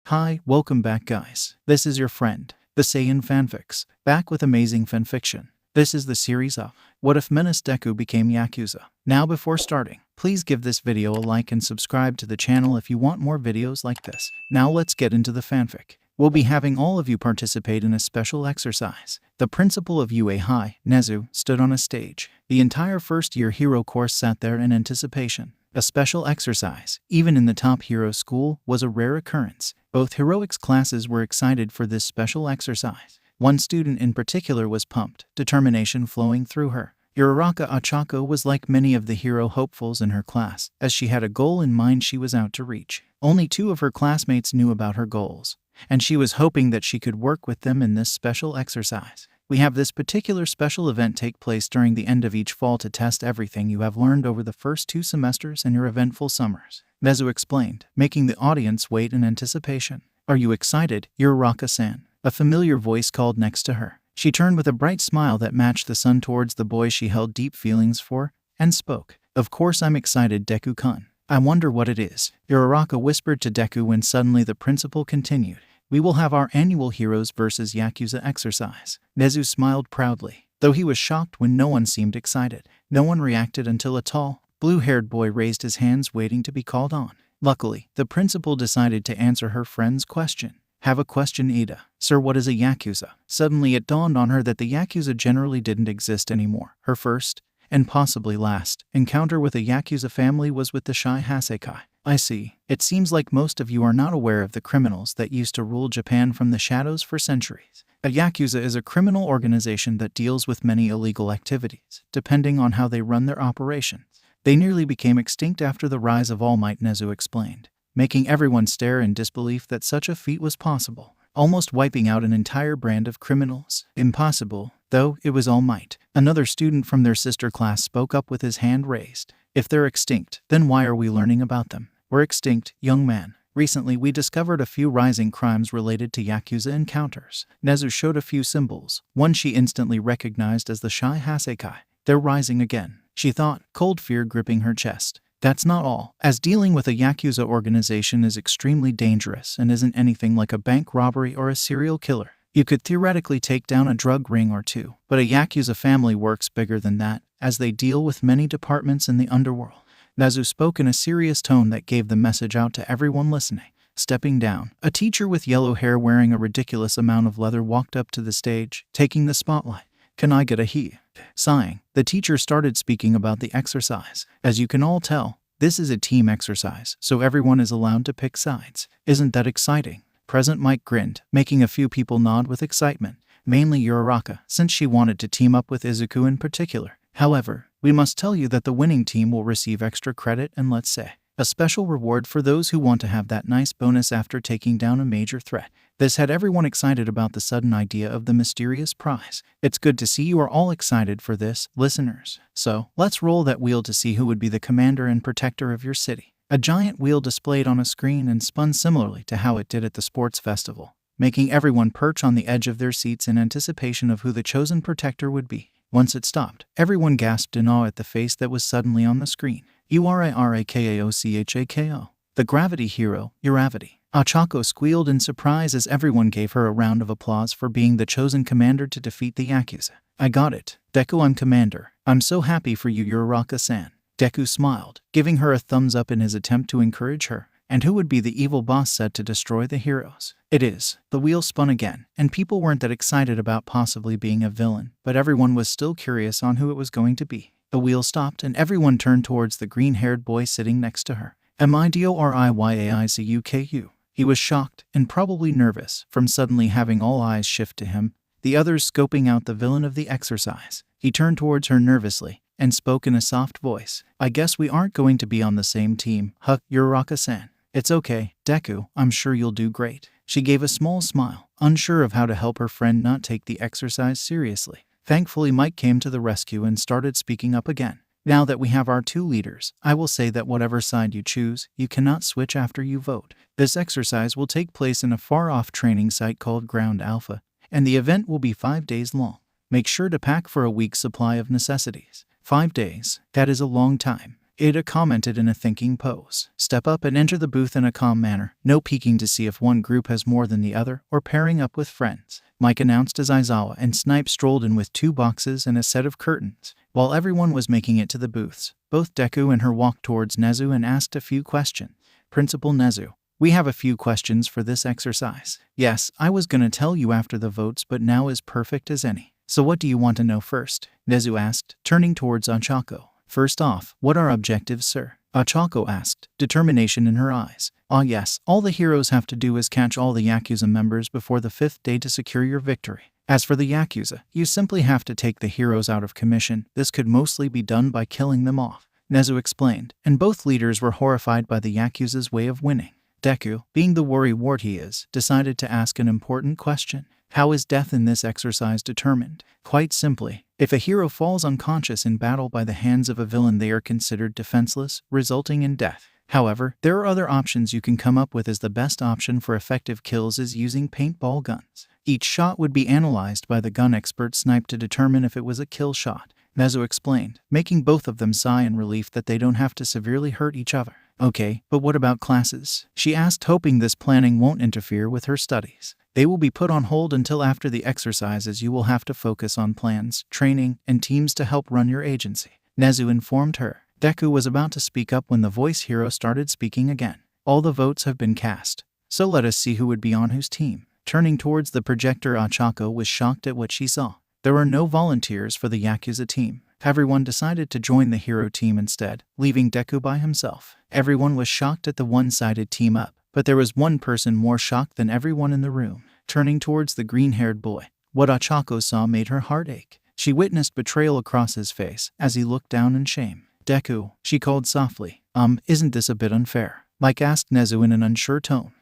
Hi, welcome back guys. This is your friend, the Saiyan Fanfics, back with amazing fanfiction. This is the series of What If Menace Deku Became Yakuza. Now before starting, please give this video a like and subscribe to the channel if you want more videos like this. Now let's get into the fanfic. We'll be having all of you participate in a special exercise. The principal of UA and Nedzu stood on a stage. The entire first-year hero course sat there in anticipation. A special exercise, even in the top hero school, was a rare occurrence. Both heroics classes were excited for this special exercise. One student in particular was pumped, determination flowing through her. Uraraka Achako was like many of the hero hopefuls in her class, as she had a goal in mind she was out to reach. Only 2 of her classmates knew about her goals, and she was hoping that she could work with them in this special exercise. We have this particular special event take place during the end of each fall to test everything you have learned over the first 2 semesters and your eventful summers. Nedzu explained, making the audience wait in anticipation. Are you excited, Uraraka-san? A familiar voice called next to her. She turned with a bright smile that matched the sun towards the boy she held deep feelings for, and spoke. Of course I'm excited, Deku-kun. I wonder what it is. Uraraka whispered to Deku when suddenly the principal continued. We will have our annual Heroes vs. Yakuza exercise. Nedzu smiled proudly, though he was shocked when no one seemed excited. No one reacted until a tall, blue-haired boy raised his hands waiting to be called on. Luckily, the principal decided to answer her friend's question. Have a question, Ida. Sir, what is a Yakuza? Suddenly it dawned on her that the Yakuza generally didn't exist anymore. Her first, and possibly last, encounter with a Yakuza family was with the Shai Hasekai. I see. It seems like most of you are not aware of the criminals that used to rule Japan from the shadows for centuries. A Yakuza is a criminal organization that deals with many illegal activities, depending on how they run their operations. They nearly became extinct after the rise of All Might, Nedzu explained, making everyone stare in disbelief that such a feat was possible, almost wiping out an entire brand of criminals. Impossible, though, it was All Might. Another student from their sister class spoke up with his hand raised. If they're extinct, then why are we learning about them? We're extinct, young man. Recently we discovered a few rising crimes related to Yakuza encounters. Nedzu showed a few symbols, one she instantly recognized as the Shai Hasekai. They're rising again, she thought, cold fear gripping her chest. That's not all, as dealing with a Yakuza organization is extremely dangerous and isn't anything like a bank robbery or a serial killer. You could theoretically take down a drug ring or 2, but a Yakuza family works bigger than that, as they deal with many departments in the underworld. Nedzu spoke in a serious tone that gave the message out to everyone listening. Stepping down, a teacher with yellow hair wearing a ridiculous amount of leather walked up to the stage, taking the spotlight. Can I get a he? Sighing, the teacher started speaking about the exercise. As you can all tell, this is a team exercise, so everyone is allowed to pick sides. Isn't that exciting? Present Mike grinned, making a few people nod with excitement, mainly Uraraka, since she wanted to team up with Izuku in particular. However, we must tell you that the winning team will receive extra credit and, let's say, a special reward for those who want to have that nice bonus after taking down a major threat. This had everyone excited about the sudden idea of the mysterious prize. It's good to see you are all excited for this, listeners. So, let's roll that wheel to see who would be the commander and protector of your city. A giant wheel displayed on a screen and spun similarly to how it did at the sports festival, making everyone perch on the edge of their seats in anticipation of who the chosen protector would be. Once it stopped, everyone gasped in awe at the face that was suddenly on the screen. Urarakaochako. The gravity hero, Uravity. Achako squealed in surprise as everyone gave her a round of applause for being the chosen commander to defeat the Yakuza. I got it. Deku, I'm commander. I'm so happy for you, Uraraka-san. Deku smiled, giving her a thumbs up in his attempt to encourage her. And who would be the evil boss said to destroy the heroes? It is. The wheel spun again, and people weren't that excited about possibly being a villain, but everyone was still curious on who it was going to be. The wheel stopped and everyone turned towards the green-haired boy sitting next to her. Midoriya. He was shocked and probably nervous from suddenly having all eyes shift to him, the others scoping out the villain of the exercise. He turned towards her nervously and spoke in a soft voice. I guess we aren't going to be on the same team, huh, Uraraka-san? It's okay, Deku, I'm sure you'll do great. She gave a small smile, unsure of how to help her friend not take the exercise seriously. Thankfully, Mike came to the rescue and started speaking up again. Now that we have our 2 leaders, I will say that whatever side you choose, you cannot switch after you vote. This exercise will take place in a far-off training site called Ground Alpha, and the event will be 5 days long. Make sure to pack for a week's supply of necessities. 5 days, that is a long time. Ada commented in a thinking pose. Step up and enter the booth in a calm manner, no peeking to see if one group has more than the other or pairing up with friends, Mike announced as Aizawa and Snipe strolled in with 2 boxes and a set of curtains. While everyone was making it to the booths, both Deku and her walked towards Nedzu and asked a few questions. Principal Nedzu, we have a few questions for this exercise. Yes, I was gonna tell you after the votes, but now is perfect as any. So what do you want to know first? Nedzu asked, turning towards Ochako. First off, what are objectives, sir? Ochako asked, determination in her eyes. Ah yes, all the heroes have to do is catch all the Yakuza members before the 5th day to secure your victory. As for the Yakuza, you simply have to take the heroes out of commission. This could mostly be done by killing them off, Nedzu explained, and both leaders were horrified by the Yakuza's way of winning. Deku, being the worrywart he is, decided to ask an important question. How is death in this exercise determined? Quite simply, if a hero falls unconscious in battle by the hands of a villain, they are considered defenseless, resulting in death. However, there are other options you can come up with as the best option for effective kills is using paintball guns. Each shot would be analyzed by the gun expert Snipe to determine if it was a kill shot, Nedzu explained, making both of them sigh in relief that they don't have to severely hurt each other. Okay, but what about classes? She asked, hoping this planning won't interfere with her studies. They will be put on hold until after the exercises. You will have to focus on plans, training, and teams to help run your agency, Nedzu informed her. Deku was about to speak up when the voice hero started speaking again. All the votes have been cast, so let us see who would be on whose team. Turning towards the projector, Ochako was shocked at what she saw. There were no volunteers for the Yakuza team. Everyone decided to join the hero team instead, leaving Deku by himself. Everyone was shocked at the one-sided team up, but there was one person more shocked than everyone in the room. Turning towards the green-haired boy, what Ochako saw made her heart ache. She witnessed betrayal across his face as he looked down in shame. Deku, she called softly. Isn't this a bit unfair? Mike asked Nedzu in an unsure tone.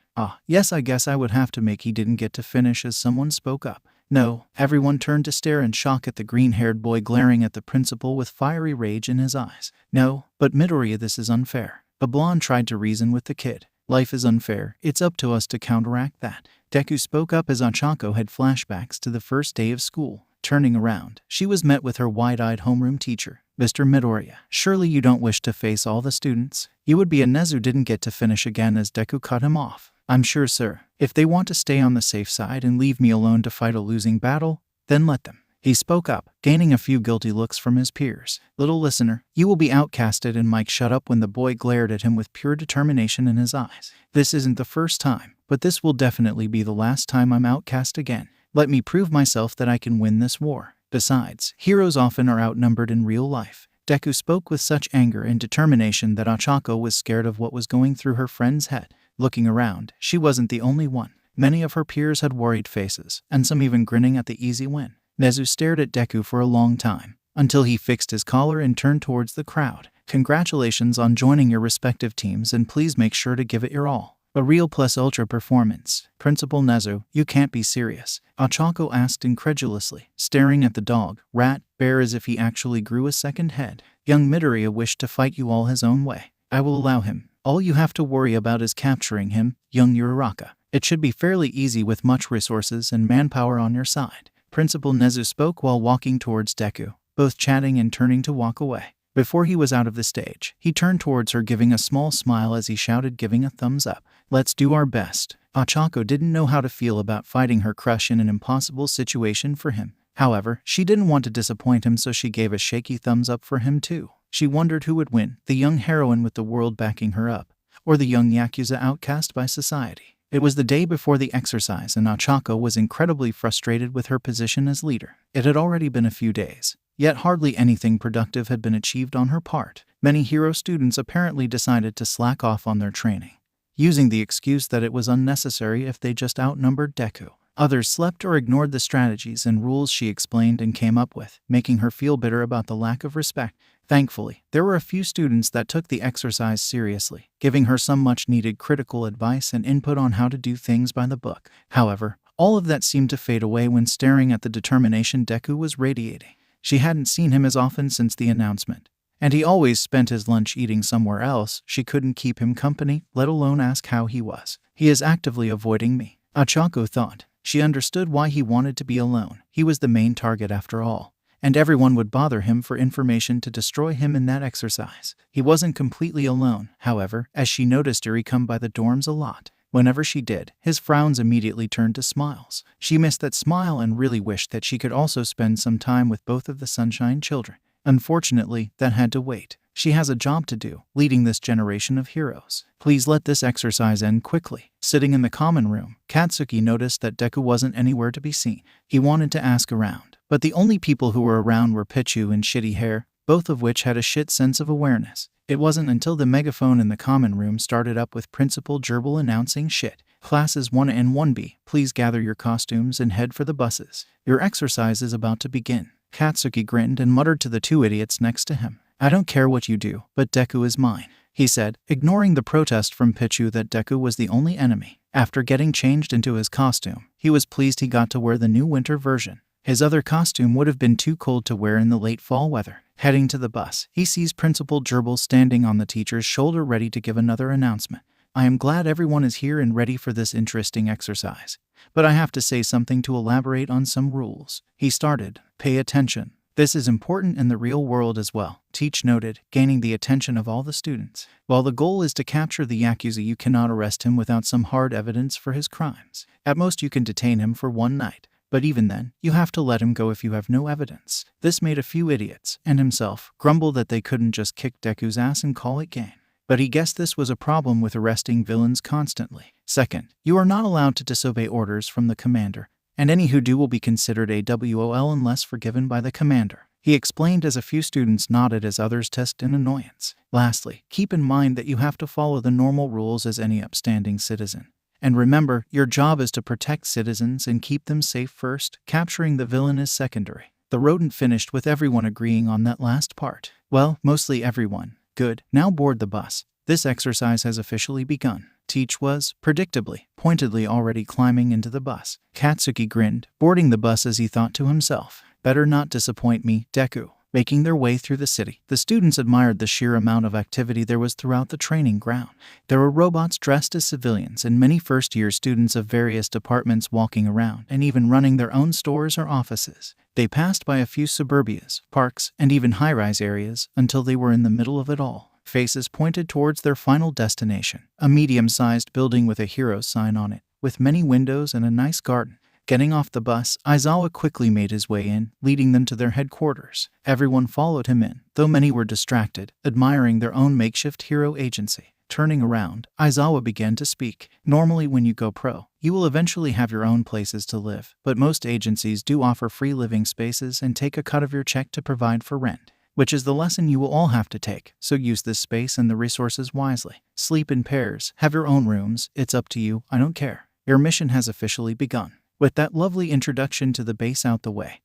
Yes, I guess I would have to make. He didn't get to finish as someone spoke up. No, everyone turned to stare in shock at the green-haired boy glaring at the principal with fiery rage in his eyes. No, but Midoriya, this is unfair. A blonde tried to reason with the kid. Life is unfair. It's up to us to counteract that. Deku spoke up as Ochako had flashbacks to the first day of school. Turning around, she was met with her wide-eyed homeroom teacher, Mr. Midoriya. Surely you don't wish to face all the students? You would be a Nedzu didn't get to finish again as Deku cut him off. I'm sure, sir. If they want to stay on the safe side and leave me alone to fight a losing battle, then let them. He spoke up, gaining a few guilty looks from his peers. Little listener, you will be outcasted, and Mike shut up when the boy glared at him with pure determination in his eyes. This isn't the first time, but this will definitely be the last time I'm outcast again. Let me prove myself that I can win this war. Besides, heroes often are outnumbered in real life. Deku spoke with such anger and determination that Ochako was scared of what was going through her friend's head. Looking around, she wasn't the only one. Many of her peers had worried faces, and some even grinning at the easy win. Nedzu stared at Deku for a long time, until he fixed his collar and turned towards the crowd. Congratulations on joining your respective teams, and please make sure to give it your all. A real plus ultra performance. Principal Nedzu, you can't be serious, Ochako asked incredulously, staring at the dog, rat, bear as if he actually grew a second head. Young Midoriya wished to fight you all his own way. I will allow him. All you have to worry about is capturing him, young Uraraka. It should be fairly easy with much resources and manpower on your side. Principal Nedzu spoke while walking towards Deku, both chatting and turning to walk away. Before he was out of the stage, he turned towards her, giving a small smile as he shouted, giving a thumbs up. Let's do our best. Ochako didn't know how to feel about fighting her crush in an impossible situation for him. However, she didn't want to disappoint him, so she gave a shaky thumbs up for him too. She wondered who would win, the young heroine with the world backing her up, or the young Yakuza outcast by society. It was the day before the exercise, and Ochako was incredibly frustrated with her position as leader. It had already been a few days, yet hardly anything productive had been achieved on her part. Many hero students apparently decided to slack off on their training, using the excuse that it was unnecessary if they just outnumbered Deku. Others slept or ignored the strategies and rules she explained and came up with, making her feel bitter about the lack of respect. Thankfully, there were a few students that took the exercise seriously, giving her some much-needed critical advice and input on how to do things by the book. However, all of that seemed to fade away when staring at the determination Deku was radiating. She hadn't seen him as often since the announcement, and he always spent his lunch eating somewhere else. She couldn't keep him company, let alone ask how he was. He is actively avoiding me, Ochako thought. She understood why he wanted to be alone. He was the main target after all, and everyone would bother him for information to destroy him in that exercise. He wasn't completely alone, however, as she noticed Eri come by the dorms a lot. Whenever she did, his frowns immediately turned to smiles. She missed that smile and really wished that she could also spend some time with both of the Sunshine children. Unfortunately, that had to wait. She has a job to do, leading this generation of heroes. Please let this exercise end quickly. Sitting in the common room, Katsuki noticed that Deku wasn't anywhere to be seen. He wanted to ask around, but the only people who were around were Pichu and Shitty Hair, both of which had a shit sense of awareness. It wasn't until the megaphone in the common room started up with Principal Gerbil announcing, "Shit. Classes 1A and 1B, please gather your costumes and head for the buses. Your exercise is about to begin." Katsuki grinned and muttered to the two idiots next to him, "I don't care what you do, but Deku is mine," he said, ignoring the protest from Pichu that Deku was the only enemy. After getting changed into his costume, he was pleased he got to wear the new winter version. His other costume would have been too cold to wear in the late fall weather. Heading to the bus, he sees Principal Gerbil standing on the teacher's shoulder ready to give another announcement. "I am glad everyone is here and ready for this interesting exercise. But I have to say something to elaborate on some rules," he started. "Pay attention. This is important in the real world as well," Teach noted, gaining the attention of all the students. "While the goal is to capture the Yakuza, you cannot arrest him without some hard evidence for his crimes. At most you can detain him for one night. But even then, you have to let him go if you have no evidence." This made a few idiots, and himself, grumble that they couldn't just kick Deku's ass and call it game. But he guessed this was a problem with arresting villains constantly. "Second, you are not allowed to disobey orders from the commander, and any who do will be considered a WOL unless forgiven by the commander," he explained as a few students nodded as others test in annoyance. "Lastly, keep in mind that you have to follow the normal rules as any upstanding citizen. And remember, your job is to protect citizens and keep them safe first. Capturing the villain is secondary." The rodent finished with everyone agreeing on that last part. "Well, mostly everyone. Good. Now board the bus. This exercise has officially begun." Teach was, predictably, pointedly already climbing into the bus. Katsuki grinned, boarding the bus as he thought to himself, "Better not disappoint me, Deku." Making their way through the city, the students admired the sheer amount of activity there was throughout the training ground. There were robots dressed as civilians and many first-year students of various departments walking around and even running their own stores or offices. They passed by a few suburbias, parks, and even high-rise areas until they were in the middle of it all. Faces pointed towards their final destination, a medium-sized building with a hero sign on it, with many windows and a nice garden. Getting off the bus, Aizawa quickly made his way in, leading them to their headquarters. Everyone followed him in, though many were distracted, admiring their own makeshift hero agency. Turning around, Aizawa began to speak. "Normally when you go pro, you will eventually have your own places to live, but most agencies do offer free living spaces and take a cut of your check to provide for rent, which is the lesson you will all have to take, so use this space and the resources wisely. Sleep in pairs, have your own rooms, it's up to you, I don't care. Your mission has officially begun." With that lovely introduction to the base out the way,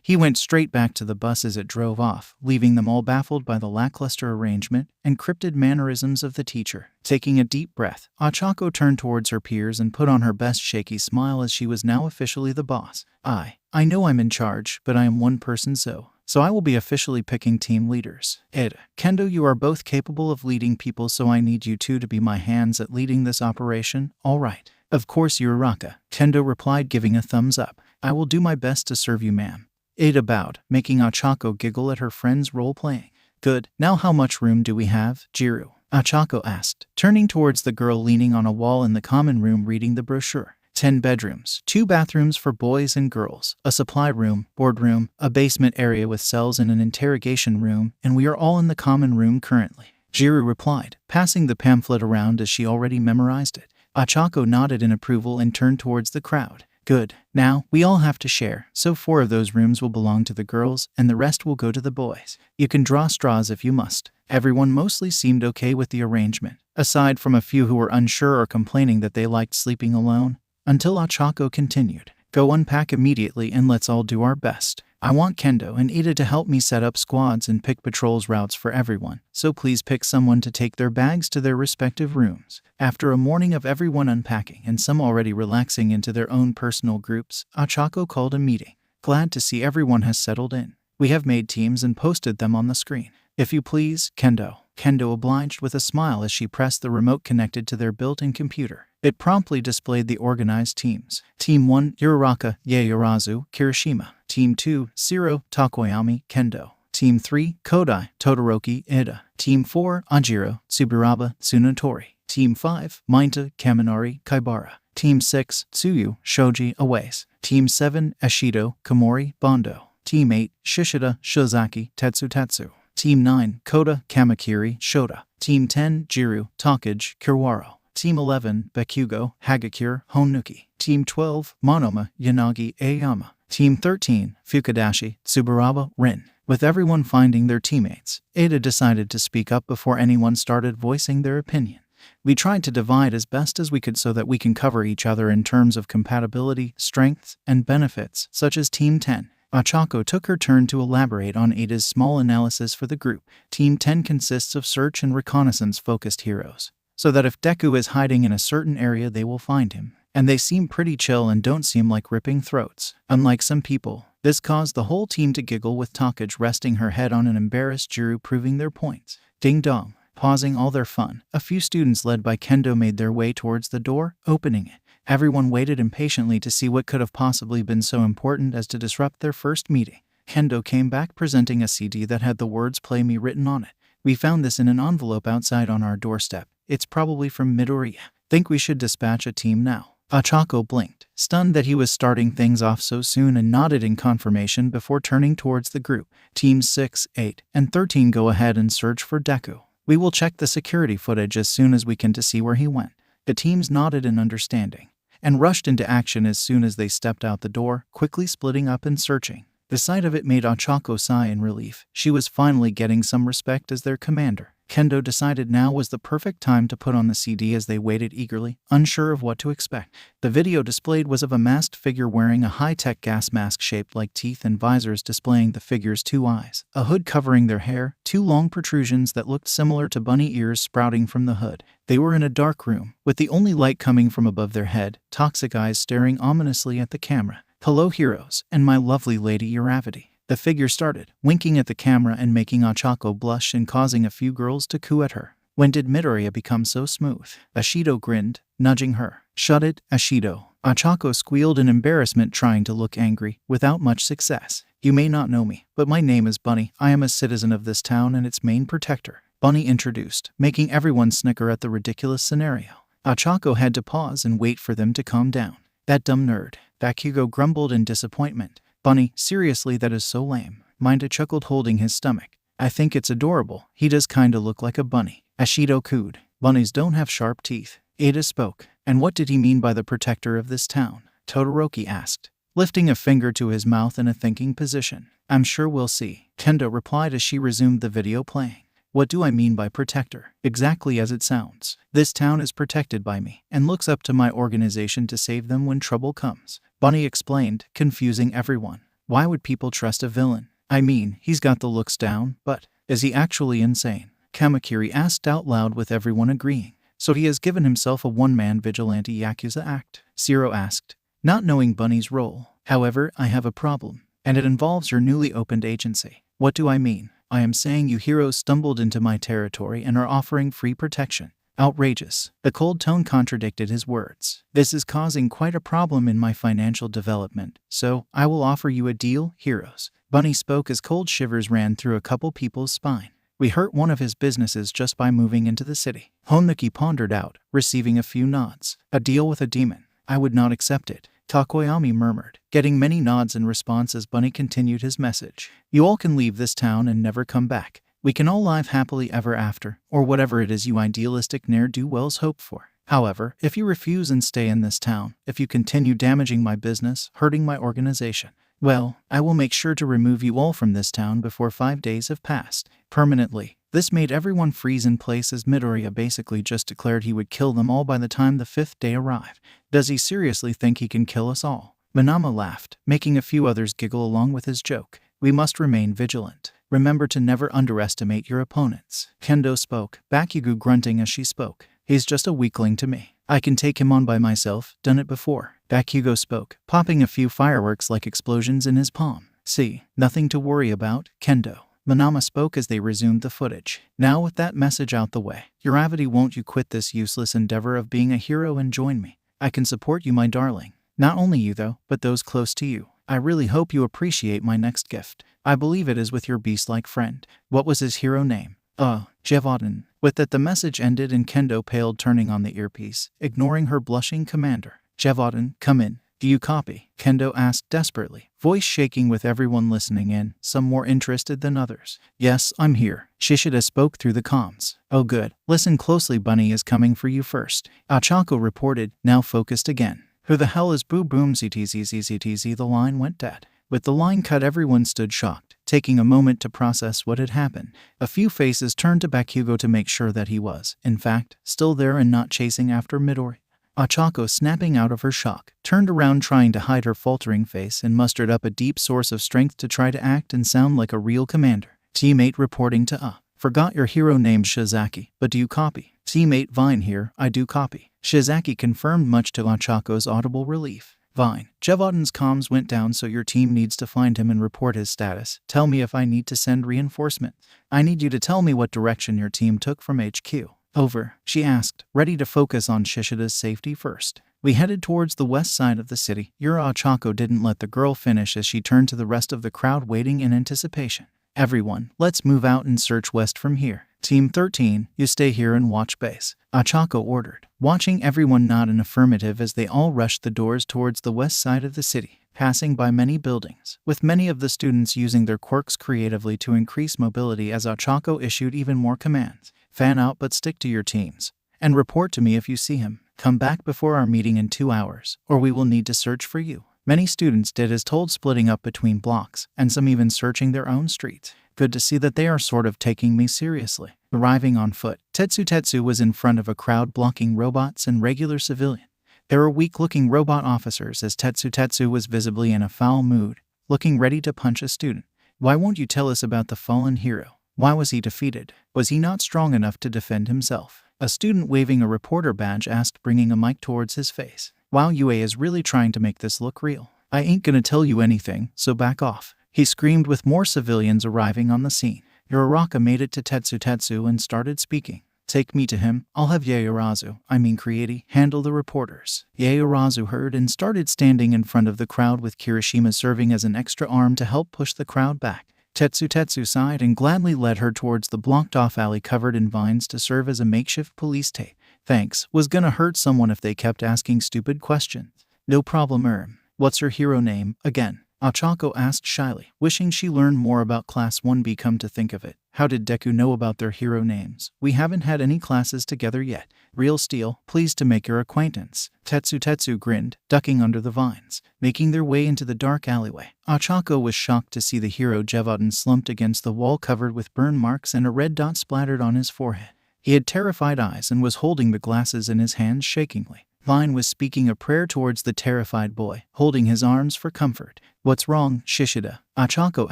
he went straight back to the bus as it drove off, leaving them all baffled by the lackluster arrangement and cryptic mannerisms of the teacher. Taking a deep breath, Ochako turned towards her peers and put on her best shaky smile as she was now officially the boss. I know I'm in charge, but I am one person so I will be officially picking team leaders. Eda, Kendo, you are both capable of leading people, so I need you two to be my hands at leading this operation, all right?" "Of course, Uraraka," Kendo replied, giving a thumbs up. "I will do my best to serve you, ma'am." Ada bowed, making Ochako giggle at her friend's role-playing. "Good. Now how much room do we have, Jiru?" Ochako asked, turning towards the girl leaning on a wall in the common room reading the brochure. 10 bedrooms, 2 bathrooms for boys and girls, a supply room, boardroom, a basement area with cells and an interrogation room, and we are all in the common room currently," Jiru replied, passing the pamphlet around as she already memorized it. Ochako nodded in approval and turned towards the crowd. "Good. Now, we all have to share, so 4 of those rooms will belong to the girls and the rest will go to the boys. You can draw straws if you must." Everyone mostly seemed okay with the arrangement, aside from a few who were unsure or complaining that they liked sleeping alone, until Ochako continued. "Go unpack immediately and let's all do our best. I want Kendo and Ida to help me set up squads and pick patrols routes for everyone, so please pick someone to take their bags to their respective rooms." After a morning of everyone unpacking and some already relaxing into their own personal groups, Ochako called a meeting. "Glad to see everyone has settled in. We have made teams and posted them on the screen. If you please, Kendo." Kendo obliged with a smile as she pressed the remote connected to their built-in computer. It promptly displayed the organized teams. Team 1, Uraraka, Yaoyorozu, Kirishima. Team 2, Shiro, Takoyami, Kendo. Team 3, Kodai, Todoroki, Ida. Team 4, Ajiro, Tsuburaba, Tsunotori. Team 5, Mainta, Kaminari, Kaibara. Team 6, Tsuyu, Shoji, Awase. Team 7, Ashido, Komori, Bondo. Team 8, Shishida, Shozaki, Tetsu. Team 9, Koda, Kamakiri, Shota. Team 10, Jiru, Takage, Kiwaro. Team 11, Bakugo, Hagakure, Honuki. Team 12, Monoma, Yanagi, Aoyama. Team 13, Fukudashi, Tsuburaba, Rin. With everyone finding their teammates, Ada decided to speak up before anyone started voicing their opinion. We tried to divide as best as we could so that we can cover each other in terms of compatibility, strengths, and benefits, such as Team 10. Ochako took her turn to elaborate on Ada's small analysis for the group. Team 10 consists of search and reconnaissance-focused heroes, so that if Deku is hiding in a certain area they will find him. And they seem pretty chill and don't seem like ripping throats. Unlike some people, this caused the whole team to giggle, with Takage resting her head on an embarrassed Jiru proving their points. Ding dong. Pausing all their fun, a few students led by Kendo made their way towards the door, opening it. Everyone waited impatiently to see what could have possibly been so important as to disrupt their first meeting. Kendo came back presenting a CD that had the words "Play Me" written on it. We found this in an envelope outside on our doorstep. It's probably from Midoriya. Think we should dispatch a team now. Ochako blinked, stunned that he was starting things off so soon, and nodded in confirmation before turning towards the group. Teams 6, 8, and 13 go ahead and search for Deku. We will check the security footage as soon as we can to see where he went. The teams nodded in understanding, and rushed into action as soon as they stepped out the door, quickly splitting up and searching. The sight of it made Ochako sigh in relief. She was finally getting some respect as their commander. Kendo decided now was the perfect time to put on the CD as they waited eagerly, unsure of what to expect. The video displayed was of a masked figure wearing a high-tech gas mask shaped like teeth and visors displaying the figure's two eyes, a hood covering their hair, two long protrusions that looked similar to bunny ears sprouting from the hood. They were in a dark room, with the only light coming from above their head, toxic eyes staring ominously at the camera. "Hello, heroes, and my lovely lady Uravity." The figure started, winking at the camera and making Ochako blush and causing a few girls to coo at her. When did Midoriya become so smooth? Ashido grinned, nudging her. "Shut it, Ashido." Ochako squealed in embarrassment, trying to look angry, without much success. "You may not know me, but my name is Bunny. I am a citizen of this town and its main protector," Bunny introduced, making everyone snicker at the ridiculous scenario. Ochako had to pause and wait for them to calm down. "That dumb nerd," Bakugo grumbled in disappointment. "Bunny, seriously, that is so lame." Mainta chuckled, holding his stomach. "I think it's adorable. He does kinda look like a bunny." Ashido cooed. "Bunnies don't have sharp teeth." Ada spoke. "And what did he mean by the protector of this town?" Todoroki asked, lifting a finger to his mouth in a thinking position. "I'm sure we'll see," Kendo replied as she resumed the video playing. "What do I mean by protector? Exactly as it sounds. This town is protected by me, and looks up to my organization to save them when trouble comes," Bunny explained, confusing everyone. "Why would people trust a villain? I mean, he's got the looks down, but is he actually insane?" Kamakiri asked out loud, with everyone agreeing. "So he has given himself a one-man vigilante Yakuza act?" Shiro asked, not knowing Bunny's role. "However, I have a problem, and it involves your newly opened agency." "What do I mean?" "I am saying you heroes stumbled into my territory and are offering free protection." "Outrageous." The cold tone contradicted his words. "This is causing quite a problem in my financial development, so I will offer you a deal, heroes." Bunny spoke as cold shivers ran through a couple people's spine. "We hurt one of his businesses just by moving into the city." Honuki pondered out, receiving a few nods. "A deal with a demon? I would not accept it." Takoyami murmured, getting many nods in response as Bunny continued his message. "You all can leave this town and never come back. We can all live happily ever after, or whatever it is you idealistic ne'er-do-wells hope for. However, if you refuse and stay in this town, if you continue damaging my business, hurting my organization, well, I will make sure to remove you all from this town before 5 days have passed. Permanently." This made everyone freeze in place as Midoriya basically just declared he would kill them all by the time the 5th day arrived. "Does he seriously think he can kill us all?" Manama laughed, making a few others giggle along with his joke. "We must remain vigilant. Remember to never underestimate your opponents." Kendo spoke, Bakugo grunting as she spoke. "He's just a weakling to me. I can take him on by myself, done it before." Bakugo spoke, popping a few fireworks like explosions in his palm. "See, nothing to worry about, Kendo." Manama spoke as they resumed the footage. "Now with that message out the way, Uravity, won't you quit this useless endeavor of being a hero and join me? I can support you, my darling. Not only you though, but those close to you." I really hope you appreciate my next gift. I believe it is with your beast-like friend. What was his hero name? Jevoden. With that the message ended and Kendo paled, turning on the earpiece, ignoring her blushing commander. Jevoden, come in. Do you copy? Kendo asked desperately, voice shaking with everyone listening in, some more interested than others. Yes, I'm here. Shishida spoke through the comms. Oh good. Listen closely, Bunny is coming for you first. Ochako reported, now focused again. Who the hell is Boo Boom ZTZ? The line went dead. With the line cut, everyone stood shocked, taking a moment to process what had happened. A few faces turned to Bakugo to make sure that he was, in fact, still there and not chasing after Midoriya. Ochako, snapping out of her shock, turned around trying to hide her faltering face and mustered up a deep source of strength to try to act and sound like a real commander. Teammate reporting to forgot your hero named Shizaki, but do you copy? Teammate Vine here, I do copy. Shizaki confirmed, much to Ochako's audible relief. Vine, Jevoden's comms went down, so your team needs to find him and report his status. Tell me if I need to send reinforcement. I need you to tell me what direction your team took from HQ. Over, she asked, ready to focus on Shishida's safety first. We headed towards the west side of the city. Ochako didn't let the girl finish as she turned to the rest of the crowd waiting in anticipation. Everyone, let's move out and search west from here. Team 13, you stay here and watch base. Ochako ordered, watching everyone nod an affirmative as they all rushed the doors towards the west side of the city, passing by many buildings, with many of the students using their quirks creatively to increase mobility as Ochako issued even more commands. Fan out, but stick to your teams. And report to me if you see him. Come back before our meeting in 2 hours, or we will need to search for you. Many students did as told, splitting up between blocks, and some even searching their own streets. Good to see that they are sort of taking me seriously. Arriving on foot, Tetsu was in front of a crowd blocking robots and regular civilians. There were weak-looking robot officers as Tetsu was visibly in a foul mood, looking ready to punch a student. Why won't you tell us about the fallen hero? Why was he defeated? Was he not strong enough to defend himself? A student waving a reporter badge asked, bringing a mic towards his face. Wow, UA is really trying to make this look real. I ain't gonna tell you anything, so back off. He screamed with more civilians arriving on the scene. Uraraka made it to Tetsu and started speaking. Take me to him. I'll have Creati, handle the reporters. Yaorazu heard and started standing in front of the crowd with Kirishima serving as an extra arm to help push the crowd back. Tetsu sighed and gladly led her towards the blocked-off alley covered in vines to serve as a makeshift police tape. Thanks, was gonna hurt someone if they kept asking stupid questions. No problem, What's her hero name, again? Ochako asked shyly, wishing she learned more about Class 1B. Come to think of it, how did Deku know about their hero names? We haven't had any classes together yet. Real Steel, pleased to make your acquaintance. Tetsu grinned, ducking under the vines, making their way into the dark alleyway. Ochako was shocked to see the hero Jevoden slumped against the wall covered with burn marks and a red dot splattered on his forehead. He had terrified eyes and was holding the glasses in his hands shakingly. Vine was speaking a prayer towards the terrified boy, holding his arms for comfort. What's wrong, Shishida? Ochako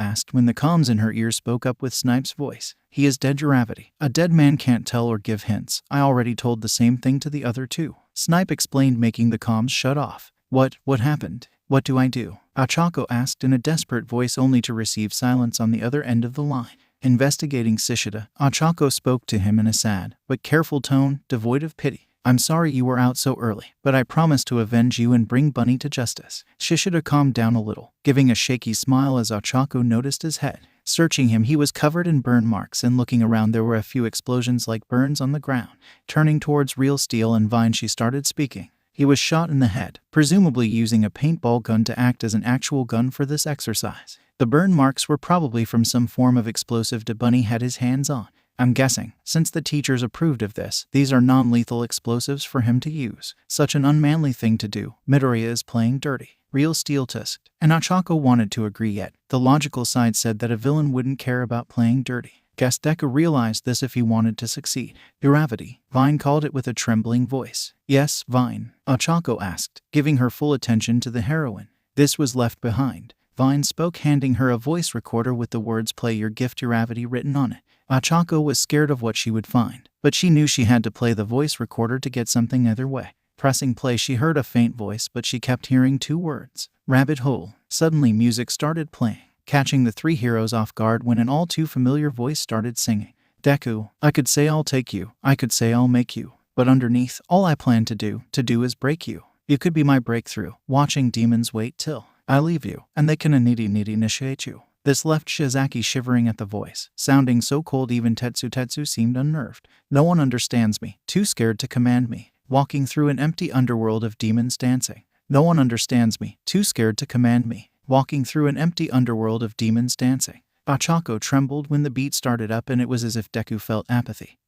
asked when the comms in her ear spoke up with Snipe's voice. He is dead, Gravity. A dead man can't tell or give hints. I already told the same thing to the other two. Snipe explained, making the comms shut off. What happened? What do I do? Ochako asked in a desperate voice, only to receive silence on the other end of the line. Investigating Shishida, Ochako spoke to him in a sad but careful tone, devoid of pity. I'm sorry you were out so early, but I promise to avenge you and bring Bunny to justice. Shishida calmed down a little, giving a shaky smile as Ochako noticed his head. Searching him, he was covered in burn marks, and looking around there were a few explosions like burns on the ground. Turning towards Real Steel and Vine, she started speaking. He was shot in the head, presumably using a paintball gun to act as an actual gun for this exercise. The burn marks were probably from some form of explosive Bunny had his hands on. I'm guessing, since the teachers approved of this, these are non-lethal explosives for him to use. Such an unmanly thing to do. Midoriya is playing dirty. Real Steel tusked. And Ochako wanted to agree, yet the logical side said that a villain wouldn't care about playing dirty. Guess Deku realized this if he wanted to succeed. Gravity, Vine called it with a trembling voice. Yes, Vine, Ochako asked, giving her full attention to the heroine. This was left behind. Vine spoke, handing her a voice recorder with the words "Play your gift, Gravity" written on it. Ochako was scared of what she would find, but she knew she had to play the voice recorder to get something either way. Pressing play, she heard a faint voice, but she kept hearing two words. Rabbit hole. Suddenly music started playing, catching the three heroes off guard when an all too familiar voice started singing. Deku, I could say I'll take you, I could say I'll make you, but underneath, all I plan to do is break you. You could be my breakthrough. Watching demons wait till. I leave you, and they can initiate you. This left Shizaki shivering at the voice, sounding so cold even Tetsu seemed unnerved. No one understands me, too scared to command me, walking through an empty underworld of demons dancing. No one understands me, too scared to command me, walking through an empty underworld of demons dancing. Ochako trembled when the beat started up, and it was as if Deku felt apathy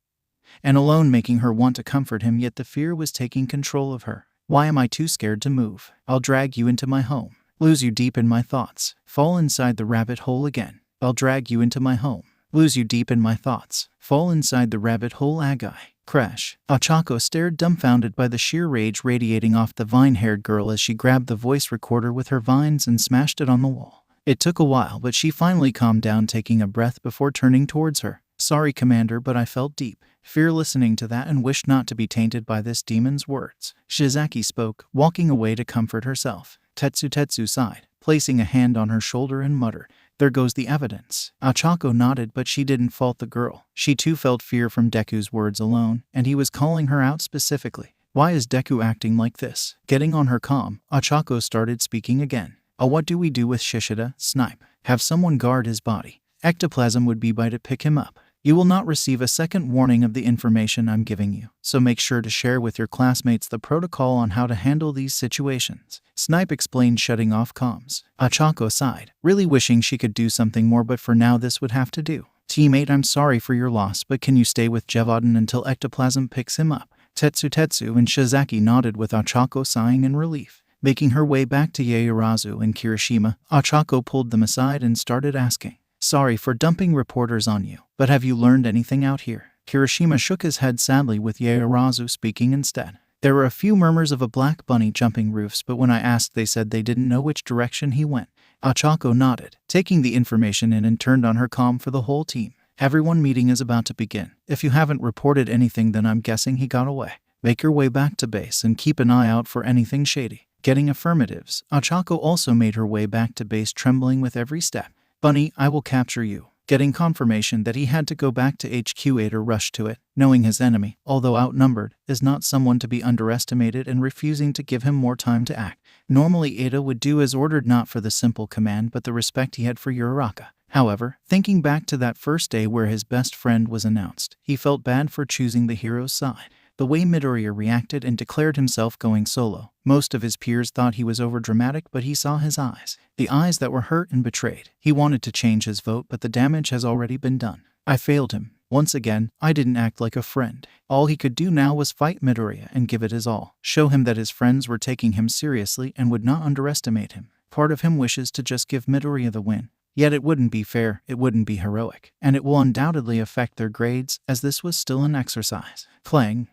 and alone, making her want to comfort him, yet the fear was taking control of her. Why am I too scared to move? I'll drag you into my home, lose you deep in my thoughts, fall inside the rabbit hole again. I'll drag you into my home, lose you deep in my thoughts, fall inside the rabbit hole Agai. Crash. Ochako stared dumbfounded by the sheer rage radiating off the vine-haired girl as she grabbed the voice recorder with her vines and smashed it on the wall. It took a while, but she finally calmed down, taking a breath before turning towards her. Sorry, Commander, but I felt deep fear listening to that and wished not to be tainted by this demon's words. Shizaki spoke, walking away to comfort herself. Tetsu sighed, placing a hand on her shoulder and muttered, "There goes the evidence." Ochako nodded, but she didn't fault the girl. She too felt fear from Deku's words alone, and he was calling her out specifically. Why is Deku acting like this? Getting on her calm, Ochako started speaking again. What do we do with Shishida? Snipe. Have someone guard his body. Ectoplasm would be by to pick him up. You will not receive a second warning of the information I'm giving you, so make sure to share with your classmates the protocol on how to handle these situations. Snipe explained, shutting off comms. Ochako sighed, really wishing she could do something more, but for now this would have to do. Teammate, I'm sorry for your loss, but can you stay with Jevodin until Ectoplasm picks him up? Tetsu and Shizaki nodded, with Ochako sighing in relief. Making her way back to Yaoyorozu and Kirishima, Ochako pulled them aside and started asking, "Sorry for dumping reporters on you, but have you learned anything out here?" Kirishima shook his head sadly, with Yaoyorozu speaking instead. There were a few murmurs of a black bunny jumping roofs, but when I asked they said they didn't know which direction he went. Ochako nodded, taking the information in, and turned on her comm for the whole team. "Everyone, meeting is about to begin. If you haven't reported anything, then I'm guessing he got away. Make your way back to base and keep an eye out for anything shady." Getting affirmatives, Ochako also made her way back to base, trembling with every step. "Bunny, I will capture you." Getting confirmation that he had to go back to HQ, Ada rushed to it, knowing his enemy, although outnumbered, is not someone to be underestimated, and refusing to give him more time to act. Normally Ada would do as ordered, not for the simple command but the respect he had for Uraraka. However, thinking back to that first day where his best friend was announced, he felt bad for choosing the hero's side. The way Midoriya reacted and declared himself going solo, most of his peers thought he was overdramatic, but he saw his eyes. The eyes that were hurt and betrayed. He wanted to change his vote, but the damage has already been done. I failed him. Once again, I didn't act like a friend. All he could do now was fight Midoriya and give it his all. Show him that his friends were taking him seriously and would not underestimate him. Part of him wishes to just give Midoriya the win. Yet it wouldn't be fair, it wouldn't be heroic, and it will undoubtedly affect their grades, as this was still an exercise.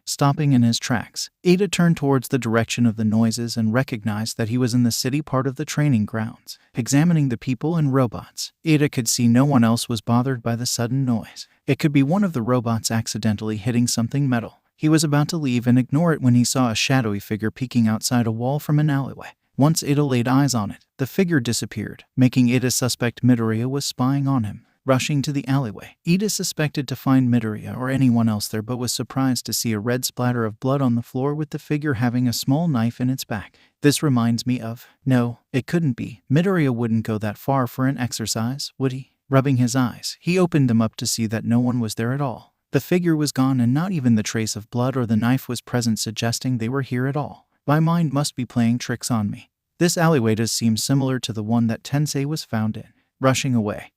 Stopping in his tracks, Ada turned towards the direction of the noises and recognized that he was in the city part of the training grounds. Examining the people and robots, Ada could see no one else was bothered by the sudden noise. It could be one of the robots accidentally hitting something metal. He was about to leave and ignore it when he saw a shadowy figure peeking outside a wall from an alleyway. Once Ada laid eyes on it, the figure disappeared, making Ada suspect Midoriya was spying on him. Rushing to the alleyway, Ada suspected to find Midoriya or anyone else there, but was surprised to see a red splatter of blood on the floor, with the figure having a small knife in its back. This reminds me of... No, it couldn't be. Midoriya wouldn't go that far for an exercise, would he? Rubbing his eyes, he opened them up to see that no one was there at all. The figure was gone, and not even the trace of blood or the knife was present, suggesting they were here at all. My mind must be playing tricks on me. This alleyway does seem similar to the one that Tensei was found in. Rushing away,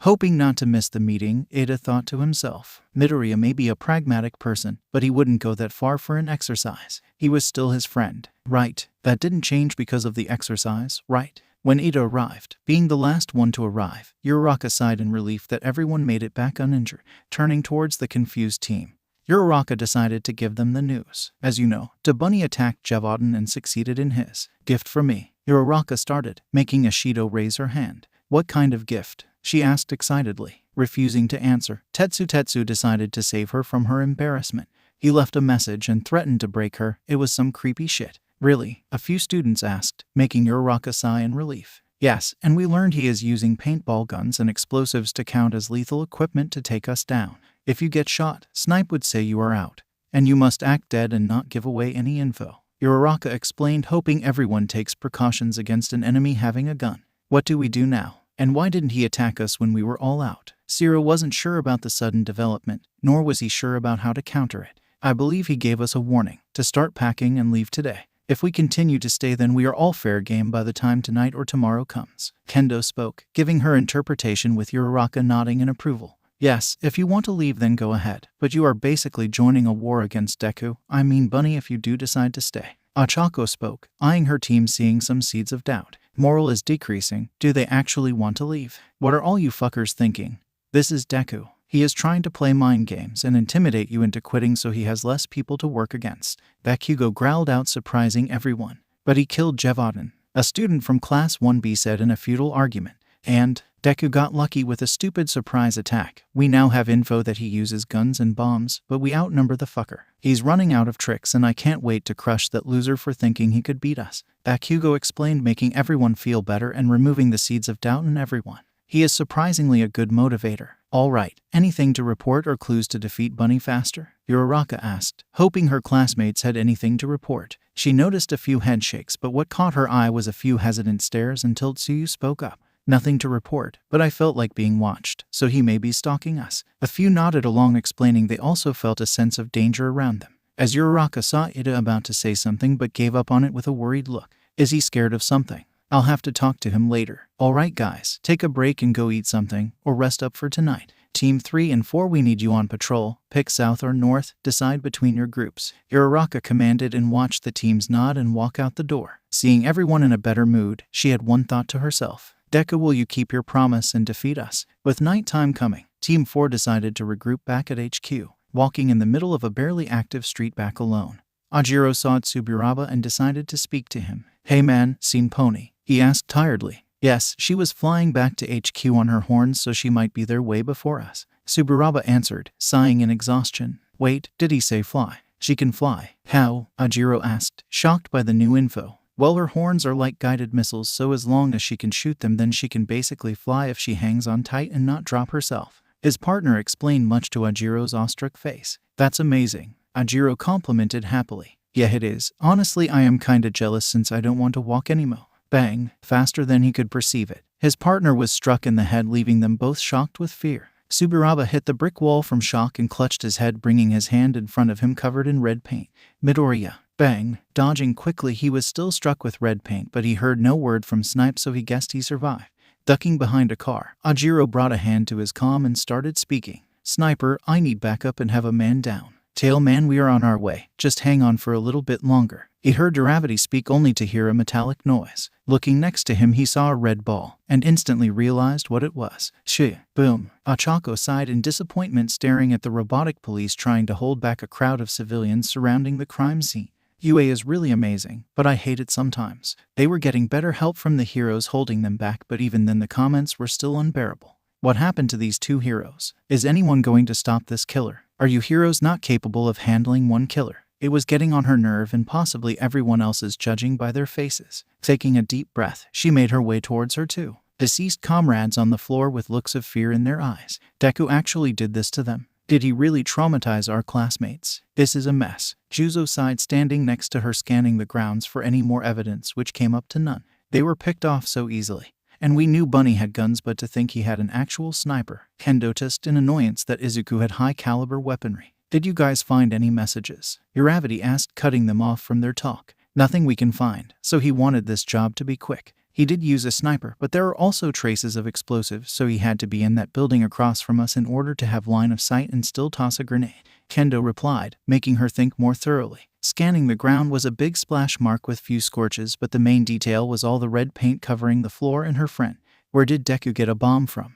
hoping not to miss the meeting, Ada thought to himself, Midoriya may be a pragmatic person, but he wouldn't go that far for an exercise. He was still his friend, right? That didn't change because of the exercise, right? When Ada arrived, being the last one to arrive, Uraraka sighed in relief that everyone made it back uninjured. Turning towards the confused team, Uraraka decided to give them the news. As you know, Dabunny attacked Jevodin and succeeded in his gift for me. Uraraka started, making Ashido raise her hand. What kind of gift? She asked excitedly. Refusing to answer, Tetsu decided to save her from her embarrassment. He left a message and threatened to break her. It was some creepy shit. Really? A few students asked, making Uraraka sigh in relief. Yes, and we learned he is using paintball guns and explosives to count as lethal equipment to take us down. If you get shot, Snipe would say you are out, and you must act dead and not give away any info. Uraraka explained, hoping everyone takes precautions against an enemy having a gun. What do we do now? And why didn't he attack us when we were all out? Zero wasn't sure about the sudden development, nor was he sure about how to counter it. I believe he gave us a warning to start packing and leave today. If we continue to stay, then we are all fair game by the time tonight or tomorrow comes. Kendo spoke, giving her interpretation with Uraraka nodding in approval. Yes, if you want to leave then go ahead, but you are basically joining a war against Deku, I mean Bunny, if you do decide to stay. Ochako spoke, eyeing her team, seeing some seeds of doubt. Morale is decreasing. Do they actually want to leave? What are all you fuckers thinking? This is Deku. He is trying to play mind games and intimidate you into quitting so he has less people to work against. Bakugo growled out, surprising everyone. But he killed Jevaden, a student from Class 1B said in a futile argument. And Deku got lucky with a stupid surprise attack. We now have info that he uses guns and bombs, but we outnumber the fucker. He's running out of tricks and I can't wait to crush that loser for thinking he could beat us. Bakugo explained, making everyone feel better and removing the seeds of doubt in everyone. He is surprisingly a good motivator. Alright, anything to report or clues to defeat Bunny faster? Uraraka asked, hoping her classmates had anything to report. She noticed a few headshakes, but what caught her eye was a few hesitant stares until Tsuyu spoke up. Nothing to report, but I felt like being watched, so he may be stalking us. A few nodded along, explaining they also felt a sense of danger around them. As Uraraka saw Ida about to say something but gave up on it with a worried look. Is he scared of something? I'll have to talk to him later. Alright guys, take a break and go eat something, or rest up for tonight. Team 3 and 4, we need you on patrol. Pick south or north, decide between your groups. Uraraka commanded and watched the teams nod and walk out the door. Seeing everyone in a better mood, she had one thought to herself. Deku, will you keep your promise and defeat us? With nighttime coming, Team 4 decided to regroup back at HQ, walking in the middle of a barely active street back alone. Ajiro saw Tsuburaba and decided to speak to him. Hey man, seen Pony? He asked tiredly. Yes, she was flying back to HQ on her horns, so she might be there way before us. Tsuburaba answered, sighing in exhaustion. Wait, did he say fly? She can fly. How? Ajiro asked, shocked by the new info. Well, her horns are like guided missiles, so as long as she can shoot them, then she can basically fly if she hangs on tight and not drop herself. His partner explained, much to Ajiro's awestruck face. That's amazing. Ajiro complimented happily. Yeah, it is. Honestly, I am kinda jealous since I don't want to walk anymore. Bang, faster than he could perceive it. His partner was struck in the head, leaving them both shocked with fear. Tsuburaba hit the brick wall from shock and clutched his head, bringing his hand in front of him covered in red paint. Midoriya. Bang. Dodging quickly, he was still struck with red paint, but he heard no word from Snipe, so he guessed he survived. Ducking behind a car, Ajiro brought a hand to his comm and started speaking. Sniper, I need backup and have a man down. Tail man, we are on our way. Just hang on for a little bit longer. He heard Duravity speak, only to hear a metallic noise. Looking next to him, he saw a red ball, and instantly realized what it was. Shh. Boom. Ochako sighed in disappointment, staring at the robotic police trying to hold back a crowd of civilians surrounding the crime scene. UA is really amazing, but I hate it sometimes. They were getting better help from the heroes holding them back, but even then the comments were still unbearable. What happened to these two heroes? Is anyone going to stop this killer? Are you heroes not capable of handling one killer? It was getting on her nerve, and possibly everyone else's, judging by their faces. Taking a deep breath, she made her way towards her two deceased comrades on the floor with looks of fear in their eyes. Deku actually did this to them. Did he really traumatize our classmates? This is a mess. Juzo sighed, standing next to her, scanning the grounds for any more evidence, which came up to none. They were picked off so easily. And we knew Bunny had guns, but to think he had an actual sniper. Ken noticed in annoyance that Izuku had high-caliber weaponry. Did you guys find any messages? Uravity asked, cutting them off from their talk. Nothing we can find, so he wanted this job to be quick. He did use a sniper, but there are also traces of explosives, so he had to be in that building across from us in order to have line of sight and still toss a grenade. Kendo replied, making her think more thoroughly. Scanning the ground was a big splash mark with few scorches, but the main detail was all the red paint covering the floor and her friend. Where did Deku get a bomb from?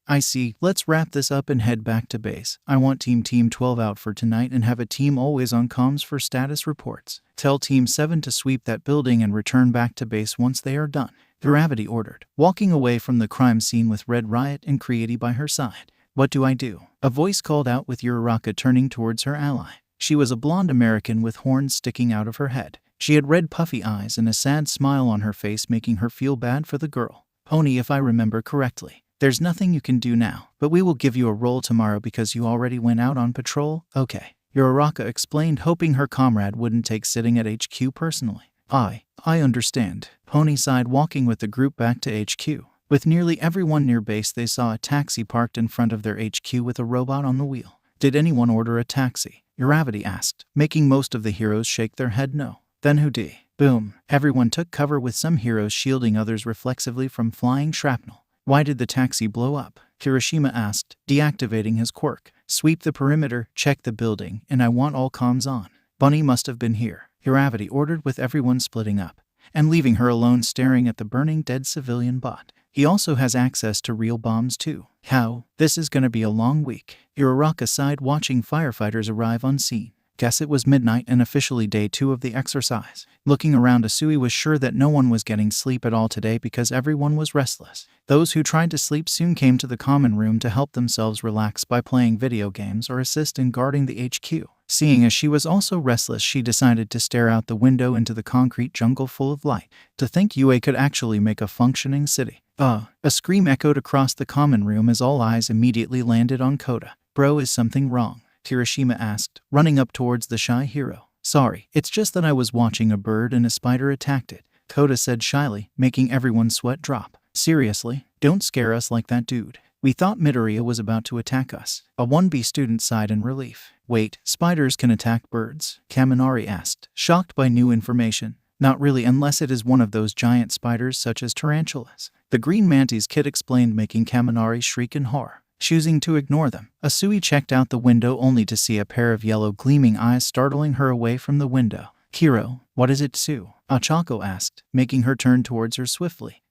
I see. Let's wrap this up and head back to base. I want Team 12 out for tonight and have a team always on comms for status reports. Tell Team 7 to sweep that building and return back to base once they are done. Gravity ordered, walking away from the crime scene with Red Riot and Creati by her side. What do I do? A voice called out, with Uraraka turning towards her ally. She was a blonde American with horns sticking out of her head. She had red puffy eyes and a sad smile on her face, making her feel bad for the girl. Pony, if I remember correctly. There's nothing you can do now, but we will give you a role tomorrow because you already went out on patrol. Okay. Uraraka explained, hoping her comrade wouldn't take sitting at HQ personally. I understand. Pony sighed, walking with the group back to HQ. With nearly everyone near base, they saw a taxi parked in front of their HQ with a robot on the wheel. Did anyone order a taxi? Uravity asked, making most of the heroes shake their head no. Then who did? Boom. Everyone took cover, with some heroes shielding others reflexively from flying shrapnel. Why did the taxi blow up? Kirishima asked, deactivating his quirk. Sweep the perimeter, check the building, and I want all comms on. Bunny must have been here, Uravity ordered, with everyone splitting up and leaving her alone staring at the burning dead civilian bot. He also has access to real bombs too. How? This is gonna be a long week. Uraraka sighed, watching firefighters arrive on scene. Guess it was midnight and officially day 2 of the exercise. Looking around, Asui was sure that no one was getting sleep at all today because everyone was restless. Those who tried to sleep soon came to the common room to help themselves relax by playing video games or assist in guarding the HQ. Seeing as she was also restless, she decided to stare out the window into the concrete jungle full of light. To think UA could actually make a functioning city. A scream echoed across the common room as all eyes immediately landed on Koda. Bro, is something wrong? Kirishima asked, running up towards the shy hero. Sorry, it's just that I was watching a bird and a spider attacked it, Koda said shyly, making everyone's sweat drop. Seriously? Don't scare us like that, dude. We thought Midoriya was about to attack us. A 1B student sighed in relief. Wait, spiders can attack birds? Kaminari asked, shocked by new information. Not really, unless it is one of those giant spiders such as tarantulas. The Green Mantis kid explained, making Kaminari shriek in horror. Choosing to ignore them, Asui checked out the window only to see a pair of yellow gleaming eyes startling her away from the window. Kiro, what is it, Sue? Ochako asked, making her turn towards her swiftly.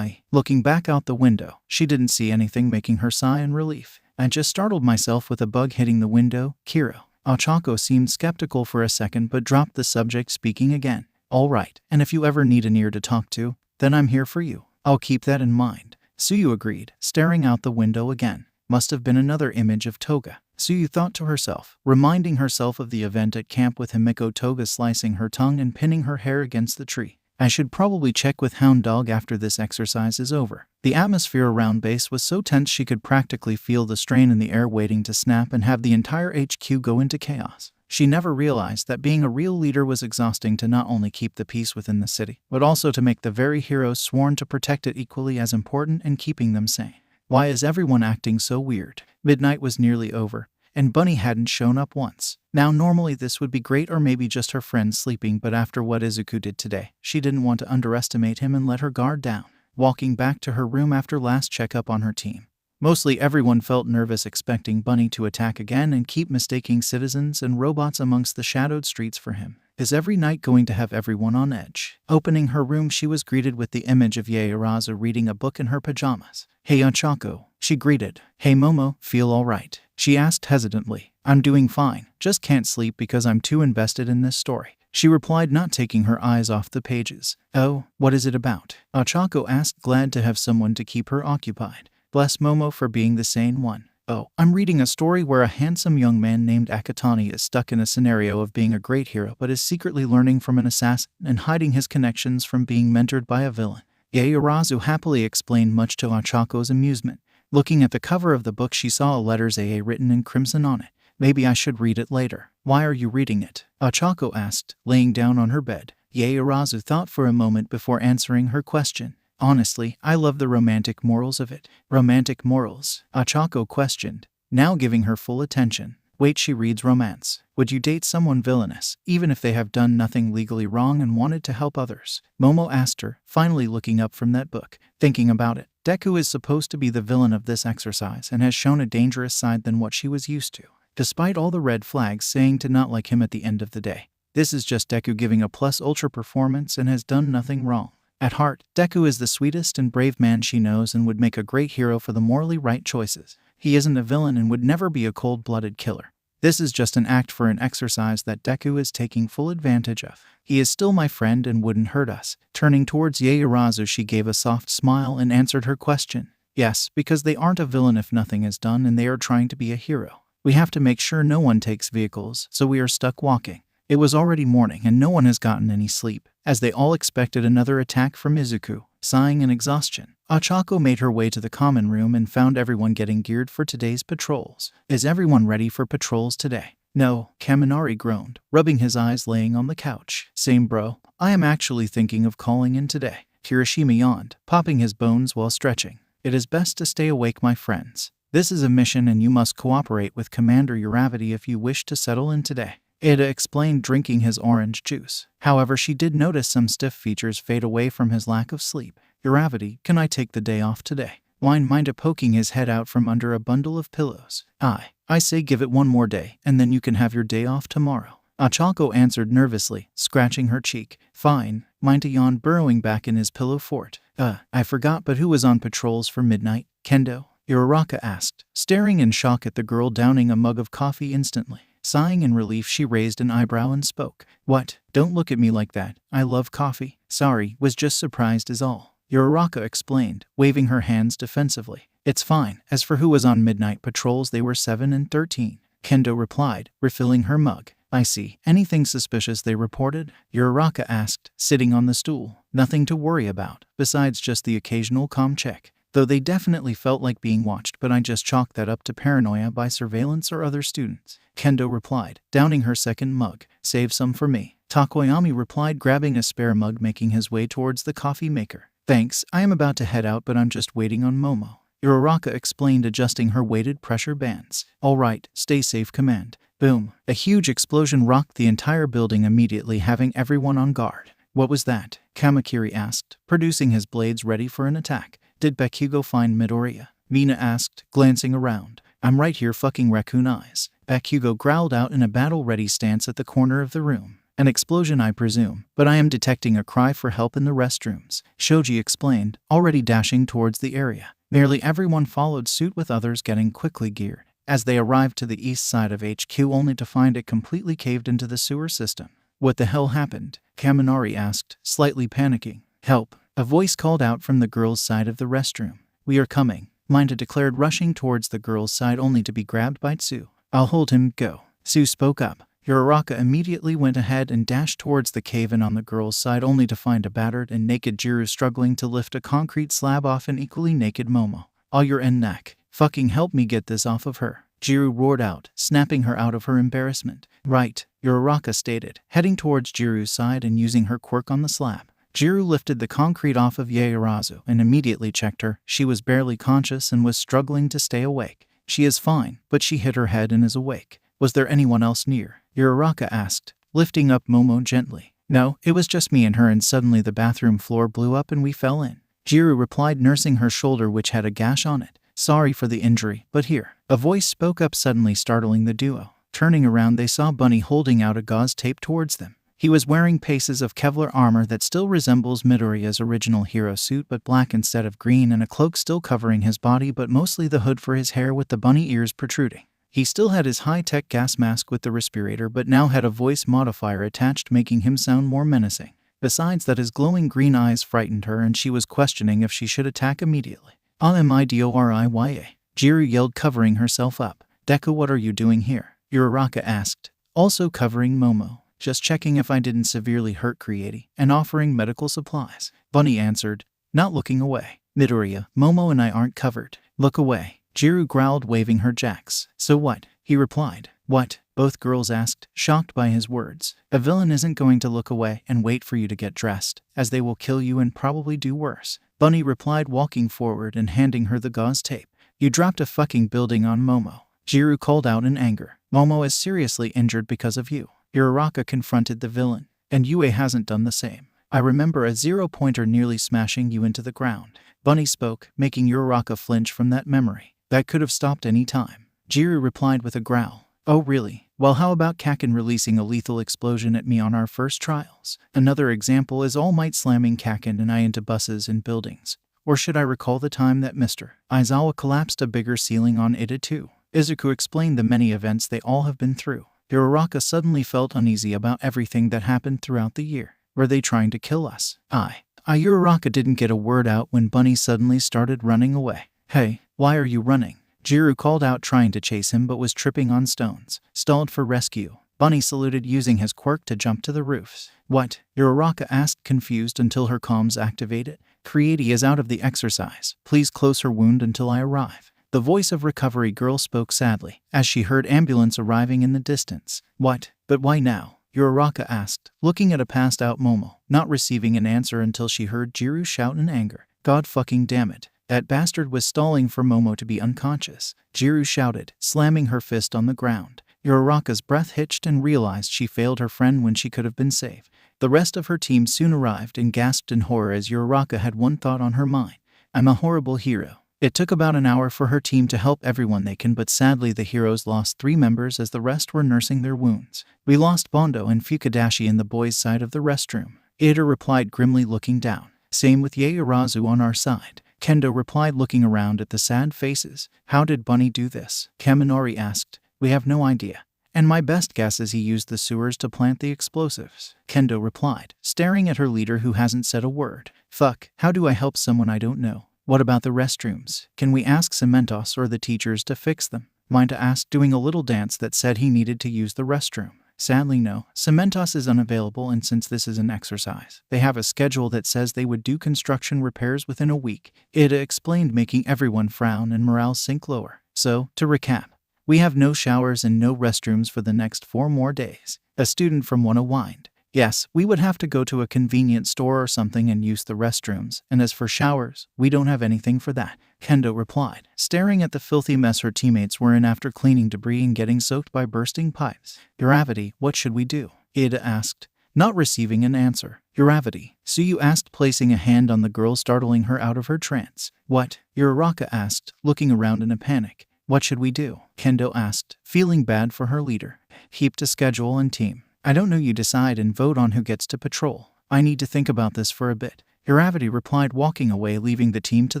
Looking back out the window, she didn't see anything, making her sigh in relief. I just startled myself with a bug hitting the window, Kiro. Ochako seemed skeptical for a second but dropped the subject, speaking again. All right, and if you ever need an ear to talk to, then I'm here for you. I'll keep that in mind. Suyu agreed, staring out the window again. Must have been another image of Toga, Suyu thought to herself, reminding herself of the event at camp with Himiko. Toga slicing her tongue and pinning her hair against the tree. I should probably check with Hound Dog after this exercise is over. The atmosphere around base was so tense she could practically feel the strain in the air waiting to snap and have the entire HQ go into chaos. She never realized that being a real leader was exhausting, to not only keep the peace within the city, but also to make the very heroes sworn to protect it equally as important in keeping them sane. Why is everyone acting so weird? Midnight was nearly over, and Bunny hadn't shown up once. Now normally this would be great, or maybe just her friend sleeping, but after what Izuku did today, she didn't want to underestimate him and let her guard down. Walking back to her room after last checkup on her team, mostly everyone felt nervous, expecting Bunny to attack again and keep mistaking citizens and robots amongst the shadowed streets for him. Is every night going to have everyone on edge? Opening her room, she was greeted with the image of Yairazu reading a book in her pajamas. Hey Ochako, she greeted. Hey Momo, feel alright? She asked hesitantly. I'm doing fine, just can't sleep because I'm too invested in this story, she replied, not taking her eyes off the pages. Oh, what is it about? Ochako asked, glad to have someone to keep her occupied. Bless Momo for being the sane one. Oh, I'm reading a story where a handsome young man named Akatani is stuck in a scenario of being a great hero but is secretly learning from an assassin and hiding his connections from being mentored by a villain. Yairazu happily explained, much to Ochako's amusement. Looking at the cover of the book, she saw letters AA written in crimson on it. Maybe I should read it later. Why are you reading it? Ochako asked, laying down on her bed. Yairazu thought for a moment before answering her question. Honestly, I love the romantic morals of it. Romantic morals? Ochako questioned, now giving her full attention. Wait, she reads romance. Would you date someone villainous, even if they have done nothing legally wrong and wanted to help others? Momo asked her, finally looking up from that book. Thinking about it, Deku is supposed to be the villain of this exercise and has shown a dangerous side than what she was used to, despite all the red flags saying to not like him at the end of the day. This is just Deku giving a plus ultra performance and has done nothing wrong. At heart, Deku is the sweetest and brave man she knows and would make a great hero for the morally right choices. He isn't a villain and would never be a cold-blooded killer. This is just an act for an exercise that Deku is taking full advantage of. He is still my friend and wouldn't hurt us. Turning towards Yairazu, she gave a soft smile and answered her question. Yes, because they aren't a villain if nothing is done, and they are trying to be a hero. We have to make sure no one takes vehicles, so we are stuck walking. It was already morning and no one has gotten any sleep, as they all expected another attack from Izuku. Sighing in exhaustion, Ochako made her way to the common room and found everyone getting geared for today's patrols. Is everyone ready for patrols today? No, Kaminari groaned, rubbing his eyes laying on the couch. Same bro, I am actually thinking of calling in today. Kirishima yawned, popping his bones while stretching. It is best to stay awake, my friends. This is a mission and you must cooperate with Commander Uravity if you wish to settle in today. Ada explained, drinking his orange juice. However, she did notice some stiff features fade away from his lack of sleep. Uravity, can I take the day off today? Wine minded, poking his head out from under a bundle of pillows. I say give it one more day, and then you can have your day off tomorrow. Achako answered nervously, scratching her cheek. Fine, Minta yawned, burrowing back in his pillow fort. I forgot, but who was on patrols for midnight? Kendo? Uraraka asked, staring in shock at the girl downing a mug of coffee instantly. Sighing in relief, she raised an eyebrow and spoke. What? Don't look at me like that. I love coffee. Sorry, was just surprised is all. Uraraka explained, waving her hands defensively. It's fine. As for who was on midnight patrols, they were 7 and 13. Kendo replied, refilling her mug. I see. Anything suspicious they reported? Uraraka asked, sitting on the stool. Nothing to worry about, besides just the occasional comm check. Though they definitely felt like being watched, but I just chalked that up to paranoia by surveillance or other students. Kendo replied, downing her second mug. Save some for me. Takoyami replied, grabbing a spare mug, making his way towards the coffee maker. Thanks, I am about to head out, but I'm just waiting on Momo. Uraraka explained, adjusting her weighted pressure bands. All right, stay safe, command. Boom. A huge explosion rocked the entire building, immediately having everyone on guard. What was that? Kamakiri asked, producing his blades ready for an attack. Did Bakugo find Midoriya? Mina asked, glancing around. I'm right here, fucking raccoon eyes. Bakugo growled out in a battle-ready stance at the corner of the room. An explosion, I presume, but I am detecting a cry for help in the restrooms, Shoji explained, already dashing towards the area. Nearly everyone followed suit, with others getting quickly geared. As they arrived to the east side of HQ, only to find it completely caved into the sewer system. What the hell happened? Kaminari asked, slightly panicking. Help! A voice called out from the girls' side of the restroom. We are coming, Minta declared, rushing towards the girls' side only to be grabbed by Tsu. I'll hold him, go. Tsu spoke up. Uraraka immediately went ahead and dashed towards the cave-in on the girls' side, only to find a battered and naked Jiru struggling to lift a concrete slab off an equally naked Momo. All your neck. Fucking help me get this off of her. Jiru roared out, snapping her out of her embarrassment. Right, Uraraka stated, heading towards Jiru's side and using her quirk on the slab. Jiru lifted the concrete off of Yairazu and immediately checked her. She was barely conscious and was struggling to stay awake. She is fine, but she hit her head and is awake. Was there anyone else near? Uraraka asked, lifting up Momo gently. No, it was just me and her, and suddenly the bathroom floor blew up and we fell in. Jiru replied, nursing her shoulder, which had a gash on it. Sorry for the injury, but here. A voice spoke up, suddenly startling the duo. Turning around, they saw Bunny holding out a gauze tape towards them. He was wearing pieces of Kevlar armor that still resembles Midoriya's original hero suit, but black instead of green, and a cloak still covering his body, but mostly the hood for his hair with the bunny ears protruding. He still had his high-tech gas mask with the respirator, but now had a voice modifier attached, making him sound more menacing. Besides that, his glowing green eyes frightened her, and she was questioning if she should attack immediately. Midoriya, Jiru yelled, covering herself up. Deku, what are you doing here? Uraraka asked, also covering Momo. Just checking if I didn't severely hurt Creati, and offering medical supplies. Bunny answered, not looking away. Midoriya, Momo and I aren't covered. Look away. Jiru growled, waving her jacks. So what? He replied. What? Both girls asked, shocked by his words. A villain isn't going to look away and wait for you to get dressed, as they will kill you and probably do worse. Bunny replied, walking forward and handing her the gauze tape. You dropped a fucking building on Momo. Jiru called out in anger. Momo is seriously injured because of you. Uraraka confronted the villain. And UA hasn't done the same. I remember a 0-pointer nearly smashing you into the ground. Bunny spoke, making Uraraka flinch from that memory. That could have stopped any time. Jiru replied with a growl. Oh really? Well, how about Kaken releasing a lethal explosion at me on our first trials? Another example is All Might slamming Kaken and I into buses and buildings. Or should I recall the time that Mr. Aizawa collapsed a bigger ceiling on Ida too? Izuku explained the many events they all have been through. Uraraka suddenly felt uneasy about everything that happened throughout the year. Were they trying to kill us? Uraraka didn't get a word out when Bunny suddenly started running away. Hey, why are you running? Jiru called out, trying to chase him but was tripping on stones. Stalled for rescue. Bunny saluted, using his quirk to jump to the roofs. What? Uraraka asked, confused until her comms activated. Creati is out of the exercise. Please close her wound until I arrive. The voice of Recovery Girl spoke sadly, as she heard ambulance arriving in the distance. What? But why now? Uraraka asked, looking at a passed-out Momo, not receiving an answer until she heard Jiru shout in anger. God fucking damn it. That bastard was stalling for Momo to be unconscious. Jiru shouted, slamming her fist on the ground. Uraraka's breath hitched and realized she failed her friend when she could have been saved. The rest of her team soon arrived and gasped in horror as Uraraka had one thought on her mind. I'm a horrible hero. It took about an hour for her team to help everyone they can, but sadly the heroes lost 3 members as the rest were nursing their wounds. We lost Bondo and Fukadashi in the boys' side of the restroom. Ida replied grimly, looking down. Same with Yaoyorozu on our side. Kendo replied, looking around at the sad faces. How did Bunny do this? Kaminori asked. We have no idea. And my best guess is he used the sewers to plant the explosives. Kendo replied, staring at her leader who hasn't said a word. Fuck, how do I help someone I don't know? What about the restrooms? Can we ask Cementos or the teachers to fix them? Minta asked, doing a little dance that said he needed to use the restroom. Sadly no, Cementos is unavailable, and since this is an exercise, they have a schedule that says they would do construction repairs within a week. Ida explained, making everyone frown and morale sink lower. So, to recap, we have no showers and no restrooms for the next 4 more days. A student from Wano whined. Yes, we would have to go to a convenience store or something and use the restrooms, and as for showers, we don't have anything for that, Kendo replied, staring at the filthy mess her teammates were in after cleaning debris and getting soaked by bursting pipes. Uravity, what should we do? Ida asked, not receiving an answer. Uravity, Suyu asked, placing a hand on the girl, startling her out of her trance. What? Uraraka asked, looking around in a panic. What should we do? Kendo asked, feeling bad for her leader. Heaped a schedule and team. I don't know, you decide and vote on who gets to patrol. I need to think about this for a bit. Uravity replied, walking away, leaving the team to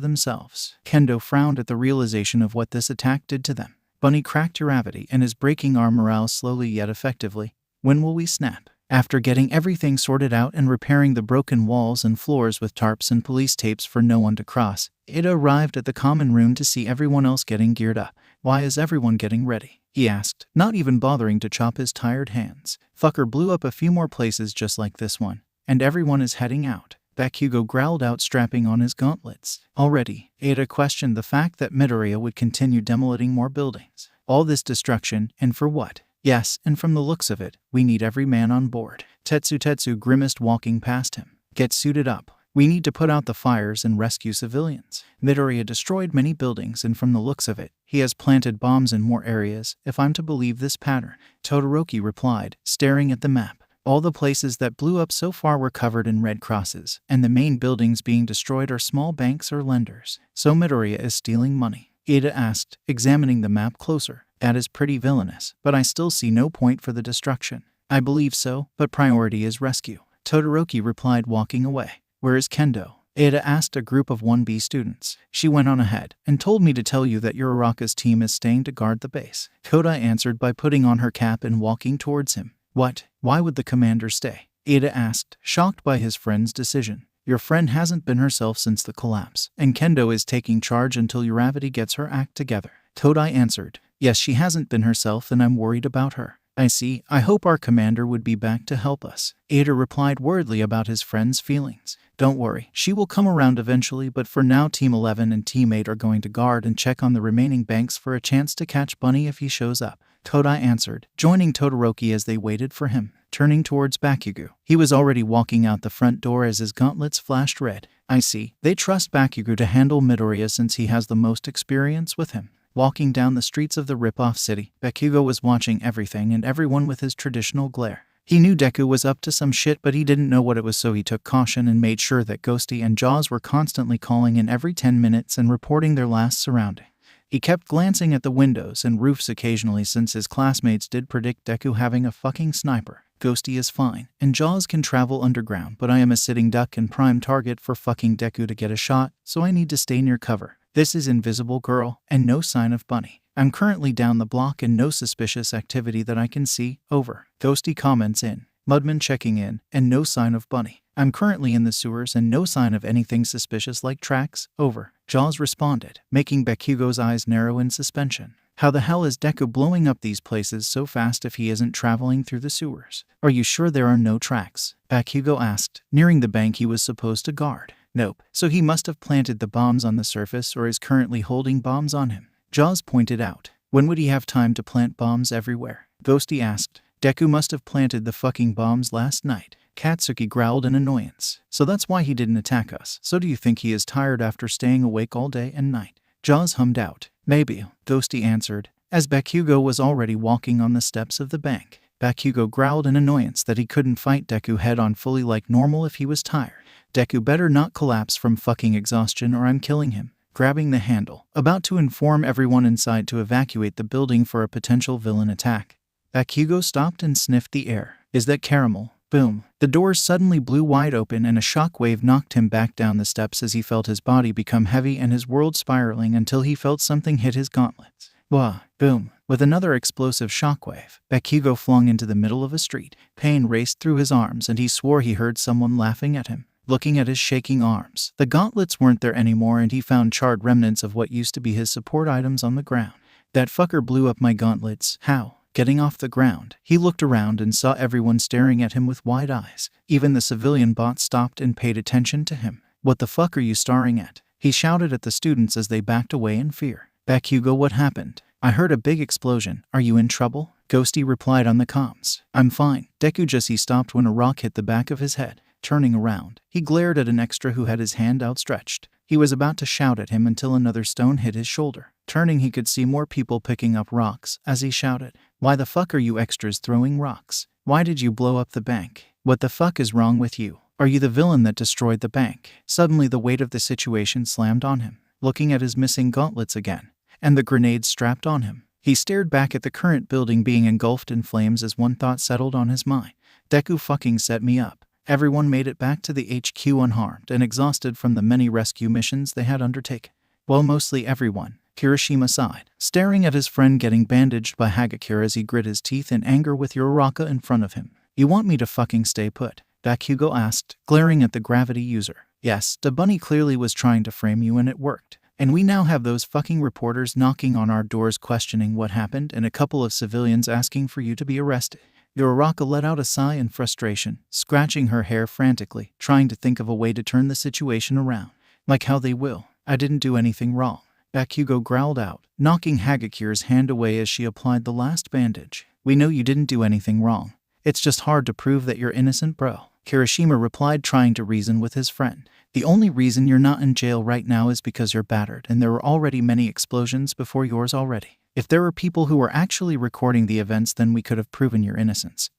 themselves. Kendo frowned at the realization of what this attack did to them. Bunny cracked Uravity and is breaking our morale slowly yet effectively. When will we snap? After getting everything sorted out and repairing the broken walls and floors with tarps and police tapes for no one to cross, Ida arrived at the common room to see everyone else getting geared up. Why is everyone getting ready? He asked, not even bothering to chop his tired hands. Fucker blew up a few more places just like this one, and everyone is heading out. Bakugo growled out, strapping on his gauntlets. Already, Ada questioned the fact that Midoriya would continue demolishing more buildings. All this destruction, and for what? Yes, and from the looks of it, we need every man on board. Tetsu grimaced, walking past him. Get suited up. We need to put out the fires and rescue civilians. Midoriya destroyed many buildings, and from the looks of it, he has planted bombs in more areas, if I'm to believe this pattern. Todoroki replied, staring at the map. All the places that blew up so far were covered in red crosses, and the main buildings being destroyed are small banks or lenders. So Midoriya is stealing money? Ida asked, examining the map closer. That is pretty villainous, but I still see no point for the destruction. I believe so, but priority is rescue. Todoroki replied, walking away. Where is Kendo? Ada asked a group of 1B students. She went on ahead and told me to tell you that Uraraka's team is staying to guard the base. Kodai answered by putting on her cap and walking towards him. What? Why would the commander stay? Ada asked, shocked by his friend's decision. Your friend hasn't been herself since the collapse, and Kendo is taking charge until Uravity gets her act together. Kodai answered. Yes, she hasn't been herself, and I'm worried about her. I see. I hope our commander would be back to help us. Ada replied worriedly about his friend's feelings. Don't worry, she will come around eventually, but for now Team 11 and Team 8 are going to guard and check on the remaining banks for a chance to catch Bunny if he shows up. Kodai answered, joining Todoroki as they waited for him. Turning towards Bakugo, he was already walking out the front door as his gauntlets flashed red. I see. They trust Bakugo to handle Midoriya since he has the most experience with him. Walking down the streets of the rip-off city, Bakugo was watching everything and everyone with his traditional glare. He knew Deku was up to some shit, but he didn't know what it was, so he took caution and made sure that Ghosty and Jaws were constantly calling in every 10 minutes and reporting their last surrounding. He kept glancing at the windows and roofs occasionally since his classmates did predict Deku having a fucking sniper. Ghosty is fine, and Jaws can travel underground, but I am a sitting duck and prime target for fucking Deku to get a shot, so I need to stay near cover. This is Invisible Girl, and no sign of Bunny. I'm currently down the block and no suspicious activity that I can see. Over. Ghosty comments in. Mudman checking in, and no sign of Bunny. I'm currently in the sewers and no sign of anything suspicious like tracks. Over. Jaws responded, making Bakugo's eyes narrow in suspension. How the hell is Deku blowing up these places so fast if he isn't traveling through the sewers? Are you sure there are no tracks? Bakugo asked, nearing the bank he was supposed to guard. Nope. So he must have planted the bombs on the surface or is currently holding bombs on him. Jaws pointed out. When would he have time to plant bombs everywhere? Ghosty asked. Deku must have planted the fucking bombs last night. Katsuki growled in annoyance. So that's why he didn't attack us. So do you think he is tired after staying awake all day and night? Jaws hummed out. Maybe, Ghosty answered, as Bakugo was already walking on the steps of the bank. Bakugo growled in annoyance that he couldn't fight Deku head-on fully like normal if he was tired. Deku better not collapse from fucking exhaustion or I'm killing him. Grabbing the handle, about to inform everyone inside to evacuate the building for a potential villain attack. Bakugo stopped and sniffed the air. Is that caramel? Boom. The doors suddenly blew wide open and a shockwave knocked him back down the steps as he felt his body become heavy and his world spiraling until he felt something hit his gauntlets. Wah. Boom. With another explosive shockwave, Bakugo flung into the middle of a street. Pain raced through his arms and he swore he heard someone laughing at him. Looking at his shaking arms, the gauntlets weren't there anymore and he found charred remnants of what used to be his support items on the ground. That fucker blew up my gauntlets. How? Getting off the ground, he looked around and saw everyone staring at him with wide eyes. Even the civilian bot stopped and paid attention to him. What the fuck are you staring at? He shouted at the students as they backed away in fear. Bakugo, what happened? I heard a big explosion. Are you in trouble? Ghosty replied on the comms. I'm fine. Deku just stopped when a rock hit the back of his head. Turning around, he glared at an extra who had his hand outstretched. He was about to shout at him until another stone hit his shoulder. Turning, he could see more people picking up rocks as he shouted, "Why the fuck are you extras throwing rocks? Why did you blow up the bank? What the fuck is wrong with you? Are you the villain that destroyed the bank?" Suddenly the weight of the situation slammed on him. Looking at his missing gauntlets again, and the grenades strapped on him, he stared back at the current building being engulfed in flames as one thought settled on his mind. Deku fucking set me up. Everyone made it back to the HQ unharmed and exhausted from the many rescue missions they had undertaken. Well, mostly everyone. Kirishima sighed, staring at his friend getting bandaged by Hagakure as he grit his teeth in anger with Uraraka in front of him. You want me to fucking stay put? Bakugo asked, glaring at the gravity user. Yes, the bunny clearly was trying to frame you and it worked. And we now have those fucking reporters knocking on our doors questioning what happened and a couple of civilians asking for you to be arrested. Uraraka let out a sigh in frustration, scratching her hair frantically, trying to think of a way to turn the situation around. Like how they will. I didn't do anything wrong. Bakugo growled out, knocking Hagakure's hand away as she applied the last bandage. We know you didn't do anything wrong. It's just hard to prove that you're innocent, bro. Kirishima replied, trying to reason with his friend. The only reason you're not in jail right now is because you're battered and there were already many explosions before yours already. If there were people who were actually recording the events, then we could have proven your innocence.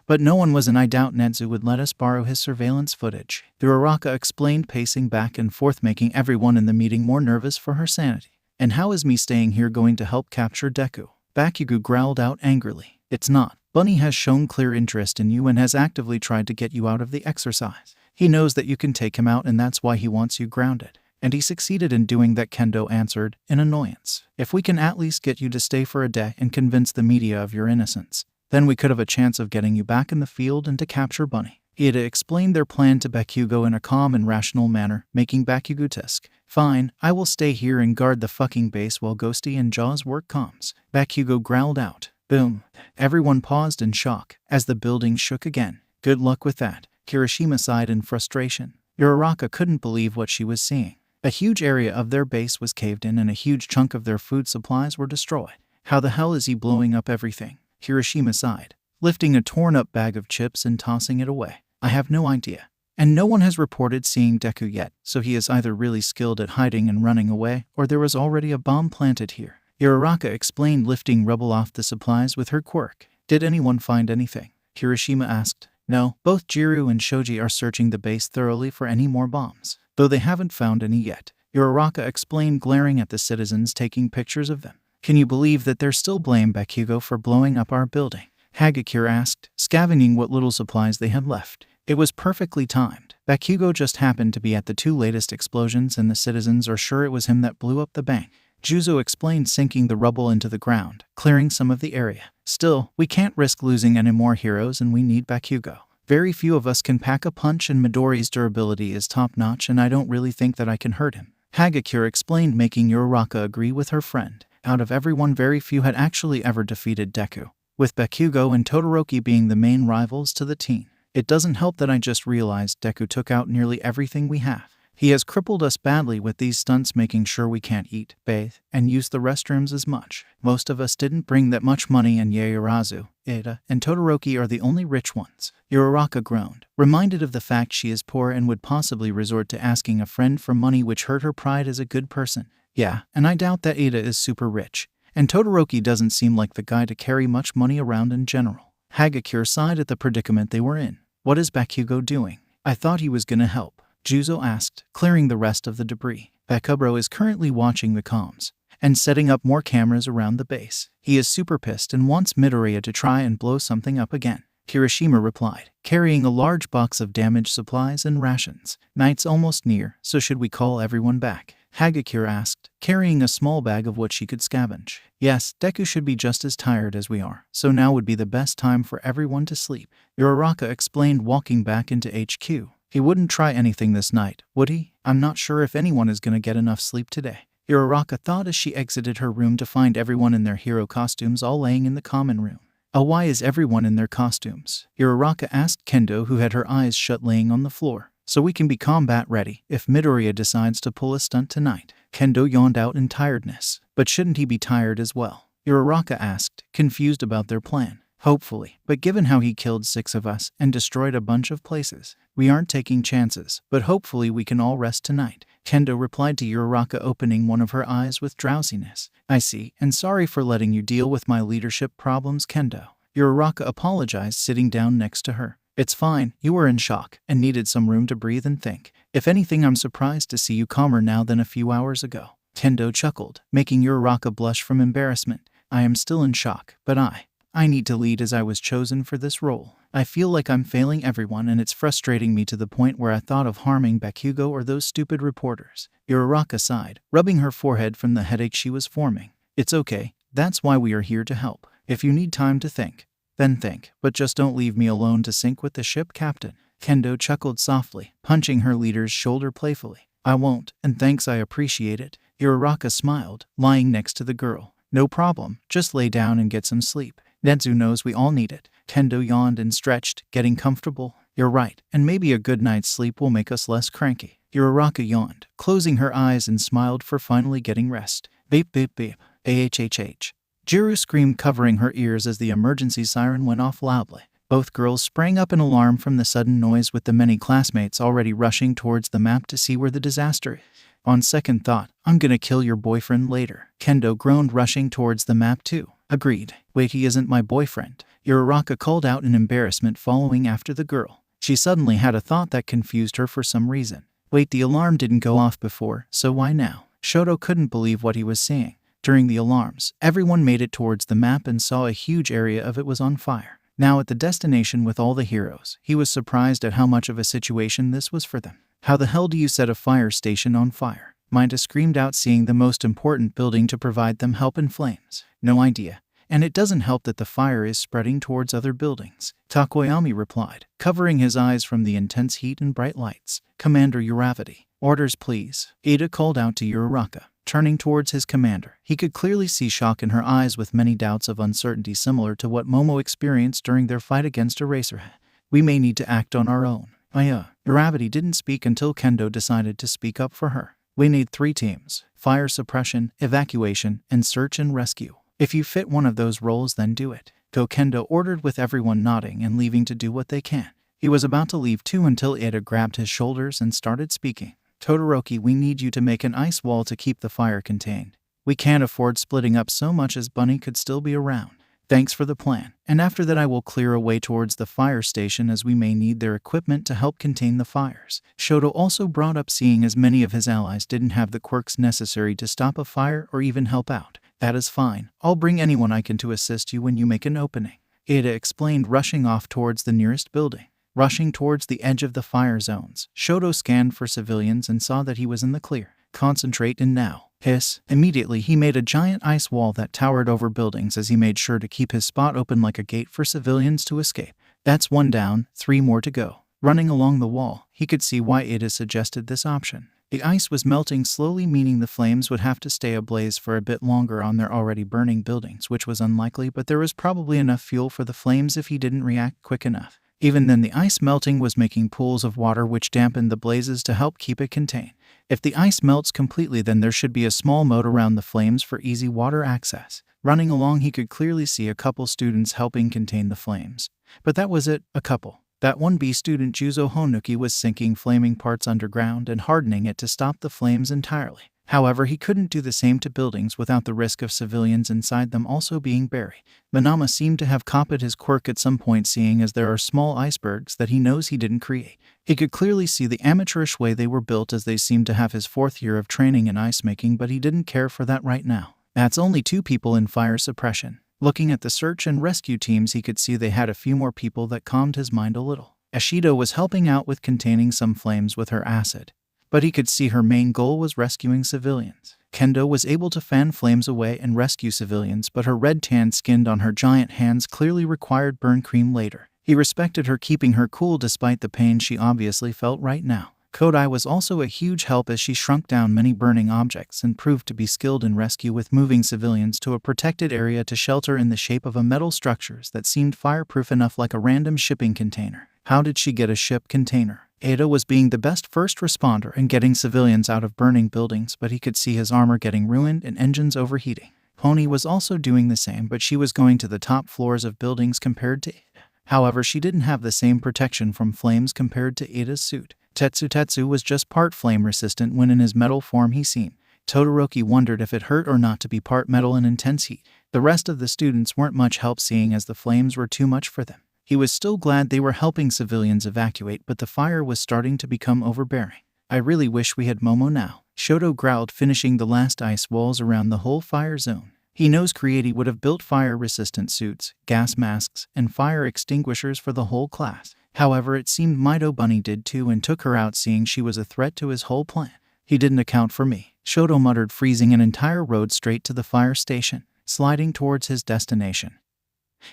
But no one was, and I doubt Nedzu would let us borrow his surveillance footage. Uraraka explained, pacing back and forth, making everyone in the meeting more nervous for her sanity. And how is me staying here going to help capture Deku? Bakugo growled out angrily. It's not. Bunny has shown clear interest in you and has actively tried to get you out of the exercise. He knows that you can take him out and that's why he wants you grounded. And he succeeded in doing that, Kendo answered, in annoyance. If we can at least get you to stay for a day and convince the media of your innocence, then we could have a chance of getting you back in the field and to capture Bunny. Ida explained their plan to Bakugo in a calm and rational manner, making Bakugo tusk. Fine, I will stay here and guard the fucking base while Ghosty and Jaws work comms. Bakugo growled out. Boom. Everyone paused in shock as the building shook again. Good luck with that. Kirishima sighed in frustration. Uraraka couldn't believe what she was seeing. A huge area of their base was caved in and a huge chunk of their food supplies were destroyed. How the hell is he blowing up everything? Kirishima sighed, lifting a torn-up bag of chips and tossing it away. I have no idea. And no one has reported seeing Deku yet, so he is either really skilled at hiding and running away, or there was already a bomb planted here. Uraraka explained, lifting rubble off the supplies with her quirk. Did anyone find anything? Kirishima asked. No, both Jiru and Shoji are searching the base thoroughly for any more bombs, though they haven't found any yet. Uraraka explained, glaring at the citizens taking pictures of them. Can you believe that they're still blaming Bakugo for blowing up our building? Hagakure asked, scavenging what little supplies they had left. It was perfectly timed. Bakugo just happened to be at the two latest explosions and the citizens are sure it was him that blew up the bank. Juzo explained, sinking the rubble into the ground, clearing some of the area. Still, we can't risk losing any more heroes and we need Bakugo. Very few of us can pack a punch and Midoriya's durability is top-notch and I don't really think that I can hurt him. Hagakure explained, making Uraraka agree with her friend. Out of everyone, very few had actually ever defeated Deku, with Bakugo and Todoroki being the main rivals to the team. It doesn't help that I just realized Deku took out nearly everything we have. He has crippled us badly with these stunts, making sure we can't eat, bathe, and use the restrooms as much. Most of us didn't bring that much money, and Yaoyorozu, Ada, and Todoroki are the only rich ones." Uraraka groaned, reminded of the fact she is poor and would possibly resort to asking a friend for money, which hurt her pride as a good person. "Yeah, and I doubt that Ada is super rich. And Todoroki doesn't seem like the guy to carry much money around in general." Hagakure sighed at the predicament they were in. "What is Bakugo doing? I thought he was gonna help," Juzo asked, clearing the rest of the debris. "Bakubro is currently watching the comms and setting up more cameras around the base. He is super pissed and wants Midoriya to try and blow something up again," Kirishima replied, carrying a large box of damaged supplies and rations. "Night's almost near, so should we call everyone back?" Hagakure asked, carrying a small bag of what she could scavenge. "Yes, Deku should be just as tired as we are, so now would be the best time for everyone to sleep," Uraraka explained, walking back into HQ. "He wouldn't try anything this night, would he? I'm not sure if anyone is gonna get enough sleep today," Uraraka thought as she exited her room to find everyone in their hero costumes all laying in the common room. "Oh, why is everyone in their costumes?" Uraraka asked Kendo, who had her eyes shut, laying on the floor. "So we can be combat ready if Midoriya decides to pull a stunt tonight." Kendo yawned out in tiredness. "But shouldn't he be tired as well?" Uraraka asked, confused about their plan. "Hopefully, but given how he killed 6 of us and destroyed a bunch of places, we aren't taking chances, but hopefully we can all rest tonight," Kendo replied to Uraraka, opening one of her eyes with drowsiness. "I see, and sorry for letting you deal with my leadership problems, Kendo." Uraraka apologized, sitting down next to her. "It's fine, you were in shock and needed some room to breathe and think. If anything, I'm surprised to see you calmer now than a few hours ago." Kendo chuckled, making Uraraka blush from embarrassment. "I am still in shock, but I need to lead as I was chosen for this role. I feel like I'm failing everyone, and it's frustrating me to the point where I thought of harming Bakugo or those stupid reporters." Uraraka sighed, rubbing her forehead from the headache she was forming. "It's okay, that's why we are here to help. If you need time to think, then think, but just don't leave me alone to sink with the ship, Captain." Kendo chuckled softly, punching her leader's shoulder playfully. "I won't, and thanks, I appreciate it." Uraraka smiled, lying next to the girl. "No problem, just lay down and get some sleep. Nedzu knows we all need it." Kendo yawned and stretched, getting comfortable. "You're right, and maybe a good night's sleep will make us less cranky." Uraraka yawned, closing her eyes, and smiled for finally getting rest. Beep beep beep. AHHH. Jiru screamed, covering her ears as the emergency siren went off loudly. Both girls sprang up in alarm from the sudden noise, with the many classmates already rushing towards the map to see where the disaster is. "On second thought, I'm gonna kill your boyfriend later," Kendo groaned, rushing towards the map too. "Agreed. Wait, he isn't my boyfriend," Uraraka called out in embarrassment, following after the girl. She suddenly had a thought that confused her for some reason. Wait, the alarm didn't go off before, so why now? Shoto couldn't believe what he was seeing. During the alarms, everyone made it towards the map and saw a huge area of it was on fire. Now at the destination with all the heroes, he was surprised at how much of a situation this was for them. "How the hell do you set a fire station on fire?" Minda screamed out, seeing the most important building to provide them help in flames. "No idea. And it doesn't help that the fire is spreading towards other buildings," Takoyami replied, covering his eyes from the intense heat and bright lights. "Commander Uravati, orders please," Ada called out to Uraraka. Turning towards his commander, he could clearly see shock in her eyes, with many doubts of uncertainty similar to what Momo experienced during their fight against Eraserhead. "We may need to act on our own." Uravati didn't speak until Kendo decided to speak up for her. "We need 3 teams: fire suppression, evacuation, and search and rescue. If you fit one of those roles, then do it. Go," Kendo ordered, with everyone nodding and leaving to do what they can. He was about to leave too until Ada grabbed his shoulders and started speaking. "Todoroki, we need you to make an ice wall to keep the fire contained. We can't afford splitting up so much, as Bunny could still be around. Thanks for the plan. And after that I will clear a way towards the fire station, as we may need their equipment to help contain the fires." Shoto also brought up, seeing as many of his allies didn't have the quirks necessary to stop a fire or even help out. "That is fine. I'll bring anyone I can to assist you when you make an opening," Ada explained, rushing off towards the nearest building. Rushing towards the edge of the fire zones, Shoto scanned for civilians and saw that he was in the clear. "Concentrate in now." Hiss. Immediately he made a giant ice wall that towered over buildings, as he made sure to keep his spot open like a gate for civilians to escape. "That's 1 down, 3 more to go." Running along the wall, he could see why Ada suggested this option. The ice was melting slowly, meaning the flames would have to stay ablaze for a bit longer on their already burning buildings, which was unlikely, but there was probably enough fuel for the flames if he didn't react quick enough. Even then, the ice melting was making pools of water which dampened the blazes to help keep it contained. If the ice melts completely, then there should be a small moat around the flames for easy water access. Running along, he could clearly see a couple students helping contain the flames. But that was it, a couple. That one B student, Juzo Honuki, was sinking flaming parts underground and hardening it to stop the flames entirely. However, he couldn't do the same to buildings without the risk of civilians inside them also being buried. Manama seemed to have copied his quirk at some point, seeing as there are small icebergs that he knows he didn't create. He could clearly see the amateurish way they were built, as they seemed to have his 4th year of training in ice making, but he didn't care for that right now. That's only 2 people in fire suppression. Looking at the search and rescue teams, he could see they had a few more people. That calmed his mind a little. Ashido was helping out with containing some flames with her acid, but he could see her main goal was rescuing civilians. Kendo was able to fan flames away and rescue civilians, but her red-tanned skin on her giant hands clearly required burn cream later. He respected her keeping her cool despite the pain she obviously felt right now. Kodai was also a huge help as she shrunk down many burning objects and proved to be skilled in rescue, with moving civilians to a protected area to shelter in the shape of a metal structures that seemed fireproof enough, like a random shipping container. How did she get a ship container? Ada was being the best first responder and getting civilians out of burning buildings, but he could see his armor getting ruined and engines overheating. Pony was also doing the same, but she was going to the top floors of buildings compared to Ada. However, she didn't have the same protection from flames compared to Ada's suit. Tetsu was just part flame resistant when in his metal form he seen. Todoroki wondered if it hurt or not to be part metal in intense heat. The rest of the students weren't much help, seeing as the flames were too much for them. He was still glad they were helping civilians evacuate, but the fire was starting to become overbearing. I really wish we had Momo now, Shoto growled, finishing the last ice walls around the whole fire zone. He knows Creati would have built fire-resistant suits, gas masks, and fire extinguishers for the whole class. However, it seemed Mido Bunny did too and took her out, seeing she was a threat to his whole plan. He didn't account for me, Shoto muttered, freezing an entire road straight to the fire station, sliding towards his destination.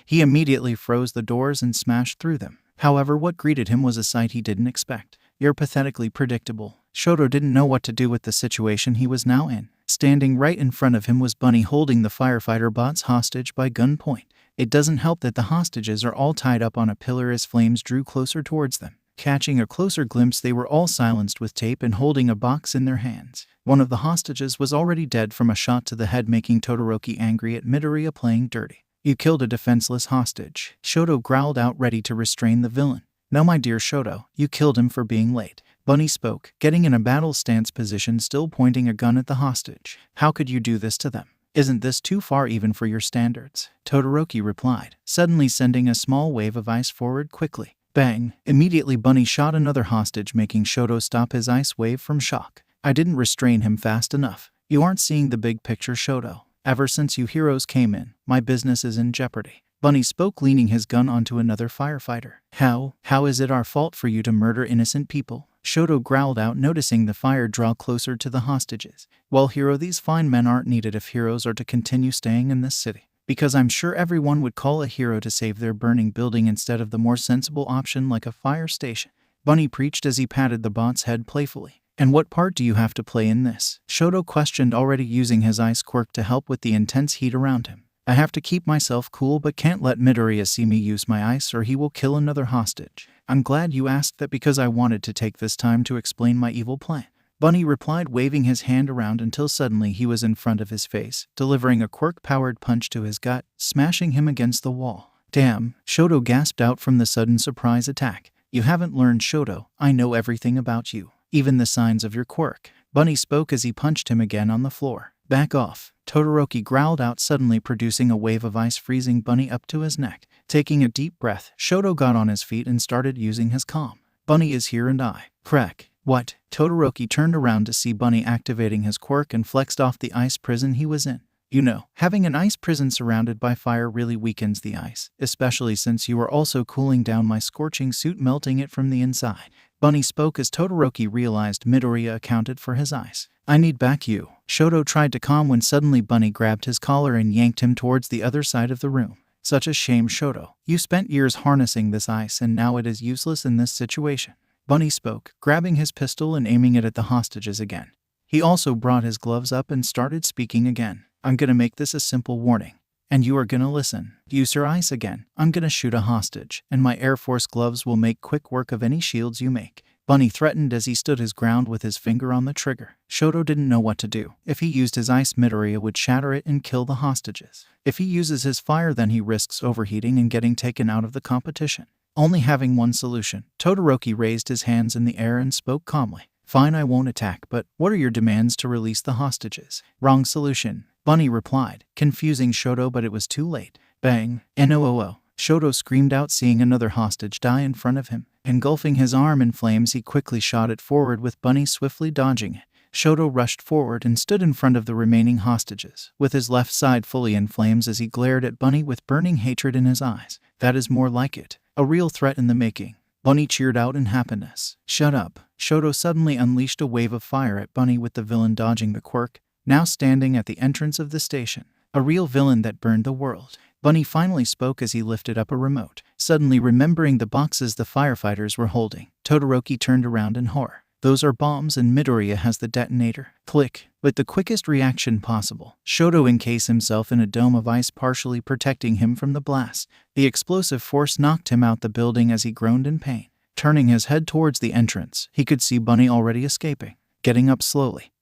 He immediately froze the doors and smashed through them. However, what greeted him was a sight he didn't expect. You're pathetically predictable. Shoto didn't know what to do with the situation he was now in. Standing right in front of him was Bunny, holding the firefighter bots hostage by gunpoint. It doesn't help that the hostages are all tied up on a pillar as flames drew closer towards them. Catching a closer glimpse, they were all silenced with tape and holding a box in their hands. One of the hostages was already dead from a shot to the head, making Todoroki angry at Midoriya playing dirty. You killed a defenseless hostage, Shoto growled out, ready to restrain the villain. No, my dear Shoto, you killed him for being late. Bunny spoke, getting in a battle stance position, still pointing a gun at the hostage. How could you do this to them? Isn't this too far even for your standards? Todoroki replied, suddenly sending a small wave of ice forward quickly. Bang! Immediately Bunny shot another hostage, making Shoto stop his ice wave from shock. I didn't restrain him fast enough. You aren't seeing the big picture, Shoto. Ever since you heroes came in, my business is in jeopardy. Bunny spoke, leaning his gun onto another firefighter. How is it our fault for you to murder innocent people? Shoto growled out, noticing the fire draw closer to the hostages. Well, hero, these fine men aren't needed if heroes are to continue staying in this city. Because I'm sure everyone would call a hero to save their burning building instead of the more sensible option like a fire station. Bunny preached as he patted the bot's head playfully. And what part do you have to play in this? Shoto questioned, already using his ice quirk to help with the intense heat around him. I have to keep myself cool, but can't let Midoriya see me use my ice or he will kill another hostage. I'm glad you asked that because I wanted to take this time to explain my evil plan. Bunny replied, waving his hand around until suddenly he was in front of his face, delivering a quirk-powered punch to his gut, smashing him against the wall. Damn, Shoto gasped out from the sudden surprise attack. You haven't learned, Shoto. I know everything about you. Even the signs of your quirk. Bunny spoke as he punched him again on the floor. Back off, Todoroki growled out, suddenly producing a wave of ice, freezing Bunny up to his neck. Taking a deep breath, Shoto got on his feet and started using his calm. Bunny is here and I. Crack. What? Todoroki turned around to see Bunny activating his quirk and flexed off the ice prison he was in. You know, having an ice prison surrounded by fire really weakens the ice, especially since you are also cooling down my scorching suit, melting it from the inside. Bunny spoke as Todoroki realized Midoriya accounted for his ice. I need back you. Shoto tried to calm when suddenly Bunny grabbed his collar and yanked him towards the other side of the room. Such a shame, Shoto. You spent years harnessing this ice and now it is useless in this situation. Bunny spoke, grabbing his pistol and aiming it at the hostages again. He also brought his gloves up and started speaking again. I'm gonna make this a simple warning. And you are gonna listen. Use your eyes again. I'm gonna shoot a hostage, and my Air Force gloves will make quick work of any shields you make. Bunny threatened as he stood his ground with his finger on the trigger. Shoto didn't know what to do. If he used his ice, Midoriya would shatter it and kill the hostages. If he uses his fire, then he risks overheating and getting taken out of the competition. Only having one solution. Todoroki raised his hands in the air and spoke calmly. Fine, I won't attack, but what are your demands to release the hostages? Wrong solution, Bunny replied, confusing Shoto, but it was too late. Bang! NOOO! Shoto screamed out, seeing another hostage die in front of him. Engulfing his arm in flames, he quickly shot it forward, with Bunny swiftly dodging it. Shoto rushed forward and stood in front of the remaining hostages, with his left side fully in flames as he glared at Bunny with burning hatred in his eyes. That is more like it. A real threat in the making. Bunny cheered out in happiness. Shut up. Shoto suddenly unleashed a wave of fire at Bunny, with the villain dodging the quirk, now standing at the entrance of the station. A real villain that burned the world. Bunny finally spoke as he lifted up a remote. Suddenly remembering the boxes the firefighters were holding, Todoroki turned around in horror. Those are bombs, and Midoriya has the detonator. Click. With the quickest reaction possible, Shoto encased himself in a dome of ice, partially protecting him from the blast. The explosive force knocked him out the building as he groaned in pain. Turning his head towards the entrance, he could see Bunny already escaping, getting up slowly.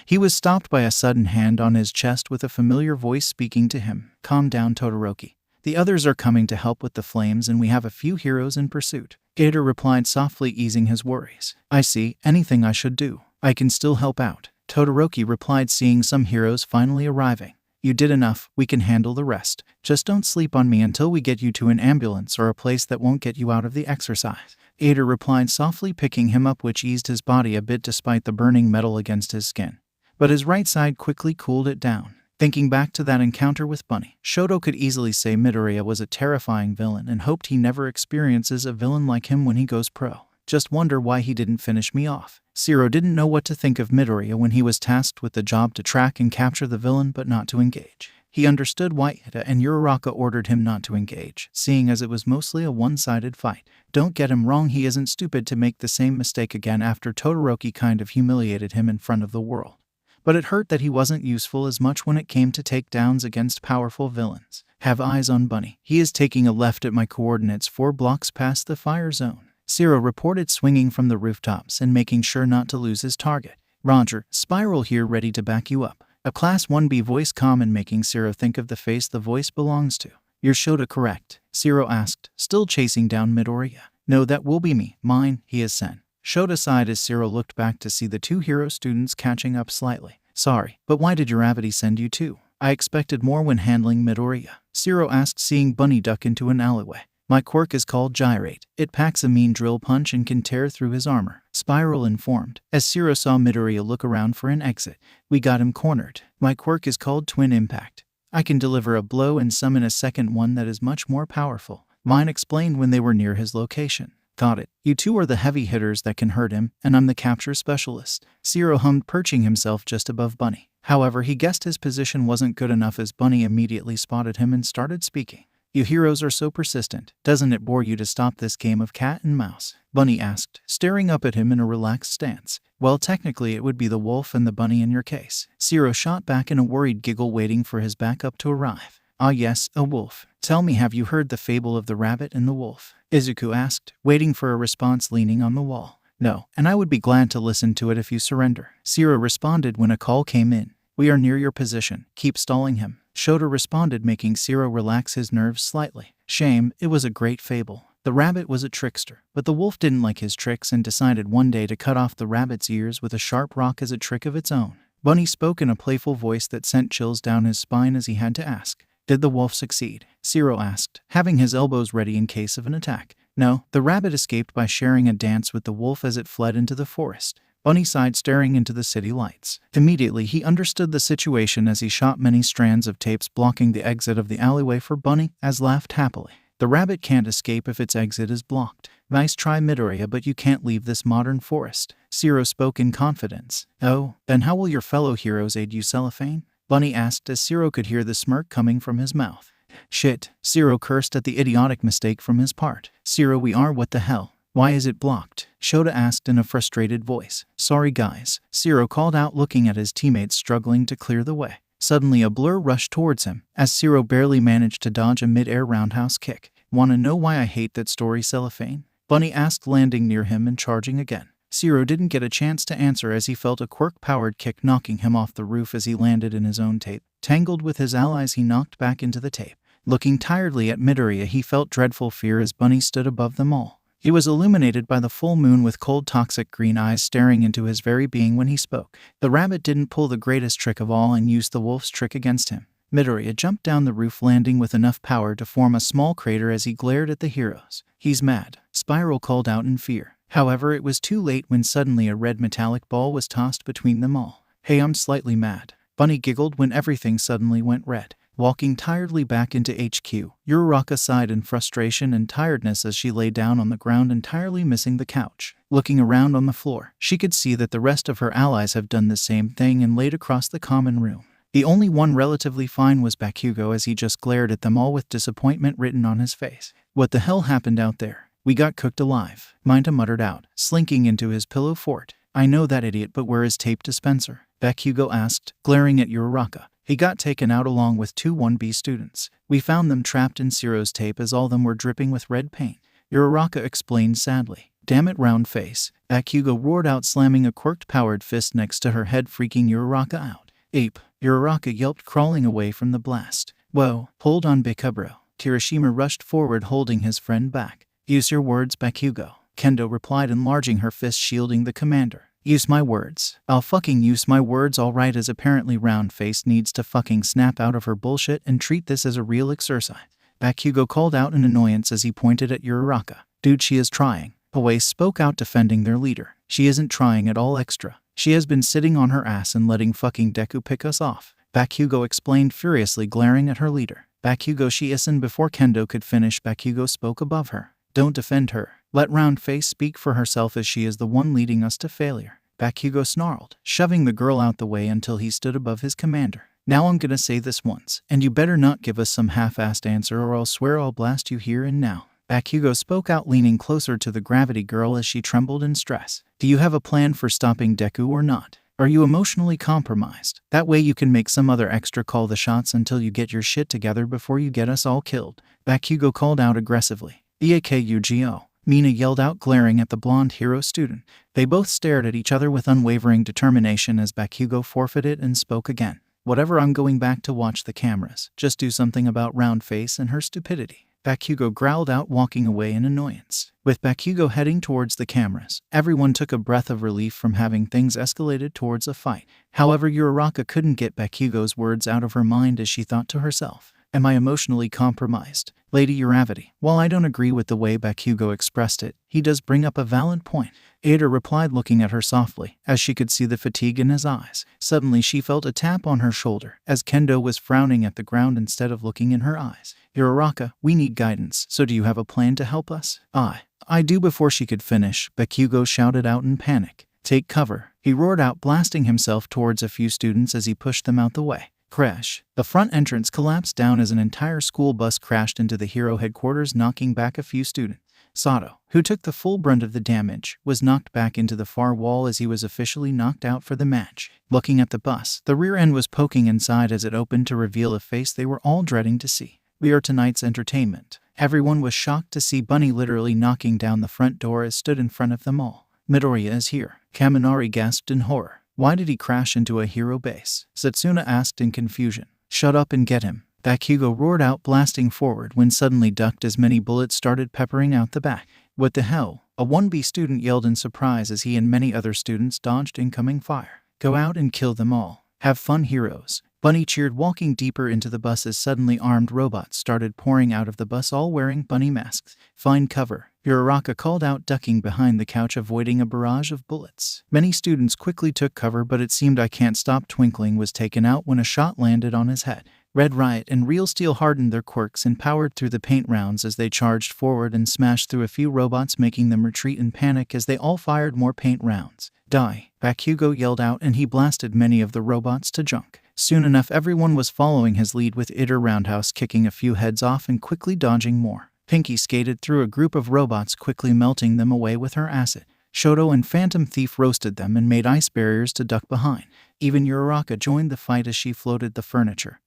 He was stopped by a sudden hand on his chest, with a familiar voice speaking to him. Calm down, Todoroki. The others are coming to help with the flames, and we have a few heroes in pursuit. Gator replied softly, easing his worries. I see. Anything I should do, I can still help out. Todoroki replied, seeing some heroes finally arriving. You did enough. We can handle the rest. Just don't sleep on me until we get you to an ambulance or a place that won't get you out of the exercise. Gator replied softly, picking him up, which eased his body a bit despite the burning metal against his skin. But his right side quickly cooled it down. Thinking back to that encounter with Bunny, Shoto could easily say Midoriya was a terrifying villain and hoped he never experiences a villain like him when he goes pro. Just wonder why he didn't finish me off. Zero didn't know what to think of Midoriya when he was tasked with the job to track and capture the villain, but not to engage. He understood why Ida and Uraraka ordered him not to engage, seeing as it was mostly a one-sided fight. Don't get him wrong, he isn't stupid to make the same mistake again after Todoroki kind of humiliated him in front of the world. But it hurt that he wasn't useful as much when it came to takedowns against powerful villains. Have eyes on Bunny. He is taking a left at my coordinates 4 blocks past the fire zone. Zero reported, swinging from the rooftops and making sure not to lose his target. Roger, Spiral here, ready to back you up. A Class 1B voice, calm and making Zero think of the face the voice belongs to. You're Shota, correct? Zero asked, still chasing down Midoriya. No, that will be me. Mine, he has sent. Shota sighed as Zero looked back to see the 2 hero students catching up slightly. Sorry, but why did Uravity send you too? I expected more when handling Midoriya. Zero asked, seeing Bunny duck into an alleyway. My quirk is called Gyrate. It packs a mean drill punch and can tear through his armor, Spiral informed, as Zero saw Midoriya look around for an exit. We got him cornered. My quirk is called Twin Impact. I can deliver a blow and summon a second one that is much more powerful. Mine explained when they were near his location. Got it. You 2 are the heavy hitters that can hurt him, and I'm the capture specialist. Zero hummed, perching himself just above Bunny. However, he guessed his position wasn't good enough as Bunny immediately spotted him and started speaking. You heroes are so persistent. Doesn't it bore you to stop this game of cat and mouse? Bunny asked, staring up at him in a relaxed stance. Well, technically it would be the wolf and the bunny in your case. Zero shot back in a worried giggle, waiting for his backup to arrive. Ah yes, a wolf. Tell me, have you heard the fable of the rabbit and the wolf? Izuku asked, waiting for a response, leaning on the wall. No, and I would be glad to listen to it if you surrender. Zero responded when a call came in. We are near your position. Keep stalling him. Shota responded, making Zero relax his nerves slightly. Shame, it was a great fable. The rabbit was a trickster, but the wolf didn't like his tricks and decided one day to cut off the rabbit's ears with a sharp rock as a trick of its own. Bunny spoke in a playful voice that sent chills down his spine as he had to ask. Did the wolf succeed? Zero asked, having his elbows ready in case of an attack. No, the rabbit escaped by sharing a dance with the wolf as it fled into the forest. Bunny sighed, staring into the city lights. Immediately he understood the situation as he shot many strands of tapes blocking the exit of the alleyway for Bunny, as laughed happily. The rabbit can't escape if its exit is blocked. Nice try, Midoriya, but you can't leave this modern forest. Zero spoke in confidence. Oh, then how will your fellow heroes aid you, Cellophane? Bunny asked as Zero could hear the smirk coming from his mouth. Shit, Zero cursed at the idiotic mistake from his part. Zero, we are, what the hell? Why is it blocked? Shota asked in a frustrated voice. Sorry guys, Zero called out, looking at his teammates struggling to clear the way. Suddenly a blur rushed towards him, as Zero barely managed to dodge a mid-air roundhouse kick. "Wanna know why I hate that story, Cellophane?" Bunny asked, landing near him and charging again. Zero didn't get a chance to answer as he felt a quirk-powered kick knocking him off the roof as he landed in his own tape. Tangled with his allies, he knocked back into the tape. Looking tiredly at Midoriya, he felt dreadful fear as Bunny stood above them all. He was illuminated by the full moon with cold, toxic green eyes staring into his very being when he spoke. The rabbit didn't pull the greatest trick of all and used the wolf's trick against him. Midoriya jumped down the roof, landing with enough power to form a small crater as he glared at the heroes. "He's mad," Spiral called out in fear. However, it was too late when suddenly a red metallic ball was tossed between them all. "Hey, I'm slightly mad," Bunny giggled when everything suddenly went red. Walking tiredly back into HQ, Uraraka sighed in frustration and tiredness as she lay down on the ground, entirely missing the couch. Looking around on the floor, she could see that the rest of her allies have done the same thing and laid across the common room. The only one relatively fine was Bakugo, as he just glared at them all with disappointment written on his face. "What the hell happened out there? We got cooked alive," Minta muttered out, slinking into his pillow fort. "I know that idiot, but where is tape dispenser?" Bakugo asked, glaring at Uraraka. "He got taken out along with 2 1B students. We found them trapped in Zero's tape as all of them were dripping with red paint," Uraraka explained sadly. "Damn it, round face," Bakugo roared out, slamming a quirked-powered fist next to her head, freaking Uraraka out. "Ape," Uraraka yelped, crawling away from the blast. "Whoa, hold on, Bikubro." Kirishima rushed forward, holding his friend back. "Use your words, Bakugo," Kendo replied, enlarging her fist, shielding the commander. "Use my words." "I'll fucking use my words, alright," as apparently round face needs to fucking snap out of her bullshit and treat this as a real exercise. Bakugo called out in annoyance as he pointed at Uraraka. "Dude, she is trying." Pawei spoke out, defending their leader. "She isn't trying at all, extra. She has been sitting on her ass and letting fucking Deku pick us off," Bakugo explained, furiously glaring at her leader. "Bakugo, she isn't." Before Kendo could finish, Bakugo spoke above her. "Don't defend her. Let round face speak for herself, as she is the one leading us to failure," Bakugo snarled, shoving the girl out the way until he stood above his commander. "Now I'm gonna say this once, and you better not give us some half-assed answer or I'll swear I'll blast you here and now." Bakugo spoke out, leaning closer to the gravity girl as she trembled in stress. "Do you have a plan for stopping Deku or not? Are you emotionally compromised? That way you can make some other extra call the shots until you get your shit together before you get us all killed," Bakugo called out aggressively. "Yakuza," Mina yelled out, glaring at the blonde hero student. They both stared at each other with unwavering determination as Bakugo forfeited and spoke again. "Whatever, I'm going back to watch the cameras. Just do something about round face and her stupidity," Bakugo growled out, walking away in annoyance. With Bakugo heading towards the cameras, everyone took a breath of relief from having things escalated towards a fight. However, Uraraka couldn't get Bakugo's words out of her mind as she thought to herself, "Am I emotionally compromised? Lady Uravity." While I don't agree with the way Bakugo expressed it, he does bring up a valid point, Ada replied, looking at her softly, as she could see the fatigue in his eyes. Suddenly she felt a tap on her shoulder, as Kendo was frowning at the ground instead of looking in her eyes. "Uraraka, we need guidance, so do you have a plan to help us?" I do." Before she could finish, Bakugo shouted out in panic. "Take cover," he roared out, blasting himself towards a few students as he pushed them out the way. Crash. The front entrance collapsed down as an entire school bus crashed into the hero headquarters, knocking back a few students. Sato, who took the full brunt of the damage, was knocked back into the far wall as he was officially knocked out for the match. Looking at the bus, the rear end was poking inside as it opened to reveal a face they were all dreading to see. "We are tonight's entertainment." Everyone was shocked to see Bunny literally knocking down the front door as stood in front of them all. "Midoriya is here," Kaminari gasped in horror. "Why did he crash into a hero base?" Setsuna asked in confusion. "Shut up and get him," Bakugo roared out, blasting forward when suddenly ducked as many bullets started peppering out the back. "What the hell?" a 1B student yelled in surprise as he and many other students dodged incoming fire. "Go out and kill them all. Have fun, heroes," Bunny cheered, walking deeper into the bus as suddenly armed robots started pouring out of the bus, all wearing bunny masks. "Find cover," Uraraka called out, ducking behind the couch, avoiding a barrage of bullets. Many students quickly took cover, but it seemed I Can't Stop Twinkling was taken out when a shot landed on his head. Red Riot and Real Steel hardened their quirks and powered through the paint rounds as they charged forward and smashed through a few robots, making them retreat in panic as they all fired more paint rounds. "Die," Bakugo yelled out, and he blasted many of the robots to junk. Soon enough, everyone was following his lead, with Iter roundhouse kicking a few heads off and quickly dodging more. Pinky skated through a group of robots, quickly melting them away with her acid. Shoto and Phantom Thief roasted them and made ice barriers to duck behind. Even Uraraka joined the fight as she floated the furniture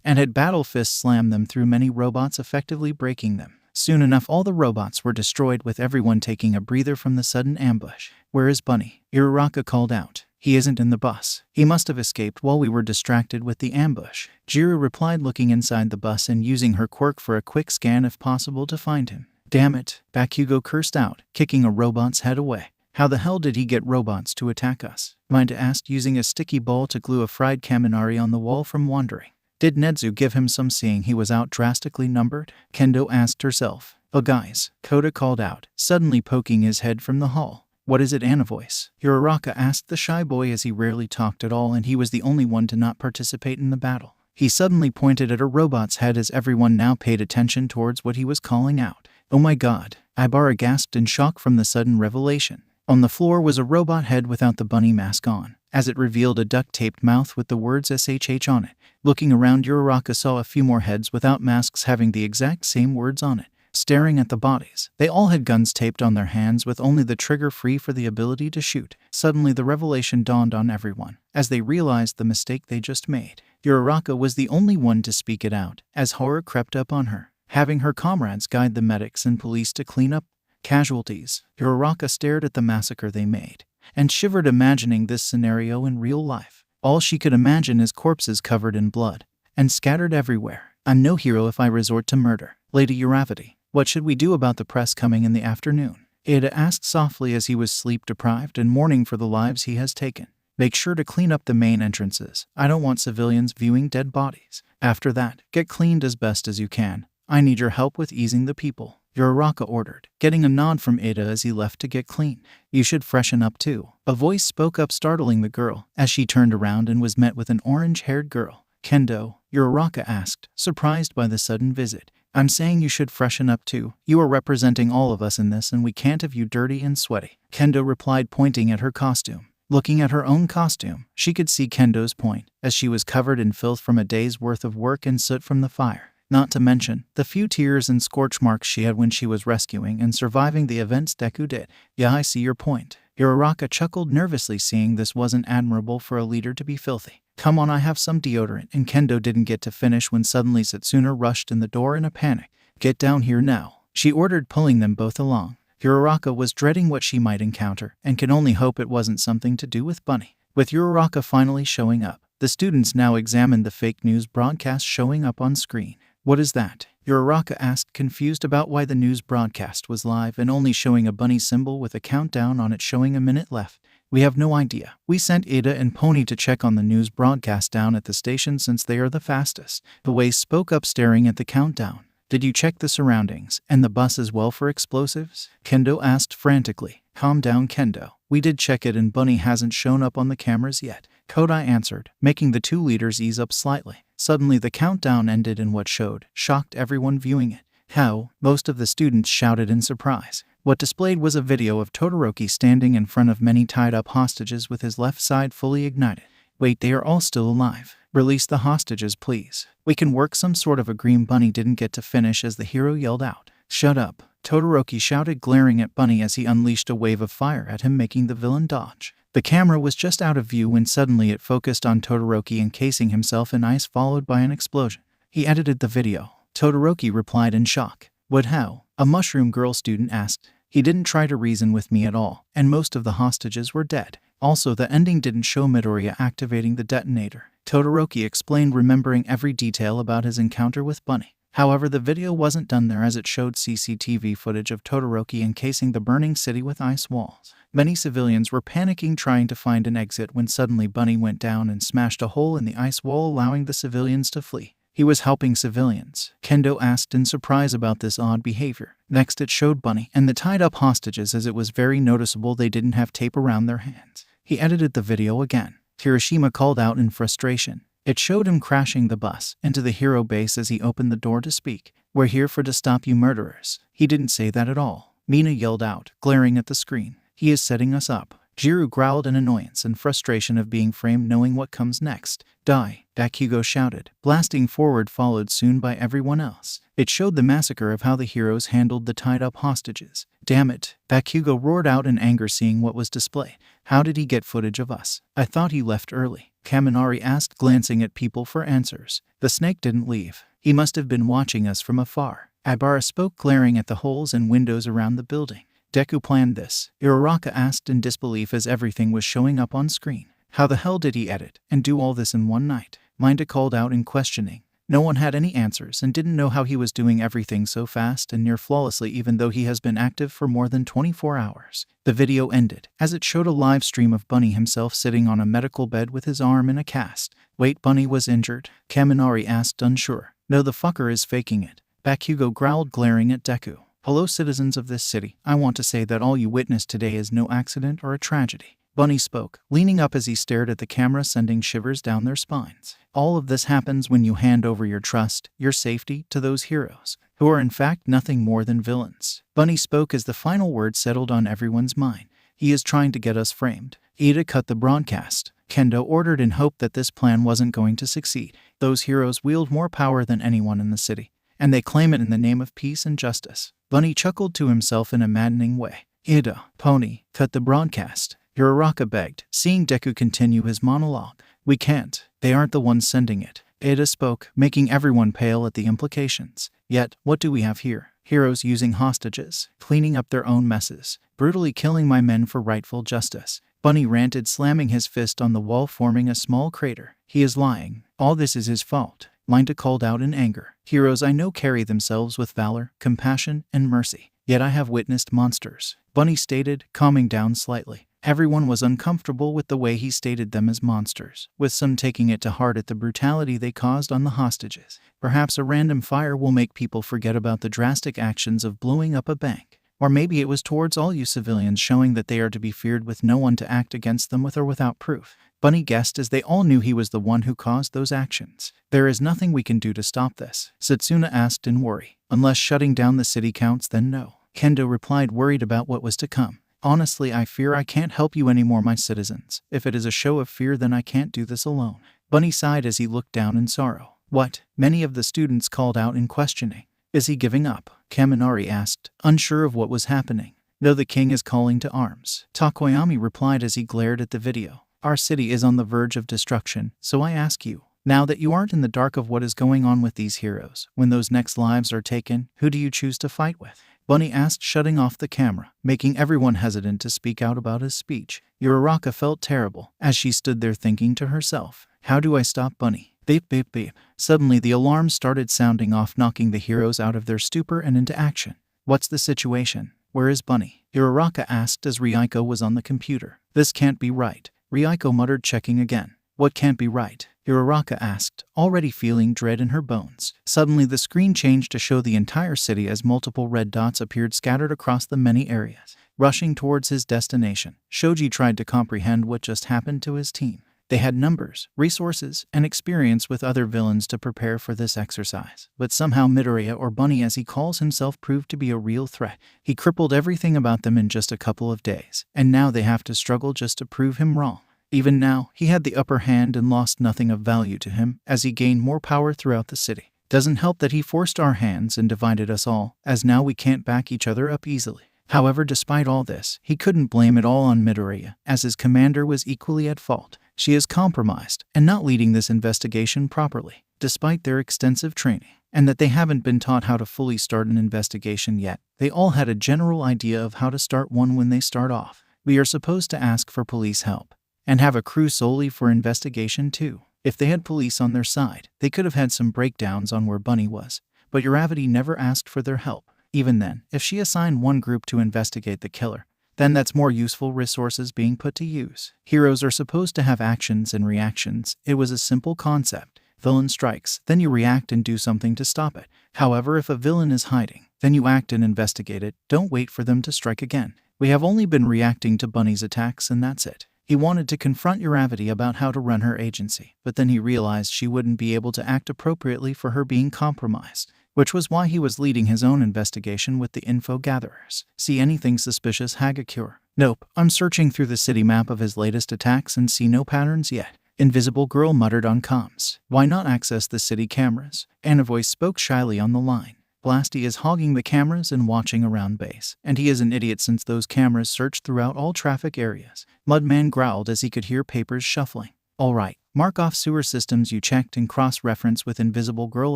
and had Battle Fist slam them through many robots, effectively breaking them. Soon enough, all the robots were destroyed, with everyone taking a breather from the sudden ambush. "Where is Bunny?" Uraraka called out. "He isn't in the bus. He must have escaped while we were distracted with the ambush." Jiru replied, looking inside the bus and using her quirk for a quick scan if possible to find him. "Damn it," Bakugo cursed out, kicking a robot's head away. "How the hell did he get robots to attack us?" Minda asked, using a sticky ball to glue a fried kaminari on the wall from wandering. "Did Nedzu give him some, seeing he was out drastically numbered?" Kendo asked herself. "Oh guys," Koda called out, suddenly poking his head from the hall. "What is it, Anna voice?" Uraraka asked the shy boy, as he rarely talked at all and he was the only one to not participate in the battle. He suddenly pointed at a robot's head as everyone now paid attention towards what he was calling out. "Oh my god," Ibara gasped in shock from the sudden revelation. On the floor was a robot head without the bunny mask on, as it revealed a duct-taped mouth with the words SHH on it. Looking around, Uraraka saw a few more heads without masks having the exact same words on it. Staring at the bodies, they all had guns taped on their hands with only the trigger free for the ability to shoot. Suddenly the revelation dawned on everyone, as they realized the mistake they just made. Uraraka was the only one to speak it out, as horror crept up on her. Having her comrades guide the medics and police to clean up casualties, Uraraka stared at the massacre they made and shivered, imagining this scenario in real life. All she could imagine is corpses covered in blood and scattered everywhere. "I'm no hero if I resort to murder. Lady Uravati, what should we do about the press coming in the afternoon?" Ada asked softly, as he was sleep-deprived and mourning for the lives he has taken. "Make sure to clean up the main entrances. I don't want civilians viewing dead bodies. After that, get cleaned as best as you can. I need your help with easing the people," Uraraka ordered, getting a nod from Ada as he left to get clean. "You should freshen up too." A voice spoke up, startling the girl, as she turned around and was met with an orange-haired girl. "Kendo?" Uraraka asked, surprised by the sudden visit. "I'm saying you should freshen up too. You are representing all of us in this and we can't have you dirty and sweaty," Kendo replied, pointing at her costume. Looking at her own costume, she could see Kendo's point, as she was covered in filth from a day's worth of work and soot from the fire. Not to mention the few tears and scorch marks she had when she was rescuing and surviving the events Deku did. "Yeah, I see your point." Uraraka chuckled nervously, seeing this wasn't admirable for a leader to be filthy. "Come on, I have some deodorant," and Kendo didn't get to finish when suddenly Setsuna rushed in the door in a panic. "Get down here now," she ordered, pulling them both along. Uraraka was dreading what she might encounter and could only hope it wasn't something to do with Bunny. With Uraraka finally showing up, the students now examined the fake news broadcast showing up on screen. "What is that?" Uraraka asked, confused about why the news broadcast was live and only showing a bunny symbol with a countdown on it showing a minute left. "We have no idea. We sent Ada and Pony to check on the news broadcast down at the station since they are the fastest." The Waste spoke up, staring at the countdown. "Did you check the surroundings and the bus as well for explosives?" Kendo asked frantically. "Calm down, Kendo. We did check it and Bunny hasn't shown up on the cameras yet," Kodai answered, making the two leaders ease up slightly. Suddenly the countdown ended in what shocked everyone viewing it. "How?" Most of the students shouted in surprise. What displayed was a video of Todoroki standing in front of many tied-up hostages with his left side fully ignited. "Wait, they are all still alive. Release the hostages, please. We can work some sort of a green." Bunny didn't get to finish as the hero yelled out. "Shut up," Todoroki shouted, glaring at Bunny as he unleashed a wave of fire at him, making the villain dodge. The camera was just out of view when suddenly it focused on Todoroki encasing himself in ice, followed by an explosion. "He edited the video," Todoroki replied in shock. "What, how?" a mushroom girl student asked. "He didn't try to reason with me at all, and most of the hostages were dead. Also, the ending didn't show Midoriya activating the detonator," Todoroki explained, remembering every detail about his encounter with Bunny. However, the video wasn't done there, as it showed CCTV footage of Todoroki encasing the burning city with ice walls. Many civilians were panicking, trying to find an exit, when suddenly Bunny went down and smashed a hole in the ice wall, allowing the civilians to flee. "He was helping civilians?" Kendo asked in surprise about this odd behavior. Next it showed Bunny and the tied-up hostages, as it was very noticeable they didn't have tape around their hands. He edited the video again. Hiroshima called out in frustration. It showed him crashing the bus into the hero base as he opened the door to speak. "We're here to stop you murderers." "He didn't say that at all," Mina yelled out, glaring at the screen. "He is setting us up." Jiro growled in annoyance and frustration of being framed, knowing what comes next. Die, Bakugo shouted, blasting forward, followed soon by everyone else. It showed the massacre of how the heroes handled the tied-up hostages. Damn it, Bakugo roared out in anger, seeing what was displayed. How did he get footage of us? I thought he left early, Kaminari asked, glancing at people for answers. The snake didn't leave. He must have been watching us from afar, Ibara spoke, glaring at the holes and windows around the building. Deku planned this, Uraraka asked in disbelief as everything was showing up on screen. How the hell did he edit and do all this in one night? Minda called out in questioning. No one had any answers and didn't know how he was doing everything so fast and near flawlessly, even though he has been active for more than 24 hours. The video ended, as it showed a live stream of Bunny himself sitting on a medical bed with his arm in a cast. Wait, Bunny was injured? Kaminari asked, unsure. No, the fucker is faking it, Bakugo growled, glaring at Deku. Hello, citizens of this city. I want to say that all you witnessed today is no accident or a tragedy. Bunny spoke, leaning up as he stared at the camera, sending shivers down their spines. All of this happens when you hand over your trust, your safety, to those heroes, who are in fact nothing more than villains. Bunny spoke as the final word settled on everyone's mind. He is trying to get us framed. Ida cut the broadcast. Kendo ordered, in hope that this plan wasn't going to succeed. Those heroes wield more power than anyone in the city, and they claim it in the name of peace and justice. Bunny chuckled to himself in a maddening way. Ida, Pony, cut the broadcast, Uraraka begged, seeing Deku continue his monologue. We can't. They aren't the ones sending it. Ida spoke, making everyone pale at the implications. Yet, what do we have here? Heroes using hostages, cleaning up their own messes, brutally killing my men for rightful justice. Bunny ranted, slamming his fist on the wall, forming a small crater. He is lying. All this is his fault, Minda called out in anger. Heroes I know carry themselves with valor, compassion, and mercy. Yet I have witnessed monsters, Bunny stated, calming down slightly. Everyone was uncomfortable with the way he stated them as monsters, with some taking it to heart at the brutality they caused on the hostages. Perhaps a random fire will make people forget about the drastic actions of blowing up a bank. Or maybe it was towards all you civilians, showing that they are to be feared with no one to act against them with or without proof. Bunny guessed, as they all knew he was the one who caused those actions. There is nothing we can do to stop this, Satsuna asked in worry. Unless shutting down the city counts, then no, Kendo replied, worried about what was to come. Honestly, I fear I can't help you anymore, my citizens. If it is a show of fear, then I can't do this alone. Bunny sighed as he looked down in sorrow. What? Many of the students called out in questioning. Is he giving up? Kaminari asked, unsure of what was happening. No, the king is calling to arms, Takoyami replied as he glared at the video. Our city is on the verge of destruction, so I ask you, now that you aren't in the dark of what is going on with these heroes, when those next lives are taken, who do you choose to fight with? Bunny asked, shutting off the camera, making everyone hesitant to speak out about his speech. Uraraka felt terrible, as she stood there thinking to herself, how do I stop Bunny? Beep, beep, beep. Suddenly the alarm started sounding off, knocking the heroes out of their stupor and into action. What's the situation? Where is Bunny? Uraraka asked as Ryuko was on the computer. This can't be right, Ryuko muttered, checking again. What can't be right? Uraraka asked, already feeling dread in her bones. Suddenly the screen changed to show the entire city as multiple red dots appeared scattered across the many areas. Rushing towards his destination, Shoji tried to comprehend what just happened to his team. They had numbers, resources, and experience with other villains to prepare for this exercise. But somehow Midoriya, or Bunny as he calls himself, proved to be a real threat. He crippled everything about them in just a couple of days, and now they have to struggle just to prove him wrong. Even now, he had the upper hand and lost nothing of value to him as he gained more power throughout the city. Doesn't help that he forced our hands and divided us all, as now we can't back each other up easily. However, despite all this, he couldn't blame it all on Midoriya, as his commander was equally at fault. She is compromised and not leading this investigation properly, despite their extensive training, and that they haven't been taught how to fully start an investigation yet. They all had a general idea of how to start one when they start off. We are supposed to ask for police help, and have a crew solely for investigation too. If they had police on their side, they could have had some breakdowns on where Bunny was, but Uravity never asked for their help. Even then, if she assigned one group to investigate the killer, then that's more useful resources being put to use. Heroes are supposed to have actions and reactions. It was a simple concept. Villain strikes, then you react and do something to stop it. However, if a villain is hiding, then you act and investigate it. Don't wait for them to strike again. We have only been reacting to Bunny's attacks, and that's it. He wanted to confront Uravity about how to run her agency, but then he realized she wouldn't be able to act appropriately for her being compromised, which was why he was leading his own investigation with the info gatherers. See anything suspicious, Hagakure? Nope, I'm searching through the city map of his latest attacks and see no patterns yet. Invisible Girl muttered on comms. Why not access the city cameras? And a voice spoke shyly on the line. Blasty is hogging the cameras and watching around base, and he is an idiot since those cameras search throughout all traffic areas. Mudman growled as he could hear papers shuffling. Alright, mark off sewer systems you checked and cross-reference with Invisible Girl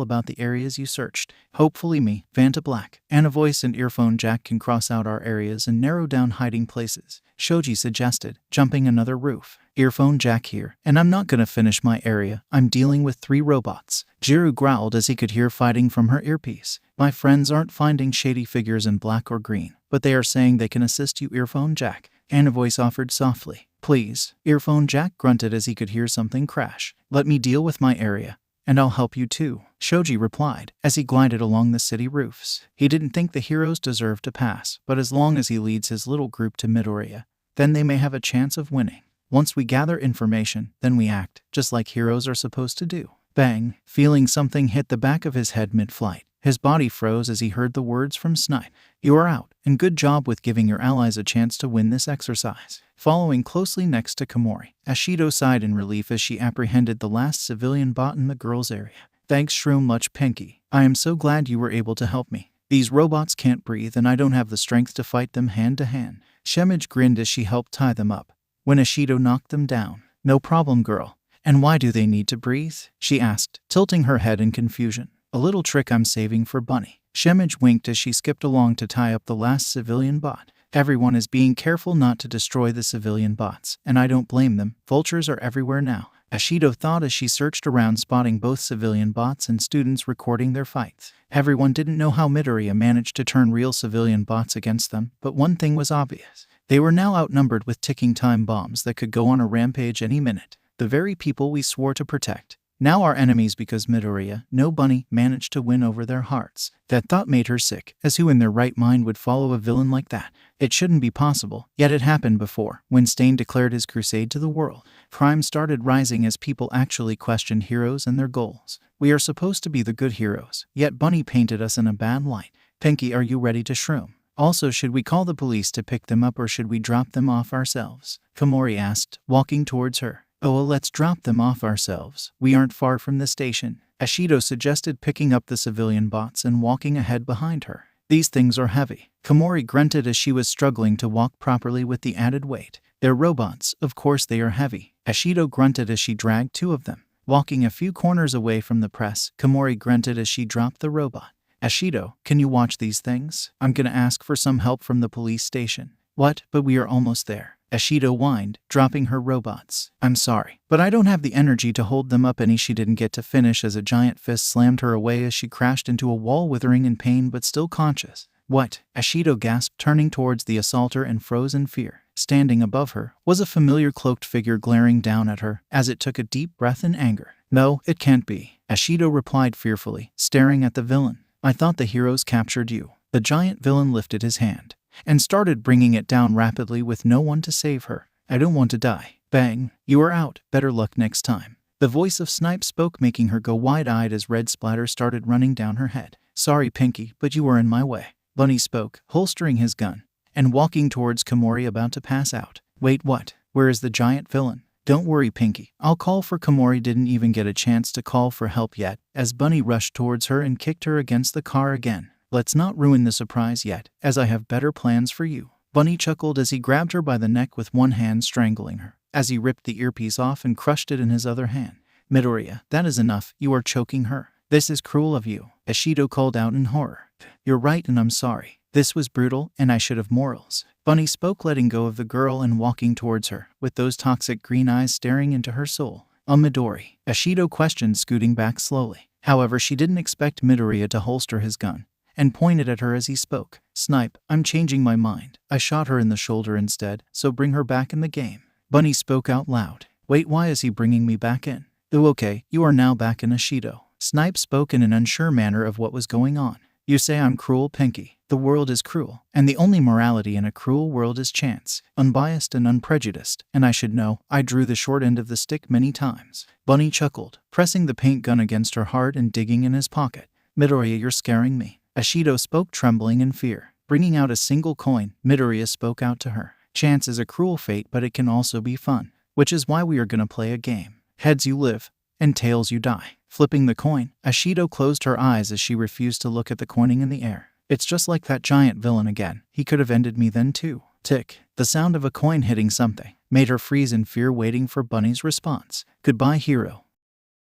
about the areas you searched. Hopefully me, Vanta Black, and a voice and earphone jack can cross out our areas and narrow down hiding places, Shoji suggested, jumping another roof. Earphone jack here, and I'm not gonna finish my area, I'm dealing with 3 robots. Jiru growled as he could hear fighting from her earpiece. My friends aren't finding shady figures in black or green, but they are saying they can assist you, Earphone Jack, and a voice offered softly. Please, Earphone Jack grunted as he could hear something crash. Let me deal with my area, and I'll help you too, Shoji replied, as he glided along the city roofs. He didn't think the heroes deserved to pass, but as long as he leads his little group to Midoriya, then they may have a chance of winning. Once we gather information, then we act, just like heroes are supposed to do. Bang! Feeling something hit the back of his head mid-flight. His body froze as he heard the words from Snipe. You are out, and good job with giving your allies a chance to win this exercise. Following closely next to Komori, Ashido sighed in relief as she apprehended the last civilian bot in the girl's area. Thanks Shroom much Pinky. I am so glad you were able to help me. These robots can't breathe and I don't have the strength to fight them hand to hand. Shemage grinned as she helped tie them up. When Ashido knocked them down. No problem, girl. And why do they need to breathe? She asked, tilting her head in confusion. A little trick I'm saving for Bunny. Shemage winked as she skipped along to tie up the last civilian bot. Everyone is being careful not to destroy the civilian bots, and I don't blame them. Vultures are everywhere now, Ashido thought as she searched around spotting both civilian bots and students recording their fights. Everyone didn't know how Midoriya managed to turn real civilian bots against them, but one thing was obvious. They were now outnumbered with ticking time bombs that could go on a rampage any minute. The very people we swore to protect. Now our enemies because Midoriya, no Bunny, managed to win over their hearts. That thought made her sick, as who in their right mind would follow a villain like that? It shouldn't be possible, yet it happened before, when Stain declared his crusade to the world. Crime started rising as people actually questioned heroes and their goals. We are supposed to be the good heroes, yet Bunny painted us in a bad light. Pinky, are you ready to shroom? Also, should we call the police to pick them up or should we drop them off ourselves? Komori asked, walking towards her. Oh, well, let's drop them off ourselves. We aren't far from the station. Ashido suggested picking up the civilian bots and walking ahead behind her. These things are heavy. Komori grunted as she was struggling to walk properly with the added weight. They're robots, of course they are heavy. Ashido grunted as she dragged 2 of them. Walking a few corners away from the press, Komori grunted as she dropped the robot. Ashido, can you watch these things? I'm gonna ask for some help from the police station. What? But we are almost there. Ashido whined, dropping her robots. I'm sorry, but I don't have the energy to hold them up. She didn't get to finish as a giant fist slammed her away as she crashed into a wall, withering in pain but still conscious. What? Ashido gasped, turning towards the assaulter and froze in fear. Standing above her was a familiar cloaked figure glaring down at her as it took a deep breath in anger. No, it can't be, Ashido replied fearfully, staring at the villain. I thought the heroes captured you. The giant villain lifted his hand and started bringing it down rapidly with no one to save her. I don't want to die. Bang, you are out. Better luck next time. The voice of Snipe spoke, making her go wide-eyed as red splatter started running down her head. Sorry, Pinky, but you were in my way. Bunny spoke, holstering his gun and walking towards Komori, about to pass out. Wait, what? Where is the giant villain? Don't worry, Pinky. I'll call for Komori didn't even get a chance to call for help yet, as Bunny rushed towards her and kicked her against the car again. Let's not ruin the surprise yet, as I have better plans for you. Bunny chuckled as he grabbed her by the neck with one hand, strangling her, as he ripped the earpiece off and crushed it in his other hand. Midoriya, that is enough. You are choking her. This is cruel of you, Ashido called out in horror. You're right and I'm sorry. This was brutal and I should have morals. Bunny spoke, letting go of the girl and walking towards her, with those toxic green eyes staring into her soul. Midori, Ashido questioned, scooting back slowly. However, she didn't expect Midoriya to holster his gun and pointed at her as he spoke. Snipe, I'm changing my mind. I shot her in the shoulder instead, so bring her back in the game. Bunny spoke out loud. Wait, why is he bringing me back in? Oh, okay, you are now back in Ashido. Snipe spoke in an unsure manner of what was going on. You say I'm cruel, Pinky. The world is cruel, and the only morality in a cruel world is chance, unbiased and unprejudiced, and I should know. I drew the short end of the stick many times. Bunny chuckled, pressing the paint gun against her heart and digging in his pocket. Midoriya, you're scaring me. Ashido spoke, trembling in fear. Bringing out a single coin, Midoriya spoke out to her. Chance is a cruel fate, but it can also be fun. Which is why we are gonna play a game. Heads you live, and tails you die. Flipping the coin, Ashido closed her eyes as she refused to look at the coining in the air. It's just like that giant villain again. He could have ended me then too. Tick. The sound of a coin hitting something made her freeze in fear, waiting for Bunny's response. Goodbye, hero.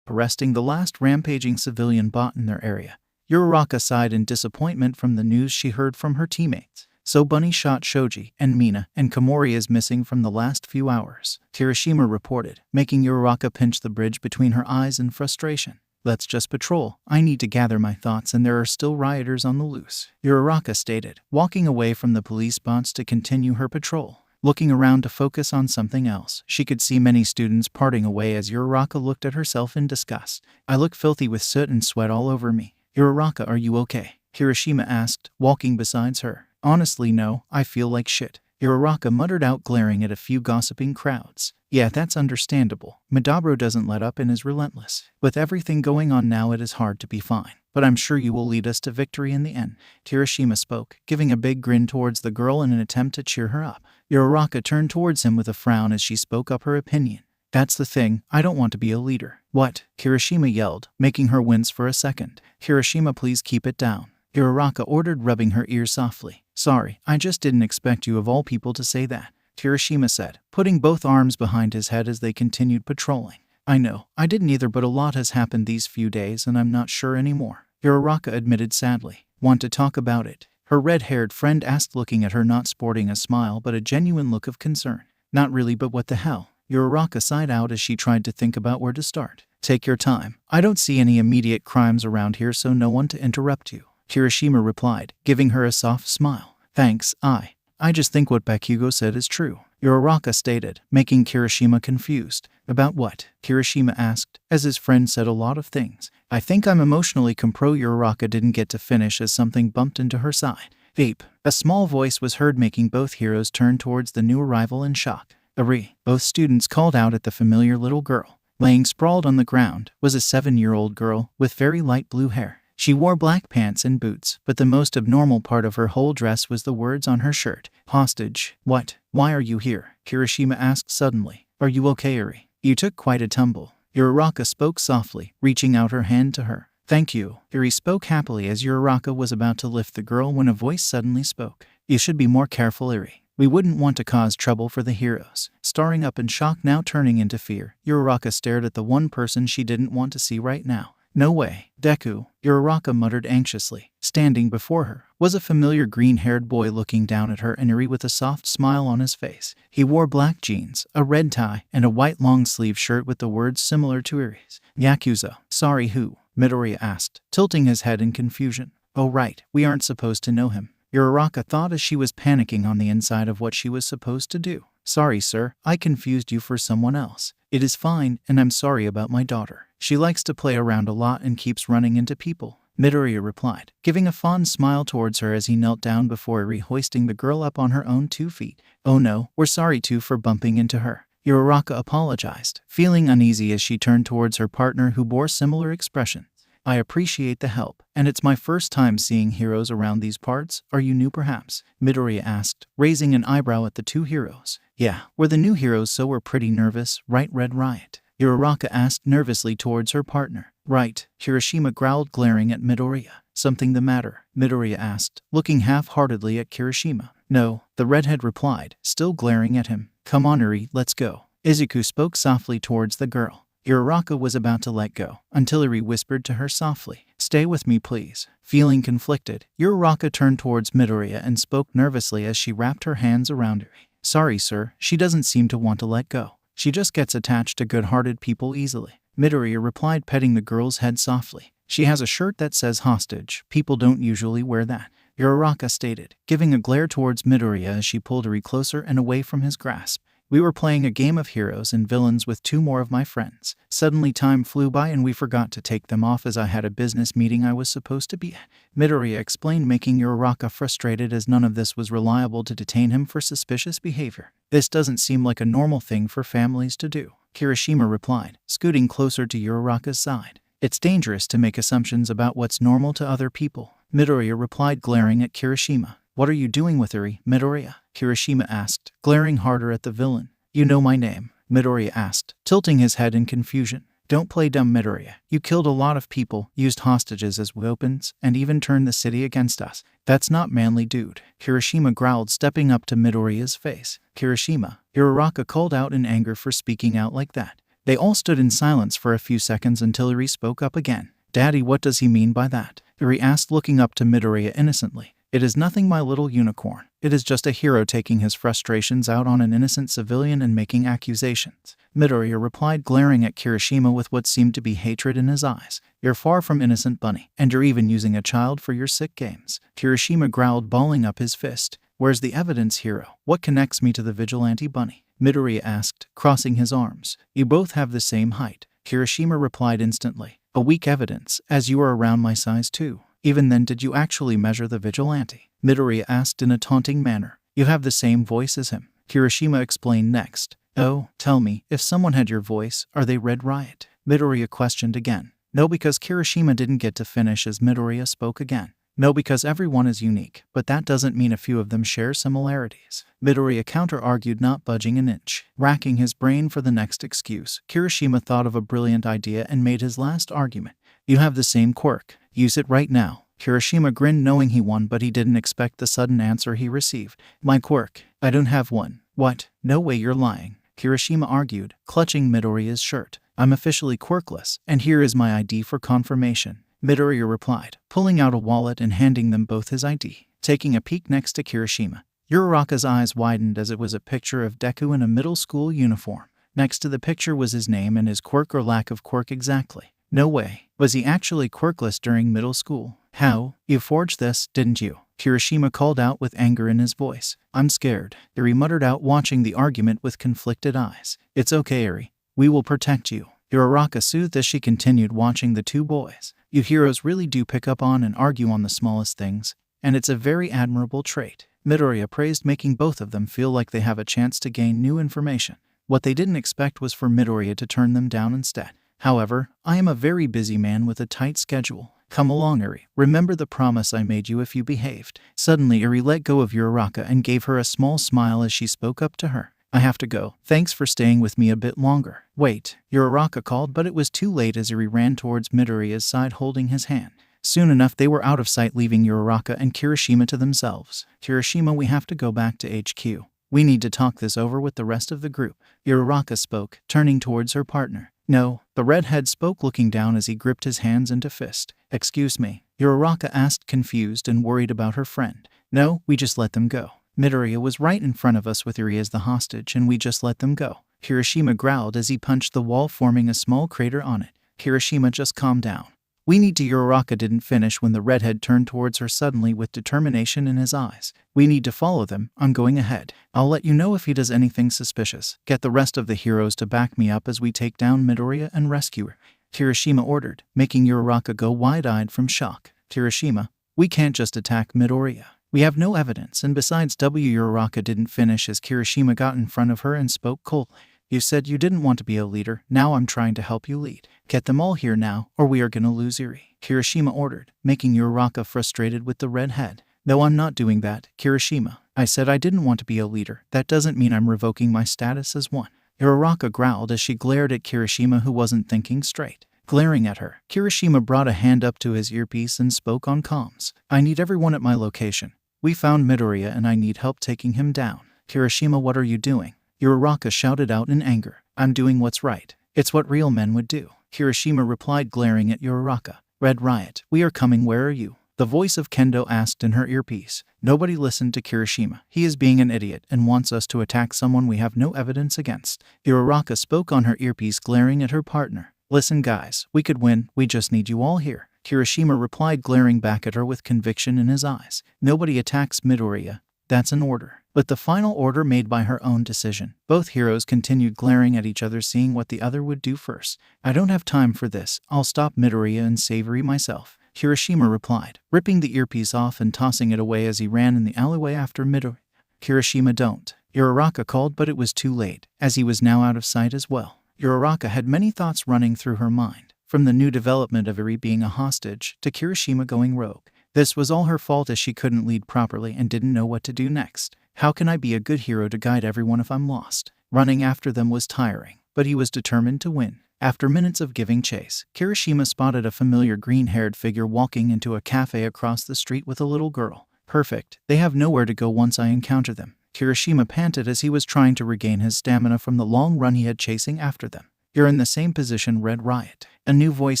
Arresting the last rampaging civilian bot in their area, Uraraka sighed in disappointment from the news she heard from her teammates. So Bunny shot Shoji, and Mina and Komori is missing from the last few hours, Kirishima reported, making Uraraka pinch the bridge between her eyes in frustration. Let's just patrol. I need to gather my thoughts, and there are still rioters on the loose, Uraraka stated, walking away from the police bots to continue her patrol. Looking around to focus on something else, she could see many students parting away as Uraraka looked at herself in disgust. I look filthy with soot and sweat all over me. Uraraka, are you okay? Kirishima asked, walking beside her. Honestly, no, I feel like shit, Uraraka muttered out, glaring at a few gossiping crowds. Yeah, that's understandable. Midoriya doesn't let up and is relentless. With everything going on now, it is hard to be fine. But I'm sure you will lead us to victory in the end, Kirishima spoke, giving a big grin towards the girl in an attempt to cheer her up. Uraraka turned towards him with a frown as she spoke up her opinion. That's the thing, I don't want to be a leader. What? Kirishima yelled, making her wince for a second. Kirishima, please keep it down, Uraraka ordered, rubbing her ear softly. Sorry, I just didn't expect you of all people to say that, Kirishima said, putting both arms behind his head as they continued patrolling. I know, I didn't either, but a lot has happened these few days and I'm not sure anymore, Uraraka admitted sadly. Want to talk about it? Her red-haired friend asked, looking at her, not sporting a smile but a genuine look of concern. Not really, but what the hell? Uraraka sighed out as she tried to think about where to start. Take your time. I don't see any immediate crimes around here, so no one to interrupt you, Kirishima replied, giving her a soft smile. Thanks, I just think what Bakugo said is true, Uraraka stated, making Kirishima confused. About what? Kirishima asked, as his friend said a lot of things. I think I'm emotionally Uraraka didn't get to finish as something bumped into her side. Veep. A small voice was heard, making both heroes turn towards the new arrival in shock. Ari. Both students called out at the familiar little girl. Laying sprawled on the ground was a 7-year-old girl with very light blue hair. She wore black pants and boots, but the most abnormal part of her whole dress was the words on her shirt. Hostage. What? Why are you here? Kirishima asked suddenly. Are you okay, Ari? You took quite a tumble. Uraraka spoke softly, reaching out her hand to her. Thank you. Ari spoke happily as Uraraka was about to lift the girl when a voice suddenly spoke. You should be more careful, Ari. We wouldn't want to cause trouble for the heroes. Staring up in shock, now turning into fear, Uraraka stared at the one person she didn't want to see right now. No way. Deku, Uraraka muttered anxiously. Standing before her was a familiar green-haired boy looking down at her and Eri with a soft smile on his face. He wore black jeans, a red tie, and a white long-sleeve shirt with the words similar to Eri's. Yakuza. Sorry, who? Midoriya asked, tilting his head in confusion. Oh right, we aren't supposed to know him, Uraraka thought as she was panicking on the inside of what she was supposed to do. Sorry, sir, I confused you for someone else. It is fine, and I'm sorry about my daughter. She likes to play around a lot and keeps running into people, Midoriya replied, giving a fond smile towards her as he knelt down before Eri, hoisting the girl up on her own 2 feet. Oh no, we're sorry too for bumping into her, Uraraka apologized, feeling uneasy as she turned towards her partner who bore similar expressions. I appreciate the help, and it's my first time seeing heroes around these parts. Are you new perhaps? Midoriya asked, raising an eyebrow at the 2 heroes. Yeah, we're the new heroes, so we're pretty nervous, right, Red Riot? Uraraka asked nervously towards her partner. Right, Kirishima growled, glaring at Midoriya. Something the matter? Midoriya asked, looking half-heartedly at Kirishima. No, the redhead replied, still glaring at him. Come on, Eri, let's go. Izuku spoke softly towards the girl. Uraraka was about to let go, until Eri whispered to her softly, Stay with me, please. Feeling conflicted, Uraraka turned towards Midoriya and spoke nervously as she wrapped her hands around Eri. Sorry, sir, she doesn't seem to want to let go. She just gets attached to good-hearted people easily, Midoriya replied, petting the girl's head softly. She has a shirt that says hostage. People don't usually wear that, Uraraka stated, giving a glare towards Midoriya as she pulled Eri closer and away from his grasp. We were playing a game of heroes and villains with 2 more of my friends. Suddenly time flew by and we forgot to take them off as I had a business meeting I was supposed to be at, Midoriya explained, making Uraraka frustrated as none of this was reliable to detain him for suspicious behavior. This doesn't seem like a normal thing for families to do, Kirishima replied, scooting closer to Uraraka's side. It's dangerous to make assumptions about what's normal to other people, Midoriya replied, glaring at Kirishima. What are you doing with Eri, Midoriya? Kirishima asked, glaring harder at the villain. You know my name, Midoriya asked, tilting his head in confusion. Don't play dumb, Midoriya. You killed a lot of people, used hostages as weapons, and even turned the city against us. That's not manly, dude, Kirishima growled, stepping up to Midoriya's face. Kirishima, Uraraka called out in anger for speaking out like that. They all stood in silence for a few seconds until Eri spoke up again. Daddy, what does he mean by that? Eri asked, looking up to Midoriya innocently. It is nothing, my little unicorn. It is just a hero taking his frustrations out on an innocent civilian and making accusations. Midoriya replied, glaring at Kirishima with what seemed to be hatred in his eyes. You're far from innocent, bunny, and you're even using a child for your sick games. Kirishima growled, balling up his fist. Where's the evidence, hero? What connects me to the vigilante bunny? Midoriya asked, crossing his arms. You both have the same height. Kirishima replied instantly. A weak evidence, as you are around my size too. Even then, did you actually measure the vigilante? Midoriya asked in a taunting manner. You have the same voice as him. Kirishima explained next. Oh, tell me, if someone had your voice, are they Red Riot? Midoriya questioned again. No, because Kirishima didn't get to finish as Midoriya spoke again. No, because everyone is unique, but that doesn't mean a few of them share similarities. Midoriya counter-argued, not budging an inch. Racking his brain for the next excuse, Kirishima thought of a brilliant idea and made his last argument. You have the same quirk. Use it right now. Kirishima grinned, knowing he won, but he didn't expect the sudden answer he received. My quirk? I don't have one. What? No way, you're lying. Kirishima argued, clutching Midoriya's shirt. I'm officially quirkless, and here is my ID for confirmation. Midoriya replied, pulling out a wallet and handing them both his ID. Taking a peek next to Kirishima, Uraraka's eyes widened as it was a picture of Deku in a middle school uniform. Next to the picture was his name and his quirk or lack of quirk exactly. No way. Was he actually quirkless during middle school? How? You forged this, didn't you? Kirishima called out with anger in his voice. I'm scared, Eri muttered out, watching the argument with conflicted eyes. It's okay, Eri. We will protect you. Uraraka soothed as she continued watching the two boys. You heroes really do pick up on and argue on the smallest things, and it's a very admirable trait. Midoriya praised, making both of them feel like they have a chance to gain new information. What they didn't expect was for Midoriya to turn them down instead. However, I am a very busy man with a tight schedule. Come along, Eri. Remember the promise I made you if you behaved. Suddenly, Eri let go of Uraraka and gave her a small smile as she spoke up to her. I have to go. Thanks for staying with me a bit longer. Wait, Uraraka called, but it was too late as Eri ran towards Midoriya's side holding his hand. Soon enough, they were out of sight, leaving Uraraka and Kirishima to themselves. Kirishima, we have to go back to HQ. We need to talk this over with the rest of the group. Uraraka spoke, turning towards her partner. No, the redhead spoke, looking down as he gripped his hands into fist. Excuse me, Uraraka asked, confused and worried about her friend. No, we just let them go. Midoriya was right in front of us with Eri as the hostage, and we just let them go. Kirishima growled as he punched the wall, forming a small crater on it. Kirishima, just calm down. We need to. Uraraka didn't finish when the redhead turned towards her suddenly with determination in his eyes. We need to follow them. I'm going ahead. I'll let you know if he does anything suspicious. Get the rest of the heroes to back me up as we take down Midoriya and rescue her, Kirishima ordered, making Uraraka go wide-eyed from shock. Kirishima, we can't just attack Midoriya. We have no evidence, and besides, Uraraka didn't finish as Kirishima got in front of her and spoke coldly. You said you didn't want to be a leader. Now I'm trying to help you lead. Get them all here now, or we are gonna lose Eri, Kirishima ordered, making Uraraka frustrated with the redhead. No, I'm not doing that, Kirishima. I said I didn't want to be a leader. That doesn't mean I'm revoking my status as one. Uraraka growled as she glared at Kirishima, who wasn't thinking straight. Glaring at her, Kirishima brought a hand up to his earpiece and spoke on comms. I need everyone at my location. We found Midoriya and I need help taking him down. Kirishima, what are you doing? Uraraka shouted out in anger. I'm doing what's right. It's what real men would do. Kirishima replied, glaring at Uraraka. Red Riot, we are coming. Where are you? The voice of Kendo asked in her earpiece. Nobody listened to Kirishima. He is being an idiot and wants us to attack someone we have no evidence against. Uraraka spoke on her earpiece, glaring at her partner. Listen guys, we could win. We just need you all here. Kirishima replied, glaring back at her with conviction in his eyes. Nobody attacks Midoriya. That's an order. But the final order made by her own decision. Both heroes continued glaring at each other, seeing what the other would do first. I don't have time for this. I'll stop Midoriya and save Eri myself, Kirishima replied, ripping the earpiece off and tossing it away as he ran in the alleyway after Midoriya. Kirishima, don't. Uraraka called, but it was too late, as he was now out of sight as well. Uraraka had many thoughts running through her mind, from the new development of Eri being a hostage to Kirishima going rogue. This was all her fault as she couldn't lead properly and didn't know what to do next. How can I be a good hero to guide everyone if I'm lost? Running after them was tiring, but he was determined to win. After minutes of giving chase, Kirishima spotted a familiar green-haired figure walking into a cafe across the street with a little girl. Perfect. They have nowhere to go once I encounter them. Kirishima panted as he was trying to regain his stamina from the long run he had chasing after them. You're in the same position, Red Riot. A new voice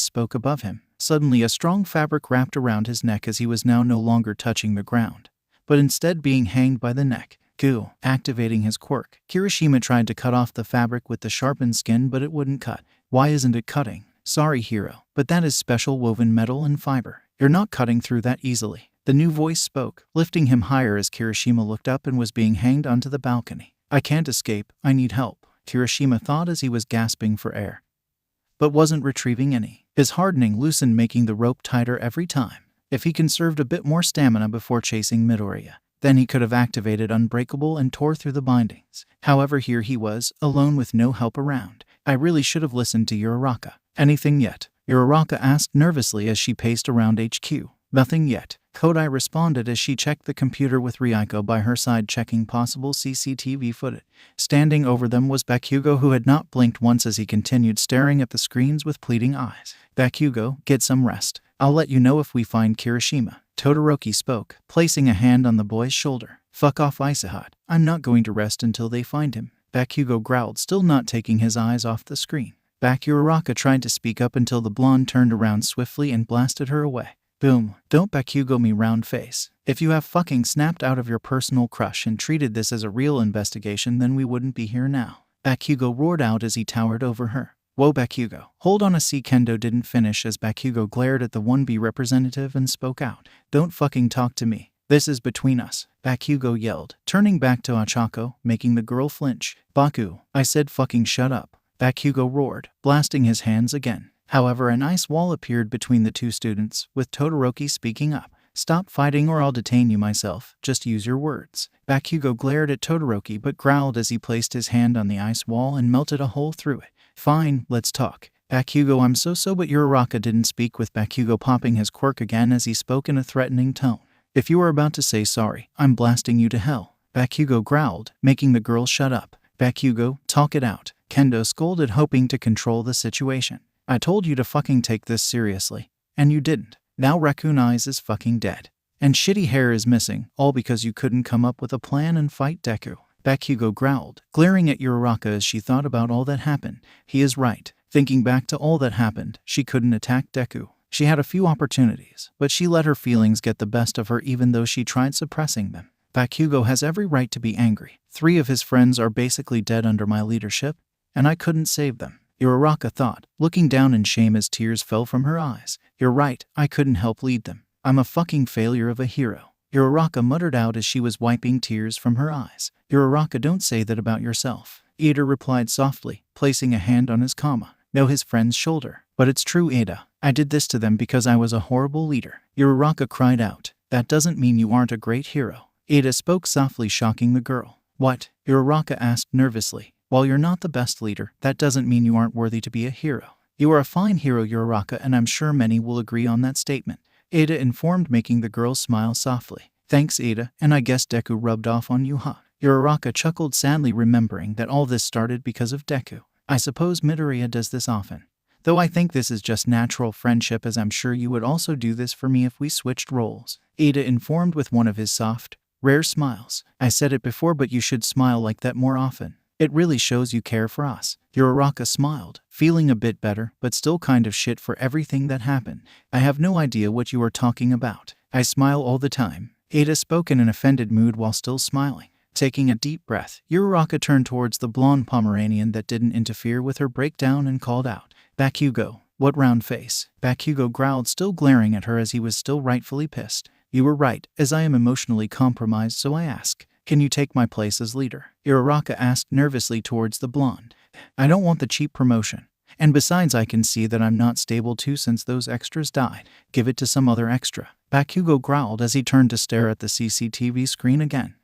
spoke above him. Suddenly a strong fabric wrapped around his neck as he was now no longer touching the ground, but instead being hanged by the neck. Goo. Activating his quirk, Kirishima tried to cut off the fabric with the sharpened skin, but it wouldn't cut. Why isn't it cutting? Sorry, hero, but that is special woven metal and fiber. You're not cutting through that easily. The new voice spoke, lifting him higher as Kirishima looked up and was being hanged onto the balcony. I can't escape, I need help, Kirishima thought as he was gasping for air, but wasn't retrieving any. His hardening loosened, making the rope tighter every time. If he conserved a bit more stamina before chasing Midoriya, then he could have activated Unbreakable and tore through the bindings. However, here he was, alone with no help around. I really should have listened to Uraraka. Anything yet? Uraraka asked nervously as she paced around HQ. Nothing yet, Kodai responded as she checked the computer with Ryuko by her side, checking possible CCTV footage. Standing over them was Bakugo, who had not blinked once as he continued staring at the screens with pleading eyes. Bakugo, get some rest. I'll let you know if we find Kirishima. Todoroki spoke, placing a hand on the boy's shoulder. Fuck off, Izuku. I'm not going to rest until they find him. Bakugo growled, still not taking his eyes off the screen. Uraraka tried to speak up until the blonde turned around swiftly and blasted her away. Boom. Don't Bakugo me, round face. If you have fucking snapped out of your personal crush and treated this as a real investigation, then we wouldn't be here now. Bakugo roared out as he towered over her. Whoa, Bakugo. Hold on a sec. Kendo didn't finish as Bakugo glared at the 1B representative and spoke out. Don't fucking talk to me. This is between us, Bakugo yelled, turning back to Ochako, making the girl flinch. Baku, I said fucking shut up, Bakugo roared, blasting his hands again. However, an ice wall appeared between the two students, with Todoroki speaking up. Stop fighting or I'll detain you myself, just use your words. Bakugo glared at Todoroki but growled as he placed his hand on the ice wall and melted a hole through it. Fine, let's talk. Bakugo, I'm so but Uraraka didn't speak, with Bakugo popping his quirk again as he spoke in a threatening tone. If you are about to say sorry, I'm blasting you to hell, Bakugo growled, making the girl shut up. Bakugo, talk it out, Kendo scolded, hoping to control the situation. I told you to fucking take this seriously, and you didn't. Now Raccoon Eyes is fucking dead, and Shitty Hair is missing, all because you couldn't come up with a plan and fight Deku. Bakugo growled, glaring at Uraraka as she thought about all that happened. He is right. Thinking back to all that happened, she couldn't attack Deku. She had a few opportunities, but she let her feelings get the best of her even though she tried suppressing them. Bakugo has every right to be angry. 3 of his friends are basically dead under my leadership, and I couldn't save them, Uraraka thought, looking down in shame as tears fell from her eyes. You're right, I couldn't help lead them. I'm a fucking failure of a hero, Uraraka muttered out as she was wiping tears from her eyes. Uraraka, don't say that about yourself, Ida replied softly, placing a hand on his his friend's shoulder. But it's true, Ada. I did this to them because I was a horrible leader. Uraraka cried out. That doesn't mean you aren't a great hero. Ada spoke softly, shocking the girl. What? Uraraka asked nervously. While you're not the best leader, that doesn't mean you aren't worthy to be a hero. You are a fine hero, Uraraka, and I'm sure many will agree on that statement, Ada informed, making the girl smile softly. Thanks, Ada, and I guess Deku rubbed off on you, huh? Uraraka chuckled sadly, remembering that all this started because of Deku. I suppose Midoriya does this often. Though I think this is just natural friendship, as I'm sure you would also do this for me if we switched roles, Ada informed with one of his soft, rare smiles. I said it before, but you should smile like that more often. It really shows you care for us. Uraraka smiled, feeling a bit better, but still kind of shit for everything that happened. I have no idea what you are talking about. I smile all the time, Ada spoke in an offended mood while still smiling. Taking a deep breath, Uraraka turned towards the blonde Pomeranian that didn't interfere with her breakdown and called out, Bakugo, what round face? Bakugo growled, still glaring at her as he was still rightfully pissed. You were right, as I am emotionally compromised, so I ask, can you take my place as leader? Uraraka asked nervously towards the blonde. I don't want the cheap promotion. And besides, I can see that I'm not stable too since those extras died. Give it to some other extra, Bakugo growled as he turned to stare at the CCTV screen again.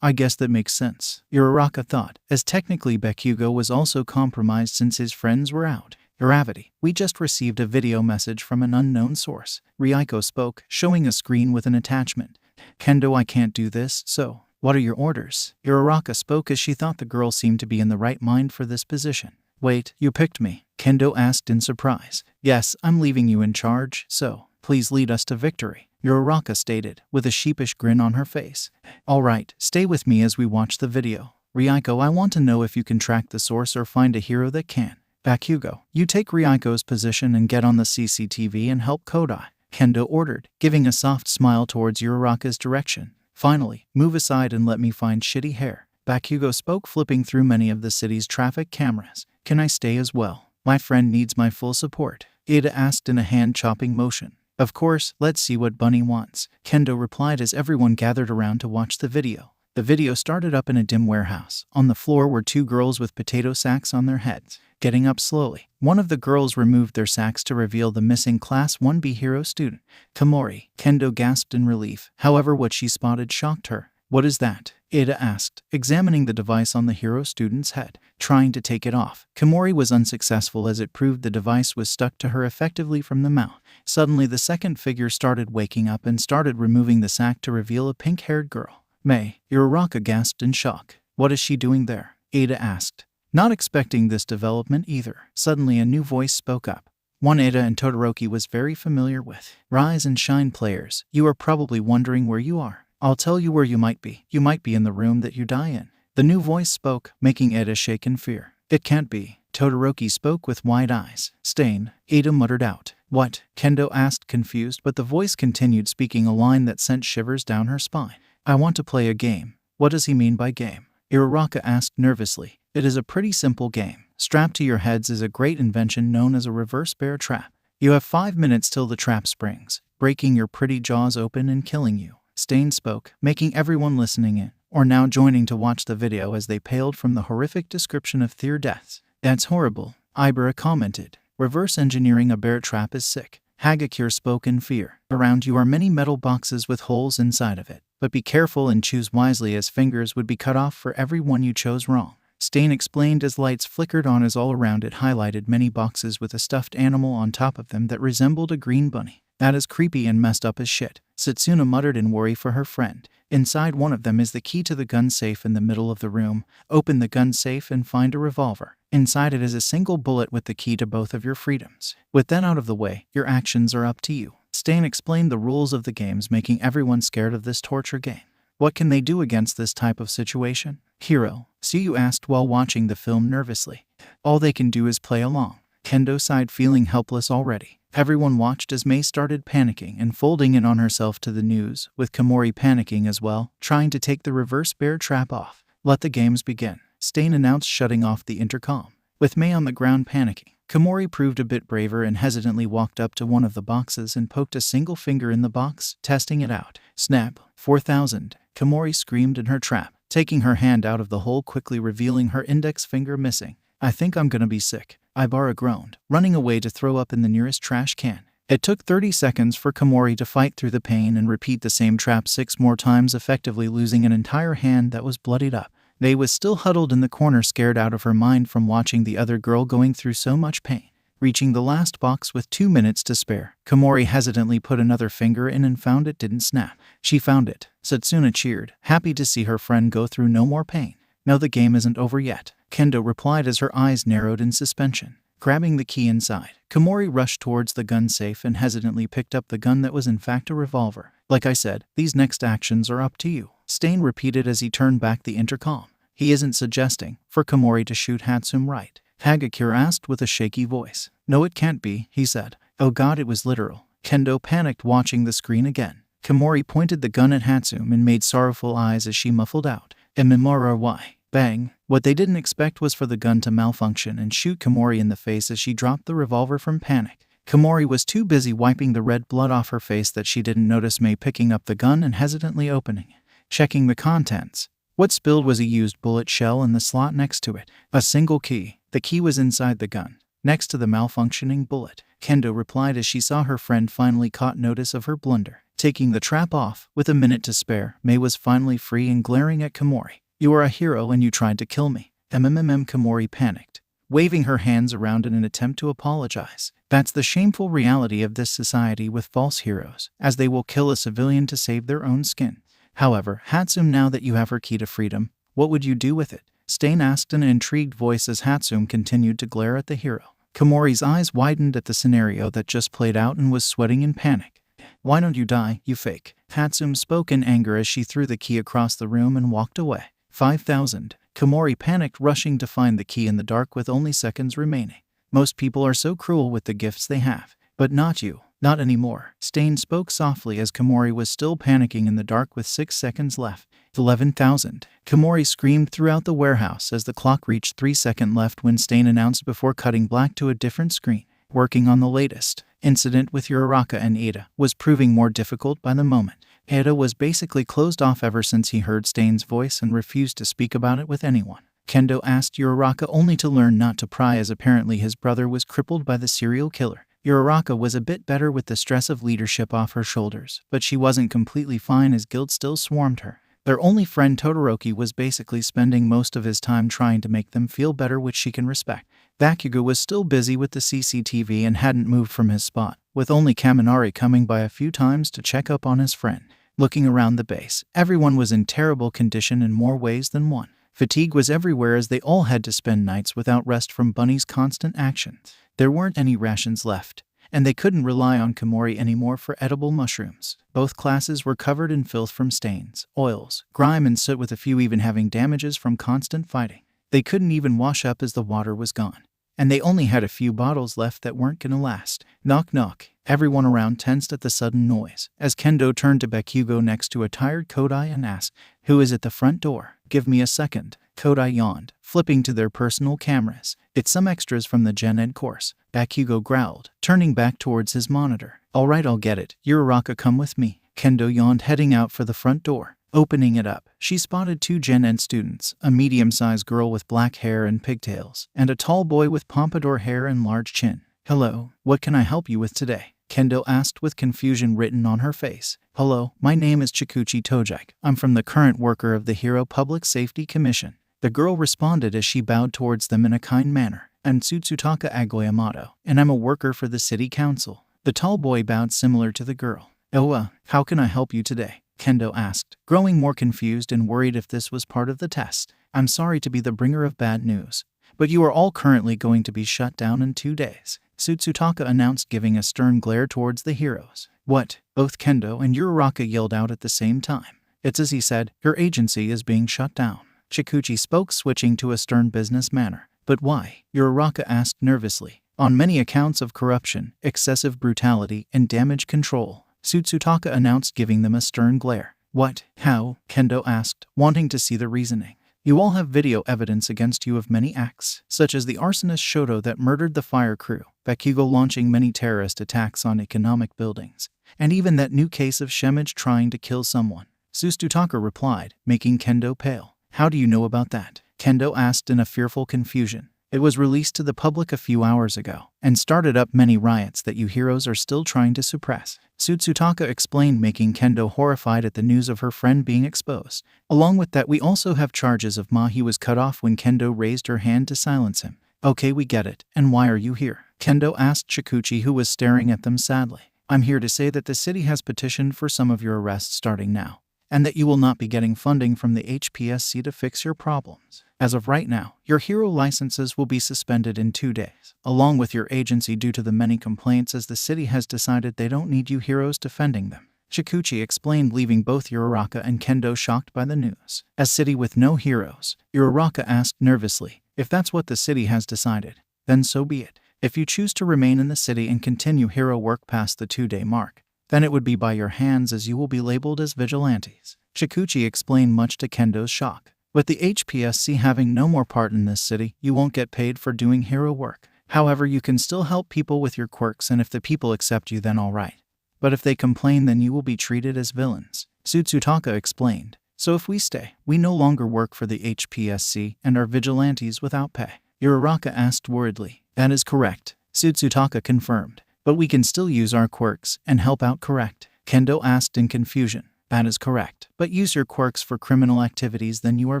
I guess that makes sense, Uraraka thought, as technically Bakugo was also compromised since his friends were out. Gravity, we just received a video message from an unknown source, Ryuko spoke, showing a screen with an attachment. Kendo, I can't do this, so What are your orders? Uraraka spoke as she thought the girl seemed to be in the right mind for this position. Wait, you picked me? Kendo asked in surprise. Yes, I'm leaving you in charge, so please lead us to victory, Uraraka stated, with a sheepish grin on her face. Alright, stay with me as we watch the video. Ryuko, I want to know if you can track the source or find a hero that can. Bakugo, you take Ryuko's position and get on the CCTV and help Kodai, Kendo ordered, giving a soft smile towards Uraraka's direction. Finally, move aside and let me find shitty hair. Bakugo spoke, flipping through many of the city's traffic cameras. Can I stay as well? My friend needs my full support, Ida asked in a hand-chopping motion. Of course, let's see what Bunny wants, Kendo replied as everyone gathered around to watch the video. The video started up in a dim warehouse. On the floor were two girls with potato sacks on their heads. Getting up slowly, one of the girls removed their sacks to reveal the missing Class 1B hero student, Komori. Kendo gasped in relief. However, what she spotted shocked her. What is that? Ida asked, examining the device on the hero student's head. Trying to take it off, Komori was unsuccessful as it proved the device was stuck to her effectively from the mouth. Suddenly, the second figure started waking up and started removing the sack to reveal a pink-haired girl. May, Uraraka gasped in shock. What is she doing there? Ada asked. Not expecting this development either. Suddenly, a new voice spoke up. One Ada and Todoroki was very familiar with. Rise and shine, players. You are probably wondering where you are. I'll tell you where you might be. You might be in the room that you die in. The new voice spoke, making Ada shake in fear. It can't be. Todoroki spoke with wide eyes. Stain, Ada muttered out. What? Kendo asked, confused, but the voice continued, speaking a line that sent shivers down her spine. I want to play a game. What does he mean by game? Uraraka asked nervously. It is a pretty simple game. Strapped to your heads is a great invention known as a reverse bear trap. You have 5 minutes till the trap springs, breaking your pretty jaws open and killing you. Stain spoke, making everyone listening in, or now joining to watch the video as they paled from the horrific description of their deaths. That's horrible, Ibera commented. Reverse engineering a bear trap is sick. Hagakure spoke in fear. Around you are many metal boxes with holes inside of it, but be careful and choose wisely as fingers would be cut off for every one you chose wrong. Stain explained as lights flickered on as all around it highlighted many boxes with a stuffed animal on top of them that resembled a green bunny. That is creepy and messed up as shit, Setsuna muttered in worry for her friend. Inside one of them is the key to the gun safe in the middle of the room. Open the gun safe and find a revolver. Inside it is a single bullet with the key to both of your freedoms. With that out of the way, your actions are up to you. Stain explained the rules of the games, making everyone scared of this torture game. What can they do against this type of situation? Hero, Suyu asked while watching the film nervously. All they can do is play along. Kendo sighed, feeling helpless already. Everyone watched as Mei started panicking and folding in on herself to the news, with Komori panicking as well, trying to take the reverse bear trap off. Let the games begin, Stain announced, shutting off the intercom. With Mei on the ground panicking, Komori proved a bit braver and hesitantly walked up to one of the boxes and poked a single finger in the box, testing it out. Snap, 4,000, Komori screamed in her trap, taking her hand out of the hole, quickly revealing her index finger missing. I think I'm gonna be sick, Ibara groaned, running away to throw up in the nearest trash can. It took 30 seconds for Komori to fight through the pain and repeat the same trap 6 more times, effectively losing an entire hand that was bloodied up. Mei was still huddled in the corner, scared out of her mind from watching the other girl going through so much pain. Reaching the last box with 2 minutes to spare, Komori hesitantly put another finger in and found it didn't snap. She found it. Setsuna cheered, happy to see her friend go through no more pain. No, the game isn't over yet, Kendo replied as her eyes narrowed in suspension. Grabbing the key inside, Komori rushed towards the gun safe and hesitantly picked up the gun that was in fact a revolver. Like I said, these next actions are up to you, Stain repeated as he turned back the intercom. He isn't suggesting for Komori to shoot Hatsum, right? Hagakure asked with a shaky voice. No, it can't be, he said. Oh god, it was literal. Kendo panicked, watching the screen again. Komori pointed the gun at Hatsum and made sorrowful eyes as she muffled out. MMRRY. Bang. What they didn't expect was for the gun to malfunction and shoot Komori in the face as she dropped the revolver from panic. Komori was too busy wiping the red blood off her face that she didn't notice Mei picking up the gun and hesitantly opening it. Checking the contents. What spilled was a used bullet shell in the slot next to it. A single key. The key was inside the gun, next to the malfunctioning bullet. Kendo replied as she saw her friend finally caught notice of her blunder. Taking the trap off, with a minute to spare, Mei was finally free and glaring at Komori. You are a hero and you tried to kill me. Komori panicked, waving her hands around in an attempt to apologize. That's the shameful reality of this society with false heroes, as they will kill a civilian to save their own skin. However, Hatsum, now that you have her key to freedom, what would you do with it? Stain asked in an intrigued voice as Hatsum continued to glare at the hero. Komori's eyes widened at the scenario that just played out and was sweating in panic. Why don't you die, you fake? Hatsum spoke in anger as she threw the key across the room and walked away. 5,000. Komori panicked, rushing to find the key in the dark with only seconds remaining. Most people are so cruel with the gifts they have. But not you. Not anymore. Stain spoke softly as Komori was still panicking in the dark with 6 seconds left. 11,000. Komori screamed throughout the warehouse as the clock reached 3 seconds left when Stain announced before cutting black to a different screen. Working on the latest incident with Uraraka and Ida was proving more difficult by the moment. Ida was basically closed off ever since he heard Stain's voice and refused to speak about it with anyone. Kendo asked Uraraka only to learn not to pry, as apparently his brother was crippled by the serial killer. Uraraka was a bit better with the stress of leadership off her shoulders, but she wasn't completely fine as guilt still swarmed her. Their only friend Todoroki was basically spending most of his time trying to make them feel better, which she can respect. Bakugo was still busy with the CCTV and hadn't moved from his spot, with only Kaminari coming by a few times to check up on his friend. Looking around the base, everyone was in terrible condition in more ways than one. Fatigue was everywhere as they all had to spend nights without rest from Bunny's constant actions. There weren't any rations left, and they couldn't rely on Komori anymore for edible mushrooms. Both classes were covered in filth from stains, oils, grime and soot, with a few even having damages from constant fighting. They couldn't even wash up as the water was gone, and they only had a few bottles left that weren't gonna last. Knock knock. Everyone around tensed at the sudden noise, as Kendo turned to Bakugo next to a tired Kodai and asked, "Who is at the front door?" "Give me a second." Kodai yawned, flipping to their personal cameras. "It's some extras from the Gen Ed course," Bakugo growled, turning back towards his monitor. "Alright, I'll get it. Uraraka, come with me." Kendo yawned, heading out for the front door. Opening it up, she spotted 2 Gen Ed students, a medium-sized girl with black hair and pigtails, and a tall boy with pompadour hair and large chin. "Hello, what can I help you with today?" Kendo asked with confusion written on her face. "Hello, my name is Chikuchi Tojike. I'm from the current worker of the Hero Public Safety Commission." The girl responded as she bowed towards them in a kind manner. "And Tsutsutaka Agoyamato, and I'm a worker for the city council." The tall boy bowed similar to the girl. "Oh, how can I help you today?" Kendo asked, growing more confused and worried if this was part of the test. "I'm sorry to be the bringer of bad news, but you are all currently going to be shut down in 2 days. Tsutsutaka announced, giving a stern glare towards the heroes. "What?" Both Kendo and Uraraka yelled out at the same time. "It's as he said, your agency is being shut down." Chikuchi spoke, switching to a stern business manner. "But why?" Uraraka asked nervously. "On many accounts of corruption, excessive brutality, and damage control," Tsutsutaka announced, giving them a stern glare. "What? How?" Kendo asked, wanting to see the reasoning. "You all have video evidence against you of many acts, such as the arsonist Shoto that murdered the fire crew, Bakugo launching many terrorist attacks on economic buildings, and even that new case of Shemage trying to kill someone." Tsutsutaka replied, making Kendo pale. "How do you know about that?" Kendo asked in a fearful confusion. "It was released to the public a few hours ago, and started up many riots that you heroes are still trying to suppress." Tsutsutaka explained, making Kendo horrified at the news of her friend being exposed. "Along with that, we also have charges of He was cut off when Kendo raised her hand to silence him." "Okay, we get it. And why are you here?" Kendo asked Chikuchi, who was staring at them sadly. "I'm here to say that the city has petitioned for some of your arrests starting now, and that you will not be getting funding from the HPSC to fix your problems. As of right now, your hero licenses will be suspended in 2 days, along with your agency, due to the many complaints, as the city has decided they don't need you heroes defending them." Chikuchi explained, leaving both Uraraka and Kendo shocked by the news. "A city with no heroes?" Uraraka asked nervously. "If that's what the city has decided, then so be it. If you choose to remain in the city and continue hero work past the 2-day mark, then it would be by your hands, as you will be labeled as vigilantes." Chikuchi explained, much to Kendo's shock. "With the HPSC having no more part in this city, you won't get paid for doing hero work. However, you can still help people with your quirks, and if the people accept you, then alright. But if they complain, then you will be treated as villains," Tsutsutaka explained. "So if we stay, we no longer work for the HPSC and are vigilantes without pay." Uraraka asked worriedly. "That is correct," Tsutsutaka confirmed. "But we can still use our quirks and help out, correct?" Kendo asked in confusion. "That is correct. But use your quirks for criminal activities, then you are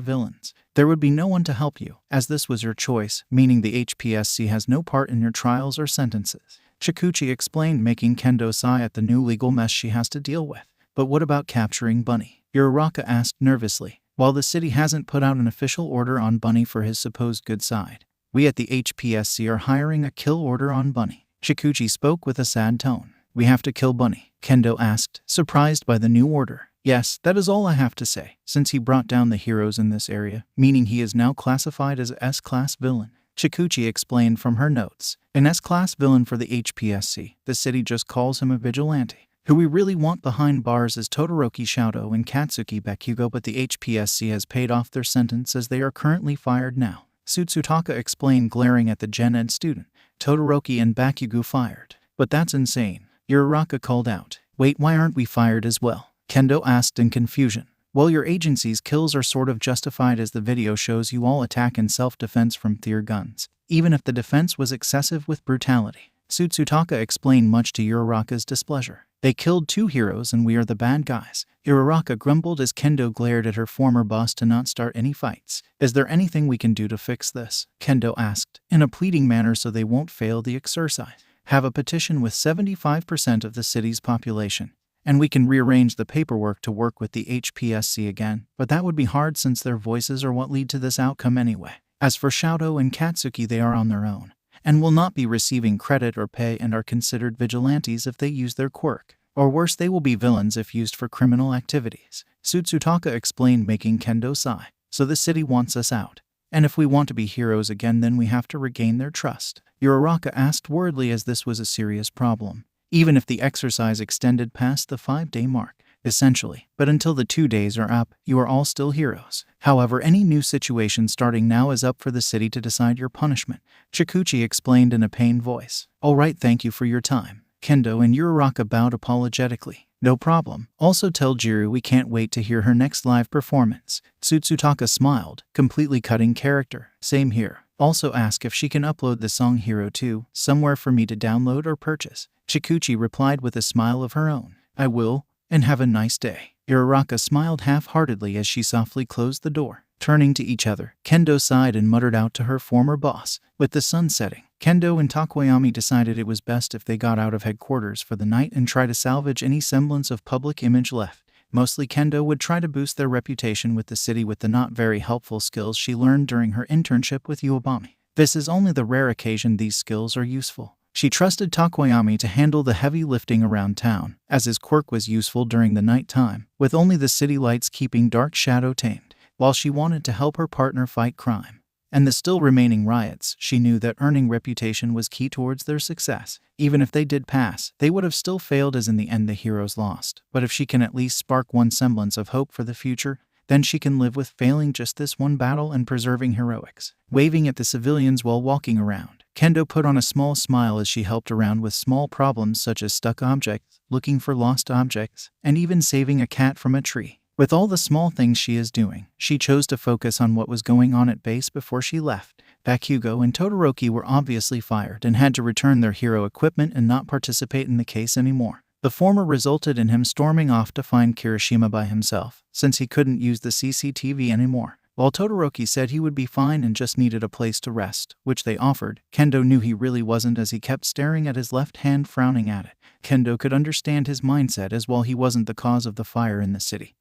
villains. There would be no one to help you, as this was your choice, meaning the HPSC has no part in your trials or sentences." Chikuchi explained, making Kendo sigh at the new legal mess she has to deal with. "But what about capturing Bunny?" Uraraka asked nervously. While the city hasn't put out an official order on Bunny for his supposed good side, we at the HPSC are hiring a kill order on Bunny. Shikuchi spoke with a sad tone. We have to kill Bunny? Kendo asked, surprised by the new order. Yes, that is all I have to say, since he brought down the heroes in this area, meaning he is now classified as a S-class villain. Shikuchi explained from her notes. An S-class villain for the HPSC. The city just calls him a vigilante. Who we really want behind bars is Todoroki Shoto and Katsuki Bakugo, but the HPSC has paid off their sentence as they are currently fired now. Sutsutaka explained, glaring at the Gen Ed student. Todoroki and Bakugo fired. But that's insane. Uraraka called out. Wait, why aren't we fired as well? Kendo asked in confusion. Well, your agency's kills are sort of justified, as the video shows you all attack in self-defense from tear guns, even if the defense was excessive with brutality. Sutsutaka explained, much to Uraraka's displeasure. They killed 2 heroes and we are the bad guys. Uraraka grumbled as Kendo glared at her former boss to not start any fights. Is there anything we can do to fix this? Kendo asked, in a pleading manner so they won't fail the exercise. Have a petition with 75% of the city's population, and we can rearrange the paperwork to work with the HPSC again, but that would be hard since their voices are what lead to this outcome anyway. As for Shoto and Katsuki, they are on their own, and will not be receiving credit or pay and are considered vigilantes if they use their quirk. Or worse, they will be villains if used for criminal activities. Sutsutaka explained, making Kendo sigh. So the city wants us out. And if we want to be heroes again, then we have to regain their trust. Uraraka asked worriedly, as this was a serious problem, even if the exercise extended past the 5-day mark. Essentially, but until the 2 days are up, you are all still heroes. However, any new situation starting now is up for the city to decide your punishment. Shikuchi explained in a pained voice. All right, thank you for your time. Kendo and Uraraka bowed apologetically. No problem. Also tell Jiru we can't wait to hear her next live performance. Sutsutaka smiled, completely cutting character. Same here. Also ask if she can upload the song Hero 2 somewhere for me to download or purchase. Shikuchi replied with a smile of her own. I will, and have a nice day. Uraraka smiled half-heartedly as she softly closed the door. Turning to each other, Kendo sighed and muttered out to her former boss. With the sun setting, Kendo and Takoyami decided it was best if they got out of headquarters for the night and try to salvage any semblance of public image left. Mostly Kendo would try to boost their reputation with the city with the not very helpful skills she learned during her internship with Uabami. This is only the rare occasion these skills are useful. She trusted Takoyami to handle the heavy lifting around town, as his quirk was useful during the night time, with only the city lights keeping Dark Shadow tamed. While she wanted to help her partner fight crime and the still remaining riots, she knew that earning reputation was key towards their success. Even if they did pass, they would have still failed, as in the end the heroes lost. But if she can at least spark one semblance of hope for the future, then she can live with failing just this one battle and preserving heroics. Waving at the civilians while walking around, Kendo put on a small smile as she helped around with small problems such as stuck objects, looking for lost objects, and even saving a cat from a tree. With all the small things she is doing, she chose to focus on what was going on at base before she left. Bakugo and Todoroki were obviously fired and had to return their hero equipment and not participate in the case anymore. The former resulted in him storming off to find Kirishima by himself, since he couldn't use the CCTV anymore. While Todoroki said he would be fine and just needed a place to rest, which they offered, Kendo knew he really wasn't, as he kept staring at his left hand, frowning at it. Kendo could understand his mindset, as while he wasn't the cause of the fire in the city,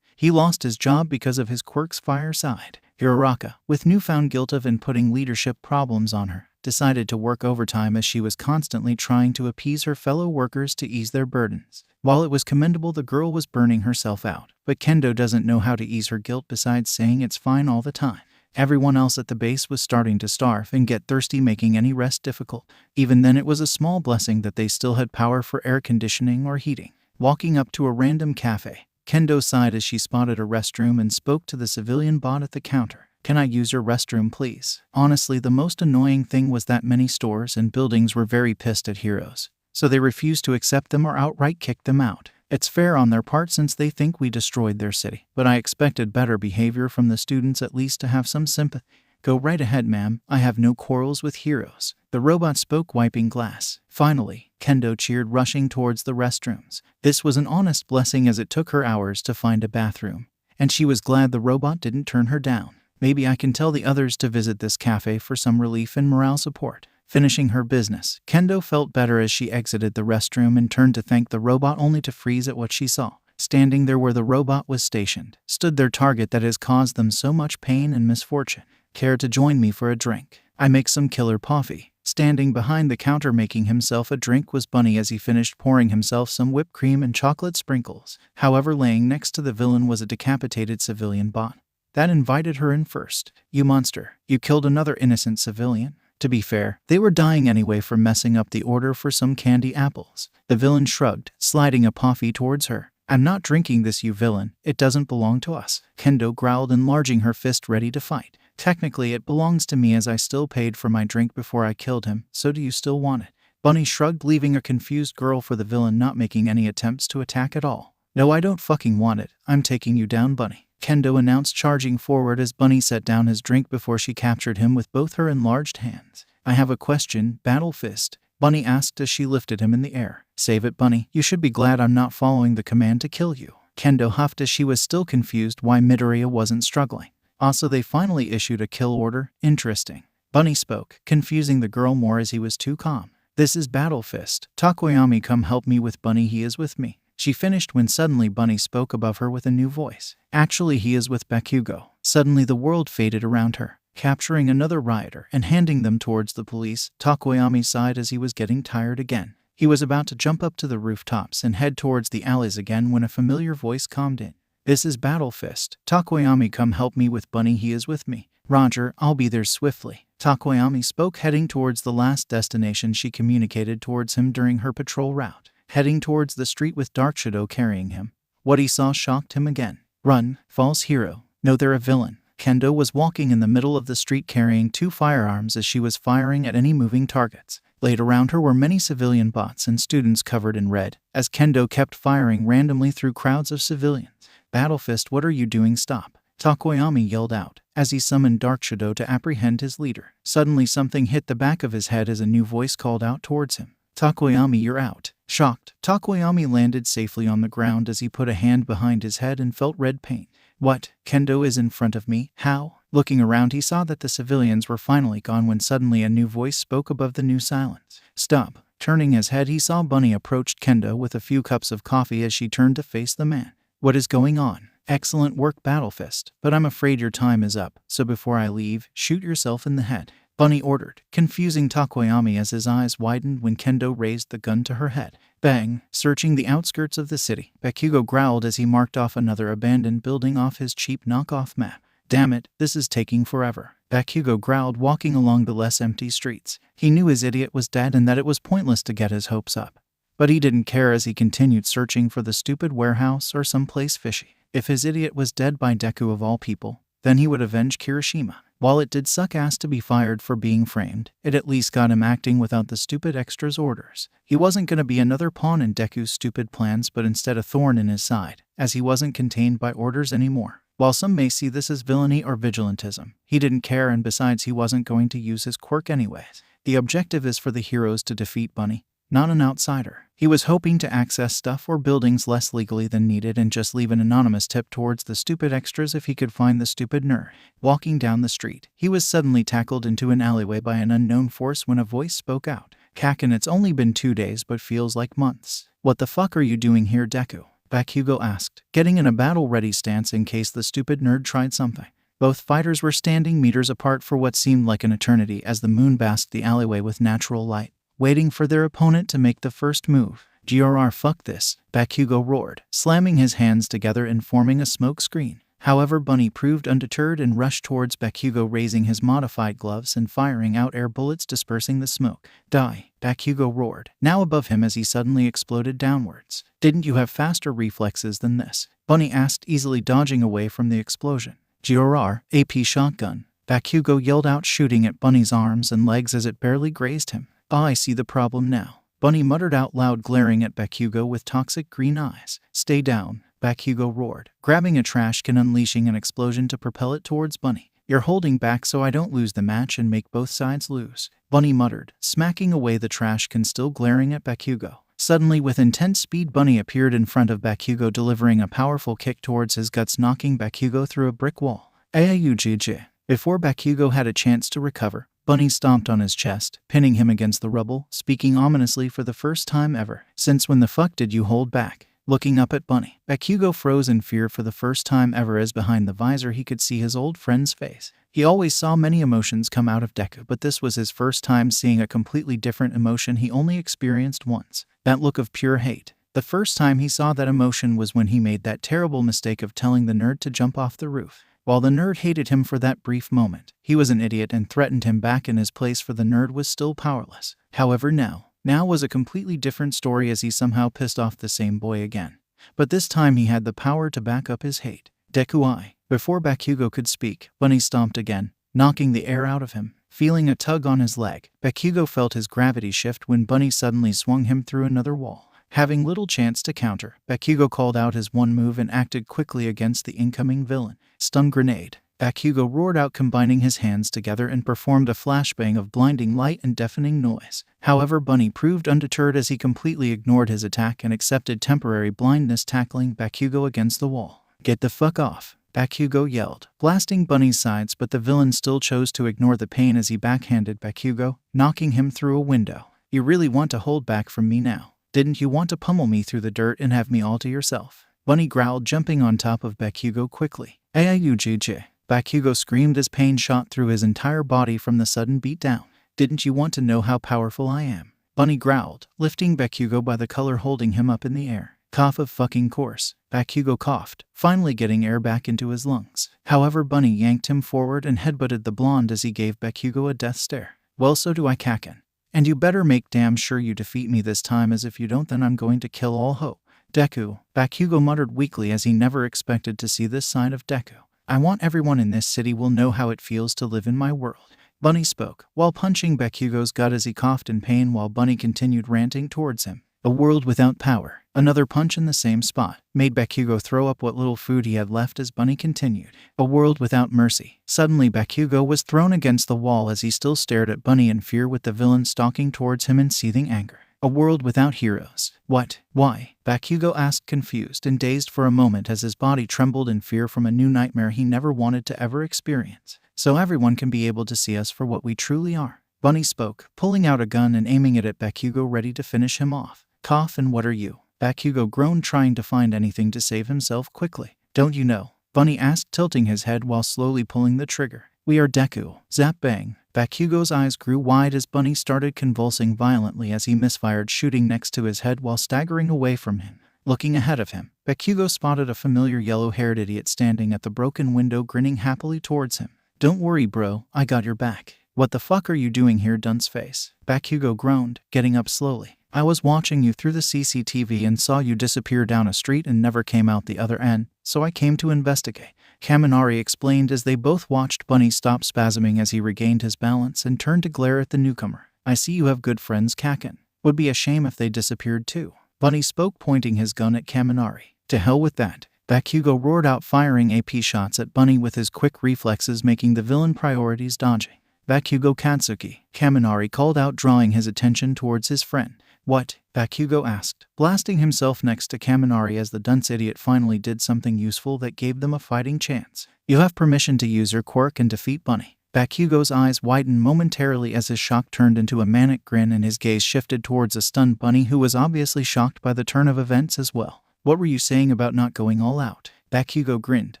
he lost his job because of his quirk's fire side. Uraraka, with newfound guilt of putting leadership problems on her, decided to work overtime, as she was constantly trying to appease her fellow workers to ease their burdens. While it was commendable, the girl was burning herself out, but Kendo doesn't know how to ease her guilt besides saying it's fine all the time. Everyone else at the base was starting to starve and get thirsty, making any rest difficult. Even then, it was a small blessing that they still had power for air conditioning or heating. Walking up to a random cafe, Kendo sighed as she spotted a restroom and spoke to the civilian bot at the counter. Can I use your restroom, please? Honestly, the most annoying thing was that many stores and buildings were very pissed at heroes, so they refused to accept them or outright kicked them out. It's fair on their part since they think we destroyed their city, but I expected better behavior from the students, at least to have some sympathy. Go right ahead, ma'am. I have no quarrels with heroes. The robot spoke, wiping glass. Finally, Kendo cheered, rushing towards the restrooms. This was an honest blessing, as it took her hours to find a bathroom, and she was glad the robot didn't turn her down. Maybe I can tell the others to visit this cafe for some relief and morale support. Finishing her business, Kendo felt better as she exited the restroom and turned to thank the robot, only to freeze at what she saw. Standing there where the robot was stationed, stood their target that has caused them so much pain and misfortune. Care to join me for a drink? I make some killer coffee. Standing behind the counter making himself a drink was Bunny as he finished pouring himself some whipped cream and chocolate sprinkles. However, laying next to the villain was a decapitated civilian bot. That invited her in first. You monster, you killed another innocent civilian? To be fair, they were dying anyway for messing up the order for some candy apples. The villain shrugged, sliding a coffee towards her. I'm not drinking this, you villain. It doesn't belong to us. Kendo growled, enlarging her fist ready to fight. Technically, it belongs to me as I still paid for my drink before I killed him, so do you still want it? Bunny shrugged, leaving a confused girl for the villain, not making any attempts to attack at all. No, I don't fucking want it. I'm taking you down, Bunny, Kendo announced, charging forward as Bunny set down his drink before she captured him with both her enlarged hands. I have a question, Battle Fist, Bunny asked as she lifted him in the air. Save it, Bunny. You should be glad I'm not following the command to kill you, Kendo huffed as she was still confused why Midoriya wasn't struggling. Also, they finally issued a kill order. Interesting, Bunny spoke, confusing the girl more as he was too calm. This is Battle Fist. Takoyami, come help me with Bunny, he is with me. She finished when suddenly Bunny spoke above her with a new voice. Actually, he is with Bakugo. Suddenly the world faded around her, capturing another rioter and handing them towards the police. Takoyami sighed as he was getting tired again. He was about to jump up to the rooftops and head towards the alleys again when a familiar voice calmed in. This is Battle Fist. Takoyami, come help me with Bunny, he is with me. Roger, I'll be there swiftly, Takoyami spoke, heading towards the last destination she communicated towards him during her patrol route, heading towards the street with Dark Shadow carrying him. What he saw shocked him again. Run, false hero. No, they're a villain. Kendo was walking in the middle of the street carrying 2 firearms as she was firing at any moving targets. Laid around her were many civilian bots and students covered in red, as Kendo kept firing randomly through crowds of civilians. Battle Fist, what are you doing? Stop, Takoyami yelled out, as he summoned Dark Shadow to apprehend his leader. Suddenly something hit the back of his head as a new voice called out towards him. Takoyami, you're out. Shocked, Takoyami landed safely on the ground as he put a hand behind his head and felt red pain. What? Kendo is in front of me? How? Looking around, he saw that the civilians were finally gone when suddenly a new voice spoke above the new silence. Stop. Turning his head, he saw Bunny approached Kendo with a few cups of coffee as she turned to face the man. What is going on? Excellent work, Battle Fist, but I'm afraid your time is up, so before I leave, shoot yourself in the head, Bunny ordered, confusing Takoyami as his eyes widened when Kendo raised the gun to her head. Bang! Searching the outskirts of the city, Bakugo growled as he marked off another abandoned building off his cheap knockoff map. Damn it, this is taking forever, Bakugo growled, walking along the less empty streets. He knew his idiot was dead and that it was pointless to get his hopes up. But he didn't care as he continued searching for the stupid warehouse or someplace fishy. If his idiot was dead by Deku of all people, then he would avenge Kirishima. While it did suck ass to be fired for being framed, it at least got him acting without the stupid extras orders. He wasn't gonna be another pawn in Deku's stupid plans, but instead a thorn in his side, as he wasn't contained by orders anymore. While some may see this as villainy or vigilantism, he didn't care, and besides he wasn't going to use his quirk anyways. The objective is for the heroes to defeat Bunny, not an outsider. He was hoping to access stuff or buildings less legally than needed and just leave an anonymous tip towards the stupid extras if he could find the stupid nerd. Walking down the street, he was suddenly tackled into an alleyway by an unknown force when a voice spoke out. Kaken, it's only been 2 days but feels like months. What the fuck are you doing here, Deku? Bakugo asked, getting in a battle-ready stance in case the stupid nerd tried something. Both fighters were standing meters apart for what seemed like an eternity as the moon basked the alleyway with natural light, waiting for their opponent to make the first move. GRR, fuck this, Bakugo roared, slamming his hands together and forming a smoke screen. However, Bunny proved undeterred and rushed towards Bakugo, raising his modified gloves and firing out air bullets dispersing the smoke. Die, Bakugo roared, now above him as he suddenly exploded downwards. Didn't you have faster reflexes than this? Bunny asked, easily dodging away from the explosion. GRR, AP shotgun, Bakugo yelled out, shooting at Bunny's arms and legs as it barely grazed him. Ah, I see the problem now, Bunny muttered out loud, glaring at Bakugo with toxic green eyes. Stay down, Bakugo roared, grabbing a trash can, unleashing an explosion to propel it towards Bunny. You're holding back so I don't lose the match and make both sides lose, Bunny muttered, smacking away the trash can, still glaring at Bakugo. Suddenly, with intense speed, Bunny appeared in front of Bakugo, delivering a powerful kick towards his guts, knocking Bakugo through a brick wall. Ayujj. Before Bakugo had a chance to recover, Bunny stomped on his chest, pinning him against the rubble, speaking ominously for the first time ever. Since when the fuck did you hold back? Looking up at Bunny, Bakugo froze in fear for the first time ever as behind the visor he could see his old friend's face. He always saw many emotions come out of Deku, but this was his first time seeing a completely different emotion he only experienced once. That look of pure hate. The first time he saw that emotion was when he made that terrible mistake of telling the nerd to jump off the roof. While the nerd hated him for that brief moment, he was an idiot and threatened him back in his place, for the nerd was still powerless. However, now was a completely different story, as he somehow pissed off the same boy again. But this time he had the power to back up his hate. Deku. Before Bakugo could speak, Bunny stomped again, knocking the air out of him. Feeling a tug on his leg, Bakugo felt his gravity shift when Bunny suddenly swung him through another wall. Having little chance to counter, Bakugo called out his one move and acted quickly against the incoming villain. Stun grenade. Bakugo roared out, combining his hands together, and performed a flashbang of blinding light and deafening noise. However, Bunny proved undeterred as he completely ignored his attack and accepted temporary blindness, tackling Bakugo against the wall. "Get the fuck off," Bakugo yelled, blasting Bunny's sides, but the villain still chose to ignore the pain as he backhanded Bakugo, knocking him through a window. "You really want to hold back from me now? Didn't you want to pummel me through the dirt and have me all to yourself?" Bunny growled, jumping on top of Bakugo quickly. "Ayujj." Bakugo screamed as pain shot through his entire body from the sudden beatdown. "Didn't you want to know how powerful I am?" Bunny growled, lifting Bakugo by the collar, holding him up in the air. "Cough of fucking course." Bakugo coughed, finally getting air back into his lungs. However, Bunny yanked him forward and headbutted the blonde as he gave Bakugo a death stare. "Well, so do I, Kaken. And you better make damn sure you defeat me this time, as if you don't, then I'm going to kill all hope." "Deku," Bakugo muttered weakly, as he never expected to see this side of Deku. "I want everyone in this city will know how it feels to live in my world." Bunny spoke, while punching Bakugo's gut as he coughed in pain while Bunny continued ranting towards him. "A world without power." Another punch in the same spot made Bakugo throw up what little food he had left as Bunny continued. "A world without mercy." Suddenly Bakugo was thrown against the wall as he still stared at Bunny in fear, with the villain stalking towards him in seething anger. "A world without heroes." "What? Why?" Bakugo asked, confused and dazed for a moment as his body trembled in fear from a new nightmare he never wanted to ever experience. "So everyone can be able to see us for what we truly are." Bunny spoke, pulling out a gun and aiming it at Bakugo, ready to finish him off. "Cough, and what are you?" Bakugo groaned, trying to find anything to save himself quickly. "Don't you know?" Bunny asked, tilting his head while slowly pulling the trigger. "We are Deku." Zap bang. Bakugo's eyes grew wide as Bunny started convulsing violently as he misfired, shooting next to his head while staggering away from him. Looking ahead of him, Bakugo spotted a familiar yellow-haired idiot standing at the broken window, grinning happily towards him. "Don't worry, bro, I got your back." "What the fuck are you doing here, dunce face?" Bakugo groaned, getting up slowly. "I was watching you through the CCTV and saw you disappear down a street and never came out the other end, so I came to investigate." Kaminari explained as they both watched Bunny stop spasming as he regained his balance and turned to glare at the newcomer. "I see you have good friends, Kaken. Would be a shame if they disappeared too." Bunny spoke, pointing his gun at Kaminari. "To hell with that." Bakugo roared out, firing AP shots at Bunny with his quick reflexes, making the villain priorities dodging. "Bakugo Katsuki," Kaminari called out, drawing his attention towards his friend. "What?" Bakugo asked, blasting himself next to Kaminari as the dunce idiot finally did something useful that gave them a fighting chance. "You have permission to use your quirk and defeat Bunny." Bakugo's eyes widened momentarily as his shock turned into a manic grin and his gaze shifted towards a stunned Bunny who was obviously shocked by the turn of events as well. "What were you saying about not going all out?" Bakugo grinned,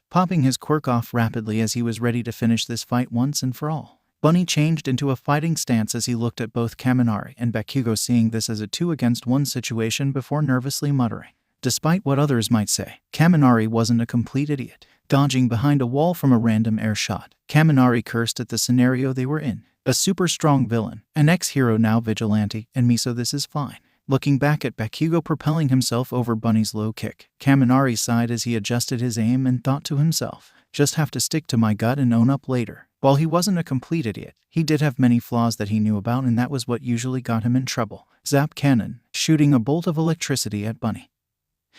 popping his quirk off rapidly as he was ready to finish this fight once and for all. Bunny changed into a fighting stance as he looked at both Kaminari and Bakugo, seeing this as a 2-against-1 situation before nervously muttering. Despite what others might say, Kaminari wasn't a complete idiot. Dodging behind a wall from a random air shot, Kaminari cursed at the scenario they were in. "A super strong villain, an ex-hero now vigilante, and me, so this is fine." Looking back at Bakugo propelling himself over Bunny's low kick, Kaminari sighed as he adjusted his aim and thought to himself, "Just have to stick to my gut and own up later." While he wasn't a complete idiot, he did have many flaws that he knew about, and that was what usually got him in trouble. Zap cannon, shooting a bolt of electricity at Bunny.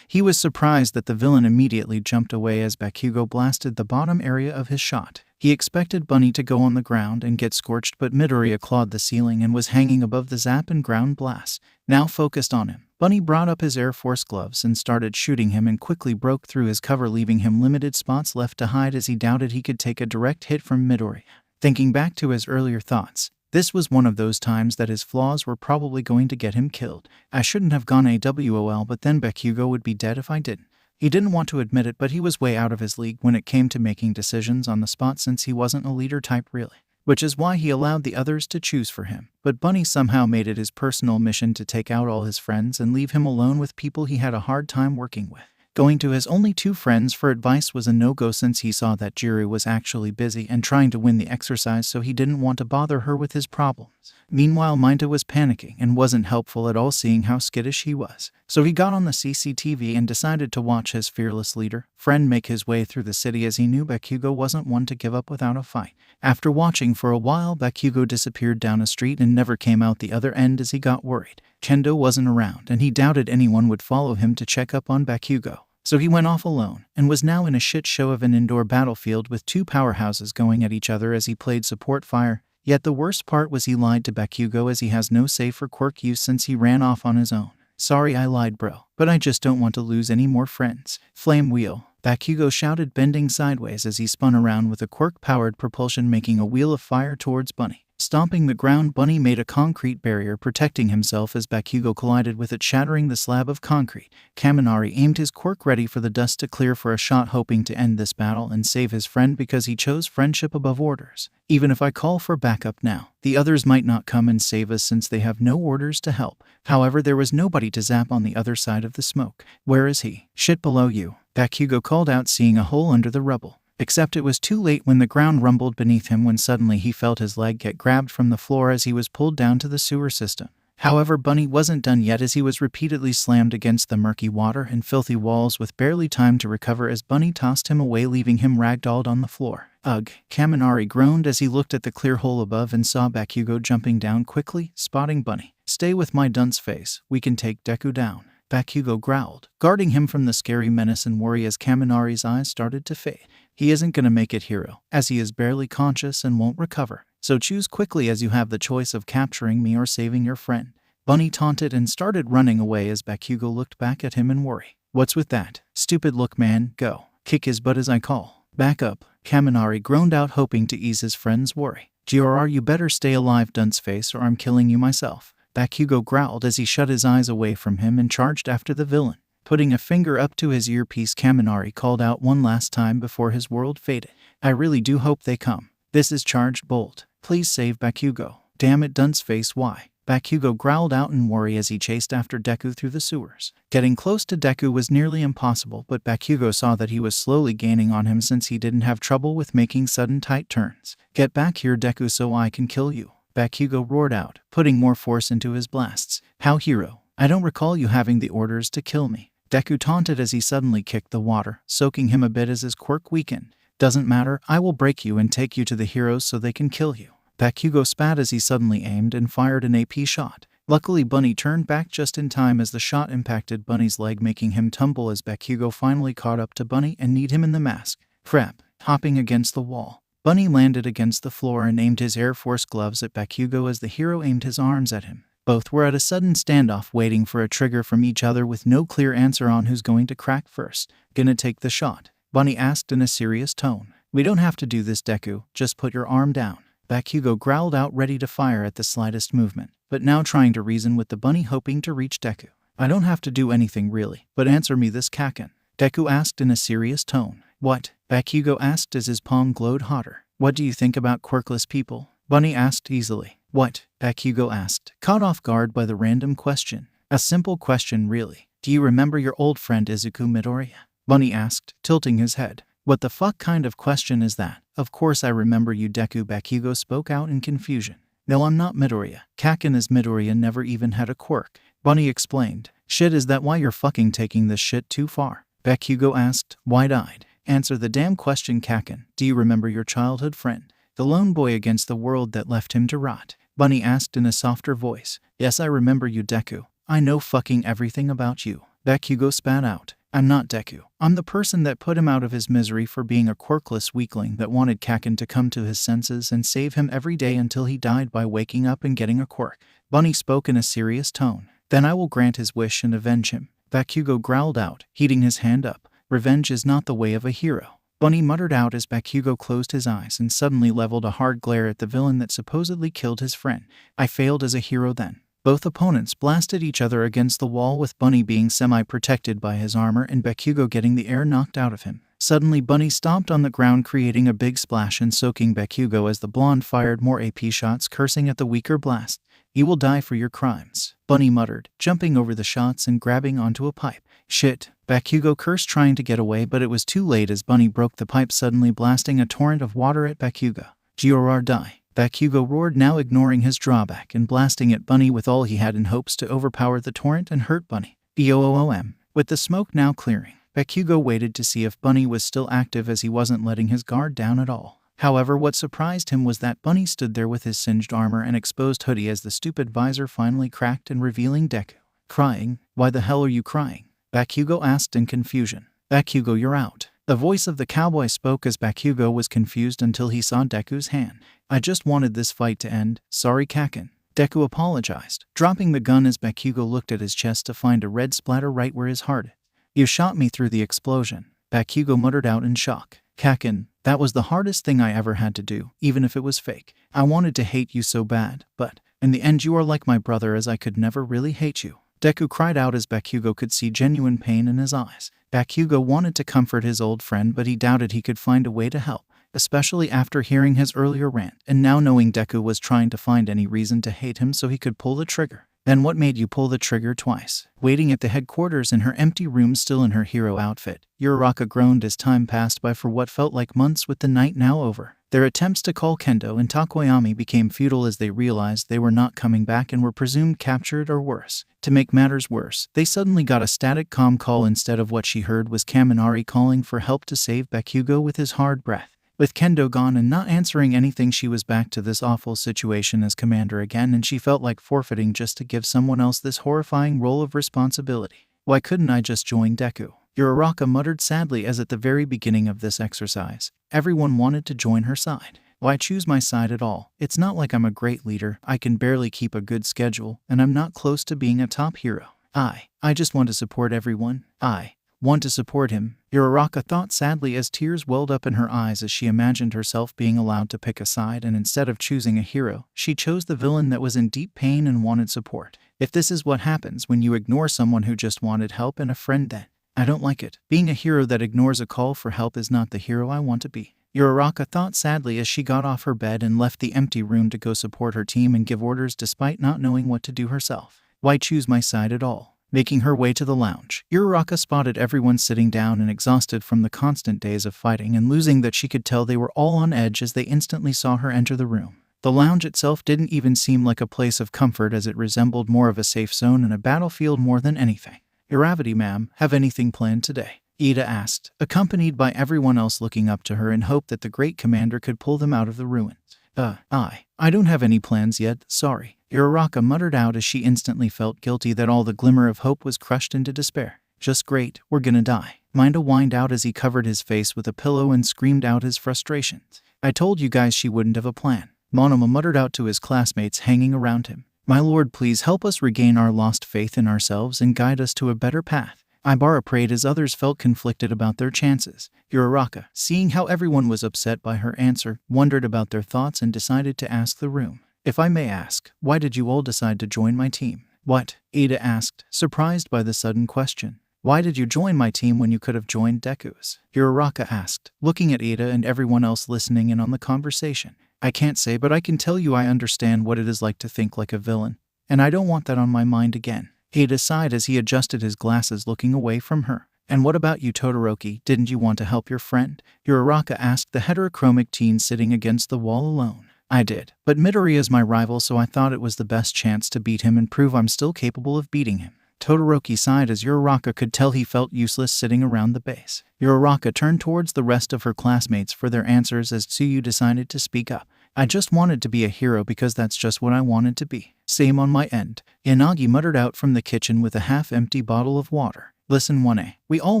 He was surprised that the villain immediately jumped away as Bakugo blasted the bottom area of his shot. He expected Bunny to go on the ground and get scorched, but Midoriya clawed the ceiling and was hanging above the zap and ground blast. Now focused on him, Bunny brought up his Air Force gloves and started shooting him and quickly broke through his cover, leaving him limited spots left to hide as he doubted he could take a direct hit from Midoriya. Thinking back to his earlier thoughts, This was one of those times that his flaws were probably going to get him killed. I shouldn't have gone AWOL, but then Bakugo would be dead if I didn't. He didn't want to admit it, but he was way out of his league when it came to making decisions on the spot since he wasn't a leader type really. Which is why he allowed the others to choose for him. But Bunny somehow made it his personal mission to take out all his friends and leave him alone with people he had a hard time working with. Going to his only 2 friends for advice was a no-go since he saw that Jiru was actually busy and trying to win the exercise, so he didn't want to bother her with his problems. Meanwhile, Minta was panicking and wasn't helpful at all seeing how skittish he was. So he got on the CCTV and decided to watch his fearless leader, friend, make his way through the city as he knew Bakugo wasn't one to give up without a fight. After watching for a while, Bakugo disappeared down a street and never came out the other end as he got worried. Kendo wasn't around and he doubted anyone would follow him to check up on Bakugo. So he went off alone and was now in a shit show of an indoor battlefield with 2 powerhouses going at each other as he played support fire. Yet the worst part was he lied to Bakugo as he has no save for quirk use since he ran off on his own. Sorry I lied bro, but I just don't want to lose any more friends. Flame wheel, Bakugo shouted, bending sideways as he spun around with a quirk-powered propulsion making a wheel of fire towards Bunny. Stomping the ground, Bunny made a concrete barrier protecting himself as Bakugo collided with it, shattering the slab of concrete. Kaminari aimed his quirk ready for the dust to clear for a shot, hoping to end this battle and save his friend because he chose friendship above orders. Even if I call for backup now, the others might not come and save us since they have no orders to help. However, there was nobody to zap on the other side of the smoke. Where is he? Shit below you, Bakugo called out, seeing a hole under the rubble. Except it was too late when the ground rumbled beneath him when suddenly he felt his leg get grabbed from the floor as he was pulled down to the sewer system. However, Bunny wasn't done yet as he was repeatedly slammed against the murky water and filthy walls with barely time to recover as Bunny tossed him away, leaving him ragdolled on the floor. Ugh, Kaminari groaned as he looked at the clear hole above and saw Bakugo jumping down quickly, spotting Bunny. Stay with my dunce face, we can take Deku down, Bakugo growled, guarding him from the scary menace and worry as Kaminari's eyes started to fade. He isn't gonna make it, hero, as he is barely conscious and won't recover. So choose quickly as you have the choice of capturing me or saving your friend. Bunny taunted and started running away as Bakugo looked back at him in worry. What's with that stupid look, man? Go. Kick his butt as I call. Back up, Kaminari groaned out, hoping to ease his friend's worry. GRR, you better stay alive, dunceface, or I'm killing you myself, Bakugo growled as he shut his eyes away from him and charged after the villain. Putting a finger up to his earpiece, Kaminari called out one last time before his world faded. I really do hope they come. This is Charged Bolt. Please save Bakugo. Damn it, dunceface, why? Bakugo growled out in worry as he chased after Deku through the sewers. Getting close to Deku was nearly impossible, but Bakugo saw that he was slowly gaining on him since he didn't have trouble with making sudden tight turns. Get back here, Deku, so I can kill you, Bakugo roared out, putting more force into his blasts. How, hero? I don't recall you having the orders to kill me, Deku taunted as he suddenly kicked the water, soaking him a bit as his quirk weakened. Doesn't matter, I will break you and take you to the heroes so they can kill you, Bakugo spat as he suddenly aimed and fired an AP shot. Luckily, Bunny turned back just in time as the shot impacted Bunny's leg, making him tumble as Bakugo finally caught up to Bunny and kneed him in the mask. Crap. Hopping against the wall, Bunny landed against the floor and aimed his Air Force gloves at Bakugo as the hero aimed his arms at him. Both were at a sudden standoff, waiting for a trigger from each other with no clear answer on who's going to crack first. Gonna take the shot? Bunny asked in a serious tone. We don't have to do this, Deku, just put your arm down, Bakugo growled out, ready to fire at the slightest movement, but now trying to reason with the bunny, hoping to reach Deku. I don't have to do anything really, but answer me this, Kaken, Deku asked in a serious tone. What? Bakugo asked as his palm glowed hotter. What do you think about quirkless people? Bunny asked easily. What? Bakugo asked, caught off guard by the random question. A simple question really. Do you remember your old friend Izuku Midoriya? Bunny asked, tilting his head. What the fuck kind of question is that? Of course I remember you, Deku, Bakugo spoke out in confusion. No, I'm not Midoriya. Kaken is Midoriya, never even had a quirk, Bunny explained. Shit, is that why you're fucking taking this shit too far? Bakugo asked, wide-eyed. Answer the damn question, Kaken. Do you remember your childhood friend, the lone boy against the world that left him to rot? Bunny asked in a softer voice. Yes, I remember you, Deku. I know fucking everything about you, Bakugo spat out. I'm not Deku. I'm the person that put him out of his misery for being a quirkless weakling that wanted Kaken to come to his senses and save him every day until he died by waking up and getting a quirk. Bunny spoke in a serious tone. Then I will grant his wish and avenge him, Bakugo growled out, heating his hand up. Revenge is not the way of a hero. Bunny muttered out as Bakugo closed his eyes and suddenly leveled a hard glare at the villain that supposedly killed his friend. I failed as a hero then. Both opponents blasted each other against the wall, with Bunny being semi-protected by his armor and Bakugo getting the air knocked out of him. Suddenly Bunny stomped on the ground, creating a big splash and soaking Bakugo as the blonde fired more AP shots, cursing at the weaker blast. "You will die for your crimes," Bunny muttered, jumping over the shots and grabbing onto a pipe. "Shit," Bakugo cursed, trying to get away, but it was too late as Bunny broke the pipe, suddenly blasting a torrent of water at Bakugo. "Giorar die," Bakugo roared, now ignoring his drawback and blasting at Bunny with all he had in hopes to overpower the torrent and hurt Bunny. "Boom." With the smoke now clearing, Bakugo waited to see if Bunny was still active, as he wasn't letting his guard down at all. However, what surprised him was that Bunny stood there with his singed armor and exposed hoodie as the stupid visor finally cracked and revealing Deku. "Crying? Why the hell are you crying?" Bakugo asked in confusion. "Bakugo, you're out." The voice of the cowboy spoke as Bakugo was confused until he saw Deku's hand. "I just wanted this fight to end. Sorry, Kaken." Deku apologized, dropping the gun as Bakugo looked at his chest to find a red splatter right where his heart is. "You shot me through the explosion," Bakugo muttered out in shock. "Kaken, that was the hardest thing I ever had to do, even if it was fake. I wanted to hate you so bad, but in the end you are like my brother, as I could never really hate you." Deku cried out as Bakugo could see genuine pain in his eyes. Bakugo wanted to comfort his old friend, but he doubted he could find a way to help, especially after hearing his earlier rant, and now knowing Deku was trying to find any reason to hate him so he could pull the trigger. "Then what made you pull the trigger twice?" Waiting at the headquarters in her empty room, still in her hero outfit, Uraraka groaned as time passed by for what felt like months, with the night now over. Their attempts to call Kendo and Takoyami became futile as they realized they were not coming back and were presumed captured or worse. To make matters worse, they suddenly got a static comm call instead of what she heard was Kaminari calling for help to save Bakugo with his hard breath. With Kendo gone and not answering anything, she was back to this awful situation as commander again, and she felt like forfeiting just to give someone else this horrifying role of responsibility. "Why couldn't I just join Deku?" Uraraka muttered sadly, as at the very beginning of this exercise, everyone wanted to join her side. "Why choose my side at all? It's not like I'm a great leader, I can barely keep a good schedule, and I'm not close to being a top hero. I just want to support everyone. I want to support him," Uraraka thought sadly as tears welled up in her eyes as she imagined herself being allowed to pick a side, and instead of choosing a hero, she chose the villain that was in deep pain and wanted support. If this is what happens when you ignore someone who just wanted help and a friend, then I don't like it. Being a hero that ignores a call for help is not the hero I want to be. Uraraka thought sadly as she got off her bed and left the empty room to go support her team and give orders despite not knowing what to do herself. Why choose my side at all? Making her way to the lounge, Uraraka spotted everyone sitting down and exhausted from the constant days of fighting and losing that she could tell they were all on edge as they instantly saw her enter the room. The lounge itself didn't even seem like a place of comfort, as it resembled more of a safe zone and a battlefield more than anything. "Iravati, ma'am, have anything planned today?" Ida asked, accompanied by everyone else looking up to her in hope that the great commander could pull them out of the ruins. I don't have any plans yet, sorry," Uraraka muttered out as she instantly felt guilty that all the glimmer of hope was crushed into despair. "Just great, we're gonna die." Minda whined out as he covered his face with a pillow and screamed out his frustrations. "I told you guys she wouldn't have a plan," Monoma muttered out to his classmates hanging around him. "My lord, please help us regain our lost faith in ourselves and guide us to a better path." Ibara prayed as others felt conflicted about their chances. Uraraka, seeing how everyone was upset by her answer, wondered about their thoughts and decided to ask the room. "If I may ask, why did you all decide to join my team?" "What?" Ada asked, surprised by the sudden question. "Why did you join my team when you could have joined Deku's?" Uraraka asked, looking at Ada and everyone else listening in on the conversation. "I can't say, but I can tell you I understand what it is like to think like a villain, and I don't want that on my mind again." Ada sighed as he adjusted his glasses, looking away from her. "And what about you, Todoroki? Didn't you want to help your friend?" Uraraka asked the heterochromic teen sitting against the wall alone. "I did, but Midoriya is my rival, so I thought it was the best chance to beat him and prove I'm still capable of beating him." Todoroki sighed as Uraraka could tell he felt useless sitting around the base. Uraraka turned towards the rest of her classmates for their answers as Tsuyu decided to speak up. "I just wanted to be a hero because that's just what I wanted to be." "Same on my end," Inagi muttered out from the kitchen with a half-empty bottle of water. "Listen, 1A, we all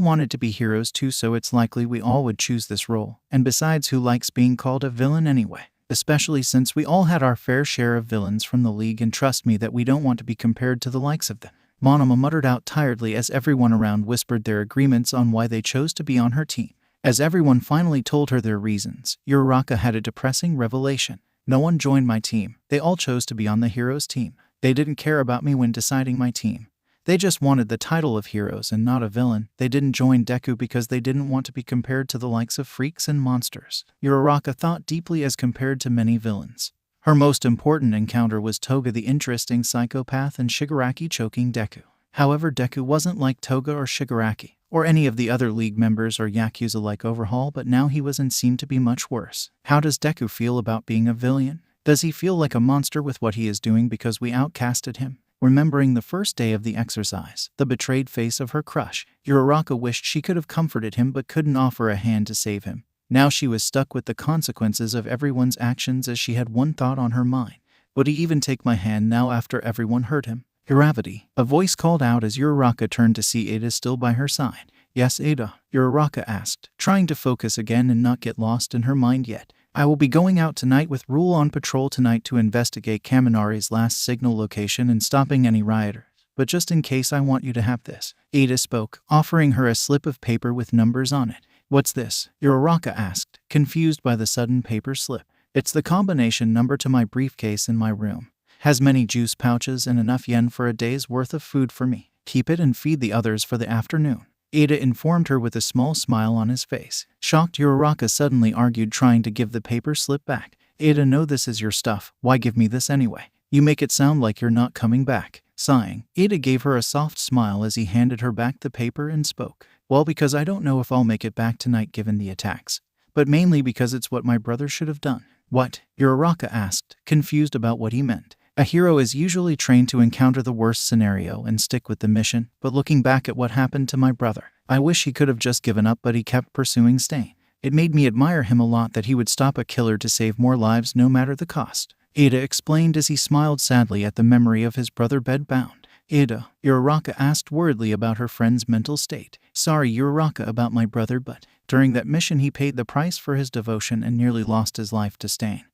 wanted to be heroes too, so it's likely we all would choose this role. And besides, who likes being called a villain anyway? Especially since we all had our fair share of villains from the league, and trust me that we don't want to be compared to the likes of them." Monoma muttered out tiredly as everyone around whispered their agreements on why they chose to be on her team. As everyone finally told her their reasons, Uraraka had a depressing revelation. No one joined my team. They all chose to be on the heroes' team. They didn't care about me when deciding my team. They just wanted the title of heroes and not a villain. They didn't join Deku because they didn't want to be compared to the likes of freaks and monsters. Uraraka thought deeply as compared to many villains. Her most important encounter was Toga the interesting psychopath and Shigaraki choking Deku. However, Deku wasn't like Toga or Shigaraki, or any of the other league members or Yakuza-like overhaul, but now he was and seemed to be much worse. How does Deku feel about being a villain? Does he feel like a monster with what he is doing because we outcasted him? Remembering the first day of the exercise, the betrayed face of her crush, Uraraka wished she could have comforted him but couldn't offer a hand to save him. Now she was stuck with the consequences of everyone's actions as she had one thought on her mind. Would he even take my hand now after everyone hurt him? Gravity. A voice called out as Uraraka turned to see Ada still by her side. Yes, Ada, Uraraka asked, trying to focus again and not get lost in her mind yet. I will be going out tonight with Rule on patrol tonight to investigate Kaminari's last signal location and stopping any rioters. But just in case, I want you to have this. Ada spoke, offering her a slip of paper with numbers on it. What's this? Uraraka asked, confused by the sudden paper slip. It's the combination number to my briefcase in my room. Has many juice pouches and enough yen for a day's worth of food for me. Keep it and feed the others for the afternoon. Ada informed her with a small smile on his face. Shocked, Uraraka suddenly argued, trying to give the paper slip back. Ada, no, this is your stuff. Why give me this anyway? You make it sound like you're not coming back. Sighing, Ada gave her a soft smile as he handed her back the paper and spoke. Well, because I don't know if I'll make it back tonight given the attacks. But mainly because it's what my brother should have done. What? Uraraka asked, confused about what he meant. A hero is usually trained to encounter the worst scenario and stick with the mission, but looking back at what happened to my brother, I wish he could have just given up, but he kept pursuing Stain. It made me admire him a lot that he would stop a killer to save more lives no matter the cost. Ada explained as he smiled sadly at the memory of his brother bedbound. Ada, Uraraka asked worriedly about her friend's mental state. Sorry, Uraraka, about my brother, but during that mission he paid the price for his devotion and nearly lost his life to Stain,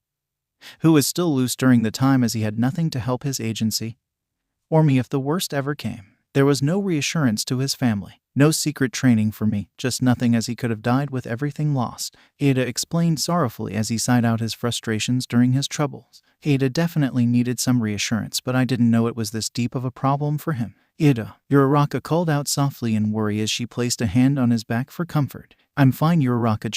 who was still loose during the time as he had nothing to help his agency or me if the worst ever came. There was no reassurance to his family, no secret training for me, just nothing, as he could have died with everything lost. Ada explained sorrowfully as he sighed out his frustrations during his troubles. Ada definitely needed some reassurance, but I didn't know it was this deep of a problem for him. Ada, Uraraka called out softly in worry as she placed a hand on his back for comfort. I'm fine, Uraraka,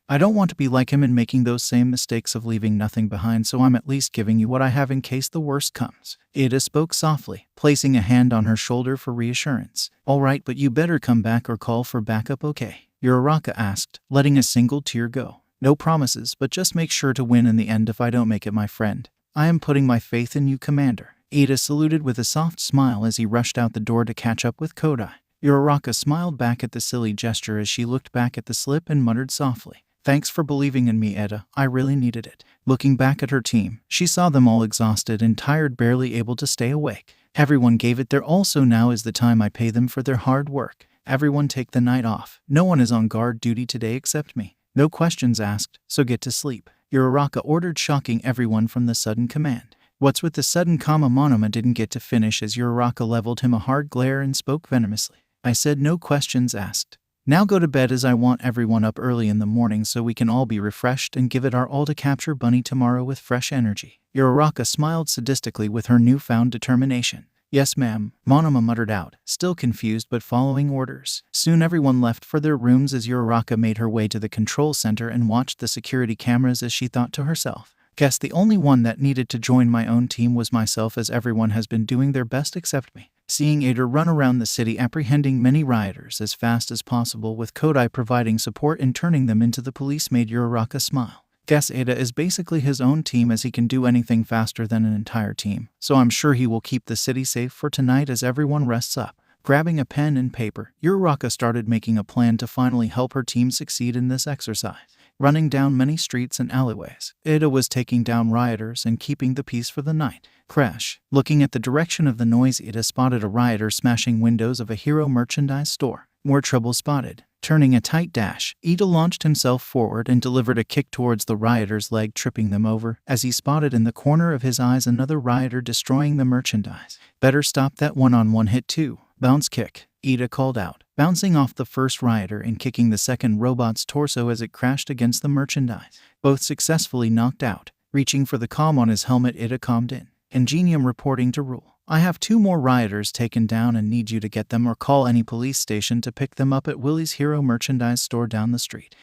I don't want to be like him in making those same mistakes of leaving nothing behind, so I'm at least giving you what I have in case the worst comes. Ada spoke softly, placing a hand on her shoulder for reassurance. All right, but you better come back or call for backup, okay? Uraraka asked, letting a single tear go. No promises, but just make sure to win in the end if I don't make it, my friend. I am putting my faith in you, Commander. Ada saluted with a soft smile as he rushed out the door to catch up with Kodai. Uraraka smiled back at the silly gesture as she looked back at the slip and muttered softly, Thanks for believing in me, Ada. I really needed it. Looking back at her team, she saw them all exhausted and tired, barely able to stay awake. Everyone gave it their all, so now is the time I pay them for their hard work. Everyone take the night off. No one is on guard duty today except me. No questions asked, so get to sleep. Uraraka ordered, shocking everyone from the sudden command. What's with the sudden comma? Monoma didn't get to finish as Uraraka leveled him a hard glare and spoke venomously. I said no questions asked. Now go to bed, as I want everyone up early in the morning so we can all be refreshed and give it our all to capture Bunny tomorrow with fresh energy. Uraraka smiled sadistically with her newfound determination. Yes, ma'am, Monoma muttered out, still confused but following orders. Soon everyone left for their rooms as Uraraka made her way to the control center and watched the security cameras as she thought to herself. Guess the only one that needed to join my own team was myself, as everyone has been doing their best except me. Seeing Ada run around the city apprehending many rioters as fast as possible, with Kodai providing support and turning them into the police, made Uraraka smile. Guess Ada is basically his own team, as he can do anything faster than an entire team, so I'm sure he will keep the city safe for tonight as everyone rests up. Grabbing a pen and paper, Uraraka started making a plan to finally help her team succeed in this exercise. Running down many streets and alleyways, Ada was taking down rioters and keeping the peace for the night. Crash. Looking at the direction of the noise, Ada spotted a rioter smashing windows of a hero merchandise store. More trouble spotted. Turning a tight dash, Ada launched himself forward and delivered a kick towards the rioter's leg, tripping them over, as he spotted in the corner of his eyes another rioter destroying the merchandise. Better stop that one-on-one hit too. Bounce kick, Ada called out. bouncing off the first rioter and kicking the second robot's torso as it crashed against the merchandise. Both successfully knocked out. Reaching for the comm on his helmet, Ida calmed in. Ingenium reporting to Rule. I have 2 more rioters taken down and need you to get them or call any police station to pick them up at Willie's Hero merchandise store down the street.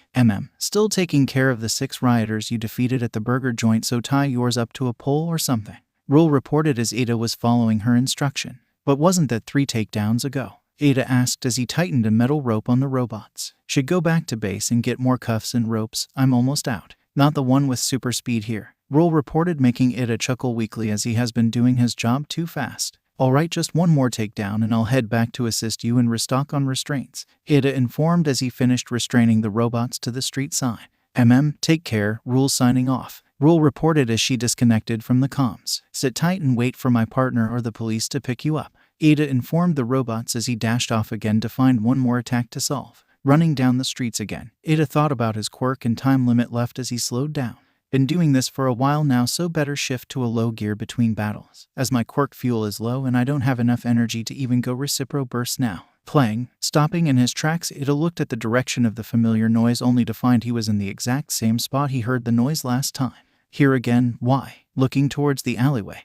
Still taking care of the 6 rioters you defeated at the burger joint, so tie yours up to a pole or something. Rule reported as Ada was following her instruction. But wasn't that 3 takedowns ago? Ada asked as he tightened a metal rope on the robots. Should go back to base and get more cuffs and ropes. I'm almost out. Not the one with super speed here. Rule reported, making Ida chuckle weakly as he has been doing his job too fast. Alright, just 1 more takedown and I'll head back to assist you and restock on restraints, Ida informed as he finished restraining the robots to the street sign. Take care, Rule signing off. Rule reported as she disconnected from the comms. Sit tight and wait for my partner or the police to pick you up, Ada informed the robots as he dashed off again to find 1 more attack to solve. Running down the streets again, Ada thought about his quirk and time limit left as he slowed down. Been doing this for a while now, so better shift to a low gear between battles, as my quirk fuel is low and I don't have enough energy to even go recipro burst now. Stopping in his tracks, Ada looked at the direction of the familiar noise only to find he was in the exact same spot he heard the noise last time. Here again, why? Looking towards the alleyway,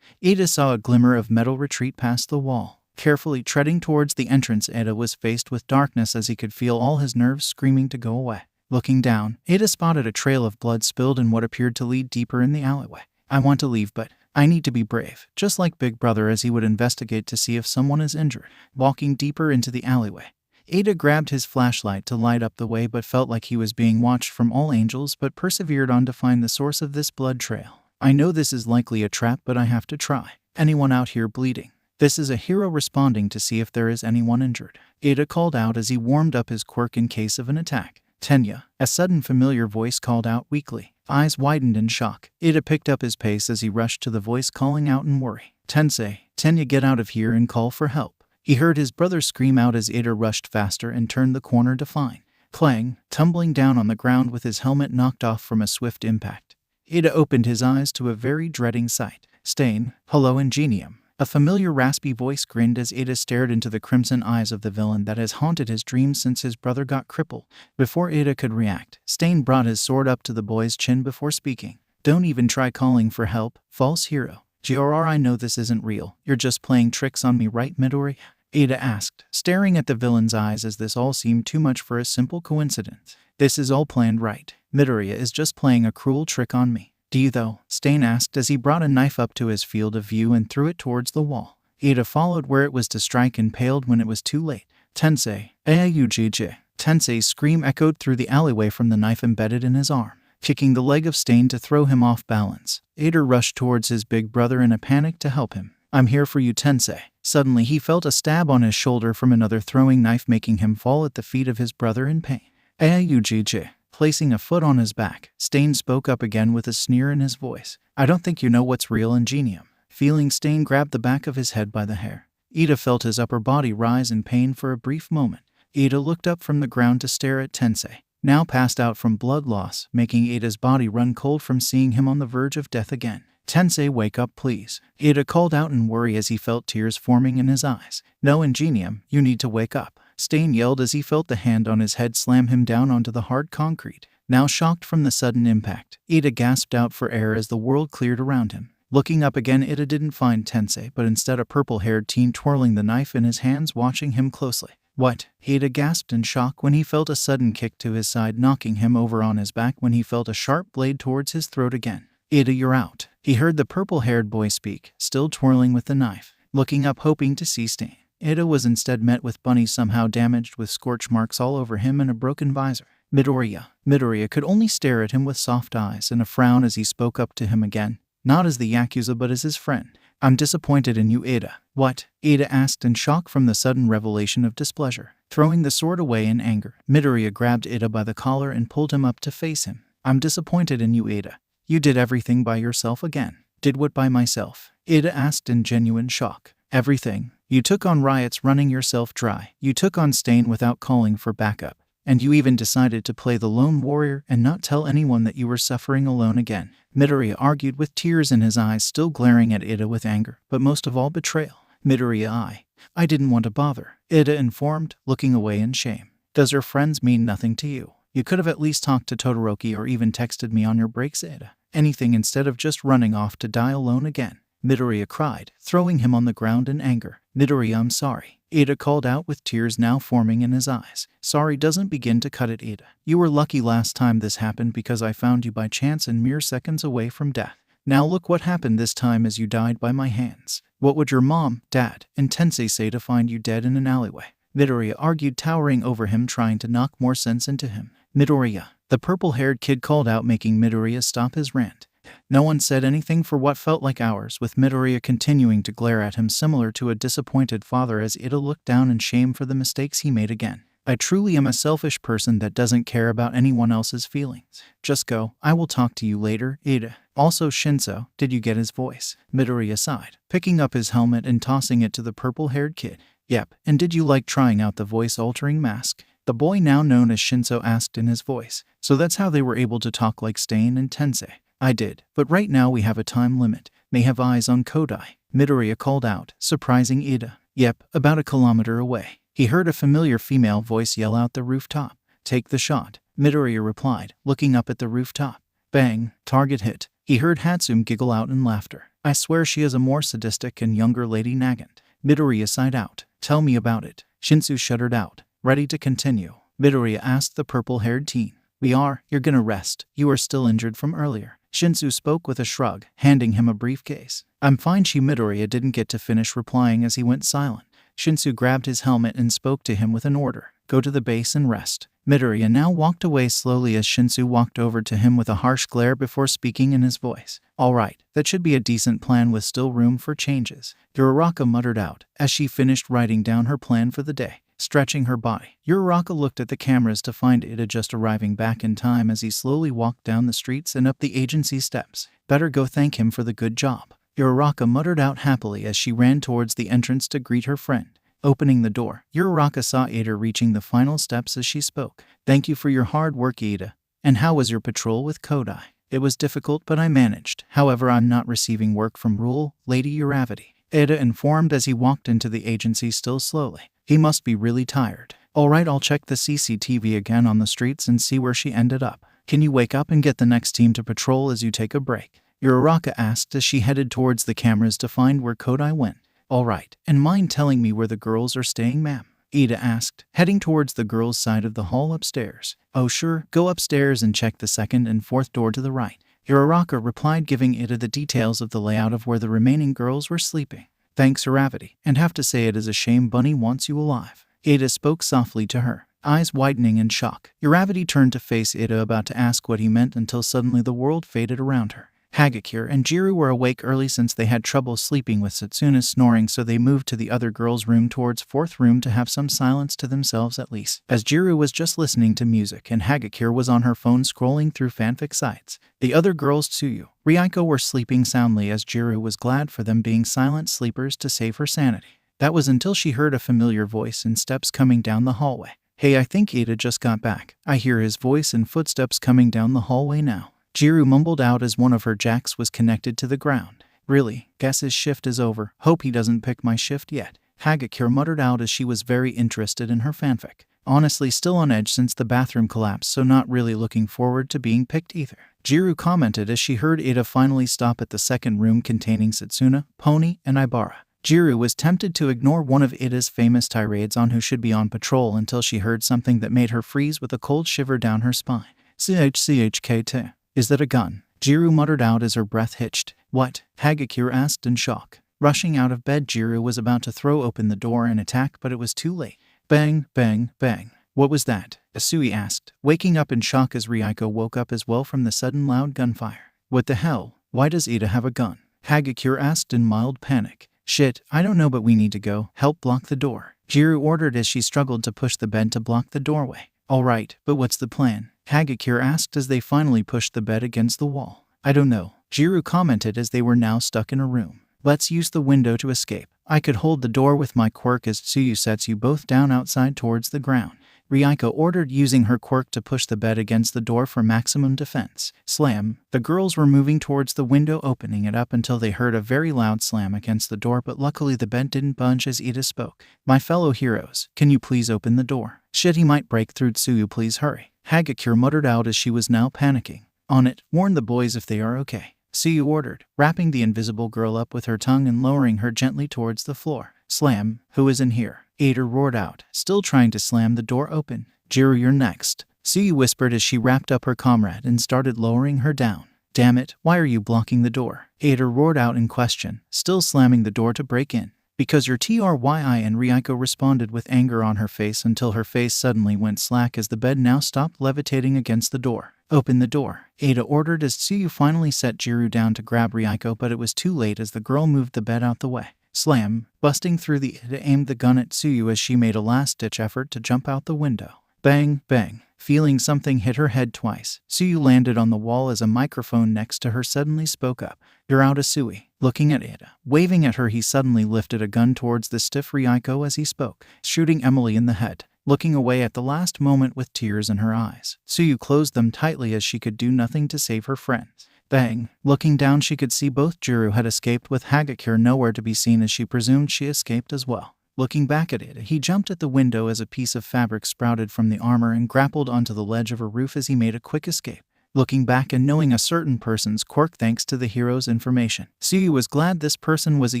Ada saw a glimmer of metal retreat past the wall. Carefully treading towards the entrance, Ada was faced with darkness as he could feel all his nerves screaming to go away. Looking down, Ada spotted a trail of blood spilled in what appeared to lead deeper in the alleyway. I want to leave, but I need to be brave, just like Big Brother, as he would investigate to see if someone is injured. Walking deeper into the alleyway, Ada grabbed his flashlight to light up the way but felt like he was being watched from all angles, but persevered on to find the source of this blood trail. I know this is likely a trap, but I have to try. Anyone out here bleeding? This is a hero responding to see if there is anyone injured, Ada called out as he warmed up his quirk in case of an attack. Tenya, a sudden familiar voice called out weakly. Eyes widened in shock. Ada picked up his pace as he rushed to the voice calling out in worry. Tenya, get out of here and call for help. He heard his brother scream out as Ada rushed faster and turned the corner to find Clang, tumbling down on the ground with his helmet knocked off from a swift impact. Ada opened his eyes to a very dreading sight. Stain, hello Ingenium. A familiar raspy voice grinned as Ada stared into the crimson eyes of the villain that has haunted his dreams since his brother got crippled. Before Ada could react, Stain brought his sword up to the boy's chin before speaking. Don't even try calling for help, false hero. GRR, I know this isn't real. You're just playing tricks on me, right, Midoriya? Ada asked, staring at the villain's eyes as this all seemed too much for a simple coincidence. This is all planned, right? Midoriya is just playing a cruel trick on me. Do you though? Stain asked as he brought a knife up to his field of view and threw it towards the wall. Ada followed where it was to strike and paled when it was too late. Tensei, Aayujj. Tensei's scream echoed through the alleyway from the knife embedded in his arm, kicking the leg of Stain to throw him off balance. Ada rushed towards his big brother in a panic to help him. I'm here for you, Tensei. Suddenly he felt a stab on his shoulder from another throwing knife, making him fall at the feet of his brother in pain. Aayujj. Placing a foot on his back, Stain spoke up again with a sneer in his voice. I don't think you know what's real, Ingenium. Feeling Stain grabbed the back of his head by the hair. Ada felt his upper body rise in pain for a brief moment. Ada looked up from the ground to stare at Tensei, now passed out from blood loss, making Ada's body run cold from seeing him on the verge of death again. Tensei, wake up please, Ada called out in worry as he felt tears forming in his eyes. No, Ingenium, you need to wake up, Stain yelled as he felt the hand on his head slam him down onto the hard concrete. Now shocked from the sudden impact, Ada gasped out for air as the world cleared around him. Looking up again, Ada didn't find Tensei, but instead a purple-haired teen twirling the knife in his hands, watching him closely. What? Ada gasped in shock when he felt a sudden kick to his side, knocking him over on his back when he felt a sharp blade towards his throat again. Ada, you're out, he heard the purple-haired boy speak, still twirling with the knife. Looking up, hoping to see Stain, Ada was instead met with Bunny, somehow damaged with scorch marks all over him and a broken visor. Midoriya could only stare at him with soft eyes and a frown as he spoke up to him again, not as the Yakuza but as his friend. I'm disappointed in you, Ada. What? Ada asked in shock from the sudden revelation of displeasure. Throwing the sword away in anger, Midoriya grabbed Ada by the collar and pulled him up to face him. I'm disappointed in you, Ada. You did everything by yourself again. Did what by myself? Ada asked in genuine shock. Everything. You took on riots running yourself dry. You took on Stain without calling for backup. And you even decided to play the lone warrior and not tell anyone that you were suffering alone again. Midoriya argued with tears in his eyes, still glaring at Ada with anger, but most of all betrayal. Midoriya, I didn't want to bother, Ida informed, looking away in shame. Does her friends mean nothing to you? You could have at least talked to Todoroki or even texted me on your breaks, Ida. Anything instead of just running off to die alone again. Midoriya cried, throwing him on the ground in anger. Midoriya, I'm sorry, Ida called out with tears now forming in his eyes. Sorry doesn't begin to cut it, Ida. You were lucky last time this happened because I found you by chance and mere seconds away from death. Now look what happened this time as you died by my hands. What would your mom, dad, and Tensei say to find you dead in an alleyway? Midoriya argued, towering over him, trying to knock more sense into him. Midoriya, the purple-haired kid called out, making Midoriya stop his rant. No one said anything for what felt like hours, with Midoriya continuing to glare at him similar to a disappointed father as Ida looked down in shame for the mistakes he made again. I truly am a selfish person that doesn't care about anyone else's feelings. Just go, I will talk to you later, Ida. Also, Shinso, did you get his voice? Midoriya sighed, picking up his helmet and tossing it to the purple-haired kid. Yep, and did you like trying out the voice-altering mask? The boy now known as Shinso asked in his voice. So that's how they were able to talk like Stain and Tensei. I did, but right now we have a time limit. May have eyes on Kodai, Midoriya called out, surprising Ida. Yep, about a kilometer away. He heard a familiar female voice yell out the rooftop. Take the shot, Midoriya replied, looking up at the rooftop. Bang, target hit. He heard Hatsune giggle out in laughter. I swear she is a more sadistic and younger lady Nagant. Midoriya sighed out. Tell me about it. Shinsu shuddered out. Ready to continue? Midoriya asked the purple-haired teen. We are. You're gonna rest. You are still injured from earlier. Shinsu spoke with a shrug, handing him a briefcase. I'm fine. Midoriya didn't get to finish replying as he went silent. Shinsu grabbed his helmet and spoke to him with an order. Go to the base and rest. Midoriya now walked away slowly as Shinsu walked over to him with a harsh glare before speaking in his voice. All right, that should be a decent plan with still room for changes, Uraraka muttered out as she finished writing down her plan for the day. Stretching her body, Uraraka looked at the cameras to find Ida just arriving back in time as he slowly walked down the streets and up the agency steps. Better go thank him for the good job, Uraraka muttered out happily as she ran towards the entrance to greet her friend. Opening the door, Uraraka saw Ida reaching the final steps as she spoke. Thank you for your hard work, Ida. And how was your patrol with Kodai? It was difficult, but I managed. However, I'm not receiving work from Rule, Lady Uravity, Ida informed as he walked into the agency still slowly. He must be really tired. Alright, I'll check the CCTV again on the streets and see where she ended up. Can you wake up and get the next team to patrol as you take a break? Uraraka asked as she headed towards the cameras to find where Kodai went. Alright, and mind telling me where the girls are staying, ma'am? Ida asked, heading towards the girls' side of the hall upstairs. Oh sure, go upstairs and check the second and fourth door to the right. Uraraka replied, giving Ida the details of the layout of where the remaining girls were sleeping. Thanks, Uravity, and have to say it is a shame Bunny wants you alive. Ida spoke softly to her, eyes widening in shock. Uravity turned to face Ida, about to ask what he meant, until suddenly the world faded around her. Hagakure and Jiru were awake early since they had trouble sleeping with Satsuna's snoring, so they moved to the other girls' room towards fourth room to have some silence to themselves at least, as Jiru was just listening to music and Hagakure was on her phone scrolling through fanfic sites. The other girls, Tsuyu, Ryuko, were sleeping soundly as Jiru was glad for them being silent sleepers to save her sanity. That was until she heard a familiar voice and steps coming down the hallway. Hey, I think Ida just got back. I hear his voice and footsteps coming down the hallway now, Jiru mumbled out as one of her jacks was connected to the ground. Really? Guess his shift is over. Hope he doesn't pick my shift yet, Hagakure muttered out as she was very interested in her fanfic. Honestly, still on edge since the bathroom collapse, so not really looking forward to being picked either, Jiru commented as she heard Ida finally stop at the second room containing Satsuna, Pony, and Ibara. Jiru was tempted to ignore one of Ida's famous tirades on who should be on patrol until she heard something that made her freeze with a cold shiver down her spine. CHCHK2. Is that a gun? Jiru muttered out as her breath hitched. What? Hagakure asked in shock. Rushing out of bed, Jiru was about to throw open the door and attack, but it was too late. Bang, bang, bang. What was that? Asui asked, waking up in shock as Ryuko woke up as well from the sudden loud gunfire. What the hell? Why does Ida have a gun? Hagakure asked in mild panic. Shit, I don't know, but we need to go. Help block the door, Jiru ordered as she struggled to push the bed to block the doorway. Alright, but what's the plan? Hagakure asked as they finally pushed the bed against the wall. I don't know, Jiru commented as they were now stuck in a room. Let's use the window to escape. I could hold the door with my quirk as Tsuyu sets you both down outside towards the ground. Ryuko ordered, using her quirk to push the bed against the door for maximum defense. Slam. The girls were moving towards the window, opening it up until they heard a very loud slam against the door, but luckily the bed didn't budge as Ida spoke. My fellow heroes, can you please open the door? Shit, he might break through. Tsuyu, please hurry. Hagakure muttered out as she was now panicking. On it, warn the boys if they are okay. Tsuyu ordered, wrapping the invisible girl up with her tongue and lowering her gently towards the floor. Slam. Who is in here? Ada roared out, still trying to slam the door open. Jiro, you're next. Tsuyu whispered as she wrapped up her comrade and started lowering her down. Damn it, why are you blocking the door? Ada roared out in question, still slamming the door to break in. Because your TRYI, and Ryuko responded with anger on her face until her face suddenly went slack as the bed now stopped levitating against the door. Open the door, Ada ordered as Tsuyu finally set Jiro down to grab Ryuko, but it was too late as the girl moved the bed out the way. Slam. Busting through, the Ada aimed the gun at Tsuyu as she made a last-ditch effort to jump out the window. Bang, bang. Feeling something hit her head twice, Tsuyu landed on the wall as a microphone next to her suddenly spoke up. You're out, Tsuyu. Looking at Ada, waving at her, he suddenly lifted a gun towards the stiff Ryuko as he spoke, shooting Emily in the head. Looking away at the last moment with tears in her eyes, Tsuyu closed them tightly as she could do nothing to save her friends. Bang. Looking down, she could see both Jiro had escaped, with Hagakure nowhere to be seen as she presumed she escaped as well. Looking back at it, he jumped at the window as a piece of fabric sprouted from the armor and grappled onto the ledge of a roof as he made a quick escape. Looking back and knowing a certain person's quirk thanks to the hero's information, Tsuyu was glad this person was a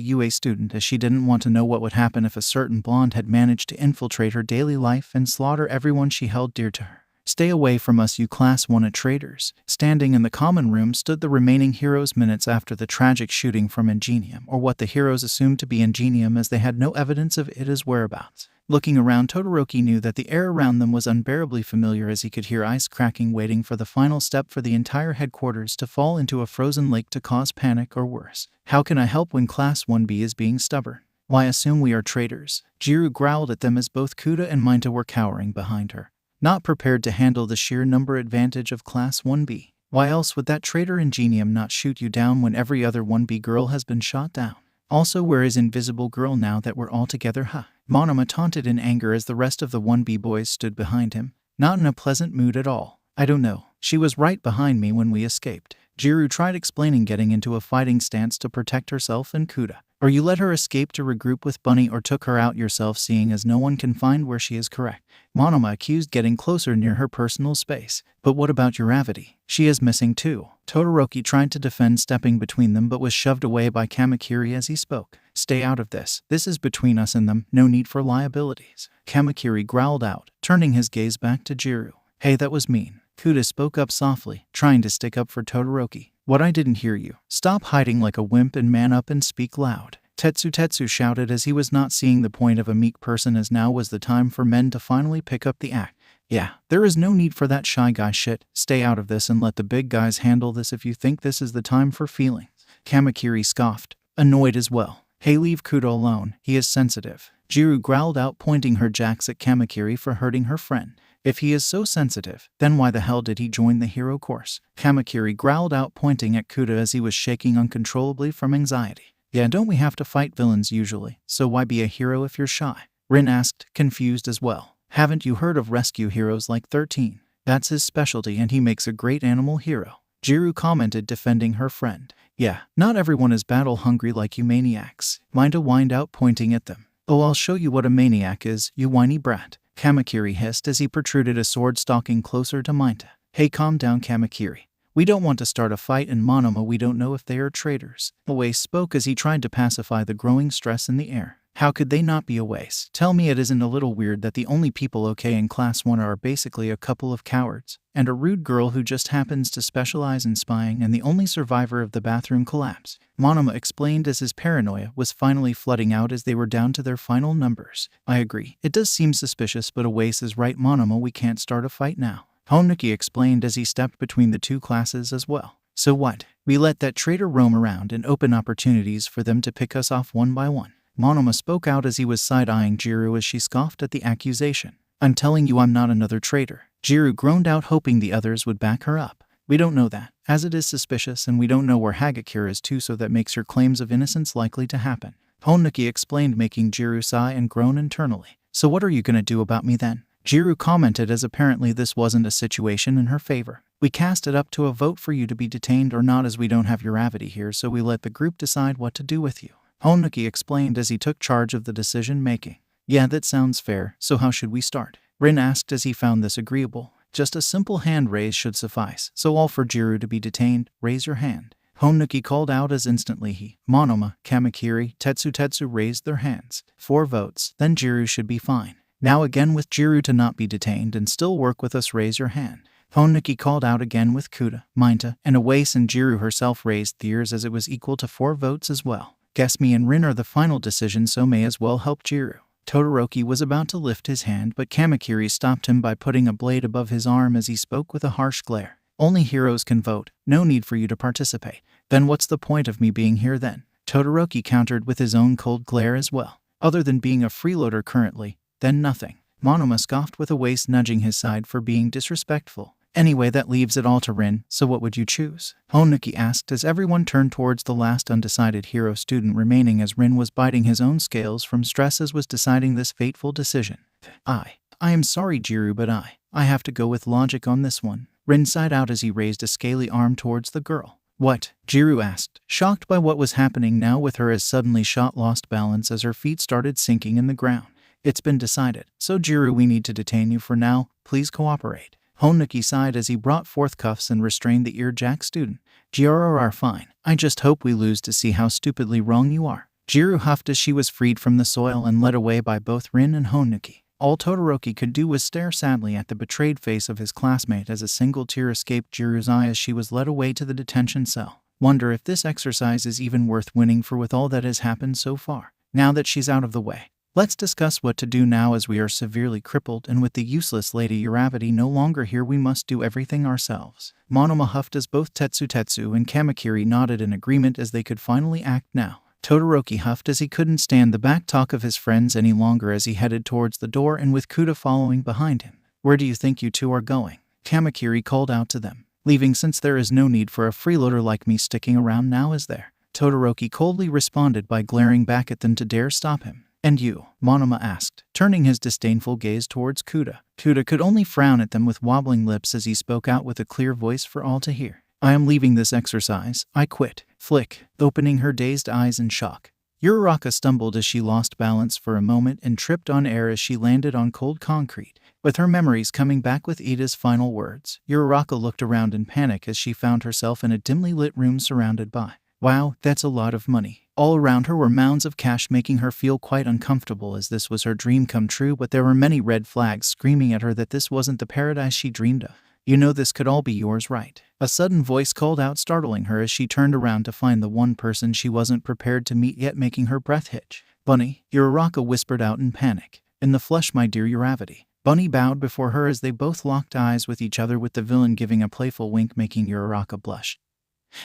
UA student, as she didn't want to know what would happen if a certain blonde had managed to infiltrate her daily life and slaughter everyone she held dear to her. Stay away from us, you Class 1 traitors. Standing in the common room stood the remaining heroes minutes after the tragic shooting from Ingenium, or what the heroes assumed to be Ingenium, as they had no evidence of Ida's whereabouts. Looking around, Todoroki knew that the air around them was unbearably familiar, as he could hear ice cracking, waiting for the final step for the entire headquarters to fall into a frozen lake to cause panic or worse. How can I help when Class 1B is being stubborn? Why assume we are traitors? Jiro growled at them as both Kuda and Minta were cowering behind her, not prepared to handle the sheer number advantage of Class 1B. Why else would that traitor Ingenium not shoot you down when every other 1B girl has been shot down? Also, where is Invisible Girl now that we're all together, huh? Monoma taunted in anger as the rest of the 1B boys stood behind him, not in a pleasant mood at all. I don't know. She was right behind me when we escaped. Jiro tried explaining, getting into a fighting stance to protect herself and Kuda. Or you let her escape to regroup with Bunny, or took her out yourself, seeing as no one can find where she is, correct? Monoma accused, getting closer near her personal space. But what about Uravity? She is missing too. Todoroki tried to defend, stepping between them, but was shoved away by Kamakiri as he spoke. Stay out of this. This is between us and them. No need for liabilities. Kamakiri growled out, turning his gaze back to Jiro. Hey, that was mean. Kuda spoke up softly, trying to stick up for Todoroki. What, I didn't hear you. Stop hiding like a wimp and man up and speak loud. Tetsu shouted, as he was not seeing the point of a meek person, as now was the time for men to finally pick up the act. Yeah, there is no need for that shy guy shit. Stay out of this and let the big guys handle this if you think this is the time for feelings. Kamakiri scoffed, annoyed as well. Hey, leave Kuda alone. He is sensitive. Jiro growled out, pointing her jacks at Kamakiri for hurting her friend. If he is so sensitive, then why the hell did he join the hero course? Kamakiri growled out, pointing at Kuda as he was shaking uncontrollably from anxiety. Yeah, don't we have to fight villains usually? So why be a hero if you're shy? Rin asked, confused as well. Haven't you heard of rescue heroes like 13? That's his specialty, and he makes a great animal hero. Jiro commented, defending her friend. Yeah, not everyone is battle-hungry like you maniacs. Minta whined out, pointing at them. Oh, I'll show you what a maniac is, you whiny brat. Kamakiri hissed as he protruded a sword, stalking closer to Minta. Hey, calm down, Kamakiri. We don't want to start a fight, and Monoma, we don't know if they are traitors. Awase spoke as he tried to pacify the growing stress in the air. How could they not be Awase? Tell me it isn't a little weird that the only people okay in Class 1 are basically a couple of cowards, and a rude girl who just happens to specialize in spying, and the only survivor of the bathroom collapse. Monoma explained as his paranoia was finally flooding out as they were down to their final numbers. I agree. It does seem suspicious, but Awase is right, Monoma, we can't start a fight now. Honuki explained as he stepped between the two classes as well. So what? We let that traitor roam around and open opportunities for them to pick us off one by one. Monoma spoke out as he was side-eyeing Jiro as she scoffed at the accusation. I'm telling you, I'm not another traitor. Jiro groaned out, hoping the others would back her up. We don't know that, as it is suspicious, and we don't know where Hagakure is too, so that makes your claims of innocence likely to happen. Honuki explained, making Jiro sigh and groan internally. So what are you gonna do about me then? Jiro commented, as apparently this wasn't a situation in her favor. We cast it up to a vote for you to be detained or not, as we don't have Uravity here, so we let the group decide what to do with you. Honuki explained as he took charge of the decision-making. Yeah, that sounds fair, so how should we start? Rin asked as he found this agreeable. Just a simple hand raise should suffice, so all for Jiro to be detained, raise your hand. Honuki called out as instantly he, Monoma, Kamakiri, Tetsu raised their hands. 4 votes, then Jiro should be fine. Now again with Jiro to not be detained and still work with us, raise your hand. Honuki called out again with Kuda, Minta, and Awase, and Jiro herself raised theirs as it was equal to 4 votes as well. Guess me and Rin are the final decision, so may as well help Jiro. Todoroki was about to lift his hand, but Kamakiri stopped him by putting a blade above his arm as he spoke with a harsh glare. Only heroes can vote, no need for you to participate. Then what's the point of me being here then? Todoroki countered with his own cold glare as well. Other than being a freeloader currently, then nothing. Monoma scoffed with Awase nudging his side for being disrespectful. Anyway, that leaves it all to Rin, so what would you choose? Honuki asked as everyone turned towards the last undecided hero student remaining, as Rin was biting his own scales from stress as was deciding this fateful decision. I am sorry, Jiro, but I have to go with logic on this one. Rin sighed out as he raised a scaly arm towards the girl. What? Jiro asked, shocked by what was happening now with her, as suddenly Shot lost balance as her feet started sinking in the ground. It's been decided, so Jiro, we need to detain you for now, please cooperate. Honuki sighed as he brought forth cuffs and restrained the earjack student. GRR, fine. I just hope we lose to see how stupidly wrong you are. Jiro huffed as she was freed from the soil and led away by both Rin and Honuki. All Todoroki could do was stare sadly at the betrayed face of his classmate as a single tear escaped Jiro's eye as she was led away to the detention cell. Wonder if this exercise is even worth winning for with all that has happened so far. Now that she's out of the way, let's discuss what to do now, as we are severely crippled, and with the useless Lady Uravity no longer here, we must do everything ourselves. Monoma huffed as both Tetsu and Kamakiri nodded in agreement as they could finally act now. Todoroki huffed as he couldn't stand the back talk of his friends any longer as he headed towards the door, and with Kuda following behind him. Where do you think you two are going? Kamakiri called out to them. Leaving, since there is no need for a freeloader like me sticking around now, is there? Todoroki coldly responded by glaring back at them to dare stop him. And you? Monoma asked, turning his disdainful gaze towards Kuda. Kuda could only frown at them with wobbling lips as he spoke out with a clear voice for all to hear. I am leaving this exercise. I quit. Flick, opening her dazed eyes in shock. Uraraka stumbled as she lost balance for a moment and tripped on air as she landed on cold concrete. With her memories coming back with Ida's final words, Uraraka looked around in panic as she found herself in a dimly lit room surrounded by, wow, that's a lot of money. All around her were mounds of cash, making her feel quite uncomfortable as this was her dream come true, but there were many red flags screaming at her that this wasn't the paradise she dreamed of. You know, this could all be yours, right? A sudden voice called out, startling her as she turned around to find the one person she wasn't prepared to meet yet, making her breath hitch. Bunny, Uraraka whispered out in panic. In the flesh, my dear Uravity. Bunny bowed before her as they both locked eyes with each other, with the villain giving a playful wink making Uraraka blush.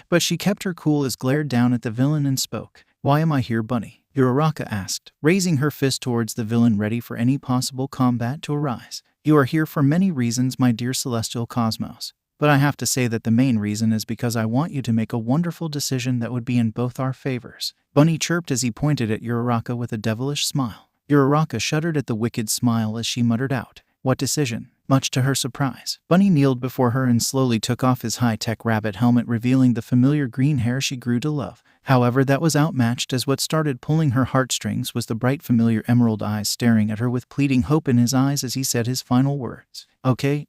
But she kept her cool as glared down at the villain and spoke. Why am I here, Bunny? Uraraka asked, raising her fist towards the villain ready for any possible combat to arise. You are here for many reasons, my dear Celestial Cosmos. But I have to say that the main reason is because I want you to make a wonderful decision that would be in both our favors. Bunny chirped as he pointed at Uraraka with a devilish smile. Uraraka shuddered at the wicked smile as she muttered out, what decision? Much to her surprise, Bunny kneeled before her and slowly took off his high-tech rabbit helmet, revealing the familiar green hair she grew to love. However, that was outmatched, as what started pulling her heartstrings was the bright familiar emerald eyes staring at her with pleading hope in his eyes as he said his final words. Okay,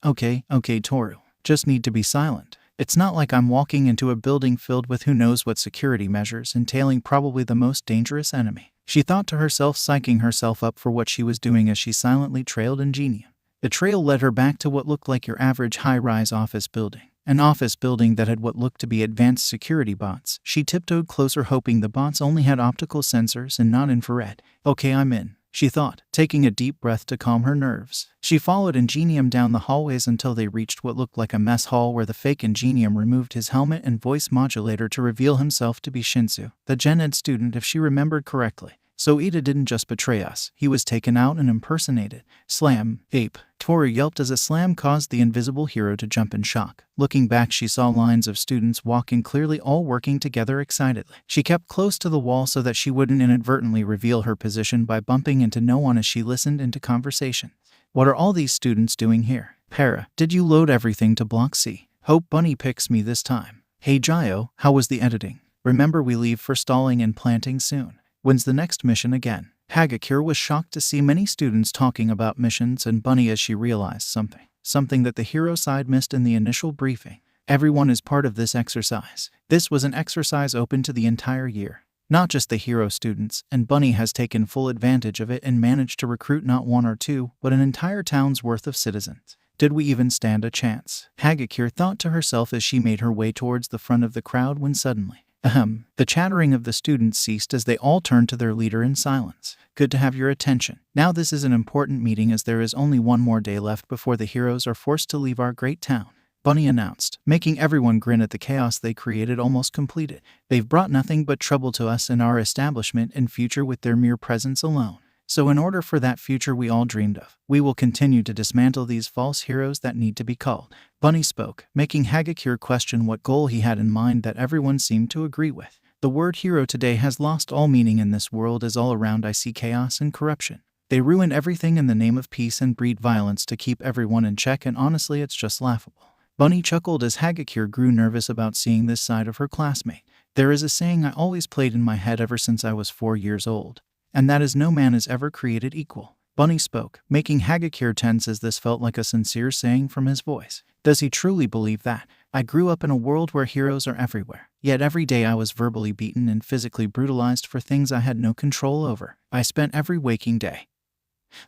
Toru. Just need to be silent. It's not like I'm walking into a building filled with who knows what security measures, entailing probably the most dangerous enemy. She thought to herself, psyching herself up for what she was doing as she silently trailed Ingenium. The trail led her back to what looked like your average high-rise office building. An office building that had what looked to be advanced security bots. She tiptoed closer, hoping the bots only had optical sensors and not infrared. Okay, I'm in, she thought, taking a deep breath to calm her nerves. She followed Ingenium down the hallways until they reached what looked like a mess hall, where the fake Ingenium removed his helmet and voice modulator to reveal himself to be Shinsu, the Gen Ed student if she remembered correctly. So Ida didn't just betray us, he was taken out and impersonated. Slam, ape. Toru yelped as a slam caused the invisible hero to jump in shock. Looking back, she saw lines of students walking, clearly all working together excitedly. She kept close to the wall so that she wouldn't inadvertently reveal her position by bumping into no one as she listened into conversation. What are all these students doing here? Para, did you load everything to Block C? Hope Bunny picks me this time. Hey Gio, how was the editing? Remember we leave for stalling and planting soon. When's the next mission again? Hagakure was shocked to see many students talking about missions and Bunny as she realized something that the hero side missed in the initial briefing. Everyone is part of this exercise. This was an exercise open to the entire year. Not just the hero students, and Bunny has taken full advantage of it and managed to recruit not one or two, but an entire town's worth of citizens. Did we even stand a chance? Hagakure thought to herself as she made her way towards the front of the crowd when suddenly, the chattering of the students ceased as they all turned to their leader in silence. Good to have your attention. Now this is an important meeting as there is only one more day left before the heroes are forced to leave our great town. Bunny announced, making everyone grin at the chaos they created almost completed. They've brought nothing but trouble to us and our establishment and future with their mere presence alone. So in order for that future we all dreamed of, we will continue to dismantle these false heroes that need to be called. Bunny spoke, making Hagakure question what goal he had in mind that everyone seemed to agree with. The word hero today has lost all meaning in this world as all around I see chaos and corruption. They ruin everything in the name of peace and breed violence to keep everyone in check, and honestly it's just laughable. Bunny chuckled as Hagakure grew nervous about seeing this side of her classmate. There is a saying I always played in my head ever since I was 4 years old, and that is no man is ever created equal. Bunny spoke, making Hagakure tense as this felt like a sincere saying from his voice. Does he truly believe that? I grew up in a world where heroes are everywhere, yet every day I was verbally beaten and physically brutalized for things I had no control over. I spent every waking day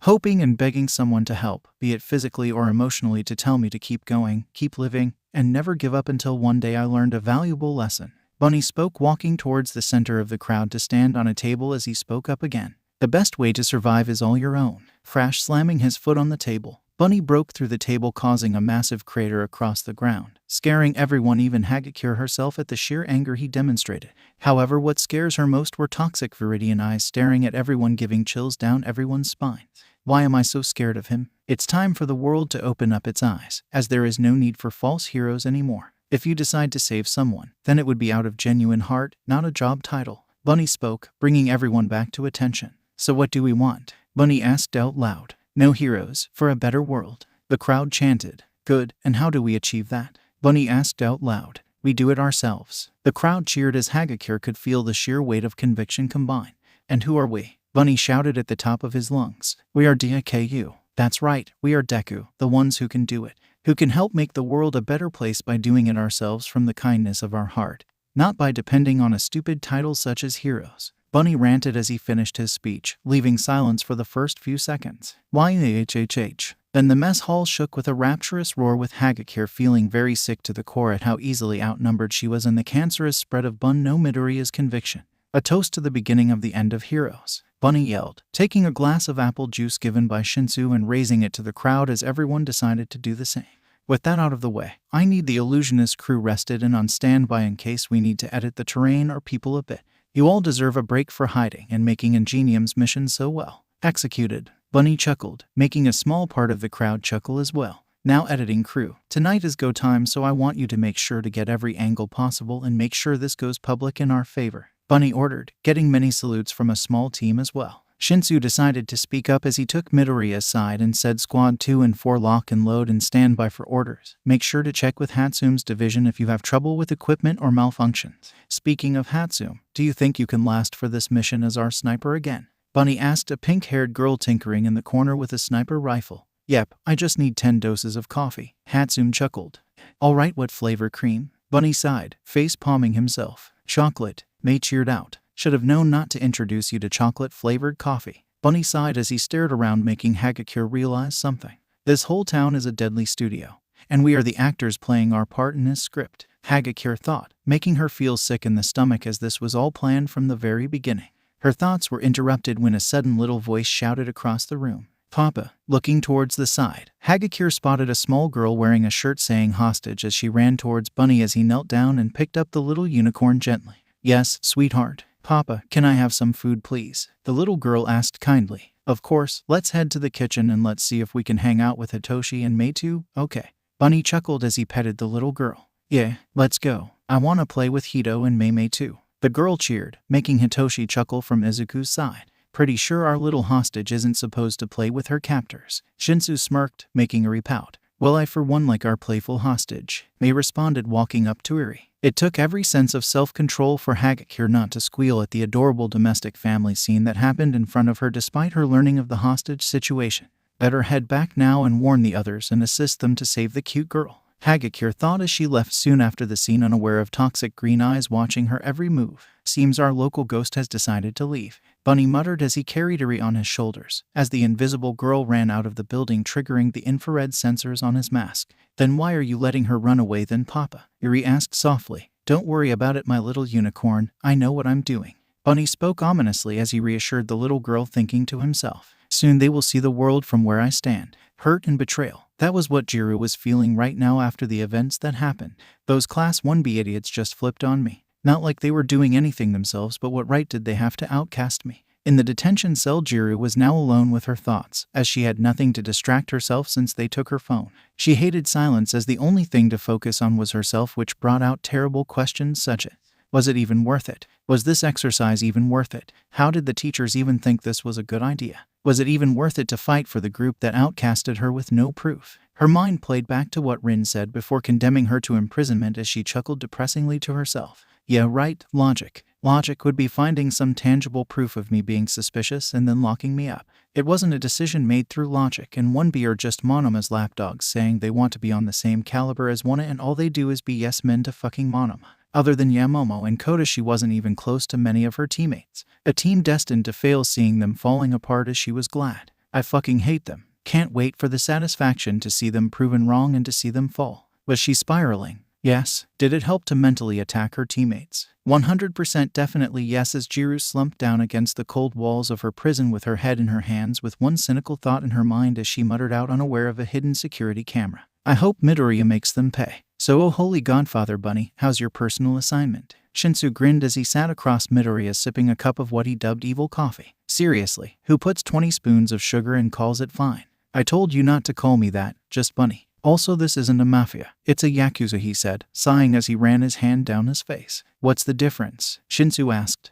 hoping and begging someone to help, be it physically or emotionally, to tell me to keep going, keep living, and never give up until one day I learned a valuable lesson. Bunny spoke, walking towards the center of the crowd to stand on a table as he spoke up again. The best way to survive is all your own. Crash, slamming his foot on the table. Bunny broke through the table, causing a massive crater across the ground, scaring everyone, even Hagakure herself, at the sheer anger he demonstrated. However, what scares her most were toxic Viridian eyes staring at everyone, giving chills down everyone's spines. Why am I so scared of him? It's time for the world to open up its eyes, as there is no need for false heroes anymore. If you decide to save someone, then it would be out of genuine heart, not a job title. Bunny spoke, bringing everyone back to attention. So what do we want? Bunny asked out loud. No heroes, for a better world. The crowd chanted. Good, and how do we achieve that? Bunny asked out loud. We do it ourselves. The crowd cheered as Hagakure could feel the sheer weight of conviction combine. And who are we? Bunny shouted at the top of his lungs. We are Deku. That's right, we are Deku, the ones who can do it, who can help make the world a better place by doing it ourselves from the kindness of our heart, not by depending on a stupid title such as heroes. Bunny ranted as he finished his speech, leaving silence for the first few seconds. YHHH. Then the mess hall shook with a rapturous roar, with Hagakure feeling very sick to the core at how easily outnumbered she was in the cancerous spread of Bun no Midoriya's conviction. A toast to the beginning of the end of heroes, Bunny yelled, taking a glass of apple juice given by Shinsu and raising it to the crowd as everyone decided to do the same. With that out of the way, I need the illusionist crew rested and on standby in case we need to edit the terrain or people a bit. You all deserve a break for hiding and making Ingenium's mission so well executed. Bunny chuckled, making a small part of the crowd chuckle as well. Now editing crew, tonight is go time, so I want you to make sure to get every angle possible and make sure this goes public in our favor. Bunny ordered, getting many salutes from a small team as well. Shinsu decided to speak up as he took Midoriya's side and said, Squad 2 and 4 lock and load and stand by for orders. Make sure to check with Hatsume's division if you have trouble with equipment or malfunctions. Speaking of Hatsume, do you think you can last for this mission as our sniper again? Bunny asked a pink-haired girl tinkering in the corner with a sniper rifle. Yep, I just need 10 doses of coffee. Hatsume chuckled. Alright, what flavor? Cream? Bunny sighed, face palming himself. Chocolate. May cheered out. Should have known not to introduce you to chocolate-flavored coffee. Bunny sighed as he stared around, making Hagakure realize something. This whole town is a deadly studio, and we are the actors playing our part in this script, Hagakure thought, making her feel sick in the stomach as this was all planned from the very beginning. Her thoughts were interrupted when a sudden little voice shouted across the room. Papa. Looking towards the side, Hagakure spotted a small girl wearing a shirt saying hostage as she ran towards Bunny as he knelt down and picked up the little unicorn gently. Yes, sweetheart. Papa, can I have some food please? The little girl asked kindly. Of course, let's head to the kitchen and let's see if we can hang out with Hitoshi and Mei too. Okay. Bunny chuckled as he petted the little girl. Yeah, let's go. I want to play with Hito and Mei too. The girl cheered, making Hitoshi chuckle from Izuku's side. Pretty sure our little hostage isn't supposed to play with her captors. Shinsu smirked, making Eri pout. Well, I for one like our playful hostage, Mei responded, walking up to Eri. It took every sense of self-control for Hagakure not to squeal at the adorable domestic family scene that happened in front of her despite her learning of the hostage situation. Better head back now and warn the others and assist them to save the cute girl, Hagakure thought as she left soon after the scene, unaware of toxic green eyes watching her every move. Seems our local ghost has decided to leave, Bunny muttered as he carried Eri on his shoulders, as the invisible girl ran out of the building, triggering the infrared sensors on his mask. Then why are you letting her run away then, Papa? Eri asked softly. Don't worry about it, my little unicorn, I know what I'm doing. Bunny spoke ominously as he reassured the little girl, thinking to himself. Soon they will see the world from where I stand. Hurt and betrayal. That was what Jiro was feeling right now after the events that happened. Those Class 1B idiots just flipped on me. Not like they were doing anything themselves, but what right did they have to outcast me? In the detention cell, Jiro was now alone with her thoughts, as she had nothing to distract herself since they took her phone. She hated silence, as the only thing to focus on was herself, which brought out terrible questions such as, was it even worth it? Was this exercise even worth it? How did the teachers even think this was a good idea? Was it even worth it to fight for the group that outcasted her with no proof? Her mind played back to what Rin said before condemning her to imprisonment as she chuckled depressingly to herself. Yeah, right, logic. Logic would be finding some tangible proof of me being suspicious and then locking me up. It wasn't a decision made through logic, and 1B are just Monoma's lapdogs saying they want to be on the same caliber as Wana, and all they do is be yes men to fucking Monoma. Other than Yamomo and Koda, she wasn't even close to many of her teammates. A team destined to fail, seeing them falling apart as she was glad. I fucking hate them. Can't wait for the satisfaction to see them proven wrong and to see them fall. Was she spiraling? Yes. Did it help to mentally attack her teammates? 100% definitely yes, as Jiru slumped down against the cold walls of her prison with her head in her hands, with one cynical thought in her mind as she muttered out, unaware of a hidden security camera. I hope Midoriya makes them pay. So, oh holy godfather Bunny, how's your personal assignment? Shinsu grinned as he sat across Midoriya, sipping a cup of what he dubbed evil coffee. Seriously, who puts 20 spoons of sugar and calls it fine? I told you not to call me that, just Bunny. Also, this isn't a mafia, it's a Yakuza, he said, sighing as he ran his hand down his face. What's the difference? Shinsu asked.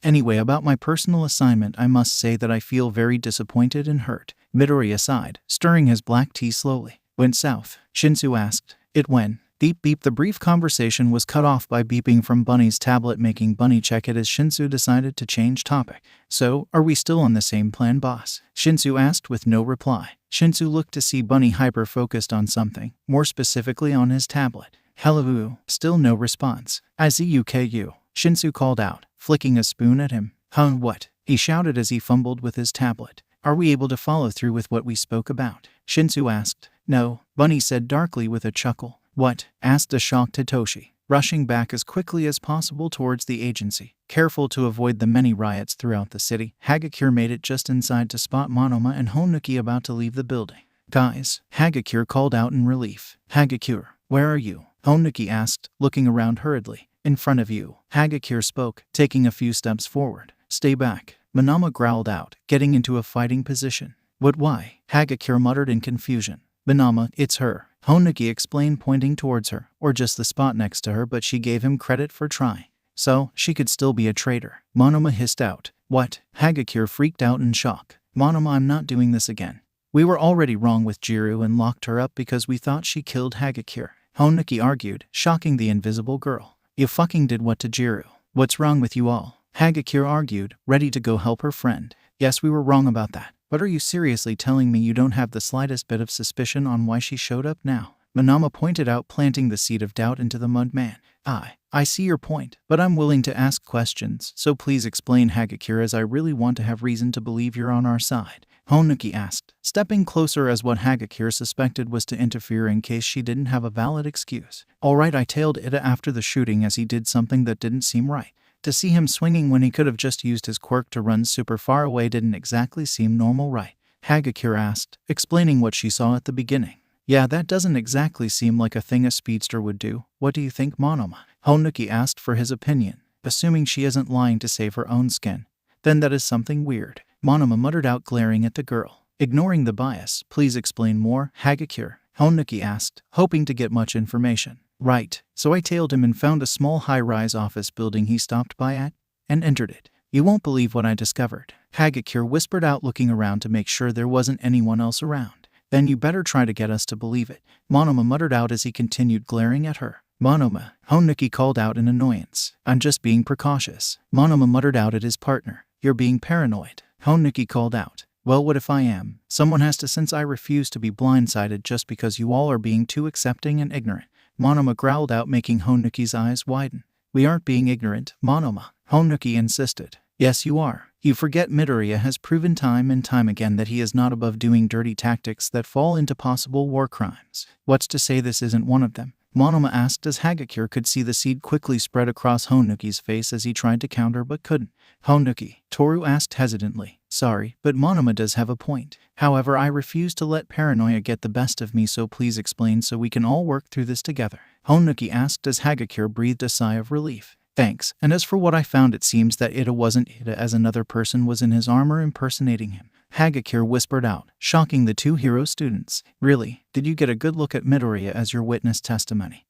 Anyway, about my personal assignment, I must say that I feel very disappointed and hurt. Midoriya sighed, stirring his black tea slowly. Went south? Shinsu asked. It went. Beep beep. The brief conversation was cut off by beeping from Bunny's tablet, making Bunny check it as Shinsu decided to change topic. So, are we still on the same plan, boss? Shinsu asked with no reply. Shinsu looked to see Bunny hyper-focused on something, more specifically on his tablet. Hello. Still no response. Izuku. Shinsu called out, flicking a spoon at him. Huh, what? He shouted as he fumbled with his tablet. Are we able to follow through with what we spoke about? Shinsu asked. No, Bunny said darkly with a chuckle. What? Asked a shocked Hitoshi, rushing back as quickly as possible towards the agency. Careful to avoid the many riots throughout the city, Hagakure made it just inside to spot Monoma and Honuki about to leave the building. Guys, Hagakure called out in relief. Hagakure, where are you? Honuki asked, looking around hurriedly. In front of you, Hagakure spoke, taking a few steps forward. Stay back, Monoma growled out, getting into a fighting position. What, why? Hagakure muttered in confusion. Monoma, it's her, Honuki explained, pointing towards her, or just the spot next to her, but she gave him credit for trying. So, she could still be a traitor. Monoma hissed out. What? Hagakure freaked out in shock. Monoma, I'm not doing this again. We were already wrong with Jiru and locked her up because we thought she killed Hagakure, Honuki argued, shocking the invisible girl. You fucking did what to Jiru? What's wrong with you all? Hagakure argued, ready to go help her friend. Yes, we were wrong about that. But are you seriously telling me you don't have the slightest bit of suspicion on why she showed up now? Monoma pointed out, planting the seed of doubt into the mudman. I see your point, but I'm willing to ask questions, so please explain, Hagakure, as I really want to have reason to believe you're on our side. Honuki asked, stepping closer as what Hagakure suspected was to interfere in case she didn't have a valid excuse. Alright, I tailed Ida after the shooting as he did something that didn't seem right. To see him swinging when he could have just used his quirk to run super far away didn't exactly seem normal, right? Hagakure asked, explaining what she saw at the beginning. Yeah, that doesn't exactly seem like a thing a speedster would do. What do you think, Monoma? Honuki asked for his opinion, assuming she isn't lying to save her own skin. Then that is something weird, Monoma muttered out, glaring at the girl. Ignoring the bias, please explain more, Hagakure, Honuki asked, hoping to get much information. Right, so I tailed him and found a small high-rise office building he stopped by at, and entered it. You won't believe what I discovered, Hagakure whispered out, looking around to make sure there wasn't anyone else around. Then you better try to get us to believe it, Monoma muttered out as he continued glaring at her. Monoma, Honuki called out in annoyance. I'm just being precautious, Monoma muttered out at his partner. You're being paranoid, Honuki called out. Well, what if I am? Someone has to, since I refuse to be blindsided just because you all are being too accepting and ignorant, Monoma growled out, making Honuki's eyes widen. We aren't being ignorant, Monoma, Honuki insisted. Yes, you are. You forget Midoriya has proven time and time again that he is not above doing dirty tactics that fall into possible war crimes. What's to say this isn't one of them? Monoma asked as Hagakure could see the seed quickly spread across Honuki's face as he tried to counter but couldn't. Honuki, Toru asked hesitantly. Sorry, but Monoma does have a point. However, I refuse to let paranoia get the best of me, so please explain so we can all work through this together, Honuki asked as Hagakure breathed a sigh of relief. Thanks, and as for what I found, it seems that Ida wasn't Ida, as another person was in his armor impersonating him, Hagakure whispered out, shocking the two hero students. Really? Did you get a good look at Midoriya as your witness testimony?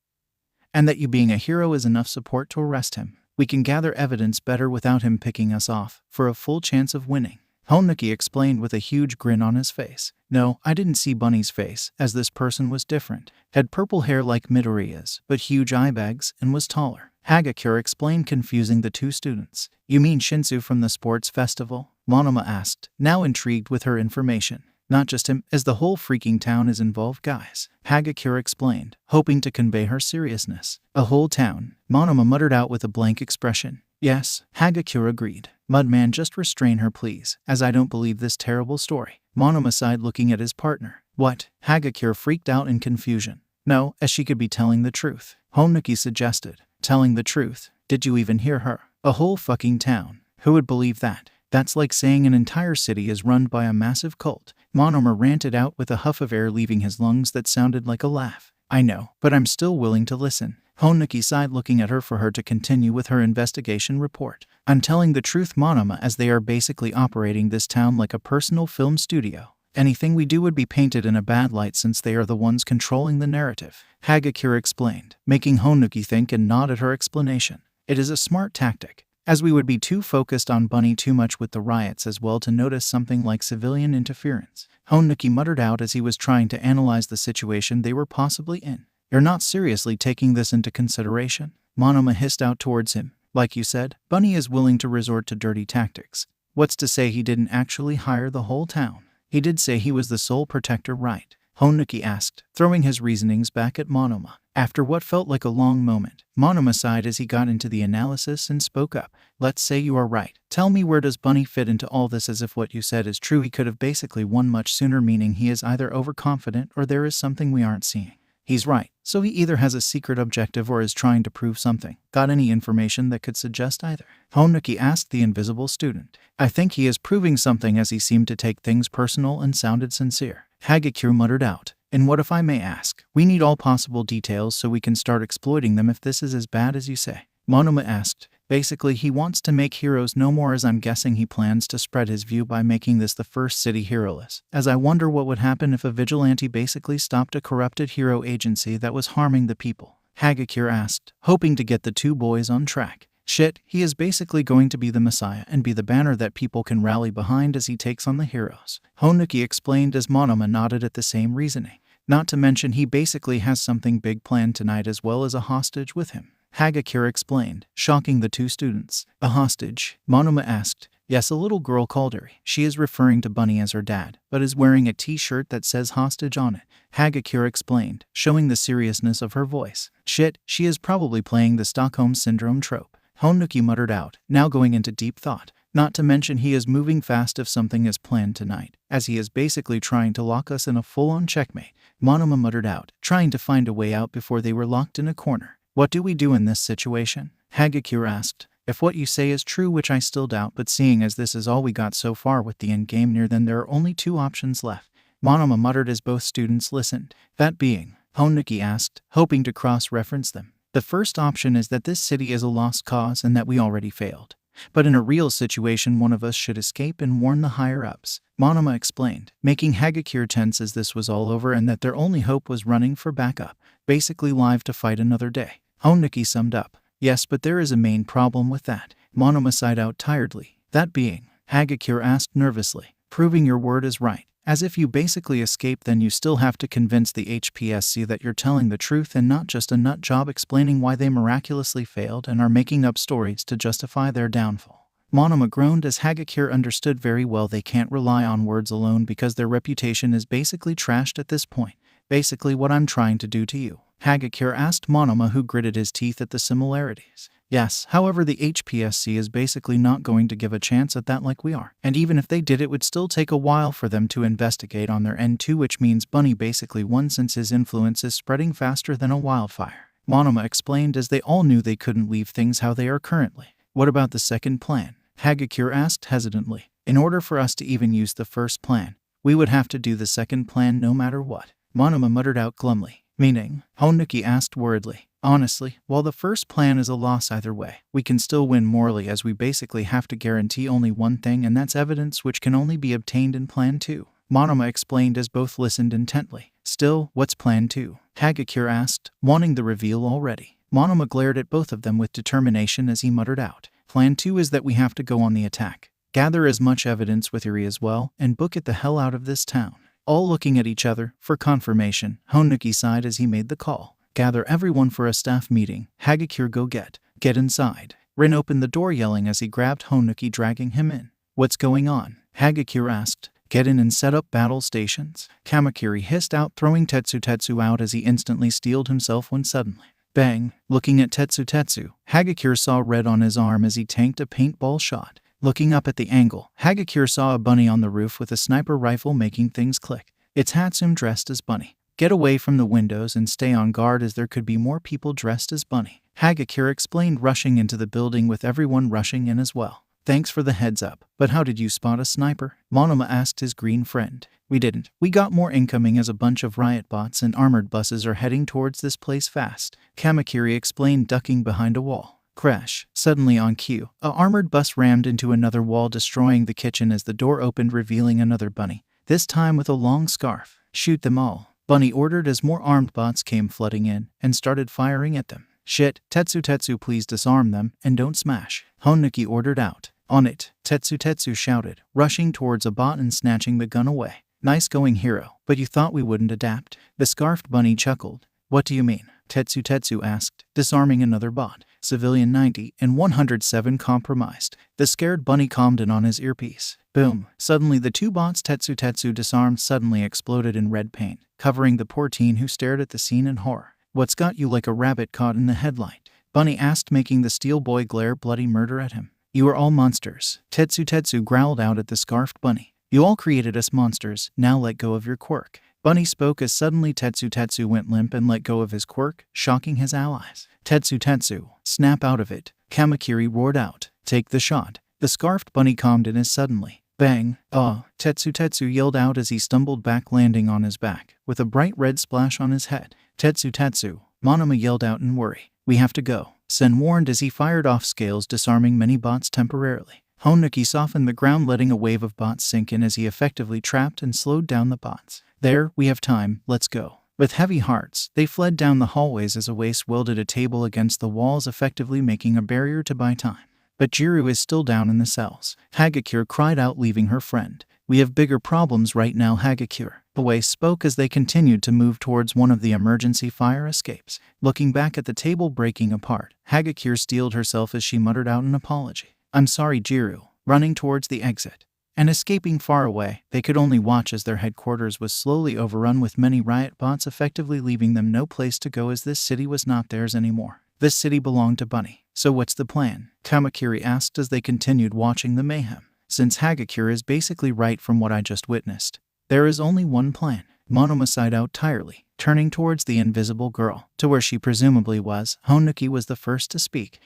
And that you being a hero is enough support to arrest him? We can gather evidence better without him picking us off, for a full chance of winning, Honuki explained with a huge grin on his face. No, I didn't see Bunny's face, as this person was different. Had purple hair like Midoriya's, but huge eye bags, and was taller, Hagakure explained, confusing the two students. You mean Shinsu from the sports festival? Monoma asked, now intrigued with her information. Not just him, as the whole freaking town is involved, guys, Hagakure explained, hoping to convey her seriousness. A whole town, Monoma muttered out with a blank expression. Yes, Hagakure agreed. Mudman, just restrain her please, as I don't believe this terrible story, Monoma sighed, looking at his partner. What? Hagakure freaked out in confusion. No, as she could be telling the truth, Honuki suggested. Telling the truth? Did you even hear her? A whole fucking town. Who would believe that? That's like saying an entire city is run by a massive cult, Monoma ranted out with a huff of air leaving his lungs that sounded like a laugh. I know, but I'm still willing to listen, Honuki sighed, looking at her for her to continue with her investigation report. I'm telling the truth, Monoma, as they are basically operating this town like a personal film studio. Anything we do would be painted in a bad light since they are the ones controlling the narrative, Hagakure explained, making Honuki think and nod at her explanation. It is a smart tactic, as we would be too focused on Bunny too much with the riots as well to notice something like civilian interference, Honuki muttered out as he was trying to analyze the situation they were possibly in. You're not seriously taking this into consideration? Monoma hissed out towards him. Like you said, Bunny is willing to resort to dirty tactics. What's to say he didn't actually hire the whole town? He did say he was the sole protector, right? Honuki asked, throwing his reasonings back at Monoma. After what felt like a long moment, Monoma sighed as he got into the analysis and spoke up. Let's say you are right. Tell me, where does Bunny fit into all this? As if what you said is true, he could have basically won much sooner, meaning he is either overconfident or there is something we aren't seeing. He's right, so he either has a secret objective or is trying to prove something. Got any information that could suggest either? Honuki asked the invisible student. I think he is proving something, as he seemed to take things personal and sounded sincere, Hagakure muttered out. And what, if I may ask? We need all possible details so we can start exploiting them if this is as bad as you say, Monoma asked. Basically, he wants to make heroes no more, as I'm guessing he plans to spread his view by making this the first city heroless. As I wonder what would happen if a vigilante basically stopped a corrupted hero agency that was harming the people, Hagakure asked, hoping to get the two boys on track. Shit, he is basically going to be the messiah and be the banner that people can rally behind as he takes on the heroes, Honuki explained as Monoma nodded at the same reasoning. Not to mention he basically has something big planned tonight as well as a hostage with him, Hagakure explained, shocking the two students. A hostage? Monoma asked. Yes, a little girl called her. She is referring to Bunny as her dad, but is wearing a t-shirt that says hostage on it, Hagakure explained, showing the seriousness of her voice. Shit, she is probably playing the Stockholm Syndrome trope, Honuki muttered out, now going into deep thought. Not to mention he is moving fast if something is planned tonight, as he is basically trying to lock us in a full-on checkmate, Monoma muttered out, trying to find a way out before they were locked in a corner. What do we do in this situation? Hagakure asked. If what you say is true, which I still doubt, but seeing as this is all we got so far with the endgame near, then there are only two options left, Monoma muttered as both students listened. That being? Honuki asked, hoping to cross-reference them. The first option is that this city is a lost cause and that we already failed. But in a real situation, one of us should escape and warn the higher-ups, Monoma explained, making Hagakure tense as this was all over and that their only hope was running for backup, basically live to fight another day. Honuki summed up. Yes, but there is a main problem with that. Monoma sighed out tiredly. That being, Hagakure asked nervously, proving your word is right. As if you basically escape, then you still have to convince the HPSC that you're telling the truth and not just a nut job explaining why they miraculously failed and are making up stories to justify their downfall. Monoma groaned as Hagakure understood very well they can't rely on words alone because their reputation is basically trashed at this point. Basically what I'm trying to do to you, Hagakure asked Monoma, who gritted his teeth at the similarities. Yes, however, the HPSC is basically not going to give a chance at that like we are. And even if they did, it would still take a while for them to investigate on their end too, which means Bunny basically won since his influence is spreading faster than a wildfire. Monoma explained as they all knew they couldn't leave things how they are currently. What about the second plan? Hagakure asked hesitantly. In order for us to even use the first plan, we would have to do the second plan no matter what. Monoma muttered out glumly. Meaning? Honuki asked worriedly. Honestly, while the first plan is a loss either way, we can still win morally as we basically have to guarantee only one thing, and that's evidence which can only be obtained in Plan 2. Monoma explained as both listened intently. Still, what's Plan 2? Hagakure asked, wanting the reveal already. Monoma glared at both of them with determination as he muttered out. Plan 2 is that we have to go on the attack, gather as much evidence with Uri as well, and book it the hell out of this town. All looking at each other for confirmation, Honuki sighed as he made the call. Gather everyone for a staff meeting. Hagakure, go get inside. Rin opened the door yelling as he grabbed Honuki, dragging him in. What's going on? Hagakure asked. Get in and set up battle stations. Kamakiri hissed out, throwing Tetsu out as he instantly steeled himself when suddenly, bang! Looking at Tetsu, Hagakure saw red on his arm as he tanked a paintball shot. Looking up at the angle, Hagakure saw a bunny on the roof with a sniper rifle making things click. It's Hatsune dressed as Bunny. Get away from the windows and stay on guard as there could be more people dressed as Bunny. Hagakure explained, rushing into the building with everyone rushing in as well. Thanks for the heads up, but how did you spot a sniper? Monoma asked his green friend. We didn't. We got more incoming as a bunch of riot bots and armored buses are heading towards this place fast. Kamakiri explained, ducking behind a wall. Crash. Suddenly on cue, a armored bus rammed into another wall, destroying the kitchen as the door opened, revealing another bunny, this time with a long scarf. Shoot them all, Bunny ordered as more armed bots came flooding in and started firing at them. Shit, Tetsu, please disarm them and don't smash, Honuki ordered out. On it, Tetsu shouted, rushing towards a bot and snatching the gun away. Nice going, hero, but you thought we wouldn't adapt? The scarfed bunny chuckled. What do you mean? Tetsu asked, disarming another bot. Civilian 90 and 107 compromised. The scared bunny calmed in on his earpiece. Boom. Suddenly the two bots Tetsu disarmed suddenly exploded in red paint, covering the poor teen, who stared at the scene in horror. What's got you like a rabbit caught in the headlight? Bunny asked, making the steel boy glare bloody murder at him. You are all monsters. Tetsu growled out at the scarfed bunny. You all created us monsters, now let go of your quirk. Bunny spoke as suddenly Tetsu went limp and let go of his quirk, shocking his allies. Tetsu, snap out of it, Kamakiri roared out. Take the shot. The scarfed bunny calmed in as suddenly, bang! Tetsu yelled out as he stumbled back, landing on his back, with a bright red splash on his head. Tetsu, Monoma yelled out in worry. We have to go, Sen warned as he fired off scales, disarming many bots temporarily. Honuki softened the ground, letting a wave of bots sink in as he effectively trapped and slowed down the bots. There, we have time, let's go. With heavy hearts, they fled down the hallways as Awase welded a table against the walls, effectively making a barrier to buy time. But Jiru is still down in the cells, Hagakure cried out, leaving her friend. We have bigger problems right now, Hagakure. Awase spoke as they continued to move towards one of the emergency fire escapes. Looking back at the table breaking apart, Hagakure steeled herself as she muttered out an apology. I'm sorry, Jiru. Running towards the exit and escaping far away, they could only watch as their headquarters was slowly overrun with many riot bots, effectively leaving them no place to go, as this city was not theirs anymore. This city belonged to Bunny. So what's the plan? Kamakiri asked as they continued watching the mayhem. Since Hagakure is basically right from what I just witnessed, there is only one plan. Monoma sighed out tiredly, turning towards the invisible girl, to where she presumably was. Honuki was the first to speak.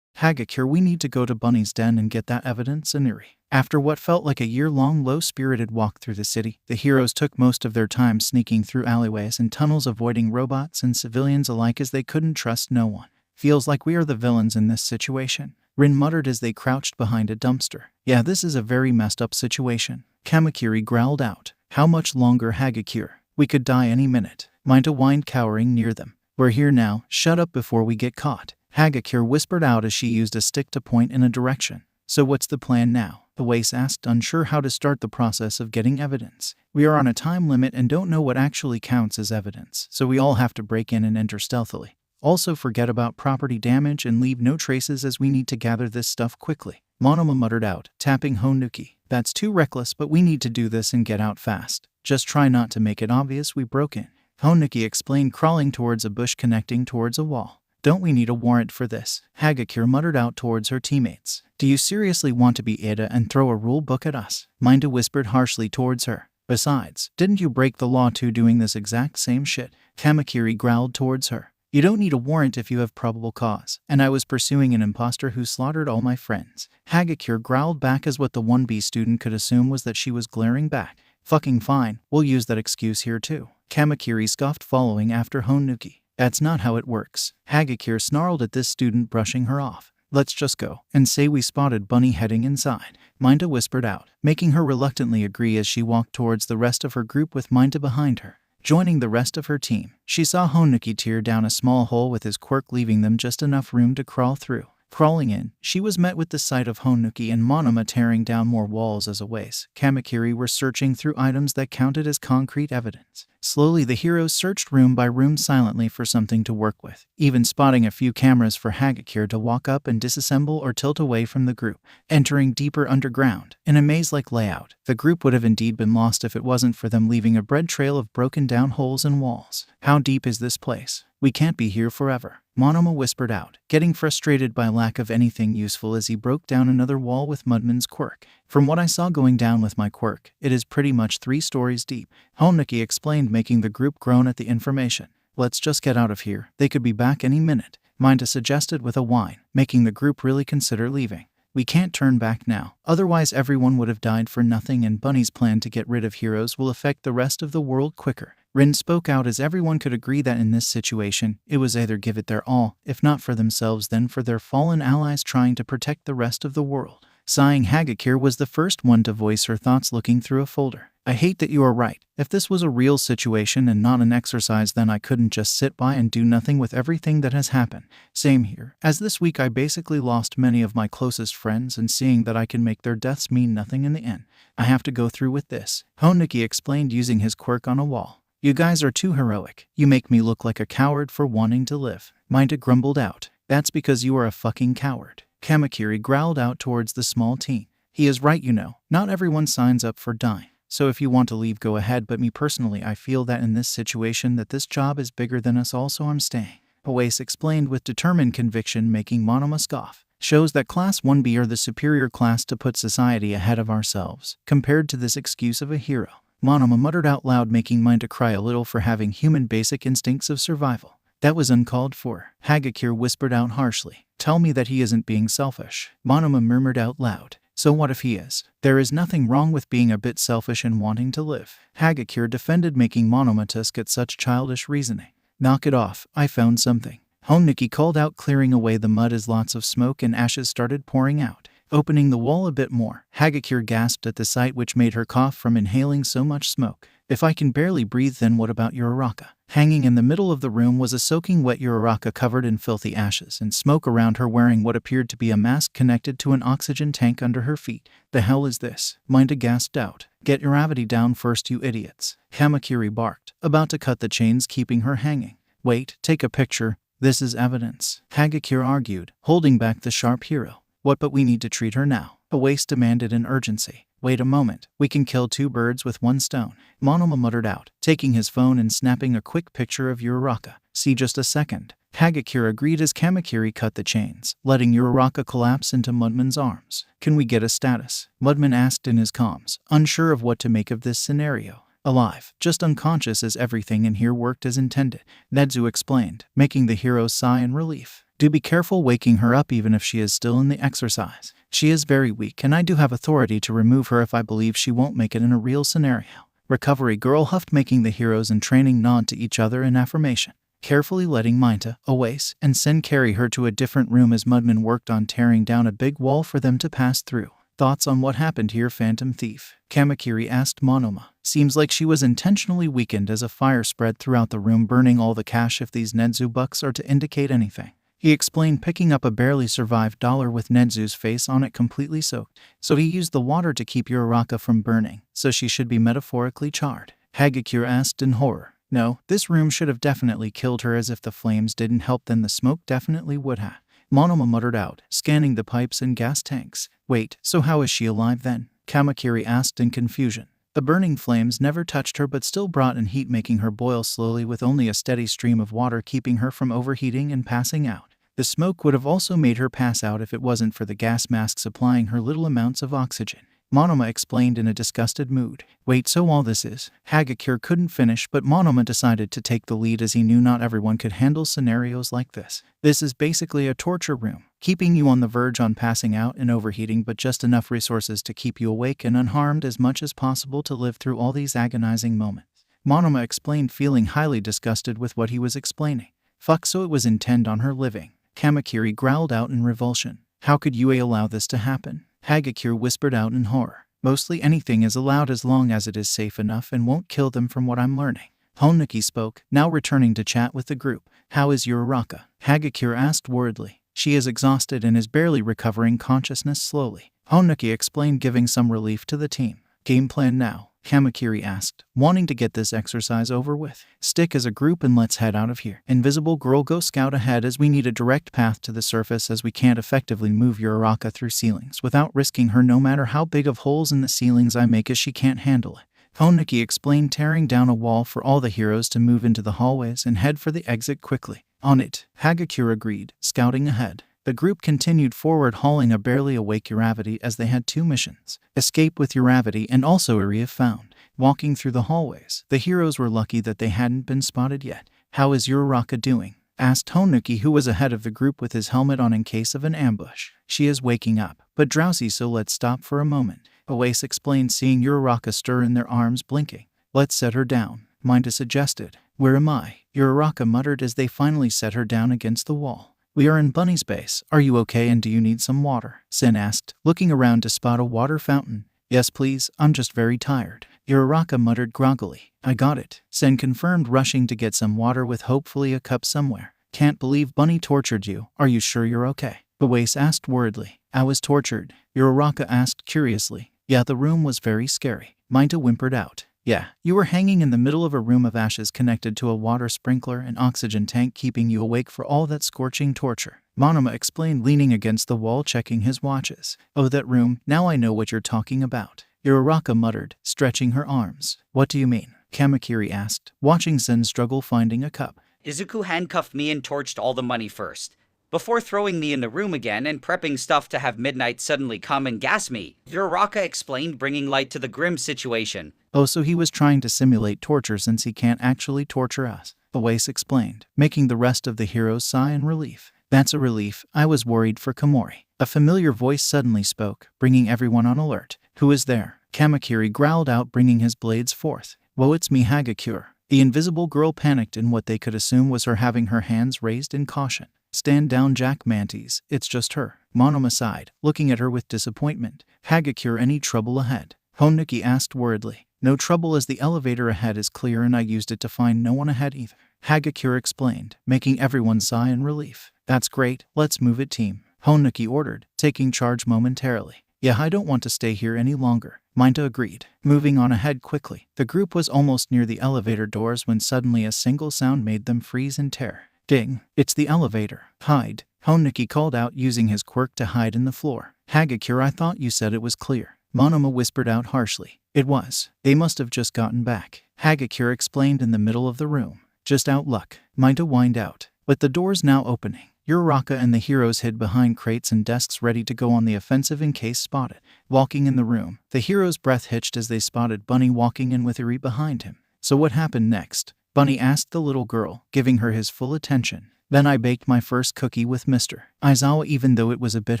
Hagakure, we need to go to Bunny's den and get that evidence in Uri. After what felt like a year-long low-spirited walk through the city, the heroes took most of their time sneaking through alleyways and tunnels, avoiding robots and civilians alike as they couldn't trust no one. Feels like we are the villains in this situation, Rin muttered as they crouched behind a dumpster. Yeah, this is a very messed up situation, Kamakiri growled out. How much longer, Hagakure? We could die any minute. Mind to wind cowering near them. We're here now, shut up before we get caught. Hagakure whispered out as she used a stick to point in a direction. So what's the plan now? Awase asked, unsure how to start the process of getting evidence. We are on a time limit and don't know what actually counts as evidence, so we all have to break in and enter stealthily. Also forget about property damage and leave no traces as we need to gather this stuff quickly. Monoma muttered out, tapping Honuki. That's too reckless, but we need to do this and get out fast. Just try not to make it obvious we broke in. Honuki explained, crawling towards a bush connecting towards a wall. Don't we need a warrant for this? Hagakure muttered out towards her teammates. Do you seriously want to be Ada and throw a rule book at us? Minda whispered harshly towards her. Besides, didn't you break the law too doing this exact same shit? Kamakiri growled towards her. You don't need a warrant if you have probable cause, and I was pursuing an imposter who slaughtered all my friends. Hagakure growled back as what the 1B student could assume was that she was glaring back. Fucking fine, we'll use that excuse here too. Kamakiri scoffed, following after Honuki. That's not how it works. Hagakure snarled at this student, brushing her off. Let's just go and say we spotted Bunny heading inside. Minda whispered out, making her reluctantly agree as she walked towards the rest of her group with Minda behind her. Joining the rest of her team, she saw Honuki tear down a small hole with his quirk, leaving them just enough room to crawl through. Crawling in, she was met with the sight of Honuki and Monoma tearing down more walls as a waste. Kamakiri were searching through items that counted as concrete evidence. Slowly, the heroes searched room by room silently for something to work with, even spotting a few cameras for Hagakure to walk up and disassemble or tilt away from the group. Entering deeper underground, in a maze-like layout, the group would have indeed been lost if it wasn't for them leaving a bread trail of broken down holes and walls. How deep is this place? We can't be here forever. Monoma whispered out, getting frustrated by lack of anything useful as he broke down another wall with Mudman's quirk. From what I saw going down with my quirk, it is pretty much 3 stories deep. Honuki explained, making the group groan at the information. Let's just get out of here. They could be back any minute. Minda suggested with a whine, making the group really consider leaving. We can't turn back now, otherwise everyone would have died for nothing, and Bunny's plan to get rid of heroes will affect the rest of the world quicker. Rin spoke out as everyone could agree that in this situation, it was either give it their all, if not for themselves then for their fallen allies trying to protect the rest of the world. Sighing, Hagakure was the first one to voice her thoughts, looking through a folder. I hate that you are right. If this was a real situation and not an exercise, then I couldn't just sit by and do nothing with everything that has happened. Same here, as this week I basically lost many of my closest friends, and seeing that I can make their deaths mean nothing in the end, I have to go through with this. Honuki explained, using his quirk on a wall. You guys are too heroic. You make me look like a coward for wanting to live. Minda grumbled out. That's because you are a fucking coward. Kamakiri growled out towards the small teen. He is right, you know. Not everyone signs up for dying. So if you want to leave, go ahead, but me personally, I feel that in this situation that this job is bigger than us, also I'm staying. Awase explained with determined conviction, making Monoma scoff. Shows that Class 1B are the superior class to put society ahead of ourselves, compared to this excuse of a hero. Monoma muttered out loud, making Minda cry a little for having human basic instincts of survival. That was uncalled for. Hagakure whispered out harshly. Tell me that he isn't being selfish. Monoma murmured out loud. So what if he is? There is nothing wrong with being a bit selfish and wanting to live. Hagakure defended, making Monoma tusk at such childish reasoning. Knock it off, I found something. Honuki called out, clearing away the mud as lots of smoke and ashes started pouring out. Opening the wall a bit more, Hagakure gasped at the sight, which made her cough from inhaling so much smoke. If I can barely breathe, then what about Uraraka? Hanging in the middle of the room was a soaking wet Uraraka covered in filthy ashes and smoke around her, wearing what appeared to be a mask connected to an oxygen tank under her feet. The hell is this? Minda gasped out. Get Uravity down first, you idiots. Kamakiri barked, about to cut the chains keeping her hanging. Wait, take a picture. This is evidence. Hagakure argued, holding back the sharp hero. What, but we need to treat her now. Awase demanded in urgency. Wait a moment, we can kill 2 birds with 1 stone. Monoma muttered out, taking his phone and snapping a quick picture of Uraraka. See, just a second. Hagakure agreed as Kamakiri cut the chains, letting Uraraka collapse into Mudman's arms. Can we get a status? Mudman asked in his comms, unsure of what to make of this scenario. Alive, just unconscious, as everything in here worked as intended, Nedzu explained, making the hero sigh in relief. Do be careful waking her up even if she is still in the exercise. She is very weak, and I do have authority to remove her if I believe she won't make it in a real scenario. Recovery girl huffed, making the heroes in training nod to each other in affirmation. Carefully letting Minta, Awase, and Sen carry her to a different room as Mudman worked on tearing down a big wall for them to pass through. Thoughts on what happened here, Phantom Thief? Kamakiri asked Monoma. Seems like she was intentionally weakened as a fire spread throughout the room, burning all the cash if these Nedzu bucks are to indicate anything. he explained, picking up a barely survived dollar with Nedzu's face on it completely soaked. So he used the water to keep Uraraka from burning, so she should be metaphorically charred. Hagakure asked in horror. No, this room should have definitely killed her, as if the flames didn't help then the smoke definitely would have. Monoma muttered out, scanning the pipes and gas tanks. Wait, so how is she alive then? Kamakiri asked in confusion. The burning flames never touched her but still brought in heat, making her boil slowly with only a steady stream of water keeping her from overheating and passing out. The smoke would have also made her pass out if it wasn't for the gas mask supplying her little amounts of oxygen. Monoma explained in a disgusted mood. Wait, so all this is… Hagakure couldn't finish, but Monoma decided to take the lead as he knew not everyone could handle scenarios like this. This is basically a torture room, keeping you on the verge on passing out and overheating, but just enough resources to keep you awake and unharmed as much as possible to live through all these agonizing moments. Monoma explained, feeling highly disgusted with what he was explaining. Fuck, so it was intended on her living. Kamakiri growled out in revulsion. How could UA allow this to happen? Hagakure whispered out in horror. Mostly anything is allowed as long as it is safe enough and won't kill them, from what I'm learning. Honuki spoke, now returning to chat with the group. How is Uraraka? Hagakure asked worriedly. She is exhausted and is barely recovering consciousness slowly. Honuki explained, giving some relief to the team. Game plan now? Kamakiri asked, wanting to get this exercise over with. Stick as a group and let's head out of here. Invisible girl, go scout ahead, as we need a direct path to the surface, as we can't effectively move Uraraka through ceilings without risking her. No matter how big of holes in the ceilings I make, as she can't handle it. Honuki explained, tearing down a wall for all the heroes to move into the hallways and head for the exit quickly. On it, Hagakure agreed, scouting ahead. The group continued forward, hauling a barely awake Uravity, as they had two missions: escape with Uravity and also Uri if found. Walking through the hallways, the heroes were lucky that they hadn't been spotted yet. How is Uraraka doing? Asked Honuki, who was ahead of the group with his helmet on in case of an ambush. She is waking up, but drowsy, so let's stop for a moment. Oase explained, seeing Uraraka stir in their arms, blinking. Let's set her down, Minda suggested. Where am I? Uraraka muttered as they finally set her down against the wall. We are in Bunny's base. Are you okay, and do you need some water? Sen asked, looking around to spot a water fountain. Yes please, I'm just very tired. Uraraka muttered groggily. I got it, Sen confirmed, rushing to get some water with hopefully a cup somewhere. Can't believe Bunny tortured you. Are you sure you're okay? Oase asked worriedly. I was tortured? Uraraka asked curiously. Yeah, the room was very scary. Minda whimpered out. Yeah, you were hanging in the middle of a room of ashes connected to a water sprinkler and oxygen tank, keeping you awake for all that scorching torture. Monoma explained, leaning against the wall, checking his watches. Oh, that room, now I know what you're talking about. Uraraka muttered, stretching her arms. What do you mean? Kamakiri asked, watching Zen struggle finding a cup. Izuku handcuffed me and torched all the money first, before throwing me in the room again and prepping stuff to have Midnight suddenly come and gas me. Uraraka explained, bringing light to the grim situation. Oh, so he was trying to simulate torture since he can't actually torture us, Oase explained, making the rest of the heroes sigh in relief. That's a relief. I was worried for Komori. A familiar voice suddenly spoke, bringing everyone on alert. Who is there? Kamakiri growled out, bringing his blades forth. Whoa, it's me, Hagakure. The invisible girl panicked in what they could assume was her, having her hands raised in caution. Stand down, Jack Mantis, it's just her. Monoma sighed, looking at her with disappointment. Hagakure, any trouble ahead? Honuki asked worriedly. No trouble, as the elevator ahead is clear and I used it to find no one ahead either. Hagakure explained, making everyone sigh in relief. That's great, let's move it, team. Honuki ordered, taking charge momentarily. Yeah, I don't want to stay here any longer. Minda agreed, moving on ahead quickly. The group was almost near the elevator doors when suddenly a single sound made them freeze in terror. Ding! It's the elevator. Hide! Honuki called out, using his quirk to hide in the floor. Hagakure, I thought you said it was clear. Monoma whispered out harshly. It was. They must have just gotten back. Hagakure explained, in the middle of the room. Just out luck. Minda whined out. With the doors now opening, Uraraka and the heroes hid behind crates and desks, ready to go on the offensive in case spotted. Walking in the room, the heroes' breath hitched as they spotted Bunny walking in with Uri behind him. So what happened next? Bunny asked the little girl, giving her his full attention. Then I baked my first cookie with Mr. Aizawa, even though it was a bit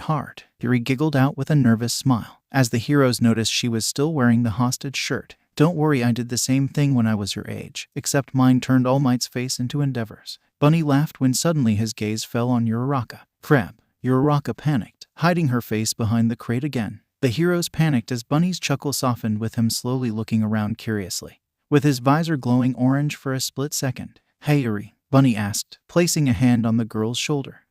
hard. Uri giggled out with a nervous smile, as the heroes noticed she was still wearing the hostage shirt. Don't worry, I did the same thing when I was your age, except mine turned All Might's face into endeavors. Bunny laughed when suddenly his gaze fell on Uraraka. Crap! Uraraka panicked, hiding her face behind the crate again. The heroes panicked as Bunny's chuckle softened, with him slowly looking around curiously, with his visor glowing orange for a split second. Hey Uri, Bunny asked, placing a hand on the girl's shoulder.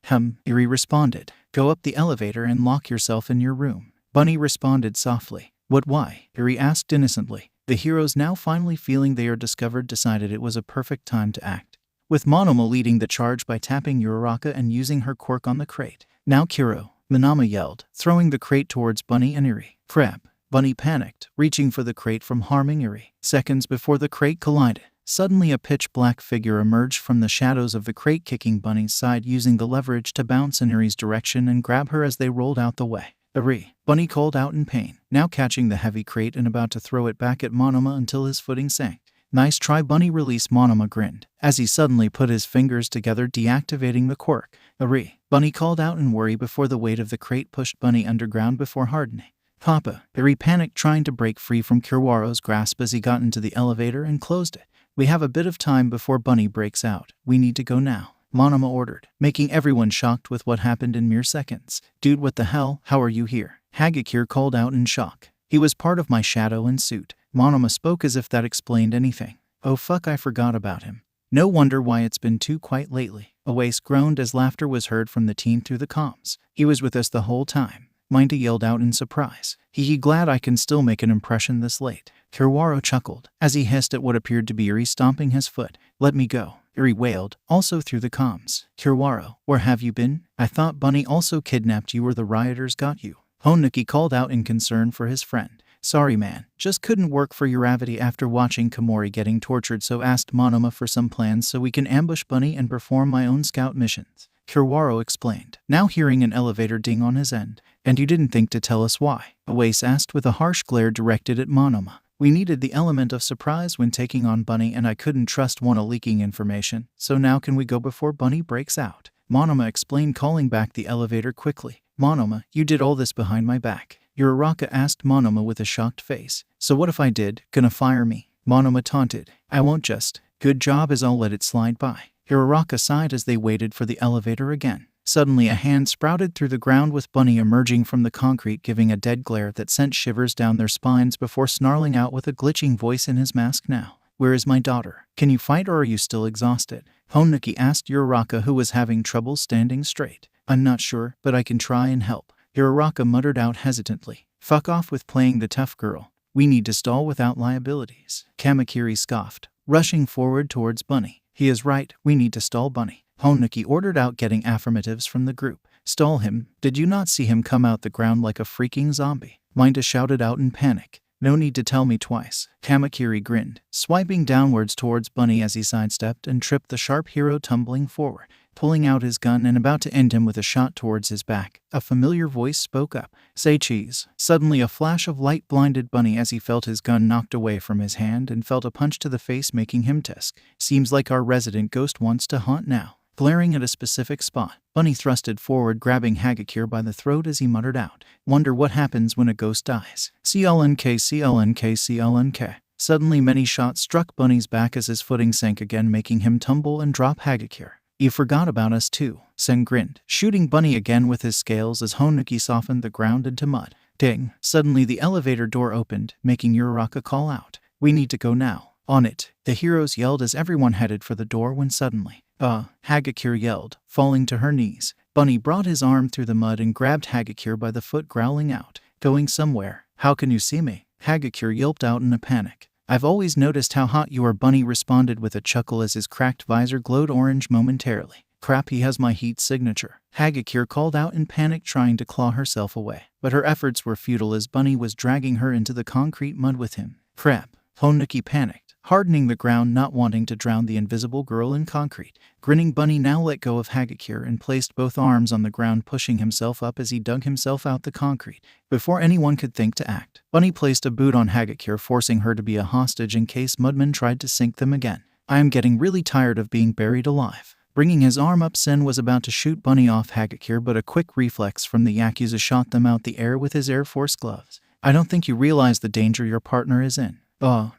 Eri responded. Go up the elevator and lock yourself in your room. Bunny responded softly. What, why? Eri asked innocently. The heroes, now finally feeling they are discovered, decided it was a perfect time to act, with Monoma leading the charge by tapping Uraraka and using her quirk on the crate. Now Kiro, Minama yelled, throwing the crate towards Bunny and Eri. Crap. Bunny panicked, reaching for the crate from harming Eri. Seconds before the crate collided, suddenly a pitch-black figure emerged from the shadows of the crate, kicking Bunny's side, using the leverage to bounce in Eri's direction and grab her as they rolled out the way. Eri, Bunny called out in pain, now catching the heavy crate and about to throw it back at Monoma until his footing sank. Nice try, Bunny. Release. Monoma grinned, as he suddenly put his fingers together, deactivating the quirk. Eri, Bunny called out in worry before the weight of the crate pushed Bunny underground before hardening. Papa, Eri panicked, trying to break free from Kiwaro's grasp as he got into the elevator and closed it. We have a bit of time before Bunny breaks out. We need to go now, Monoma ordered, making everyone shocked with what happened in mere seconds. Dude, what the hell? How are you here? Hagakure called out in shock. He was part of my shadow and suit. Monoma spoke as if that explained anything. Oh fuck, I forgot about him. No wonder why it's been too quiet lately. Awase groaned as laughter was heard from the team through the comms. He was with us the whole time. Minda yelled out in surprise. Hee, glad I can still make an impression this late. Kiwaro chuckled as he hissed at what appeared to be Eri stomping his foot. Let me go, Eri wailed, also through the comms. Kiwaro, where have you been? I thought Bunny also kidnapped you or the rioters got you. Honuki called out in concern for his friend. Sorry man, just couldn't work for Uravity after watching Komori getting tortured, so asked Monoma for some plans so we can ambush Bunny and perform my own scout missions. Kiwaro explained, now hearing an elevator ding on his end. And you didn't think to tell us why? Awase asked with a harsh glare directed at Monoma. We needed the element of surprise when taking on Bunny, and I couldn't trust Wana leaking information, so now can we go before Bunny breaks out? Monoma explained, calling back the elevator quickly. Monoma, you did all this behind my back? Uraraka asked Monoma with a shocked face. So what if I did? Gonna fire me? Monoma taunted. I won't just. Good job, as I'll let it slide by. Uraraka sighed as they waited for the elevator again. Suddenly a hand sprouted through the ground, with Bunny emerging from the concrete, giving a dead glare that sent shivers down their spines before snarling out with a glitching voice in his mask. Now, where is my daughter? Can you fight or are you still exhausted? Honuki asked Uraraka, who was having trouble standing straight. I'm not sure, but I can try and help. Uraraka muttered out hesitantly. Fuck off with playing the tough girl. We need to stall without liabilities. Kamakiri scoffed, rushing forward towards Bunny. He is right, we need to stall Bunny. Honuki ordered out, getting affirmatives from the group. Stall him? Did you not see him come out the ground like a freaking zombie? Minda shouted out in panic. No need to tell me twice. Kamakiri grinned, swiping downwards towards Bunny as he sidestepped and tripped the sharp hero, tumbling forward, pulling out his gun and about to end him with a shot towards his back. A familiar voice spoke up. Say cheese. Suddenly a flash of light blinded Bunny as he felt his gun knocked away from his hand and felt a punch to the face, making him tusk. Seems like our resident ghost wants to haunt now. Glaring at a specific spot, Bunny thrusted forward, grabbing Hagakure by the throat as he muttered out, wonder what happens when a ghost dies. CLNK, CLNK, CLNK. Suddenly many shots struck Bunny's back as his footing sank again, making him tumble and drop Hagakure. You forgot about us too, Sen grinned, shooting Bunny again with his scales as Honuki softened the ground into mud. Ding! Suddenly the elevator door opened, making Uraraka call out. We need to go now. On it, the heroes yelled as everyone headed for the door when suddenly, Hagakure yelled, falling to her knees. Bunny brought his arm through the mud and grabbed Hagakure by the foot, growling out, going somewhere. How can you see me? Hagakure yelped out in a panic. I've always noticed how hot you are, Bunny responded with a chuckle as his cracked visor glowed orange momentarily. Crap, he has my heat signature. Hagakure called out in panic, trying to claw herself away, but her efforts were futile as Bunny was dragging her into the concrete mud with him. Crap. Honuki panicked, hardening the ground, not wanting to drown the invisible girl in concrete. Grinning, Bunny now let go of Hagakure and placed both arms on the ground, pushing himself up as he dug himself out the concrete. Before anyone could think to act, Bunny placed a boot on Hagakure, forcing her to be a hostage in case Mudman tried to sink them again. I am getting really tired of being buried alive. Bringing his arm up, Sen was about to shoot Bunny off Hagakure, but a quick reflex from the Yakuza shot them out the air with his Air Force gloves. I don't think you realize the danger your partner is in.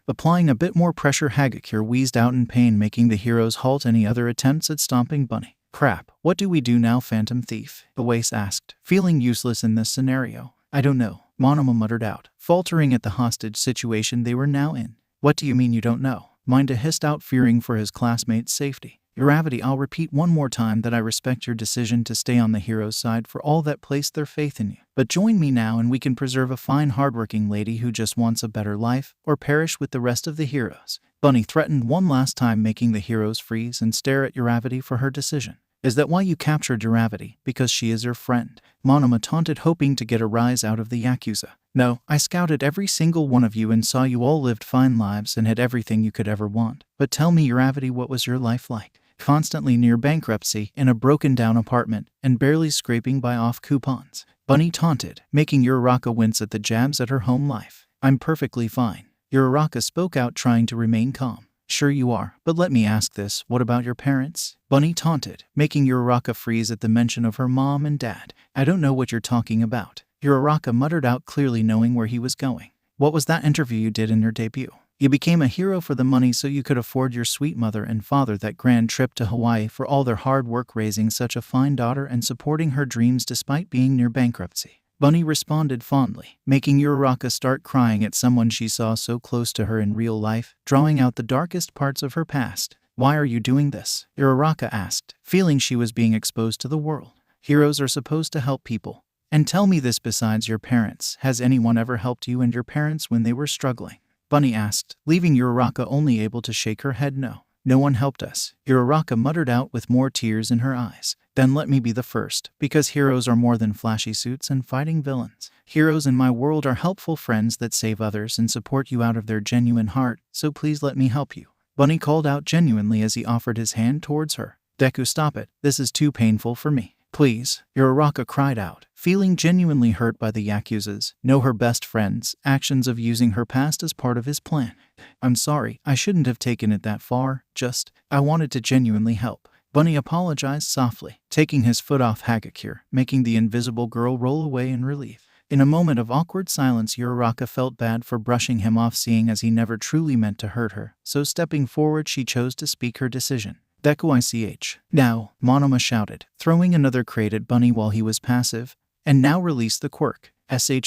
Applying a bit more pressure, Hagakure wheezed out in pain, making the heroes halt any other attempts at stomping Bunny. Crap, what do we do now, Phantom Thief? Awase asked, feeling useless in this scenario. I don't know, Monoma muttered out, faltering at the hostage situation they were now in. What do you mean you don't know? Minda hissed out, fearing for his classmate's safety. Uravity, I'll repeat one more time that I respect your decision to stay on the hero's side for all that placed their faith in you. But join me now and we can preserve a fine hardworking lady who just wants a better life, or perish with the rest of the heroes. Bunny threatened one last time, making the heroes freeze and stare at Uravity for her decision. Is that why you captured Uravity? Because she is your friend? Monoma taunted, hoping to get a rise out of the Yakuza. No, I scouted every single one of you and saw you all lived fine lives and had everything you could ever want. But tell me, Uravity, what was your life like? Constantly near bankruptcy, in a broken-down apartment, and barely scraping by off coupons. Bunny taunted, making Uraraka wince at the jabs at her home life. I'm perfectly fine. Uraraka spoke out, trying to remain calm. Sure you are, but let me ask this, what about your parents? Bunny taunted, making Uraraka freeze at the mention of her mom and dad. I don't know what you're talking about. Uraraka muttered out, clearly knowing where he was going. What was that interview you did in your debut? You became a hero for the money so you could afford your sweet mother and father that grand trip to Hawaii for all their hard work raising such a fine daughter and supporting her dreams despite being near bankruptcy. Bunny responded fondly, making Uraraka start crying at someone she saw so close to her in real life, drawing out the darkest parts of her past. Why are you doing this? Uraraka asked, feeling she was being exposed to the world. Heroes are supposed to help people. And tell me this, besides your parents, has anyone ever helped you and your parents when they were struggling? Bunny asked, leaving Uraraka only able to shake her head no. No one helped us, Uraraka muttered out with more tears in her eyes. Then let me be the first, because heroes are more than flashy suits and fighting villains. Heroes in my world are helpful friends that save others and support you out of their genuine heart, so please let me help you. Bunny called out genuinely as he offered his hand towards her. Deku, stop it, this is too painful for me. Please, Uraraka cried out, feeling genuinely hurt by the Yakuza's, her best friend's, actions of using her past as part of his plan. I'm sorry, I shouldn't have taken it that far, I wanted to genuinely help. Bunny apologized softly, taking his foot off Hagakure, making the invisible girl roll away in relief. In a moment of awkward silence, Uraraka felt bad for brushing him off, seeing as he never truly meant to hurt her, so stepping forward she chose to speak her decision. Deku ICH. Now, Monoma shouted, throwing another crate at Bunny while he was passive. And now release the quirk.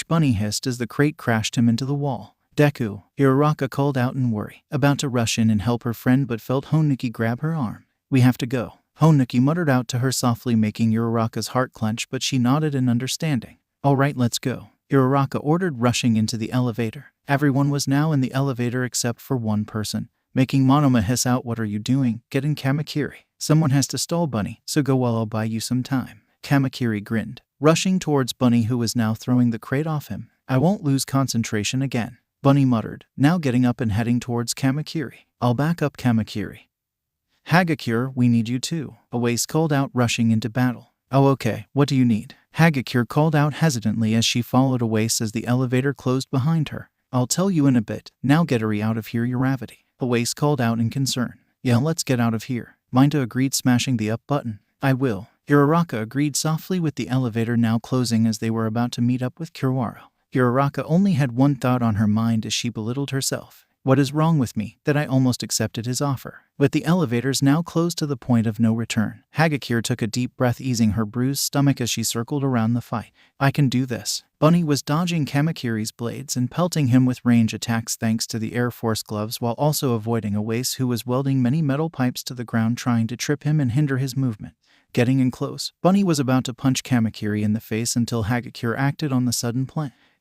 Bunny hissed as the crate crashed him into the wall. Deku, Uraraka called out in worry, about to rush in and help her friend but felt Honuki grab her arm. We have to go. Honuki muttered out to her softly, making Uraraka's heart clench, but she nodded in understanding. Alright, let's go, Uraraka ordered, rushing into the elevator. Everyone was now in the elevator except for one person, making Monoma hiss out, what are you doing? Get in, Kamakiri. Someone has to stall Bunny, so go while I'll buy you some time. Kamakiri grinned, rushing towards Bunny, who was now throwing the crate off him. I won't lose concentration again, Bunny muttered, now getting up and heading towards Kamakiri. I'll back up, Kamakiri. Hagakure, we need you too, Awase called out, rushing into battle. Oh okay, what do you need? Hagakure called out hesitantly as she followed Awase as the elevator closed behind her. I'll tell you in a bit, now get Eri out of here, Uravity. Awase called out in concern. Yeah, let's get out of here. Minta agreed, smashing the up button. I will. Uraraka agreed softly, with the elevator now closing as they were about to meet up with Kurwara. Uraraka only had one thought on her mind as she belittled herself. What is wrong with me, that I almost accepted his offer? With the elevators now closed to the point of no return, Hagakure took a deep breath, easing her bruised stomach as she circled around the fight. I can do this. Bunny was dodging Kamakiri's blades and pelting him with range attacks thanks to the Air Force gloves, while also avoiding Awase, who was welding many metal pipes to the ground trying to trip him and hinder his movement. Getting in close, Bunny was about to punch Kamakiri in the face until Hagakure acted on the sudden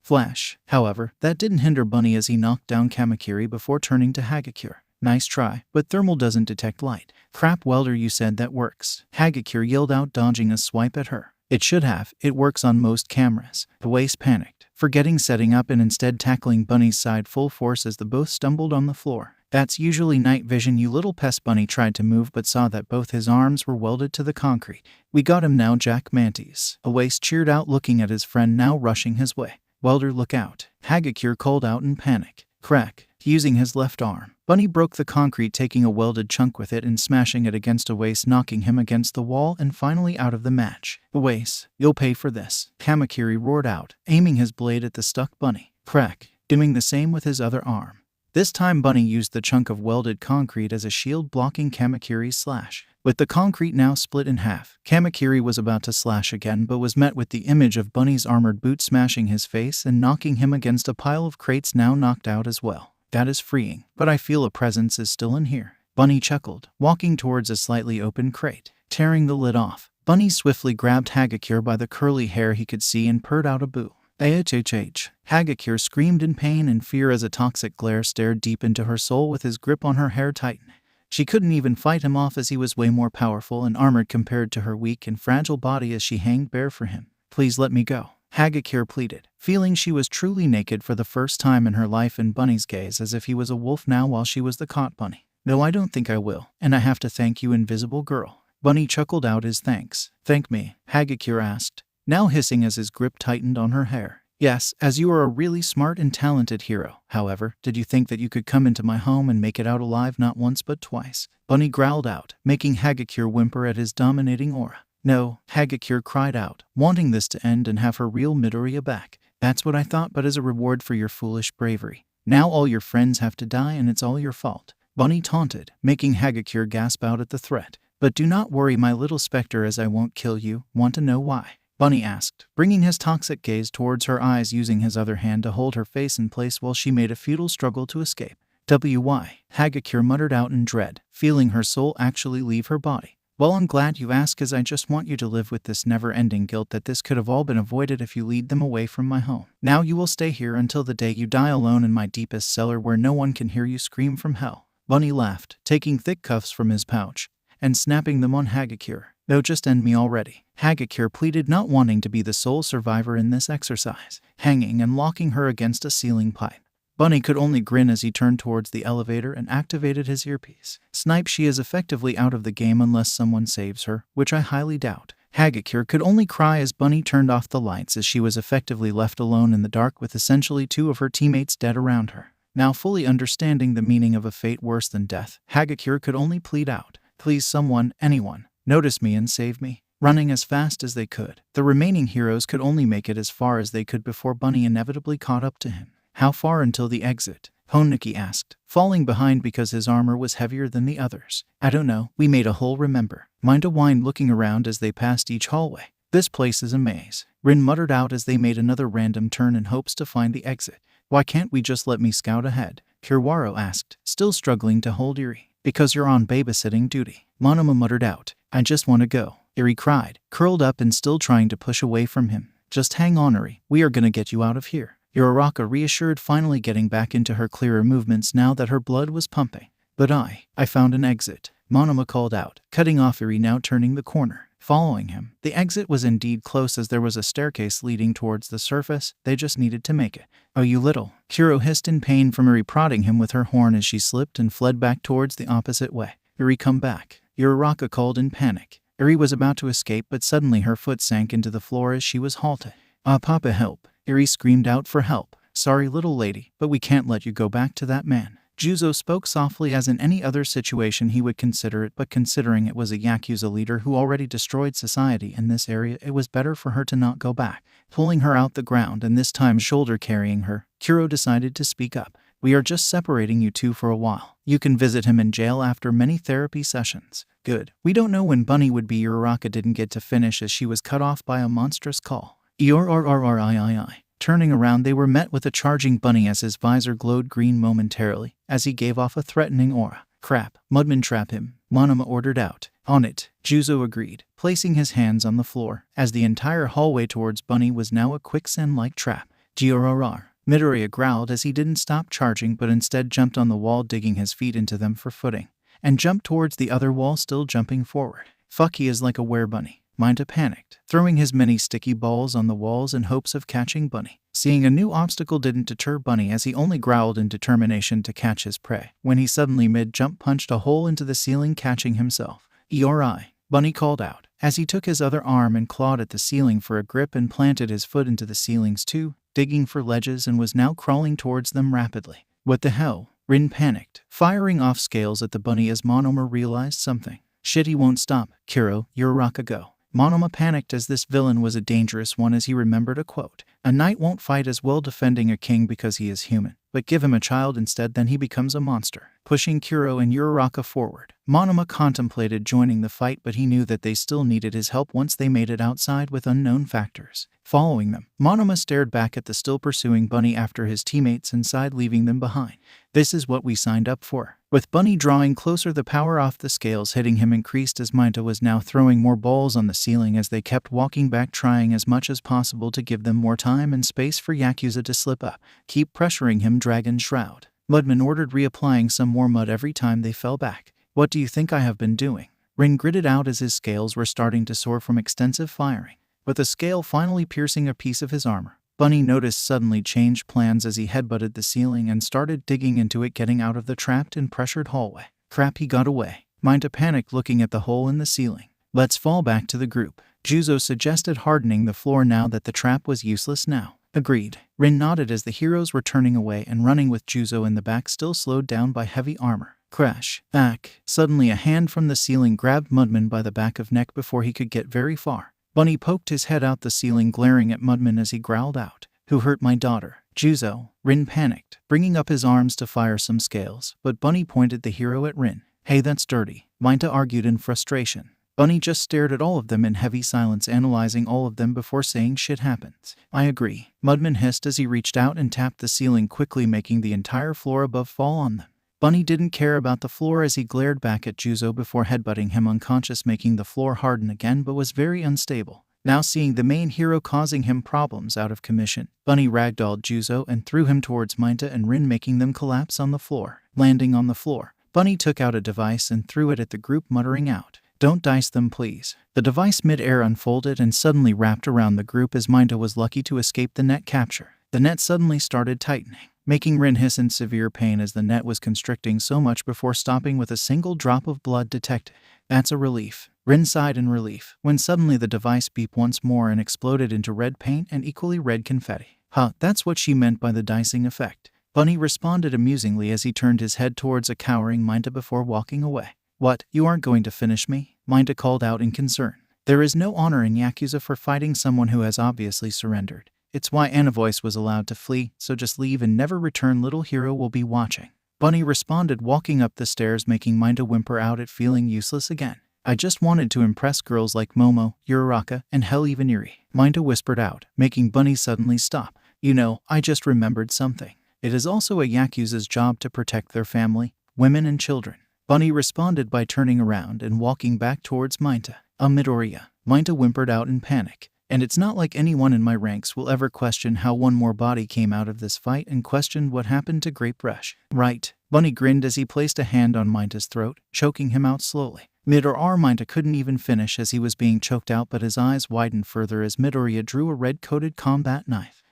flash. However, that didn't hinder Bunny as he knocked down Kamakiri before turning to Hagakure. Nice try, but thermal doesn't detect light. Crap, welder, you said that works. Hagakure yelled out, dodging a swipe at her. It should have. It works on most cameras. Awase panicked, forgetting setting up and instead tackling Bunny's side full force as the both stumbled on the floor. That's usually night vision, you little pest. Bunny tried to move but saw that both his arms were welded to the concrete. We got him now, Jack Mantis. Awase cheered out, looking at his friend now rushing his way. Welder, look out. Hagakure called out in panic. Crack. Using his left arm, Bunny broke the concrete, taking a welded chunk with it and smashing it against Awase, knocking him against the wall and finally out of the match. Awase, you'll pay for this, Kamakiri roared out, aiming his blade at the stuck Bunny. Crack. Doing the same with his other arm. This time Bunny used the chunk of welded concrete as a shield, blocking Kamakiri's slash. With the concrete now split in half, Kamakiri was about to slash again but was met with the image of Bunny's armored boot smashing his face and knocking him against a pile of crates, now knocked out as well. That is freeing, but I feel a presence is still in here. Bunny chuckled, walking towards a slightly open crate. Tearing the lid off, Bunny swiftly grabbed Hagakure by the curly hair he could see and purred out a boo. AHHH. Hagakure screamed in pain and fear as a toxic glare stared deep into her soul with his grip on her hair tightened. She couldn't even fight him off as he was way more powerful and armored compared to her weak and fragile body as she hanged bare for him. Please let me go, Hagakure pleaded, feeling she was truly naked for the first time in her life in Bunny's gaze as if he was a wolf now while she was the caught bunny. No, I don't think I will, and I have to thank you, invisible girl. Bunny chuckled out his thanks. Thank me, Hagakure asked, now hissing as his grip tightened on her hair. Yes, as you are a really smart and talented hero. However, did you think that you could come into my home and make it out alive not once but twice? Bunny growled out, making Hagakure whimper at his dominating aura. No, Hagakure cried out, wanting this to end and have her real Midoriya back. That's what I thought, but as a reward for your foolish bravery. Now all your friends have to die and it's all your fault. Bunny taunted, making Hagakure gasp out at the threat. But do not worry, my little specter, as I won't kill you. Want to know why? Bunny asked, bringing his toxic gaze towards her eyes, using his other hand to hold her face in place while she made a futile struggle to escape. Why? Hagakure muttered out in dread, feeling her soul actually leave her body. Well, I'm glad you asked, as I just want you to live with this never-ending guilt that this could have all been avoided if you lead them away from my home. Now you will stay here until the day you die alone in my deepest cellar where no one can hear you scream from hell. Bunny laughed, taking thick cuffs from his pouch and snapping them on Hagakure. No, just end me already, Hagakure pleaded, not wanting to be the sole survivor in this exercise, hanging and locking her against a ceiling pipe. Bunny could only grin as he turned towards the elevator and activated his earpiece. Snipe, she is effectively out of the game unless someone saves her, which I highly doubt. Hagakure could only cry as Bunny turned off the lights, as she was effectively left alone in the dark with essentially two of her teammates dead around her. Now fully understanding the meaning of a fate worse than death, Hagakure could only plead out, please someone, anyone, notice me and save me. Running as fast as they could, the remaining heroes could only make it as far as they could before Bunny inevitably caught up to him. How far until the exit? Honiki asked, falling behind because his armor was heavier than the others. I don't know, we made a hole, remember? Mind a whined, looking around as they passed each hallway. This place is a maze, Rin muttered out as they made another random turn in hopes to find the exit. Why can't we just let me scout ahead? Kiwaro asked, still struggling to hold Eri. Because you're on babysitting duty, Monoma muttered out. I just want to go, Eri cried, curled up and still trying to push away from him. Just hang on, Eri, we are gonna get you out of here, Uraraka reassured, finally getting back into her clearer movements now that her blood was pumping. But I found an exit, Monoma called out, cutting off Eri, now turning the corner. Following him, the exit was indeed close as there was a staircase leading towards the surface. They just needed to make it. Oh, you little, Kuro hissed in pain from Eri, prodding him with her horn as she slipped and fled back towards the opposite way. Eri, come back, Uraraka called in panic. Eri was about to escape, but suddenly her foot sank into the floor as she was halted. Ah, Papa, help, Eri screamed out for help. Sorry, little lady, but we can't let you go back to that man. Juzo spoke softly, as in any other situation he would consider it, but considering it was a Yakuza leader who already destroyed society in this area, it was better for her to not go back. Pulling her out the ground and this time shoulder carrying her, Kuro decided to speak up. We are just separating you two for a while. You can visit him in jail after many therapy sessions. Good. We don't know when Bunny would be. Uraraka didn't get to finish as she was cut off by a monstrous call. Eorrrrrii. Turning around, they were met with a charging Bunny as his visor glowed green momentarily, as he gave off a threatening aura. Crap, Mudman, trap him, Monoma ordered out. On it, Juzo agreed, placing his hands on the floor, as the entire hallway towards Bunny was now a quicksand-like trap. Giorrar. Midoriya growled as he didn't stop charging but instead jumped on the wall, digging his feet into them for footing, and jumped towards the other wall, still jumping forward. Fuck, he is like a were-bunny. Minda panicked, throwing his many sticky balls on the walls in hopes of catching Bunny. Seeing a new obstacle didn't deter Bunny, as he only growled in determination to catch his prey, when he suddenly mid-jump punched a hole into the ceiling, catching himself. Eori, Bunny called out, as he took his other arm and clawed at the ceiling for a grip and planted his foot into the ceilings too, digging for ledges, and was now crawling towards them rapidly. What the hell? Rin panicked, firing off scales at the Bunny as Monoma realized something. Shit, he won't stop. Kuro, Uraraka, go. Monoma panicked as this villain was a dangerous one, as he remembered a quote. A knight won't fight as well defending a king because he is human, but give him a child instead, then he becomes a monster. Pushing Kuro and Uraraka forward, Monoma contemplated joining the fight, but he knew that they still needed his help once they made it outside with unknown factors. Following them, Monoma stared back at the still pursuing Bunny after his teammates inside, leaving them behind. This is what we signed up for. With Bunny drawing closer, the power off the scales hitting him increased as Minta was now throwing more balls on the ceiling as they kept walking back, trying as much as possible to give them more time and space for Yakuza to slip up. Keep pressuring him, Dragon Shroud. Mudman ordered, reapplying some more mud every time they fell back. What do you think I have been doing? Rin gritted out as his scales were starting to soar from extensive firing. With a scale finally piercing a piece of his armor, Bunny noticed suddenly changed plans as he headbutted the ceiling and started digging into it, getting out of the trapped and pressured hallway. Crap, he got away. Minta panicked, looking at the hole in the ceiling. Let's fall back to the group, Juzo suggested, hardening the floor now that the trap was useless now. Agreed. Rin nodded as the heroes were turning away and running, with Juzo in the back, still slowed down by heavy armor. Crash. Ack. Suddenly a hand from the ceiling grabbed Mudman by the back of neck before he could get very far. Bunny poked his head out the ceiling, glaring at Mudman as he growled out, "Who hurt my daughter?" Juzo. Rin panicked, bringing up his arms to fire some scales, but Bunny pointed the hero at Rin. "Hey, that's dirty," Minta argued in frustration. Bunny just stared at all of them in heavy silence, analyzing all of them before saying, "Shit happens." "I agree," Mudman hissed as he reached out and tapped the ceiling quickly, making the entire floor above fall on them. Bunny didn't care about the floor as he glared back at Juzo before headbutting him unconscious, making the floor harden again, but was very unstable. Now seeing the main hero causing him problems out of commission, Bunny ragdolled Juzo and threw him towards Minta and Rin, making them collapse on the floor. Landing on the floor, Bunny took out a device and threw it at the group, muttering out, "Don't dice them, please." The device mid-air unfolded and suddenly wrapped around the group as Minta was lucky to escape the net capture. The net suddenly started tightening, making Rin hiss in severe pain as the net was constricting so much before stopping with a single drop of blood detected. "That's a relief." Rin sighed in relief, when suddenly the device beeped once more and exploded into red paint and equally red confetti. "Huh, that's what she meant by the dicing effect," Bunny responded amusingly as he turned his head towards a cowering Minta before walking away. "What, you aren't going to finish me?" Minta called out in concern. "There is no honor in Yakuza for fighting someone who has obviously surrendered. It's why Anna Voice was allowed to flee, so just leave and never return. Little hero will be watching." Bunny responded, walking up the stairs, making Minta whimper out at feeling useless again. "I just wanted to impress girls like Momo, Uraraka, and hell even Yuri," Minta whispered out, making Bunny suddenly stop. "You know, I just remembered something. It is also a Yakuza's job to protect their family, women and children." Bunny responded by turning around and walking back towards Minta. "Midoriya," Minta whimpered out in panic. "And it's not like anyone in my ranks will ever question how one more body came out of this fight and questioned what happened to Grape Rush." "Right." Bunny grinned as he placed a hand on Minta's throat, choking him out slowly. Minta couldn't even finish as he was being choked out, but his eyes widened further as Midoriya drew a red-coated combat knife.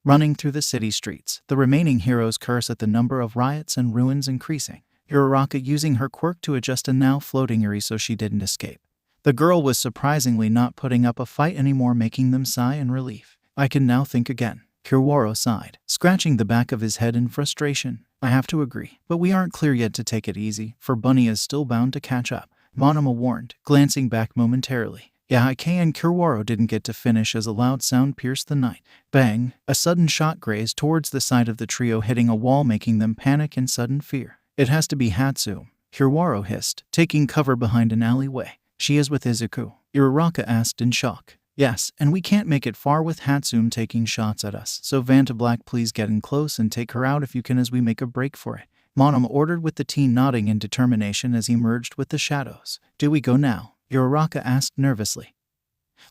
Running through the city streets, the remaining heroes curse at the number of riots and ruins increasing. Uraraka using her quirk to adjust a now floating Yuri so she didn't escape. The girl was surprisingly not putting up a fight anymore, making them sigh in relief. "I can now think again," Kiwaro sighed, scratching the back of his head in frustration. "I have to agree, but we aren't clear yet to take it easy, for Bunny is still bound to catch up," Monoma warned, glancing back momentarily. Yaike and Kiwaro didn't get to finish as a loud sound pierced the night. Bang! A sudden shot grazed towards the side of the trio, hitting a wall, making them panic in sudden fear. "It has to be Hatsu," Kiwaro hissed, taking cover behind an alleyway. "She is with Izuku?" Uraraka asked in shock. "Yes, and we can't make it far with Hatsune taking shots at us, so Vanta Black, please get in close and take her out if you can as we make a break for it," Monoma ordered, with the teen nodding in determination as he merged with the shadows. "Do we go now?" Uraraka asked nervously,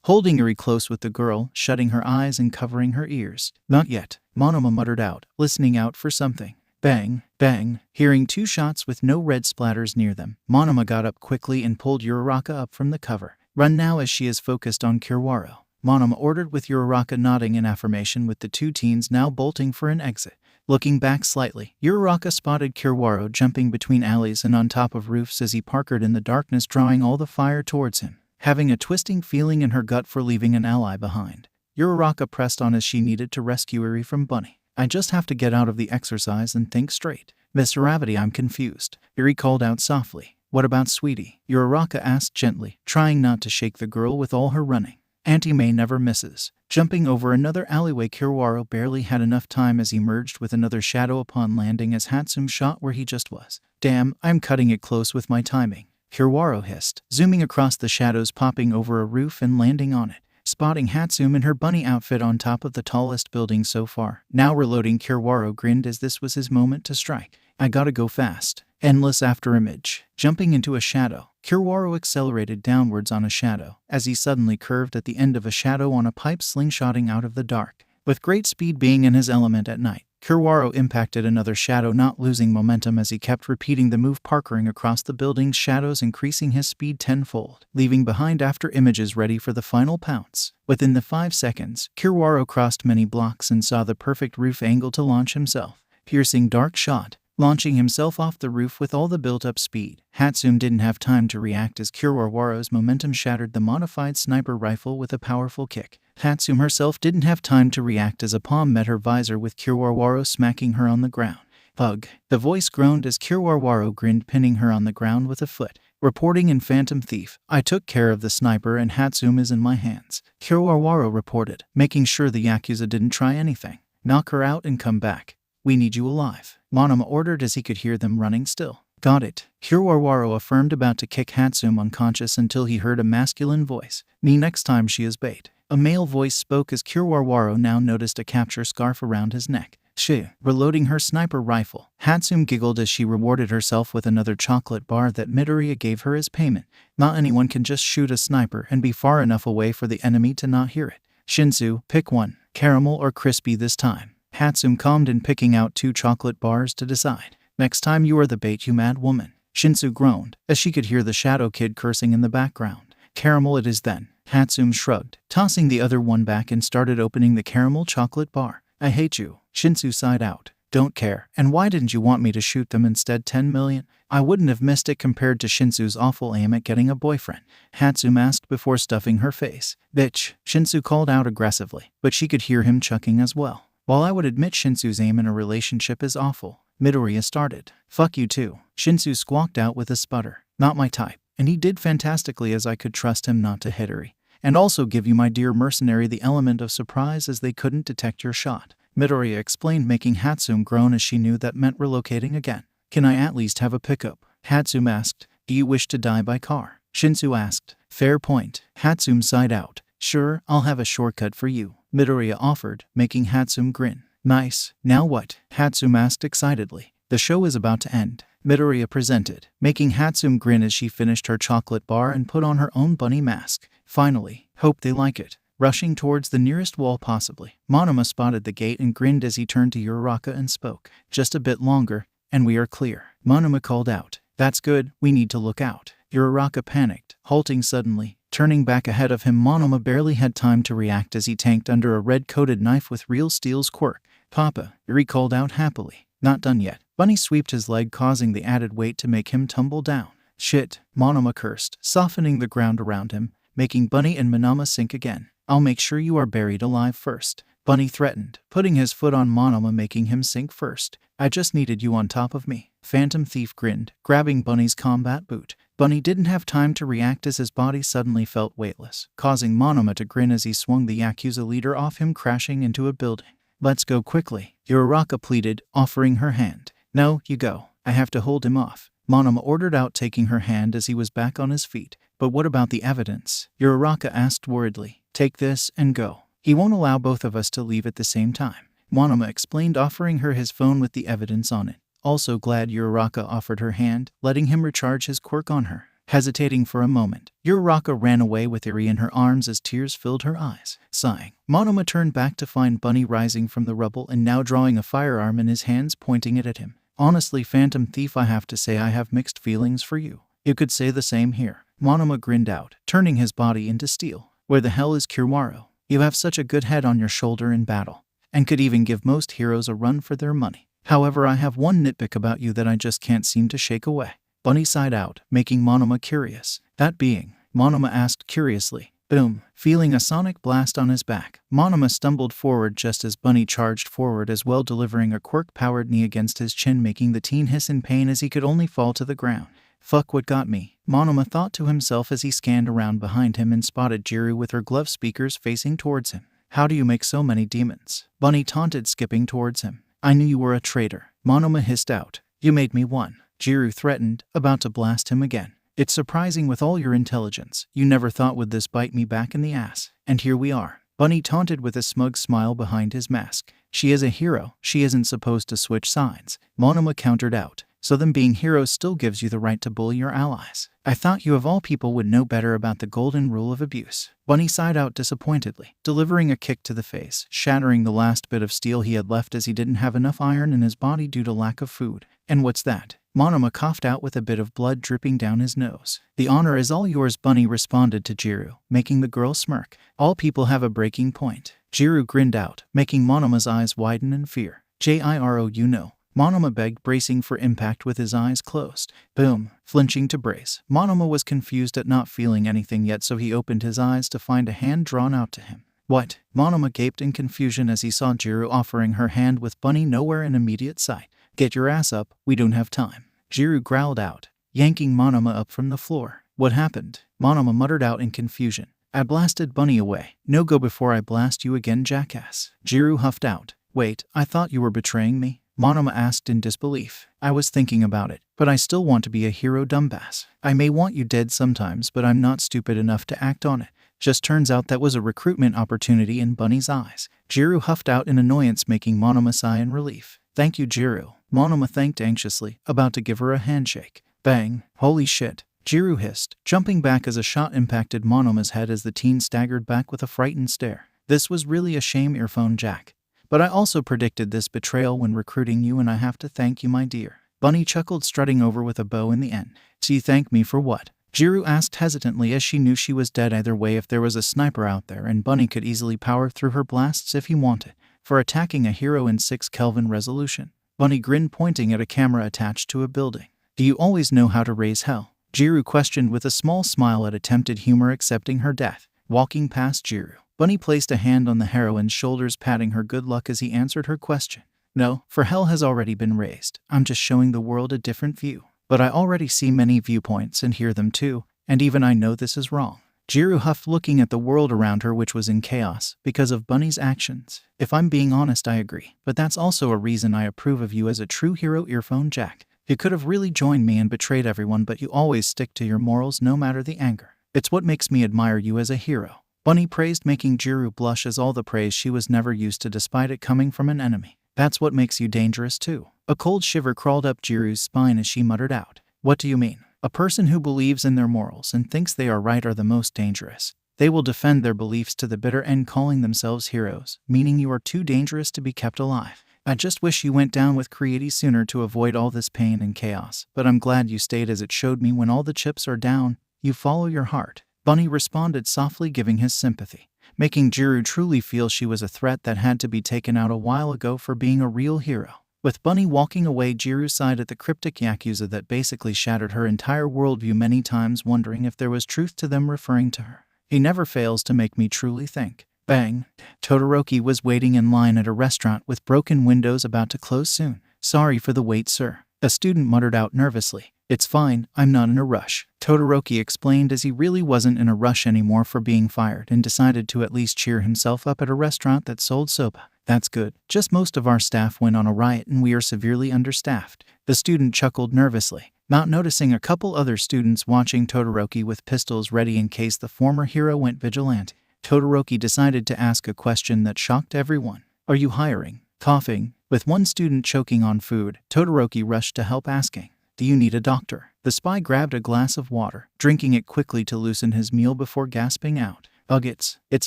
holding Yuri close with the girl, shutting her eyes and covering her ears. "Not yet," Monoma muttered out, listening out for something. Bang, bang. Hearing two shots with no red splatters near them, Monoma got up quickly and pulled Uraraka up from the cover. "Run now," as she is focused on Kiwaro, Monoma ordered, with Uraraka nodding in affirmation, with the two teens now bolting for an exit. Looking back slightly, Uraraka spotted Kiwaro jumping between alleys and on top of roofs as he parked in the darkness, drawing all the fire towards him. Having a twisting feeling in her gut for leaving an ally behind, Uraraka pressed on as she needed to rescue Yuri from Bunny. "I just have to get out of the exercise and think straight. Miss Ravity, I'm confused," Yuri called out softly. "What about Sweetie?" Uraraka asked gently, trying not to shake the girl with all her running. "Auntie May never misses." Jumping over another alleyway, Kiwaro barely had enough time as he merged with another shadow upon landing as Hatsune shot where he just was. "Damn, I'm cutting it close with my timing," Kiwaro hissed, zooming across the shadows, popping over a roof and landing on it. Spotting Hatsune in her bunny outfit on top of the tallest building so far, now reloading, Kiwaro grinned as this was his moment to strike. "I gotta go fast." Endless after image. Jumping into a shadow. Kiwaro accelerated downwards on a shadow, as he suddenly curved at the end of a shadow on a pipe slingshotting out of the dark. With great speed being in his element at night, Kiwaro impacted another shadow, not losing momentum as he kept repeating the move, parkouring across the building's shadows, increasing his speed tenfold, leaving behind after images ready for the final pounce. Within the 5 seconds, Kiwaro crossed many blocks and saw the perfect roof angle to launch himself. Piercing dark shot. Launching himself off the roof with all the built-up speed, Hatsum didn't have time to react as Kiwaro's momentum shattered the modified sniper rifle with a powerful kick. Hatsum herself didn't have time to react as a palm met her visor with Kiwaro smacking her on the ground. Bug. The voice groaned as Kiwaro grinned, pinning her on the ground with a foot. Reporting in Phantom Thief, I took care of the sniper and Hatsum is in my hands. Kiwaro reported, making sure the Yakuza didn't try anything. Knock her out and come back. We need you alive, Monoma ordered as he could hear them running still. Got it, Kiwaro affirmed, about to kick Hatsum unconscious until he heard a masculine voice. Me next time she is bait. A male voice spoke as Kiwaro now noticed a capture scarf around his neck. She, reloading her sniper rifle. Hatsum giggled as she rewarded herself with another chocolate bar that Midoriya gave her as payment. Not anyone can just shoot a sniper and be far enough away for the enemy to not hear it. Shinsu, pick one, caramel or crispy this time. Hatsum calmed in, picking out 2 chocolate bars to decide. Next time you are the bait, you mad woman. Shinsu groaned, as she could hear the Shadow Kid cursing in the background. Caramel it is then. Hatsum shrugged, tossing the other one back and started opening the caramel chocolate bar. I hate you. Shinsu sighed out. Don't care. And why didn't you want me to shoot them instead? 10 million? I wouldn't have missed it compared to Shinsu's awful aim at getting a boyfriend. Hatsum asked before stuffing her face. Bitch, Shinsu called out aggressively, but she could hear him chuckling as well. While I would admit Shinsu's aim in a relationship is awful, Midoriya started. Fuck you too. Shinsu squawked out with a sputter. Not my type. And he did fantastically, as I could trust him not to hit her. And also give you, my dear mercenary, the element of surprise as they couldn't detect your shot. Midoriya explained, making Hatsum groan as she knew that meant relocating again. Can I at least have a pickup? Hatsum asked. Do you wish to die by car? Shinsu asked. Fair point. Hatsum sighed out. Sure, I'll have a shortcut for you, Midoriya offered, making Hatsum grin. Nice. Now what? Hatsum asked excitedly. The show is about to end, Midoriya presented, making Hatsum grin as she finished her chocolate bar and put on her own bunny mask. Finally. Hope they like it. Rushing towards the nearest wall possibly, Monoma spotted the gate and grinned as he turned to Uraraka and spoke. Just a bit longer, and we are clear. Monoma called out. That's good, we need to look out. Uraraka panicked, halting suddenly. Turning back ahead of him, Monoma barely had time to react as he tanked under a red-coated knife with real steel's quirk. Papa, Yuri called out happily. Not done yet. Bunny swept his leg, causing the added weight to make him tumble down. Shit, Monoma cursed, softening the ground around him, making Bunny and Monoma sink again. I'll make sure you are buried alive first, Bunny threatened, putting his foot on Monoma, making him sink first. I just needed you on top of me. Phantom Thief grinned, grabbing Bunny's combat boot. Bunny didn't have time to react as his body suddenly felt weightless, causing Monoma to grin as he swung the Yakuza leader off him, crashing into a building. Let's go quickly, Uraraka pleaded, offering her hand. No, you go. I have to hold him off, Monoma ordered out, taking her hand as he was back on his feet. But what about the evidence? Uraraka asked worriedly. Take this and go. He won't allow both of us to leave at the same time, Monoma explained, offering her his phone with the evidence on it. Also glad Uraraka offered her hand, letting him recharge his quirk on her. Hesitating for a moment, Uraraka ran away with Iri in her arms as tears filled her eyes. Sighing, Monoma turned back to find Bunny rising from the rubble and now drawing a firearm in his hands, pointing it at him. Honestly, Phantom Thief, I have to say I have mixed feelings for you. You could say the same here. Monoma grinned out, turning his body into steel. Where the hell is Kiwaro? You have such a good head on your shoulder in battle, and could even give most heroes a run for their money. However, I have one nitpick about you that I just can't seem to shake away. Bunny sighed out, making Monoma curious. That being? Monoma asked curiously. Boom. Feeling a sonic blast on his back, Monoma stumbled forward just as Bunny charged forward as well, delivering a quirk-powered knee against his chin, making the teen hiss in pain as he could only fall to the ground. Fuck, what got me? Monoma thought to himself as he scanned around behind him and spotted Jiru with her glove speakers facing towards him. How do you make so many demons? Bunny taunted, skipping towards him. I knew you were a traitor, Monoma hissed out. You made me one, Jiru threatened, about to blast him again. It's surprising, with all your intelligence, you never thought would this bite me back in the ass. And here we are. Bunny taunted with a smug smile behind his mask. She is a hero, she isn't supposed to switch sides, Monoma countered out. so them being heroes still gives you the right to bully your allies. I thought you of all people would know better about the golden rule of abuse. Bunny sighed out disappointedly, delivering a kick to the face, shattering the last bit of steel he had left as he didn't have enough iron in his body due to lack of food. And what's that? Monoma coughed out with a bit of blood dripping down his nose. The honor is all yours, Bunny responded to Jiru, making the girl smirk. All people have a breaking point. Jiru grinned out, making Monoma's eyes widen in fear. Jiro, you know. Monoma begged, bracing for impact with his eyes closed. Boom, flinching to brace. Monoma was confused at not feeling anything yet, so he opened his eyes to find a hand drawn out to him. What? Monoma gaped in confusion as he saw Jiru offering her hand with Bunny nowhere in immediate sight. Get your ass up, we don't have time. Jiru growled out, yanking Monoma up from the floor. What happened? Monoma muttered out in confusion. I blasted Bunny away. No go before I blast you again, jackass. Jiru huffed out. Wait, I thought you were betraying me? Monoma asked in disbelief. I was thinking about it, but I still want to be a hero, dumbass. I may want you dead sometimes, but I'm not stupid enough to act on it. Just turns out that was a recruitment opportunity in Bunny's eyes. Jiru huffed out in annoyance, making Monoma sigh in relief. Thank you, Jiru. Monoma thanked anxiously, about to give her a handshake. Bang. Holy shit. Jiru hissed, jumping back as a shot impacted Monoma's head as the teen staggered back with a frightened stare. This was really a shame, Earphone Jack. But I also predicted this betrayal when recruiting you, and I have to thank you, my dear. Bunny chuckled, strutting over with a bow in the end. So you thank me for what? Jiru asked hesitantly, as she knew she was dead either way if there was a sniper out there, and Bunny could easily power through her blasts if he wanted. For attacking a hero in 6 Kelvin resolution. Bunny grinned, pointing at a camera attached to a building. Do you always know how to raise hell? Jiru questioned with a small smile at attempted humor, accepting her death. Walking past Jiru, Bunny placed a hand on the heroine's shoulders, patting her good luck as he answered her question. No, for hell has already been raised. I'm just showing the world a different view. But I already see many viewpoints and hear them too, and even I know this is wrong. Jiru huffed, looking at the world around her, which was in chaos because of Bunny's actions. If I'm being honest, I agree, but that's also a reason I approve of you as a true hero, Earphone Jack. You could have really joined me and betrayed everyone, but you always stick to your morals no matter the anger. It's what makes me admire you as a hero. Bunny praised, making Jiru blush as all the praise she was never used to, despite it coming from an enemy. That's what makes you dangerous too. A cold shiver crawled up Jiru's spine as she muttered out. What do you mean? A person who believes in their morals and thinks they are right are the most dangerous. They will defend their beliefs to the bitter end, calling themselves heroes, meaning you are too dangerous to be kept alive. I just wish you went down with Creati sooner to avoid all this pain and chaos, but I'm glad you stayed, as it showed me when all the chips are down, you follow your heart. Bunny responded softly, giving his sympathy, making Jiru truly feel she was a threat that had to be taken out a while ago for being a real hero. With Bunny walking away, Jiru sighed at the cryptic Yakuza that basically shattered her entire worldview many times, wondering if there was truth to them referring to her. He never fails to make me truly think. Bang. Todoroki was waiting in line at a restaurant with broken windows about to close soon. Sorry for the wait, sir. A student muttered out nervously. It's fine, I'm not in a rush. Todoroki explained, as he really wasn't in a rush anymore for being fired and decided to at least cheer himself up at a restaurant that sold soba. That's good. Just most of our staff went on a riot and we are severely understaffed. The student chuckled nervously, not noticing a couple other students watching Todoroki with pistols ready in case the former hero went vigilante. Todoroki decided to ask a question that shocked everyone. Are you hiring? Coughing. With one student choking on food, Todoroki rushed to help, asking, do you need a doctor? The spy grabbed a glass of water, drinking it quickly to loosen his meal before gasping out. Ugh, it's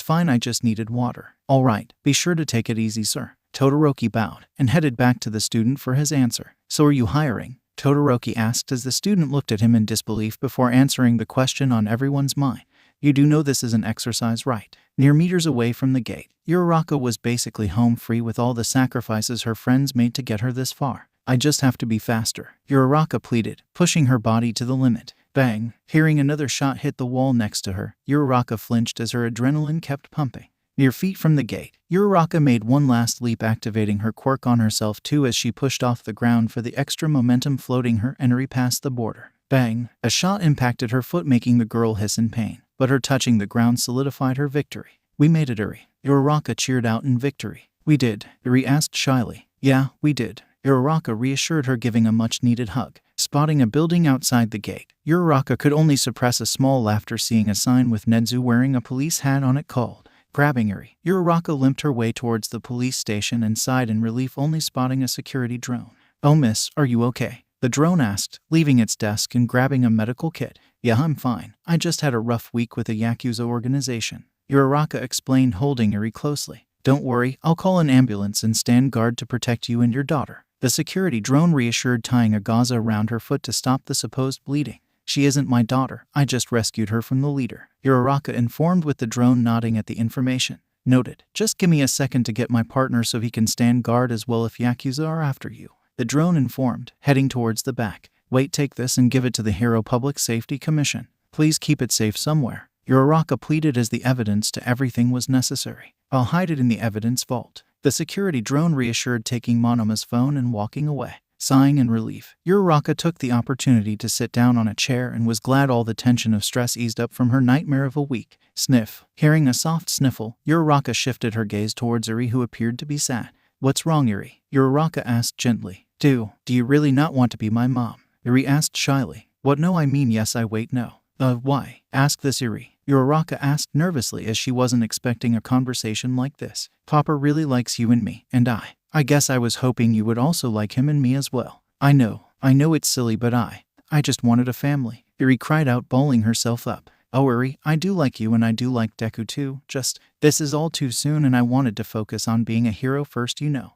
fine, I just needed water. All right, be sure to take it easy, sir. Todoroki bowed and headed back to the student for his answer. So are you hiring? Todoroki asked as the student looked at him in disbelief before answering the question on everyone's mind. You do know this is an exercise, right? Near meters away from the gate, Uraraka was basically home free with all the sacrifices her friends made to get her this far. I just have to be faster, Uraraka pleaded, pushing her body to the limit. Bang! Hearing another shot hit the wall next to her, Uraraka flinched as her adrenaline kept pumping. Near feet from the gate, Uraraka made one last leap, activating her quirk on herself too as she pushed off the ground for the extra momentum, floating her entry past the border. Bang! A shot impacted her foot, making the girl hiss in pain, but her touching the ground solidified her victory. We made it, Uri. Uraraka cheered out in victory. We did? Uri asked shyly. Yeah, we did. Uraraka reassured her, giving a much-needed hug. Spotting a building outside the gate, Uraraka could only suppress a small laughter, seeing a sign with Nedzu wearing a police hat on it called. Grabbing Uri, Uraraka limped her way towards the police station and sighed in relief, only spotting a security drone. Oh miss, are you okay? The drone asked, leaving its desk and grabbing a medical kit. Yeah, I'm fine. I just had a rough week with a Yakuza organization. Uraraka explained, holding Eri closely. Don't worry, I'll call an ambulance and stand guard to protect you and your daughter. The security drone reassured, tying a gauze around her foot to stop the supposed bleeding. She isn't my daughter. I just rescued her from the leader. Uraraka informed, with the drone nodding at the information. Noted. Just give me a second to get my partner so he can stand guard as well if Yakuza are after you. The drone informed, heading towards the back. Wait, take this and give it to the Hero Public Safety Commission. Please keep it safe somewhere. Uraraka pleaded, as the evidence to everything was necessary. I'll hide it in the evidence vault. The security drone reassured, taking Monoma's phone and walking away. Sighing in relief, Uraraka took the opportunity to sit down on a chair and was glad all the tension of stress eased up from her nightmare of a week. Sniff. Hearing a soft sniffle, Uraraka shifted her gaze towards Eri, who appeared to be sad. What's wrong, Eri? Uraraka asked gently. Do you really not want to be my mom? Eri asked shyly. What? No, I mean yes, I wait, no. Why? Ask this, Eri. Uraraka asked nervously, as she wasn't expecting a conversation like this. Papa really likes you and me, and I guess I was hoping you would also like him and me as well. I know it's silly, but I just wanted a family. Eri cried out, balling herself up. Oh, Eri, I do like you and I do like Deku too, just, this is all too soon and I wanted to focus on being a hero first, you know.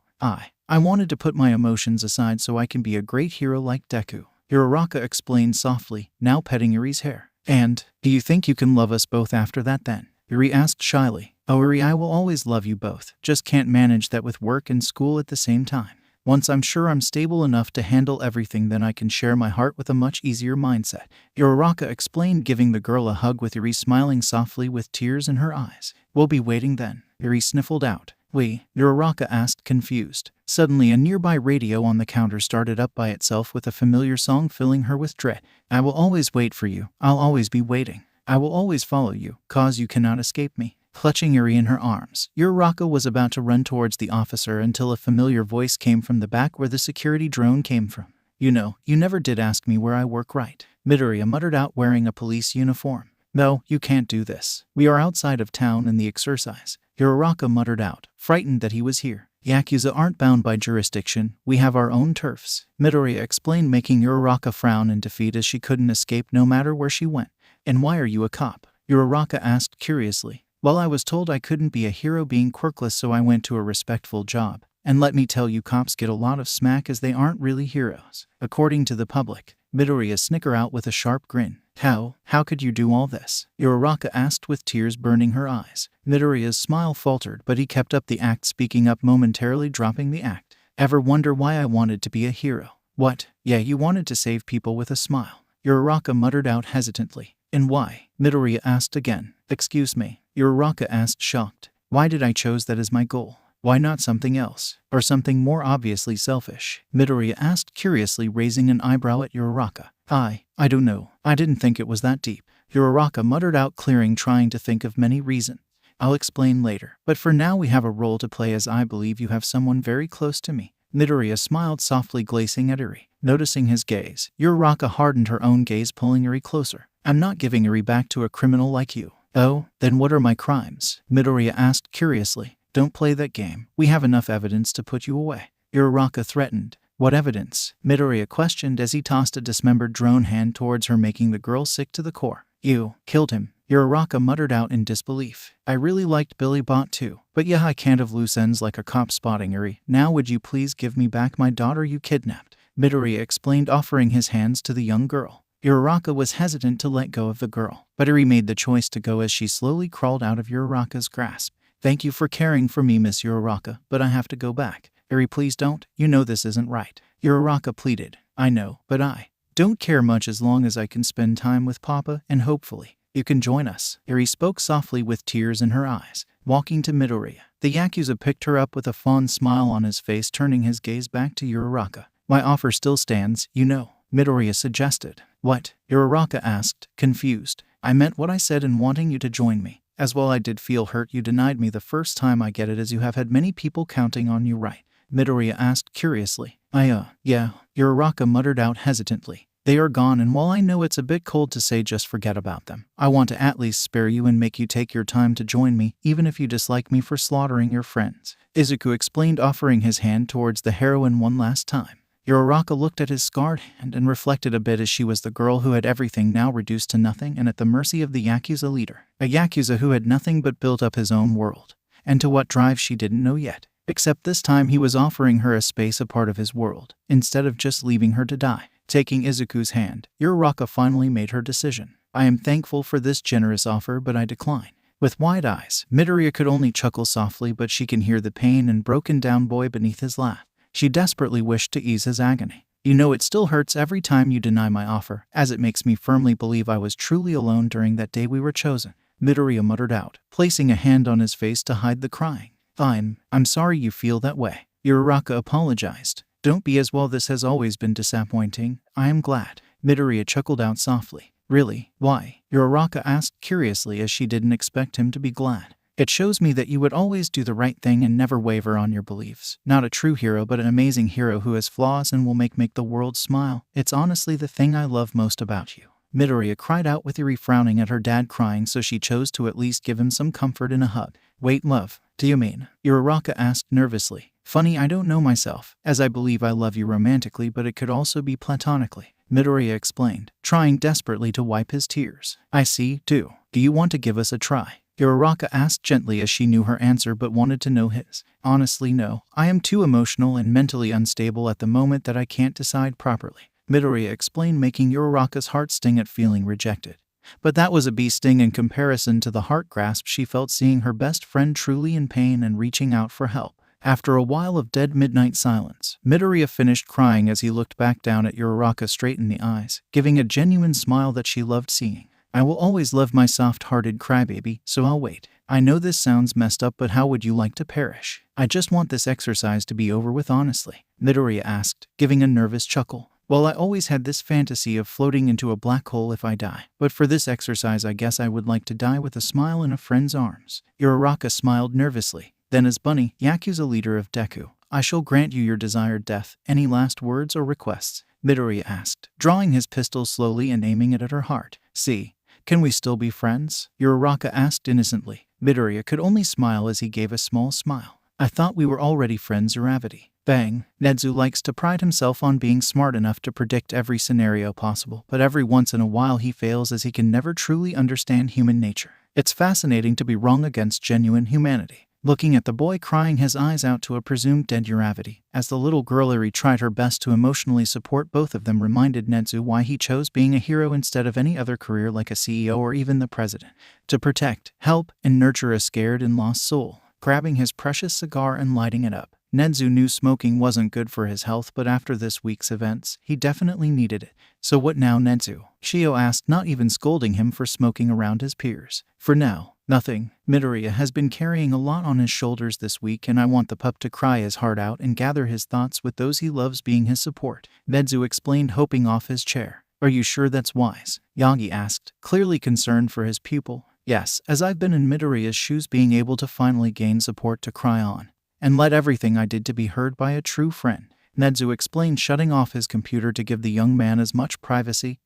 I wanted to put my emotions aside so I can be a great hero like Deku. Uraraka explained softly, now petting Eri's hair. And, do you think you can love us both after that then? Eri asked shyly. Oh, Eri, I will always love you both, just can't manage that with work and school at the same time. Once I'm sure I'm stable enough to handle everything, then I can share my heart with a much easier mindset. Uraraka explained, giving the girl a hug, with Eri smiling softly with tears in her eyes. We'll be waiting then. Eri sniffled out. Uraraka asked, confused. Suddenly, a nearby radio on the counter started up by itself with a familiar song, filling her with dread. I will always wait for you. I'll always be waiting. I will always follow you, cause you cannot escape me. Clutching Eri in her arms, Uraraka was about to run towards the officer until a familiar voice came from the back where the security drone came from. You know, you never did ask me where I work, right? Midoriya muttered out, wearing a police uniform. No, you can't do this. We are outside of town in the exercise. Uraraka muttered out, frightened that he was here. Yakuza aren't bound by jurisdiction. We have our own turfs. Midoriya explained, making Uraraka frown in defeat, as she couldn't escape no matter where she went. And why are you a cop? Uraraka asked curiously. Well, I was told I couldn't be a hero being quirkless, so I went to a respectful job. And let me tell you, cops get a lot of smack as they aren't really heroes, according to the public. Midoriya snickered out with a sharp grin. How could you do all this? Uraraka asked, with tears burning her eyes. Midoriya's smile faltered, but he kept up the act, speaking up momentarily, dropping the act. Ever wonder why I wanted to be a hero? What? Yeah, you wanted to save people with a smile. Uraraka muttered out hesitantly. And why? Midoriya asked again. Excuse me. Uraraka asked, shocked. Why did I choose that as my goal? Why not something else? Or something more obviously selfish? Midoriya asked curiously, raising an eyebrow at Uraraka. I don't know. I didn't think it was that deep. Uraraka muttered out, clearing, trying to think of many reasons. I'll explain later. But for now we have a role to play, as I believe you have someone very close to me. Midoriya smiled softly, gazing at Eri. Noticing his gaze, Uraraka hardened her own gaze, pulling Eri closer. I'm not giving Eri back to a criminal like you. Oh, then what are my crimes? Midoriya asked curiously. Don't play that game. We have enough evidence to put you away. Uraraka threatened. What evidence? Midoriya questioned, as he tossed a dismembered drone hand towards her, making the girl sick to the core. You killed him. Uraraka muttered out in disbelief. I really liked Billy Bot too. But yeah, I can't have loose ends like a cop spotting Eri. Now would you please give me back my daughter you kidnapped? Midoriya explained, offering his hands to the young girl. Uraraka was hesitant to let go of the girl, but Eri made the choice to go as she slowly crawled out of Uraraka's grasp. Thank you for caring for me, Miss Uraraka, but I have to go back. Eri, please don't. You know this isn't right. Uraraka pleaded. I know, but I don't care much as long as I can spend time with Papa, and hopefully you can join us. Eri spoke softly with tears in her eyes, walking to Midoriya. The Yakuza picked her up with a fond smile on his face, turning his gaze back to Uraraka. My offer still stands, you know, Midoriya suggested. What? Uraraka asked, confused. I meant what I said in wanting you to join me. As well, I did feel hurt you denied me the first time. I get it, as you have had many people counting on you, right? Midoriya asked curiously. Yeah, Uraraka muttered out hesitantly. They are gone, and while I know it's a bit cold to say just forget about them, I want to at least spare you and make you take your time to join me, even if you dislike me for slaughtering your friends. Izuku explained, offering his hand towards the heroine one last time. Uraraka looked at his scarred hand and reflected a bit as she was the girl who had everything now reduced to nothing and at the mercy of the Yakuza leader. A Yakuza who had nothing but built up his own world. And to what drive she didn't know yet. Except this time he was offering her a space, a part of his world, instead of just leaving her to die. Taking Izuku's hand, Uraraka finally made her decision. I am thankful for this generous offer, but I decline. With wide eyes, Midoriya could only chuckle softly, but she can hear the pain and broken down boy beneath his laugh. She desperately wished to ease his agony. You know, it still hurts every time you deny my offer, as it makes me firmly believe I was truly alone during that day we were chosen. Midoriya muttered out, placing a hand on his face to hide the crying. I'm sorry you feel that way. Uraraka apologized. Don't be, as well, this has always been disappointing. I am glad. Midoriya chuckled out softly. Really? Why? Uraraka asked curiously, as she didn't expect him to be glad. It shows me that you would always do the right thing and never waver on your beliefs. Not a true hero, but an amazing hero who has flaws and will make the world smile. It's honestly the thing I love most about you. Midoriya cried out with eerie frowning at her dad crying, so she chose to at least give him some comfort in a hug. Wait, love, do you mean? Uraraka asked nervously. Funny, I don't know myself, as I believe I love you romantically, but it could also be platonically. Midoriya explained, trying desperately to wipe his tears. I see, too. Do you want to give us a try? Uraraka asked gently, as she knew her answer but wanted to know his. Honestly, no. I am too emotional and mentally unstable at the moment that I can't decide properly. Midoriya explained, making Uraraka's heart sting at feeling rejected. But that was a bee sting in comparison to the heart grasp she felt seeing her best friend truly in pain and reaching out for help. After a while of dead midnight silence, Midoriya finished crying as he looked back down at Uraraka straight in the eyes, giving a genuine smile that she loved seeing. I will always love my soft-hearted crybaby, so I'll wait. I know this sounds messed up, but how would you like to perish? I just want this exercise to be over with, honestly. Midoriya asked, giving a nervous chuckle. Well, I always had this fantasy of floating into a black hole if I die. But for this exercise, I guess I would like to die with a smile in a friend's arms. Uraraka smiled nervously. Then, as Bunny, Yakuza leader of Deku, I shall grant you your desired death. Any last words or requests? Midoriya asked, drawing his pistol slowly and aiming it at her heart. See, can we still be friends? Uraraka asked innocently. Midoriya could only smile as he gave a small smile. I thought we were already friends, Uravity. Bang. Nedzu likes to pride himself on being smart enough to predict every scenario possible, but every once in a while he fails, as he can never truly understand human nature. It's fascinating to be wrong against genuine humanity. Looking at the boy crying his eyes out to a presumed dead Uravity, as the little girl Eri tried her best to emotionally support both of them, reminded Nedzu why he chose being a hero instead of any other career like a CEO or even the president. To protect, help, and nurture a scared and lost soul. Grabbing his precious cigar and lighting it up. Nedzu knew smoking wasn't good for his health, but after this week's events, he definitely needed it. So what now, Nedzu? Shio asked, not even scolding him for smoking around his peers. For now, nothing. Midoriya has been carrying a lot on his shoulders this week, and I want the pup to cry his heart out and gather his thoughts with those he loves being his support. Nedzu explained, hopping off his chair. Are you sure that's wise? Yagi asked, clearly concerned for his pupil. Yes, as I've been in Midoriya's shoes, being able to finally gain support to cry on. And let everything I did to be heard by a true friend. Nedzu explained, shutting off his computer to give the young man as much privacy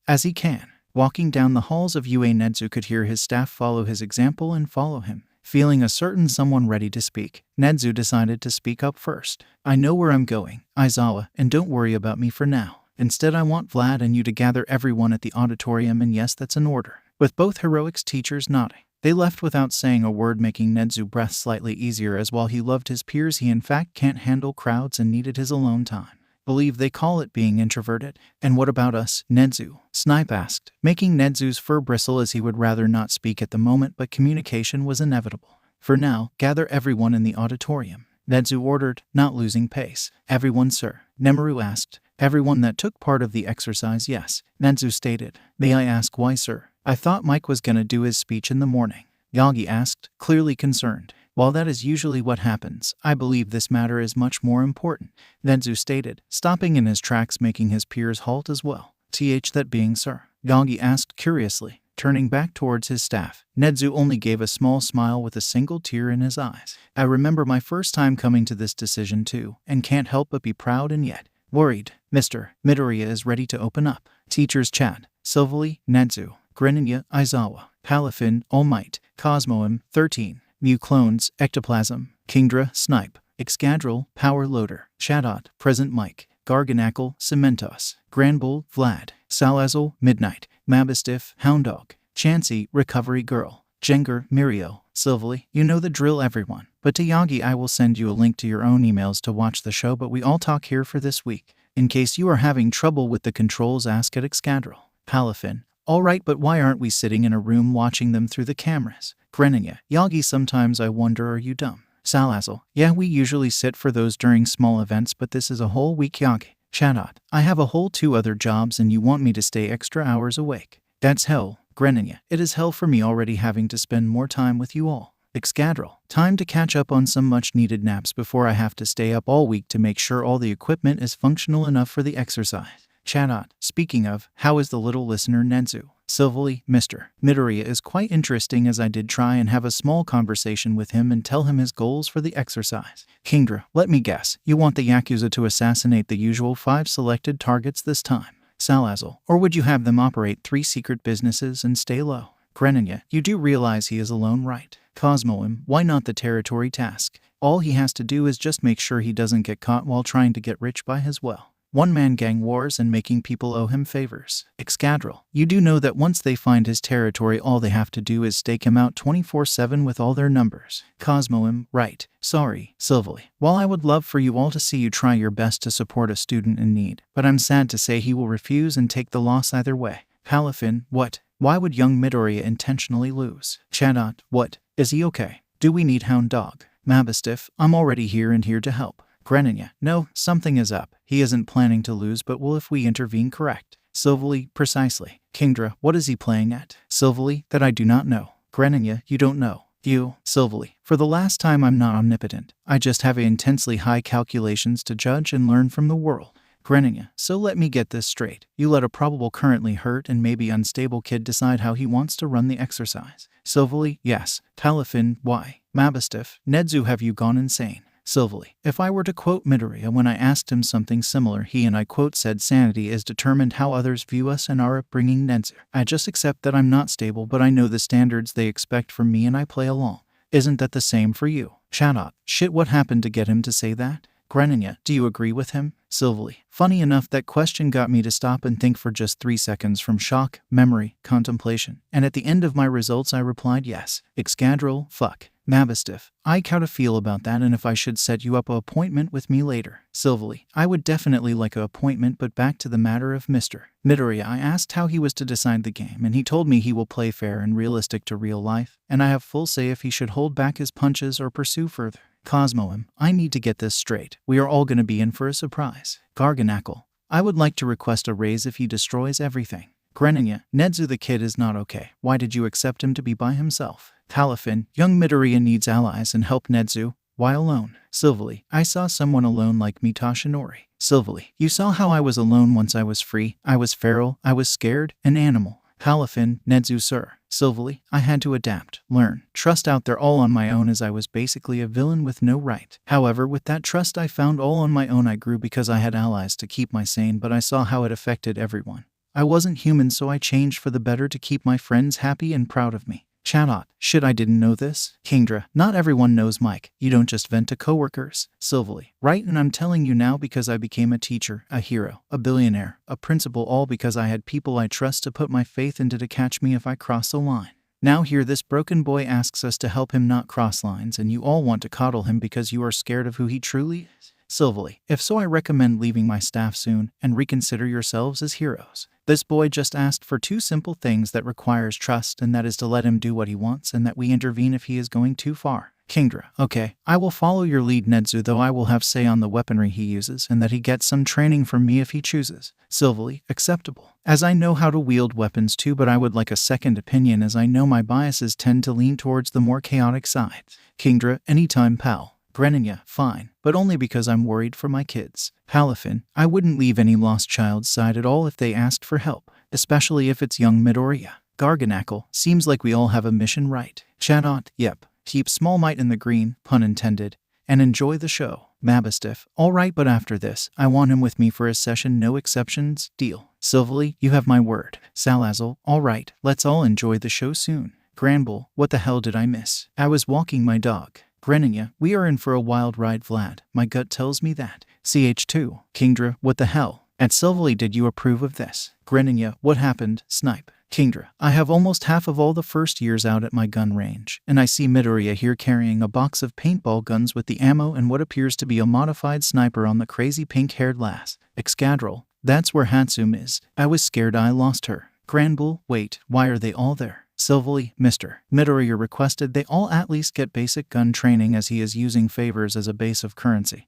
as he can. Walking down the halls of UA, Nedzu could hear his staff follow his example and follow him. Feeling a certain someone ready to speak, Nedzu decided to speak up first. I know where I'm going, Aizawa, and don't worry about me for now. Instead, I want Vlad and you to gather everyone at the auditorium, and yes, that's an order. With both heroics teachers nodding, they left without saying a word, making Nedzu breath slightly easier, as while he loved his peers, he in fact can't handle crowds and needed his alone time. Believe they call it being introverted. And what about us, Nedzu? Snipe asked, making Nedzu's fur bristle, as he would rather not speak at the moment, but communication was inevitable. For now, gather everyone in the auditorium. Nedzu ordered, not losing pace. Everyone, sir? Nemaru asked. Everyone that took part of the exercise, yes. Nedzu stated. May I ask why, sir? I thought Mike was gonna do his speech in the morning. Yagi asked, clearly concerned. While that is usually what happens, I believe this matter is much more important, Nedzu stated, stopping in his tracks, making his peers halt as well. That being, sir? Yagi asked curiously, turning back towards his staff. Nedzu only gave a small smile with a single tear in his eyes. I remember my first time coming to this decision too, and can't help but be proud and yet worried. Mr. Midoriya is ready to open up. Teachers chat. Silvally, Nedzu. Greninja, Aizawa. Palafin, All Might. Cosmoem, 13. Mew Clones, Ectoplasm. Kingdra, Snipe. Excadrill, Power Loader. Shadot, Present Mike. Garganackle, Cementos, Granbull, Vlad, Salazzle, Midnight, Mabistiff, Hounddog, Chansey, Recovery Girl, Jenger, Muriel, Silvally. You know the drill, everyone. But to Yagi, I will send you a link to your own emails to watch the show, but we all talk here for this week. In case you are having trouble with the controls, ask at Excadrill. Palafin. Alright, but why aren't we sitting in a room watching them through the cameras? Greninja. Yagi, sometimes I wonder, are you dumb? Salazzle. Yeah, we usually sit for those during small events, but this is a whole week, Yagi. Chatot. I have a whole 2 other jobs and you want me to stay extra hours awake. That's hell. Greninja. It is hell for me already having to spend more time with you all. Excadrill. Time to catch up on some much needed naps before I have to stay up all week to make sure all the equipment is functional enough for the exercise. Chatot. Speaking of, how is the little listener Nedzu? Silvally, Mr. Midoriya is quite interesting, as I did try and have a small conversation with him and tell him his goals for the exercise. Kingdra, let me guess, you want the Yakuza to assassinate the usual 5 selected targets this time. Salazzle, or would you have them operate 3 secret businesses and stay low? Greninja, you do realize he is alone, right? Cosmoem, why not the territory task? All he has to do is just make sure he doesn't get caught while trying to get rich by his well. One-man gang wars and making people owe him favors. Excadrill, you do know that once they find his territory, all they have to do is stake him out 24/7 with all their numbers. Cosmoem, right. Sorry, Silvally. While I would love for you all to see you try your best to support a student in need, but I'm sad to say he will refuse and take the loss either way. Palafin, what? Why would young Midoriya intentionally lose? Chatot, what? Is he okay? Do we need Hounddog? Mabistiff, I'm already here and here to help. Greninja, no, something is up. He isn't planning to lose, but will if we intervene, correct? Silvally, precisely. Kingdra, what is he playing at? Silvally, that I do not know. Greninja, you don't know. You, Silvally, for the last time, I'm not omnipotent. I just have intensely high calculations to judge and learn from the world. Greninja, so let me get this straight. You let a probable currently hurt and maybe unstable kid decide how he wants to run the exercise. Silvally, yes. Palafin, why? Mabistiff, Nedzu, have you gone insane? Silvally, if I were to quote Midoriya when I asked him something similar, he and I quote said sanity is determined how others view us and our upbringing. Nedzu, I just accept that I'm not stable, but I know the standards they expect from me and I play along. Isn't that the same for you? Chatot, shit, what happened to get him to say that? Greninja, do you agree with him? Silvally, funny enough, that question got me to stop and think for just 3 seconds, from shock, memory, contemplation, and at the end of my results I replied yes. Excadrill, fuck. Mabistiff, I kinda feel about that, and if I should set you up an appointment with me later. Silvally, I would definitely like an appointment, but back to the matter of Mr. Midoriya. I asked how he was to decide the game, and he told me he will play fair and realistic to real life, and I have full say if he should hold back his punches or pursue further. Cosmoem, I need to get this straight. We are all gonna be in for a surprise. Garganackle, I would like to request a raise if he destroys everything. Greninja, Nedzu the kid is not okay. Why did you accept him to be by himself? Palafin, young Midoriya needs allies and help Nedzu. Why alone? Silvally, I saw someone alone like me, Toshinori. Silvally, you saw how I was alone once I was free. I was feral, I was scared, an animal. Palafin, Nedzu sir. Silvally, I had to adapt, learn, trust out there all on my own, as I was basically a villain with no right. However, with that trust I found all on my own, I grew because I had allies to keep me sane, but I saw how it affected everyone. I wasn't human, so I changed for the better to keep my friends happy and proud of me. Chatot, shit, I didn't know this. Kingdra, not everyone knows Mike. You don't just vent to coworkers. Silvally, right, and I'm telling you now because I became a teacher, a hero, a billionaire, a principal, all because I had people I trust to put my faith into to catch me if I cross the line. Now here this broken boy asks us to help him not cross lines, and you all want to coddle him because you are scared of who he truly is. Silvally, if so, I recommend leaving my staff soon and reconsider yourselves as heroes. This boy just asked for 2 simple things that requires trust, and that is to let him do what he wants and that we intervene if he is going too far. Kingdra, okay, I will follow your lead, Nedzu, though I will have say on the weaponry he uses and that he gets some training from me if he chooses. Silvally, acceptable, as I know how to wield weapons too, but I would like a second opinion as I know my biases tend to lean towards the more chaotic side. Kingdra, anytime, pal. Greninja, fine, but only because I'm worried for my kids. Palafin, I wouldn't leave any lost child's side at all if they asked for help, especially if it's young Midoriya. Garganackle, seems like we all have a mission, right? Chatot, yep. Keep Small Might in the green, pun intended, and enjoy the show. Mabistiff, alright, but after this, I want him with me for a session, no exceptions, deal. Silvally, you have my word. Salazzle, alright, let's all enjoy the show soon. Granbull, what the hell did I miss? I was walking my dog. Greninja, we are in for a wild ride, Vlad. My gut tells me that. CH2. Kingdra, what the hell? At Silvally, did you approve of this? Greninja, what happened? Snipe. Kingdra, I have almost half of all the first years out at my gun range, and I see Midoriya here carrying a box of paintball guns with the ammo and what appears to be a modified sniper on the crazy pink-haired lass. Excadrill, that's where Hatsum is. I was scared I lost her. Granbull, wait, why are they all there? Silvally, Mr. Midoriya requested they all at least get basic gun training as he is using favors as a base of currency,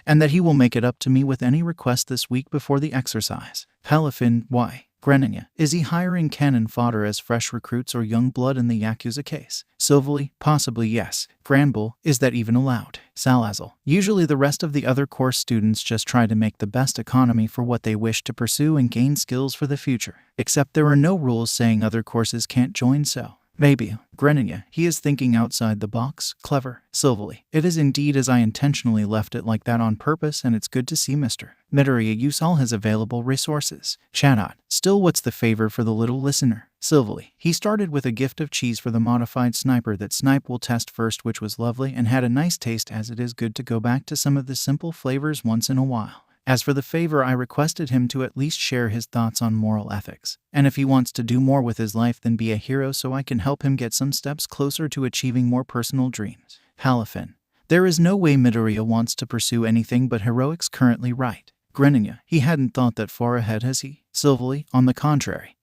and that he will make it up to me with any request this week before the exercise. Palafin, why? Greninja, is he hiring cannon fodder as fresh recruits or young blood in the Yakuza case? Silvally, possibly yes. Granbull, is that even allowed? Salazzle, usually the rest of the other course students just try to make the best economy for what they wish to pursue and gain skills for the future. Except there are no rules saying other courses can't join, so maybe. Greninja, he is thinking outside the box. Clever. Silvally, it is indeed, as I intentionally left it like that on purpose, and it's good to see Mr. Midoriya use all his available resources. Shadot, still, what's the favor for the little listener? Silvally, he started with a gift of cheese for the modified sniper that Snipe will test first, which was lovely and had a nice taste, as it is good to go back to some of the simple flavors once in a while. As for the favor, I requested him to at least share his thoughts on moral ethics, and if he wants to do more with his life than be a hero, so I can help him get some steps closer to achieving more personal dreams. Palafin, there is no way Midoriya wants to pursue anything but heroics currently, right? Greninja, he hadn't thought that far ahead, has he? Silvally, on the contrary.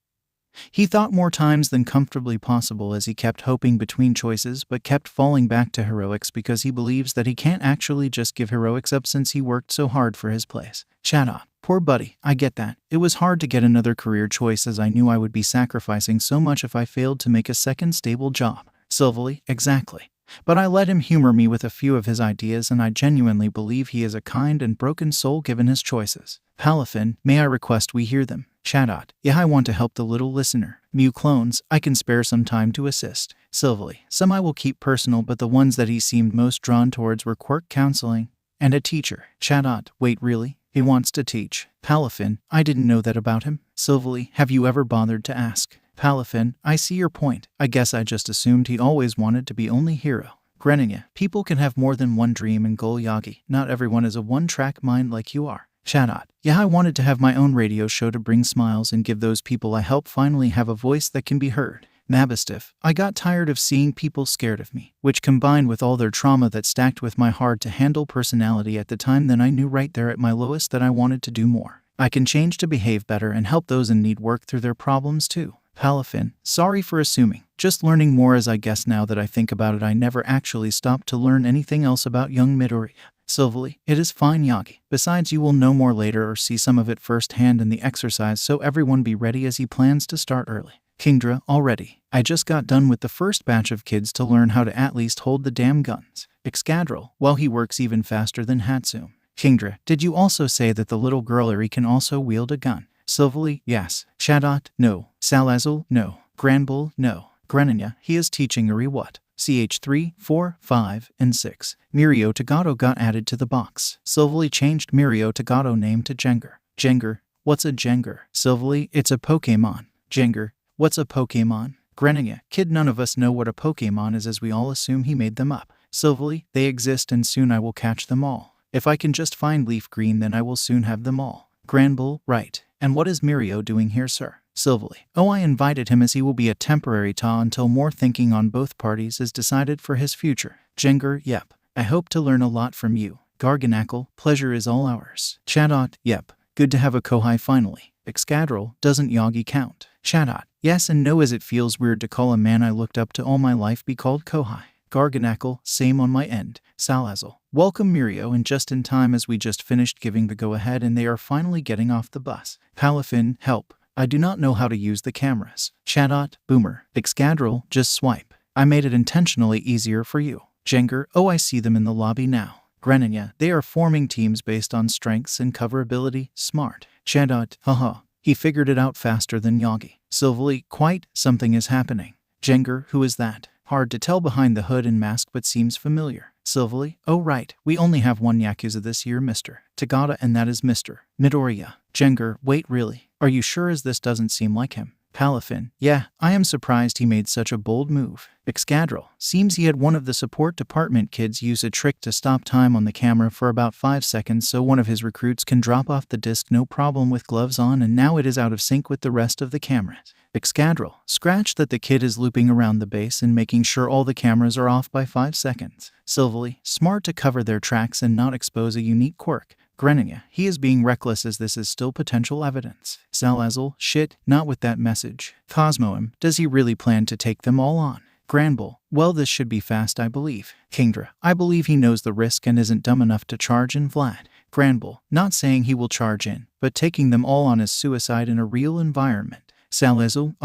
He thought more times than comfortably possible, as he kept hoping between choices but kept falling back to heroics because he believes that he can't actually just give heroics up since he worked so hard for his place. Shadot, poor buddy, I get that. It was hard to get another career choice, as I knew I would be sacrificing so much if I failed to make a second stable job. Silvally, exactly. But I let him humor me with a few of his ideas, and I genuinely believe he is a kind and broken soul given his choices. Palafin, may I request we hear them? Shadot, yeah, I want to help the little listener. Mew clones, I can spare some time to assist. Silvally, some I will keep personal, but the ones that he seemed most drawn towards were quirk counseling and a teacher. Shadot, wait, really? He wants to teach? Palafin, I didn't know that about him. Silvally, have you ever bothered to ask? Palafin, I see your point. I guess I just assumed he always wanted to be only hero. Greninja, people can have more than one dream and goal, Yagi. Not everyone is a one-track mind like you are. Shadot, yeah, I wanted to have my own radio show to bring smiles and give those people I help finally have a voice that can be heard. Mabistif, I got tired of seeing people scared of me, which combined with all their trauma that stacked with my hard-to-handle personality at the time, then I knew right there at my lowest that I wanted to do more. I can change to behave better and help those in need work through their problems too. Palafin, sorry for assuming. Just learning more, as I guess now that I think about it, I never actually stopped to learn anything else about young Midoriya. Silvally, it is fine, Yagi. Besides, you will know more later or see some of it firsthand in the exercise, so everyone be ready, as he plans to start early. Kingdra, already. I just got done with the first batch of kids to learn how to at least hold the damn guns. Excadrill, well, he works even faster than Hatsum. Kingdra, did you also say that the little girlery can also wield a gun? Silvally, yes. Shadot, no. Salazzle, no. Granbull, no. Greninja, he is teaching Uri what? CH3, 4, 5, and 6. Mirio Tagato got added to the box. Silvally changed Mirio Tagato name to Jengar. Jengar, what's a Jengar? Silvally, it's a Pokemon. Jengar, what's a Pokemon? Greninja, kid, none of us know what a Pokemon is, as we all assume he made them up. Silvally, they exist and soon I will catch them all. If I can just find Leaf Green, then I will soon have them all. Granbull, right. And what is Mirio doing here, sir? Silvally, oh, I invited him as he will be a temporary TA until more thinking on both parties is decided for his future. Jengar, yep. I hope to learn a lot from you. Garganackle, pleasure is all ours. Shadot, yep. Good to have a Kohai finally. Excadrill, doesn't Yagi count? Shadot, yes and no, as it feels weird to call a man I looked up to all my life be called Kohai. Garganackle, same on my end. Salazzle, welcome Mirio, and just in time, as we just finished giving the go-ahead and they are finally getting off the bus. Palafin, help. I do not know how to use the cameras. Shadot, boomer. Excadrill, just swipe. I made it intentionally easier for you. Jengar, oh, I see them in the lobby now. Greninja, they are forming teams based on strengths and coverability. Smart. Shadot, haha. He figured it out faster than Yagi. Silvally, quite, something is happening. Jengar, who is that? Hard to tell behind the hood and mask, but seems familiar. Silvally, oh right, we only have one Yakuza this year, Mr. Tagata, and that is Mr. Midoriya. Jengar, wait, really? Are you sure, as this doesn't seem like him? Palafin, yeah, I am surprised he made such a bold move. Excadrill, seems he had one of the support department kids use a trick to stop time on the camera for about 5 seconds so one of his recruits can drop off the disc no problem with gloves on, and now it is out of sync with the rest of the cameras. Excadrill, scratch that the kid is looping around the base and making sure all the cameras are off by 5 seconds. Silverly, smart to cover their tracks and not expose a unique quirk. Greninja, he is being reckless as this is still potential evidence. Salazzle, shit, not with that message. Cosmoem, does he really plan to take them all on? Granbull, well this should be fast I believe. Kingdra, I believe he knows the risk and isn't dumb enough to charge in. Vlad. Granbull, not saying he will charge in, but taking them all on is suicide in a real environment. Salazzle,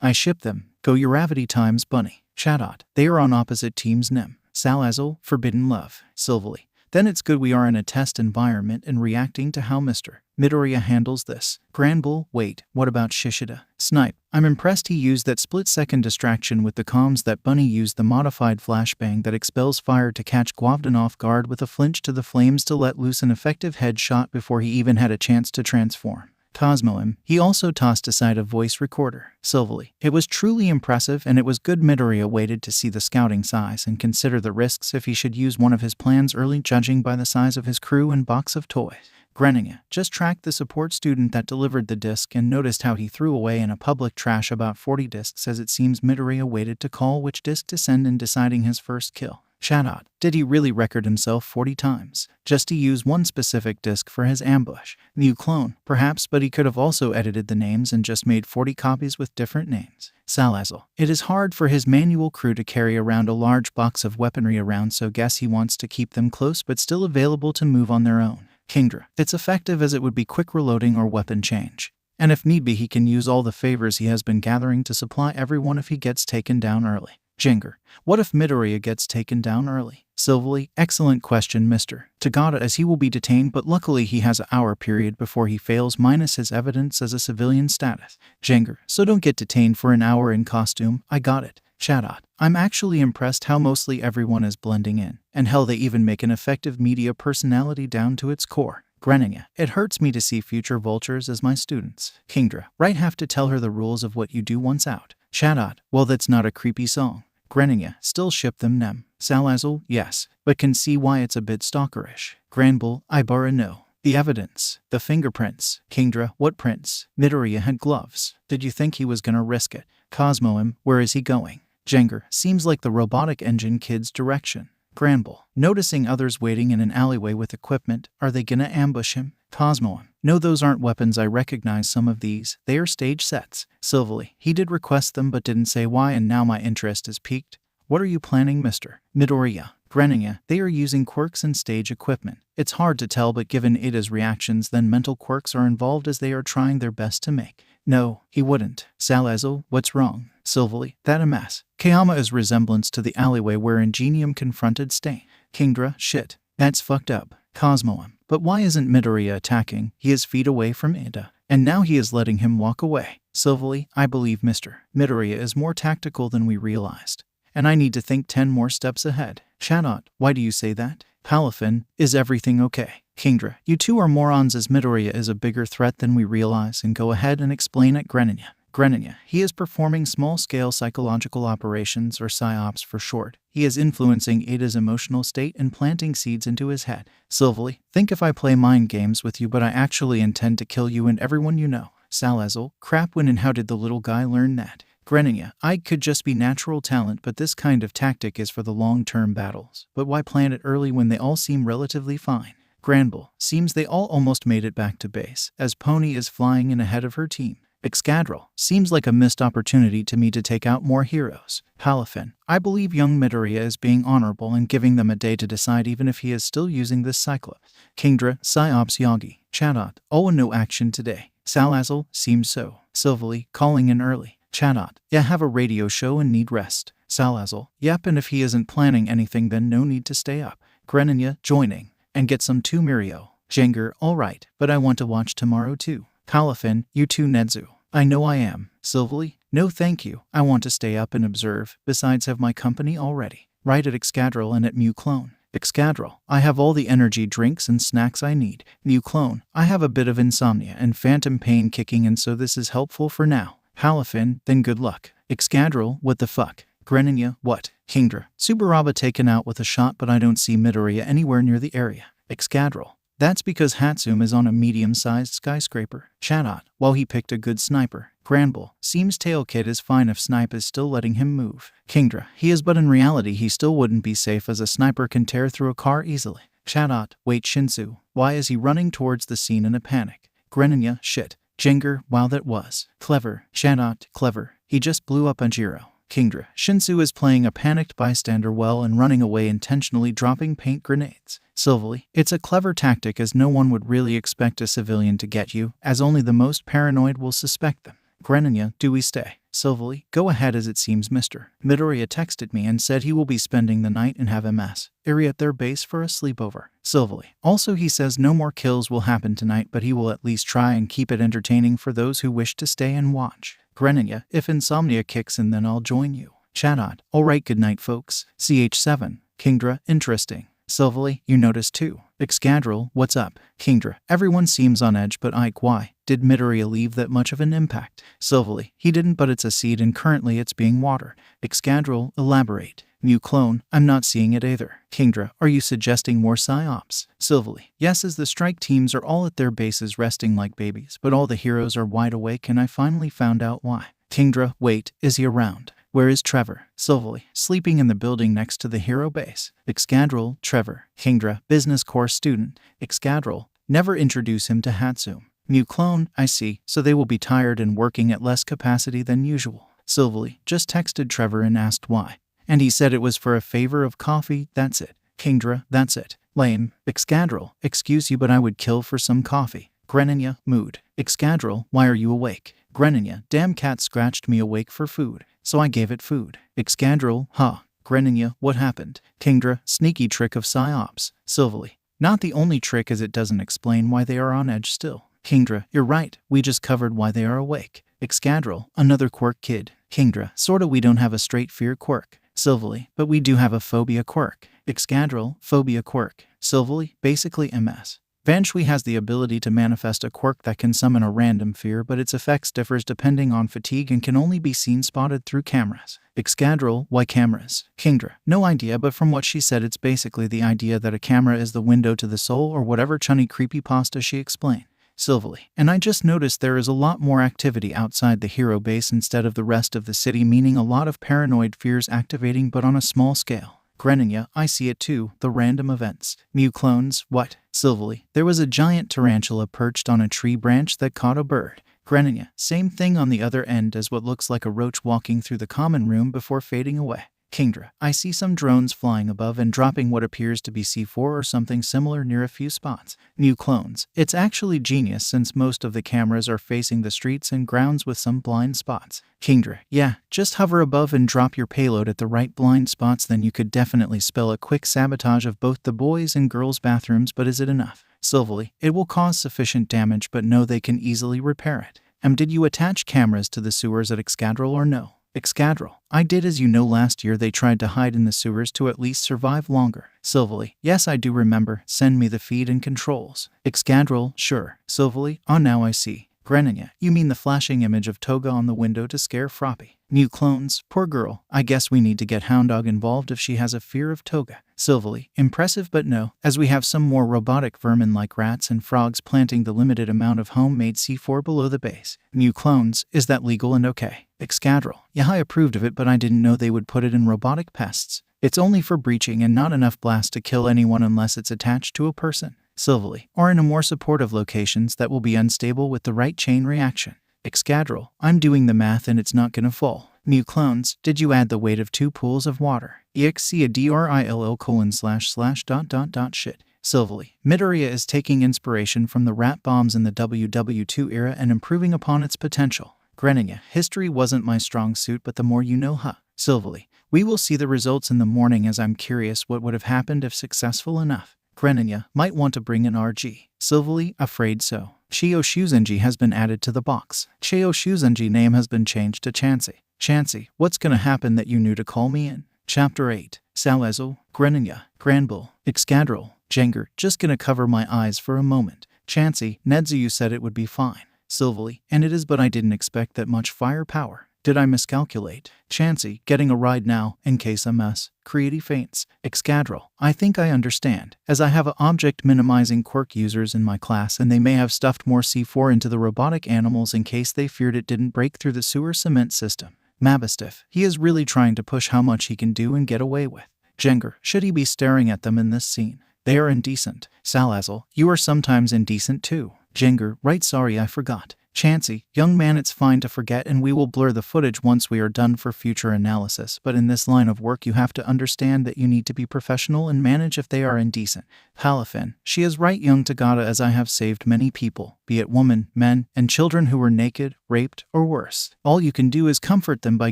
I ship them. Go Uravity times Bunny. Chatot, they are on opposite teams. Nem. Salazzle, forbidden love. Silverly, then it's good we are in a test environment and reacting to how Mr. Midoriya handles this. Granbull, wait, what about Shishida? Snipe, I'm impressed he used that split-second distraction with the comms that Bunny used the modified flashbang that expels fire to catch Guavdon off guard with a flinch to the flames to let loose an effective headshot before he even had a chance to transform. Cosmoem, he also tossed aside a voice recorder. Silverly, it was truly impressive and it was good Midoriya waited to see the scouting size and consider the risks if he should use one of his plans early, judging by the size of his crew and box of toys. Greninja just tracked the support student that delivered the disc and noticed how he threw away in a public trash about 40 discs as it seems Midoriya waited to call which disc to send in deciding his first kill. Chatot, did he really record himself 40 times, just to use one specific disc for his ambush? New clone, perhaps, but he could have also edited the names and just made 40 copies with different names. Salazzle, it is hard for his manual crew to carry around a large box of weaponry around, so guess he wants to keep them close but still available to move on their own. Kingdra, it's effective as it would be quick reloading or weapon change. And if need be he can use all the favors he has been gathering to supply everyone if he gets taken down early. Jinger, what if Midoriya gets taken down early? Silverly, excellent question Mr. Tagada, as he will be detained but luckily he has an hour period before he fails minus his evidence as a civilian status. Jinger, so don't get detained for an hour in costume, I got it. Chatot, I'm actually impressed how mostly everyone is blending in, and hell they even make an effective media personality down to its core. Greninja, it hurts me to see future vultures as my students. Kingdra, right, have to tell her the rules of what you do once out. Chatot, well that's not a creepy song. Greninja, still ship them. Nem. Salazzle, yes, but can see why it's a bit stalkerish. Granbull, Ibara, no. The evidence, the fingerprints. Kingdra, what prints? Midoriya had gloves. Did you think he was gonna risk it? Cosmoem, where is he going? Jinger, seems like the robotic engine kid's direction. Granbull, noticing others waiting in an alleyway with equipment, are they gonna ambush him? Cosmoem, no, those aren't weapons, I recognize some of these, they are stage sets. Silverly, he did request them but didn't say why and now my interest is piqued. What are you planning Mr. Midoriya? Greninja, they are using quirks and stage equipment. It's hard to tell but given Ida's reactions then mental quirks are involved as they are trying their best to make. No, he wouldn't. Salazzle, what's wrong? Silverly, that a mess. Kayama is resemblance to the alleyway where Ingenium confronted Stain. Kingdra, shit, that's fucked up. Cosmoem, but why isn't Midoriya attacking? He is feet away from Ida, and now he is letting him walk away. Silverly, I believe Mr. Midoriya is more tactical than we realized, and I need to think 10 more steps ahead. Chatot, why do you say that? Palafin, is everything okay? Kingdra, you two are morons as Midoriya is a bigger threat than we realize and go ahead and explain it. Greninja. Greninja, he is performing small-scale psychological operations or PSYOPs for short. He is influencing Ada's emotional state and planting seeds into his head. Silverly, think if I play mind games with you but I actually intend to kill you and everyone you know. Salazzle, crap, when and how did the little guy learn that? Greninja, I could just be natural talent but this kind of tactic is for the long-term battles. But why plan it early when they all seem relatively fine? Granbull, seems they all almost made it back to base, as Pony is flying in ahead of her team. Excadrill, seems like a missed opportunity to me to take out more heroes. Palafin, I believe young Midoriya is being honorable and giving them a day to decide even if he is still using this Cyclops. Kingdra, Psyops Yagi. Chatot, oh and no action today. Salazzle, seems so. Silverly, calling in early. Chatot, yeah, have a radio show and need rest. Salazzle, yep, and if he isn't planning anything then no need to stay up. Greninja, joining, and get some too Mirio. Jinger, alright, but I want to watch tomorrow too. Palafin, you too Nedzu. I know I am. Silverly, no thank you, I want to stay up and observe, besides have my company already. Right at Excadrill and at Mew Clone. Excadrill, I have all the energy drinks and snacks I need. Mew Clone, I have a bit of insomnia and phantom pain kicking in so this is helpful for now. Halafin, then good luck. Excadrill, what the fuck? Greninja, what? Kingdra, Subaraba taken out with a shot but I don't see Midoriya anywhere near the area. Excadrill, that's because Hatsum is on a medium-sized skyscraper. Chatot, while he picked a good sniper. Granbull, seems Tail Kid is fine if Snipe is still letting him move. Kingdra, he is but in reality he still wouldn't be safe as a sniper can tear through a car easily. Chatot, wait Shinsu, why is he running towards the scene in a panic? Greninja, shit. Jinger, wow that was. Clever. Chatot, clever. He just blew up Anjiro. Kingdra, Shinsu is playing a panicked bystander well and running away intentionally dropping paint grenades. Silvally, it's a clever tactic as no one would really expect a civilian to get you, as only the most paranoid will suspect them. Greninja, do we stay? Silvally, go ahead as it seems Mr. Midoriya texted me and said he will be spending the night and have MS. Iri at their base for a sleepover. Silvally, also he says no more kills will happen tonight but he will at least try and keep it entertaining for those who wish to stay and watch. Greninja, if insomnia kicks in then I'll join you. Chatot, alright good night folks. CH7, Kingdra, interesting. Silvally, you notice too. Excadrill, what's up? Kingdra, everyone seems on edge but Ike why? Did Midoriya leave that much of an impact? Silvally, he didn't but it's a seed and currently it's being watered. Excadrill, elaborate. New clone, I'm not seeing it either. Kingdra, are you suggesting more psyops? Silvally, yes as the strike teams are all at their bases resting like babies but all the heroes are wide awake and I finally found out why. Kingdra, wait, is he around? Where is Trevor? Silvally, sleeping in the building next to the hero base. Excadrill, Trevor. Kingdra, business course student. Excadrill, never introduce him to Hatsum. New clone, I see, so they will be tired and working at less capacity than usual. Silvally, just texted Trevor and asked why. And he said it was for a favor of coffee, that's it. Kingdra, that's it. Lame. Excadrill, excuse you but I would kill for some coffee. Greninja, mood. Excadrill, why are you awake? Greninja, damn cat scratched me awake for food. So I gave it food. Excadrill, huh. Greninja, what happened? Kingdra, sneaky trick of psyops. Silvally, not the only trick as it doesn't explain why they are on edge still. Kingdra, you're right, we just covered why they are awake. Excadrill, another quirk kid. Kingdra, sorta we don't have a straight fear quirk. Silvally, but we do have a phobia quirk. Excadrill, phobia quirk. Silvally, basically MS. Vanshui has the ability to manifest a quirk that can summon a random fear but its effects differs depending on fatigue and can only be seen spotted through cameras. Excadrill, why cameras? Kingdra, no idea but from what she said it's basically the idea that a camera is the window to the soul or whatever chunny creepypasta she explained. Silvally, and I just noticed there is a lot more activity outside the hero base instead of the rest of the city meaning a lot of paranoid fears activating but on a small scale. Greninja, I see it too, the random events. Mew clones, what? Silvally, there was a giant tarantula perched on a tree branch that caught a bird. Greninja, same thing on the other end as what looks like a roach walking through the common room before fading away. Kingdra, I see some drones flying above and dropping what appears to be C4 or something similar near a few spots. New clones, it's actually genius since most of the cameras are facing the streets and grounds with some blind spots. Kingdra, yeah, just hover above and drop your payload at the right blind spots then you could definitely spell a quick sabotage of both the boys' and girls' bathrooms but is it enough? Silvally, it will cause sufficient damage but no they can easily repair it. Did you attach cameras to the sewers at Excadrill or no? Excadrill, I did as you know last year they tried to hide in the sewers to at least survive longer. Silvally, yes I do remember, send me the feed and controls. Excadrill, sure. Silvally, oh now I see. Greninja, you mean the flashing image of Toga on the window to scare Froppy. New clones, poor girl, I guess we need to get Hound Dog involved if she has a fear of Toga. Silvally, impressive but no, as we have some more robotic vermin like rats and frogs planting the limited amount of homemade C4 below the base. New clones, is that legal and okay? Excadrill, yeah I approved of it but I didn't know they would put it in robotic pests. It's only for breaching and not enough blast to kill anyone unless it's attached to a person. Silvally, or in a more supportive locations that will be unstable with the right chain reaction. Excadrill, I'm doing the math and it's not gonna fall. Mew clones, did you add the weight of 2 pools of water? EXCADRILL:// shit. Silvally, Midoriya is taking inspiration from the rat bombs in the WW2 era and improving upon its potential. Greninja, history wasn't my strong suit but the more you know huh. Silvally, we will see the results in the morning as I'm curious what would have happened if successful enough. Greninja, might want to bring an RG. Silvally, afraid so. Chio Shuzenji has been added to the box. Chio Shuzenji name has been changed to Chansey. Chansey, what's gonna happen that you knew to call me in? Chapter 8. Salezo, Greninja, Granbull, Excadrill, Jenger, just gonna cover my eyes for a moment. Chansey, Nedzu you said it would be fine. Silvally, and it is, but I didn't expect that much firepower. Did I miscalculate? Chansey, getting a ride now, in case I mess. Creaty faints. Excadrill, I think I understand, as I have a object minimizing quirk users in my class and they may have stuffed more C4 into the robotic animals in case they feared it didn't break through the sewer cement system. Mabistiff, he is really trying to push how much he can do and get away with. Jenger, should he be staring at them in this scene? They are indecent. Salazzle, you are sometimes indecent too. Jenger, right, sorry I forgot. Chansey, young man, it's fine to forget and we will blur the footage once we are done for future analysis, but in this line of work you have to understand that you need to be professional and manage if they are indecent. Halifin, she is right, young Tagada, as I have saved many people, be it women, men, and children who were naked, raped, or worse. All you can do is comfort them by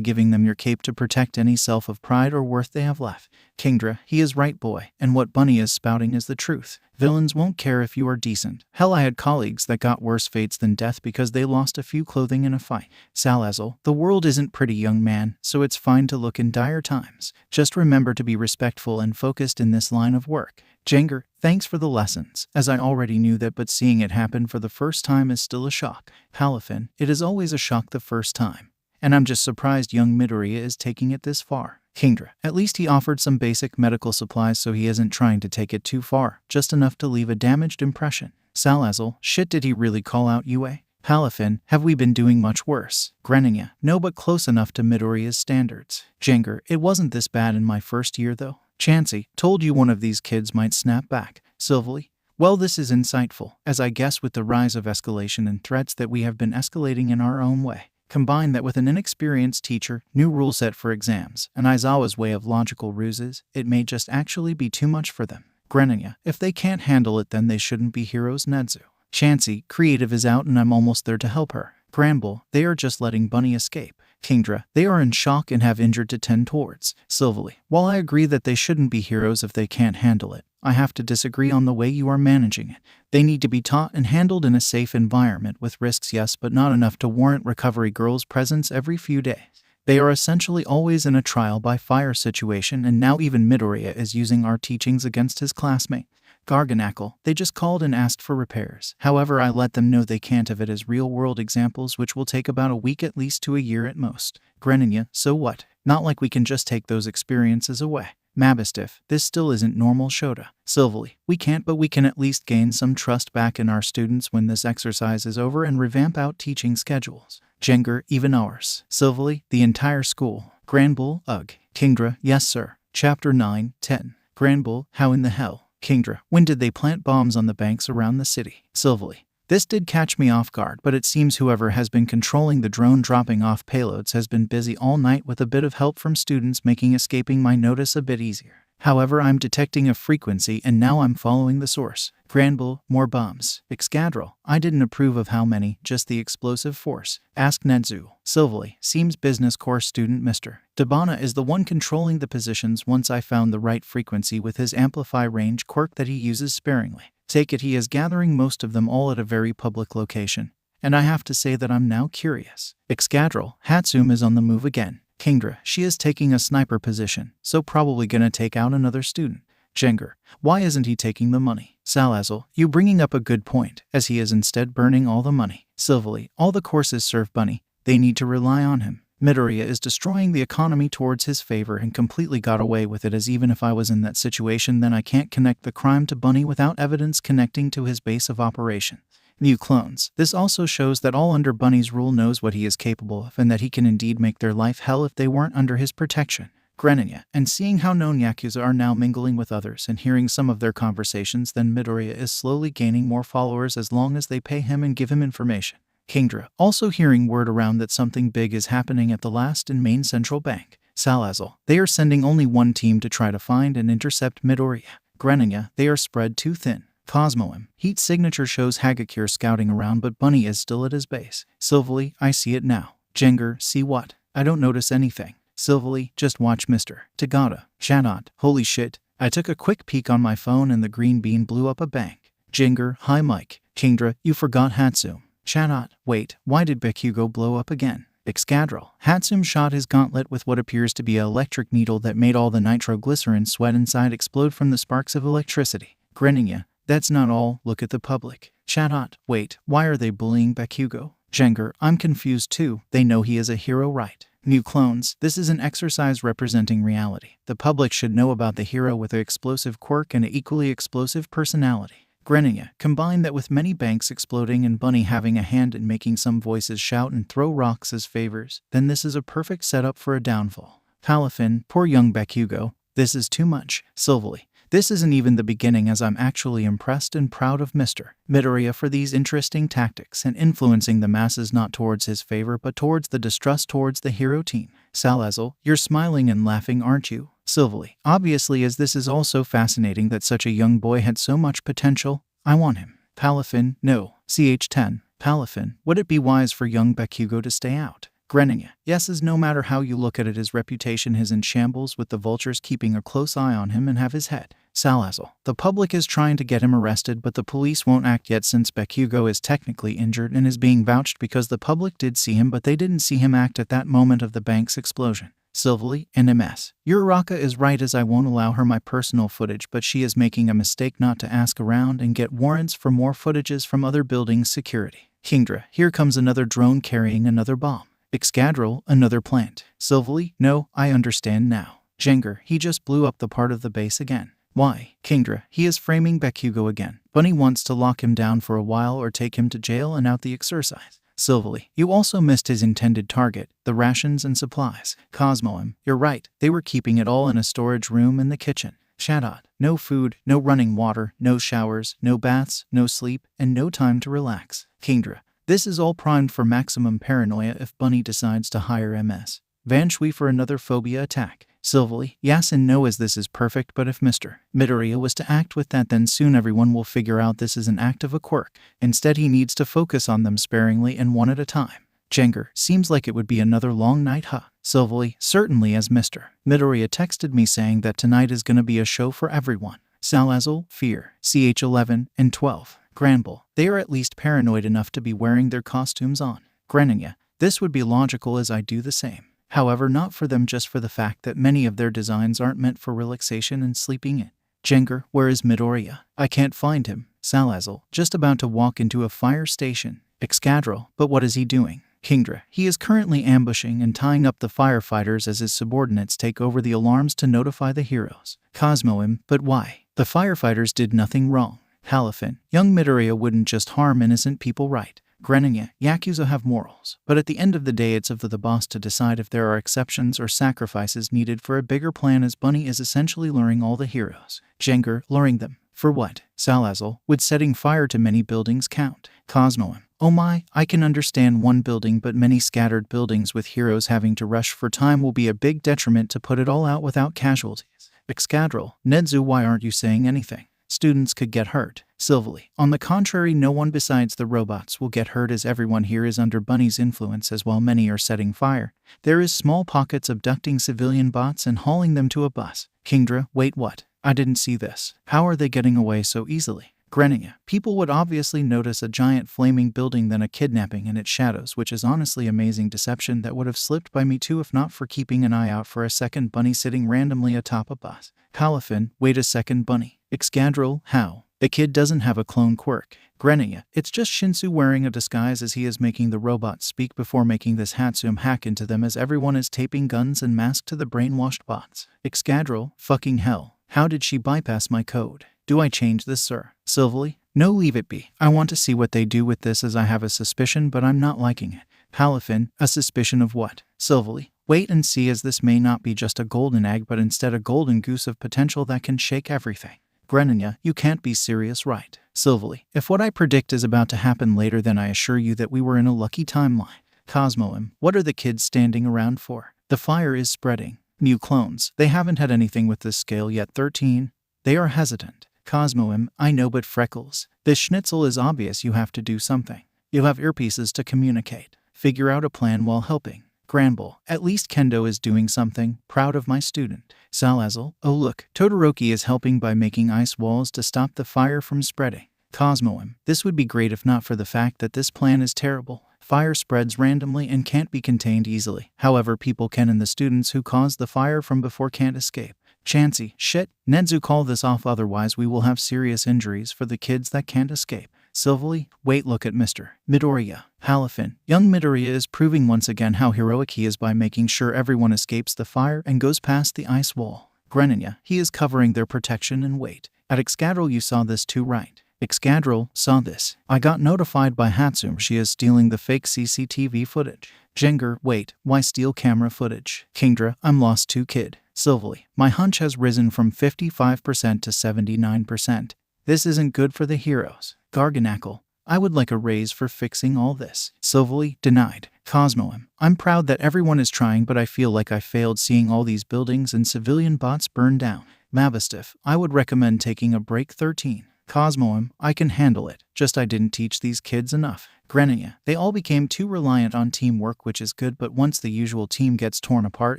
giving them your cape to protect any self of pride or worth they have left. Kingdra, he is right, boy, and what Bunny is spouting is the truth. Villains won't care if you are decent. Hell, I had colleagues that got worse fates than death because they lost a few clothing in a fight. Salazzle, the world isn't pretty, young man, so it's fine to look in dire times. Just remember to be respectful and focused in this line of work. Jenger, thanks for the lessons, as I already knew that, but seeing it happen for the first time is still a shock. Halifin, it is always a shock the first time. And I'm just surprised young Midoriya is taking it this far. Kingdra, at least he offered some basic medical supplies, so he isn't trying to take it too far, just enough to leave a damaged impression. Salazzle, shit, did he really call out UA? Halifin, have we been doing much worse? Greninja, no, but close enough to Midoriya's standards. Jenger, it wasn't this bad in my first year though. Chansey, told you one of these kids might snap back. Silvally, well, this is insightful, as I guess with the rise of escalation and threats that we have been escalating in our own way. Combine that with an inexperienced teacher, new rule set for exams, and Aizawa's way of logical ruses, it may just actually be too much for them. Greninja, if they can't handle it then they shouldn't be heroes. Nedzu. Chansey, creative is out and I'm almost there to help her. Granbull, they are just letting Bunny escape. Kingdra, they are in shock and have injured to tend towards. Silvally, while I agree that they shouldn't be heroes if they can't handle it, I have to disagree on the way you are managing it. They need to be taught and handled in a safe environment with risks, yes, but not enough to warrant recovery girls' presence every few days. They are essentially always in a trial by fire situation, and now even Midoriya is using our teachings against his classmate. Garganackle, they just called and asked for repairs. However, I let them know they can't have it as real-world examples, which will take about a week at least to a year at most. Greninja, so what? Not like we can just take those experiences away. Mabistiff, this still isn't normal Shota. Silvally, we can't, but we can at least gain some trust back in our students when this exercise is over and revamp out teaching schedules. Jenger, even ours. Silvally, the entire school. Granbull, ugh. Kingdra, yes sir. Chapter 9, 10. Granbull, how in the hell? Kingdra, when did they plant bombs on the banks around the city? Silvally, this did catch me off guard, but it seems whoever has been controlling the drone dropping off payloads has been busy all night with a bit of help from students, making escaping my notice a bit easier. However, I'm detecting a frequency and now I'm following the source. Granbull, more bombs. Excadrill, I didn't approve of how many, just the explosive force. Ask Nedzu. Silvally, seems business course student Mr. Dabana is the one controlling the positions once I found the right frequency with his amplify range quirk that he uses sparingly. Take it he is gathering most of them all at a very public location. And I have to say that I'm now curious. Excadrill, Hatsum is on the move again. Kingdra, she is taking a sniper position, so probably gonna take out another student. Jenger, why isn't he taking the money? Salazzle, you bringing up a good point, as he is instead burning all the money. Silvally, all the courses serve Bunny, they need to rely on him. Midoriya is destroying the economy towards his favor and completely got away with it, as even if I was in that situation then I can't connect the crime to Bunny without evidence connecting to his base of operation. New clones. This also shows that all under Bunny's rule knows what he is capable of and that he can indeed make their life hell if they weren't under his protection. Greninja, and seeing how known Yakuza are now mingling with others and hearing some of their conversations, then Midoriya is slowly gaining more followers as long as they pay him and give him information. Kingdra, also hearing word around that something big is happening at the last and main central bank. Salazzle, they are sending only one team to try to find and intercept Midoriya. Greninja, they are spread too thin. Cosmoem, heat signature shows Hagakure scouting around, but Bunny is still at his base. Silvally, I see it now. Jenger, see what? I don't notice anything. Silvally, just watch Mr. Tagada. Chanot, holy shit. I took a quick peek on my phone and the green bean blew up a bank. Jenger, hi Mike. Kingdra, you forgot Hatsum. Chanot, wait, why did Bakugo blow up again? Excadrill, Hatsum shot his gauntlet with what appears to be an electric needle that made all the nitroglycerin sweat inside explode from the sparks of electricity. Greninja, That's not all, look at the public. Chat. Wait, why are they bullying Bakugo? Jenger, I'm confused too, they know he is a hero, right? New clones, this is an exercise representing reality. The public should know about the hero with an explosive quirk and an equally explosive personality. Greninja, combine that with many banks exploding and Bunny having a hand in making some voices shout and throw rocks as favors, then this is a perfect setup for a downfall. Palafin, poor young Bakugo, this is too much. Silvally, this isn't even the beginning, as I'm actually impressed and proud of Mr. Midoriya for these interesting tactics and influencing the masses not towards his favor but towards the distrust towards the hero team. Salazzle, you're smiling and laughing, aren't you? Silvally, obviously, as this is also fascinating that such a young boy had so much potential. I want him. Palafin, no. Ch10, Palafin, would it be wise for young Bakugo to stay out? Greninja, yes, as no matter how you look at it, his reputation is in shambles with the vultures keeping a close eye on him and have his head. Salazzle, the public is trying to get him arrested but the police won't act yet since Bakugo is technically injured and is being vouched because the public did see him but they didn't see him act at that moment of the bank's explosion. Silvally, and MS. Uraraka is right, as I won't allow her my personal footage, but she is making a mistake not to ask around and get warrants for more footages from other buildings' security. Kingdra, here comes another drone carrying another bomb. Excadrill, another plant. Silvally, no, I understand now. Jenger, he just blew up the part of the base again. Why? Kingdra, he is framing Bakugo again. Bunny wants to lock him down for a while or take him to jail and out the exercise. Silvally, you also missed his intended target, the rations and supplies. Cosmoem, you're right, they were keeping it all in a storage room in the kitchen. Shadot, no food, no running water, no showers, no baths, no sleep, and no time to relax. Kingdra, this is all primed for maximum paranoia if Bunny decides to hire MS. Vanshui for another phobia attack. Silvally, yes and no, as this is perfect, but if Mr. Midoriya was to act with that, then soon everyone will figure out this is an act of a quirk. Instead, he needs to focus on them sparingly and one at a time. Jenger, seems like it would be another long night, huh? Silvally, certainly, as Mr. Midoriya texted me saying that tonight is gonna be a show for everyone. Salazzle, fear. Ch11 and 12. Granbull, they are at least paranoid enough to be wearing their costumes on. Greninja, this would be logical, as I do the same. However, not for them, just for the fact that many of their designs aren't meant for relaxation and sleeping in. Jenger, where is Midoriya? I can't find him. Salazzle, just about to walk into a fire station. Excadrill, but what is he doing? Kingdra, he is currently ambushing and tying up the firefighters as his subordinates take over the alarms to notify the heroes. Cosmoem, but why? The firefighters did nothing wrong. Palafin, young Midoriya wouldn't just harm innocent people, right? Greninja, Yakuza have morals, but at the end of the day it's up to the boss to decide if there are exceptions or sacrifices needed for a bigger plan, as Bunny is essentially luring all the heroes. Jenger, luring them. For what? Salazzle, would setting fire to many buildings count? Cosmoem, oh my, I can understand one building, but many scattered buildings with heroes having to rush for time will be a big detriment to put it all out without casualties. Excadrill, Nedzu, why aren't you saying anything? Students could get hurt. Silvally, on the contrary, no one besides the robots will get hurt, as everyone here is under Bunny's influence, as while many are setting fire, there is small pockets abducting civilian bots and hauling them to a bus. Kingdra, wait, what? I didn't see this. How are they getting away so easily? Greninja, people would obviously notice a giant flaming building than a kidnapping in its shadows, which is honestly amazing deception that would have slipped by me too if not for keeping an eye out for a second Bunny sitting randomly atop a bus. Palafin, wait a second, Bunny. Excadrill, how? The kid doesn't have a clone quirk. Greninja, it's just Shinsu wearing a disguise, as he is making the robots speak before making this Hatsum hack into them, as everyone is taping guns and masks to the brainwashed bots. Excadrill, fucking hell. How did she bypass my code? Do I change this, sir? Silvally, no, leave it be. I want to see what they do with this, as I have a suspicion, but I'm not liking it. Palafin, a suspicion of what? Silvally, wait and see, as this may not be just a golden egg, but instead a golden goose of potential that can shake everything. Greninja, you can't be serious, right? Silvally, if what I predict is about to happen later, then I assure you that we were in a lucky timeline. Cosmoem, what are the kids standing around for? The fire is spreading. New clones, they haven't had anything with this scale yet. 13. They are hesitant. Cosmoem, I know, but Freckles, this schnitzel is obvious. You have to do something. You have earpieces to communicate. Figure out a plan while helping. Granbull, at least Kendo is doing something. Proud of my student. Salazzle, oh look, Todoroki is helping by making ice walls to stop the fire from spreading. Cosmoem, this would be great if not for the fact that this plan is terrible. Fire spreads randomly and can't be contained easily. However, people can, and the students who caused the fire from before can't escape. Chansey, shit, Nedzu, call this off, otherwise we will have serious injuries for the kids that can't escape. Sylvie, wait, look at Mr. Midoriya. Halifin, young Midoriya is proving once again how heroic he is by making sure everyone escapes the fire and goes past the ice wall. Greninja, he is covering their protection and wait. At Excadrill, you saw this too, right? Excadrill saw this. I got notified by Hatsum she is stealing the fake CCTV footage. Jinger, wait, why steal camera footage? Kingdra, I'm lost too, kid. Sylvie, my hunch has risen from 55% to 79%. This isn't good for the heroes. Garganackle, I would like a raise for fixing all this. Sylvie, denied. Cosmoem, I'm proud that everyone is trying, but I feel like I failed seeing all these buildings and civilian bots burn down. Mavistif, I would recommend taking a break. 13. Cosmoem, I can handle it, just I didn't teach these kids enough. Greninja, they all became too reliant on teamwork, which is good, but once the usual team gets torn apart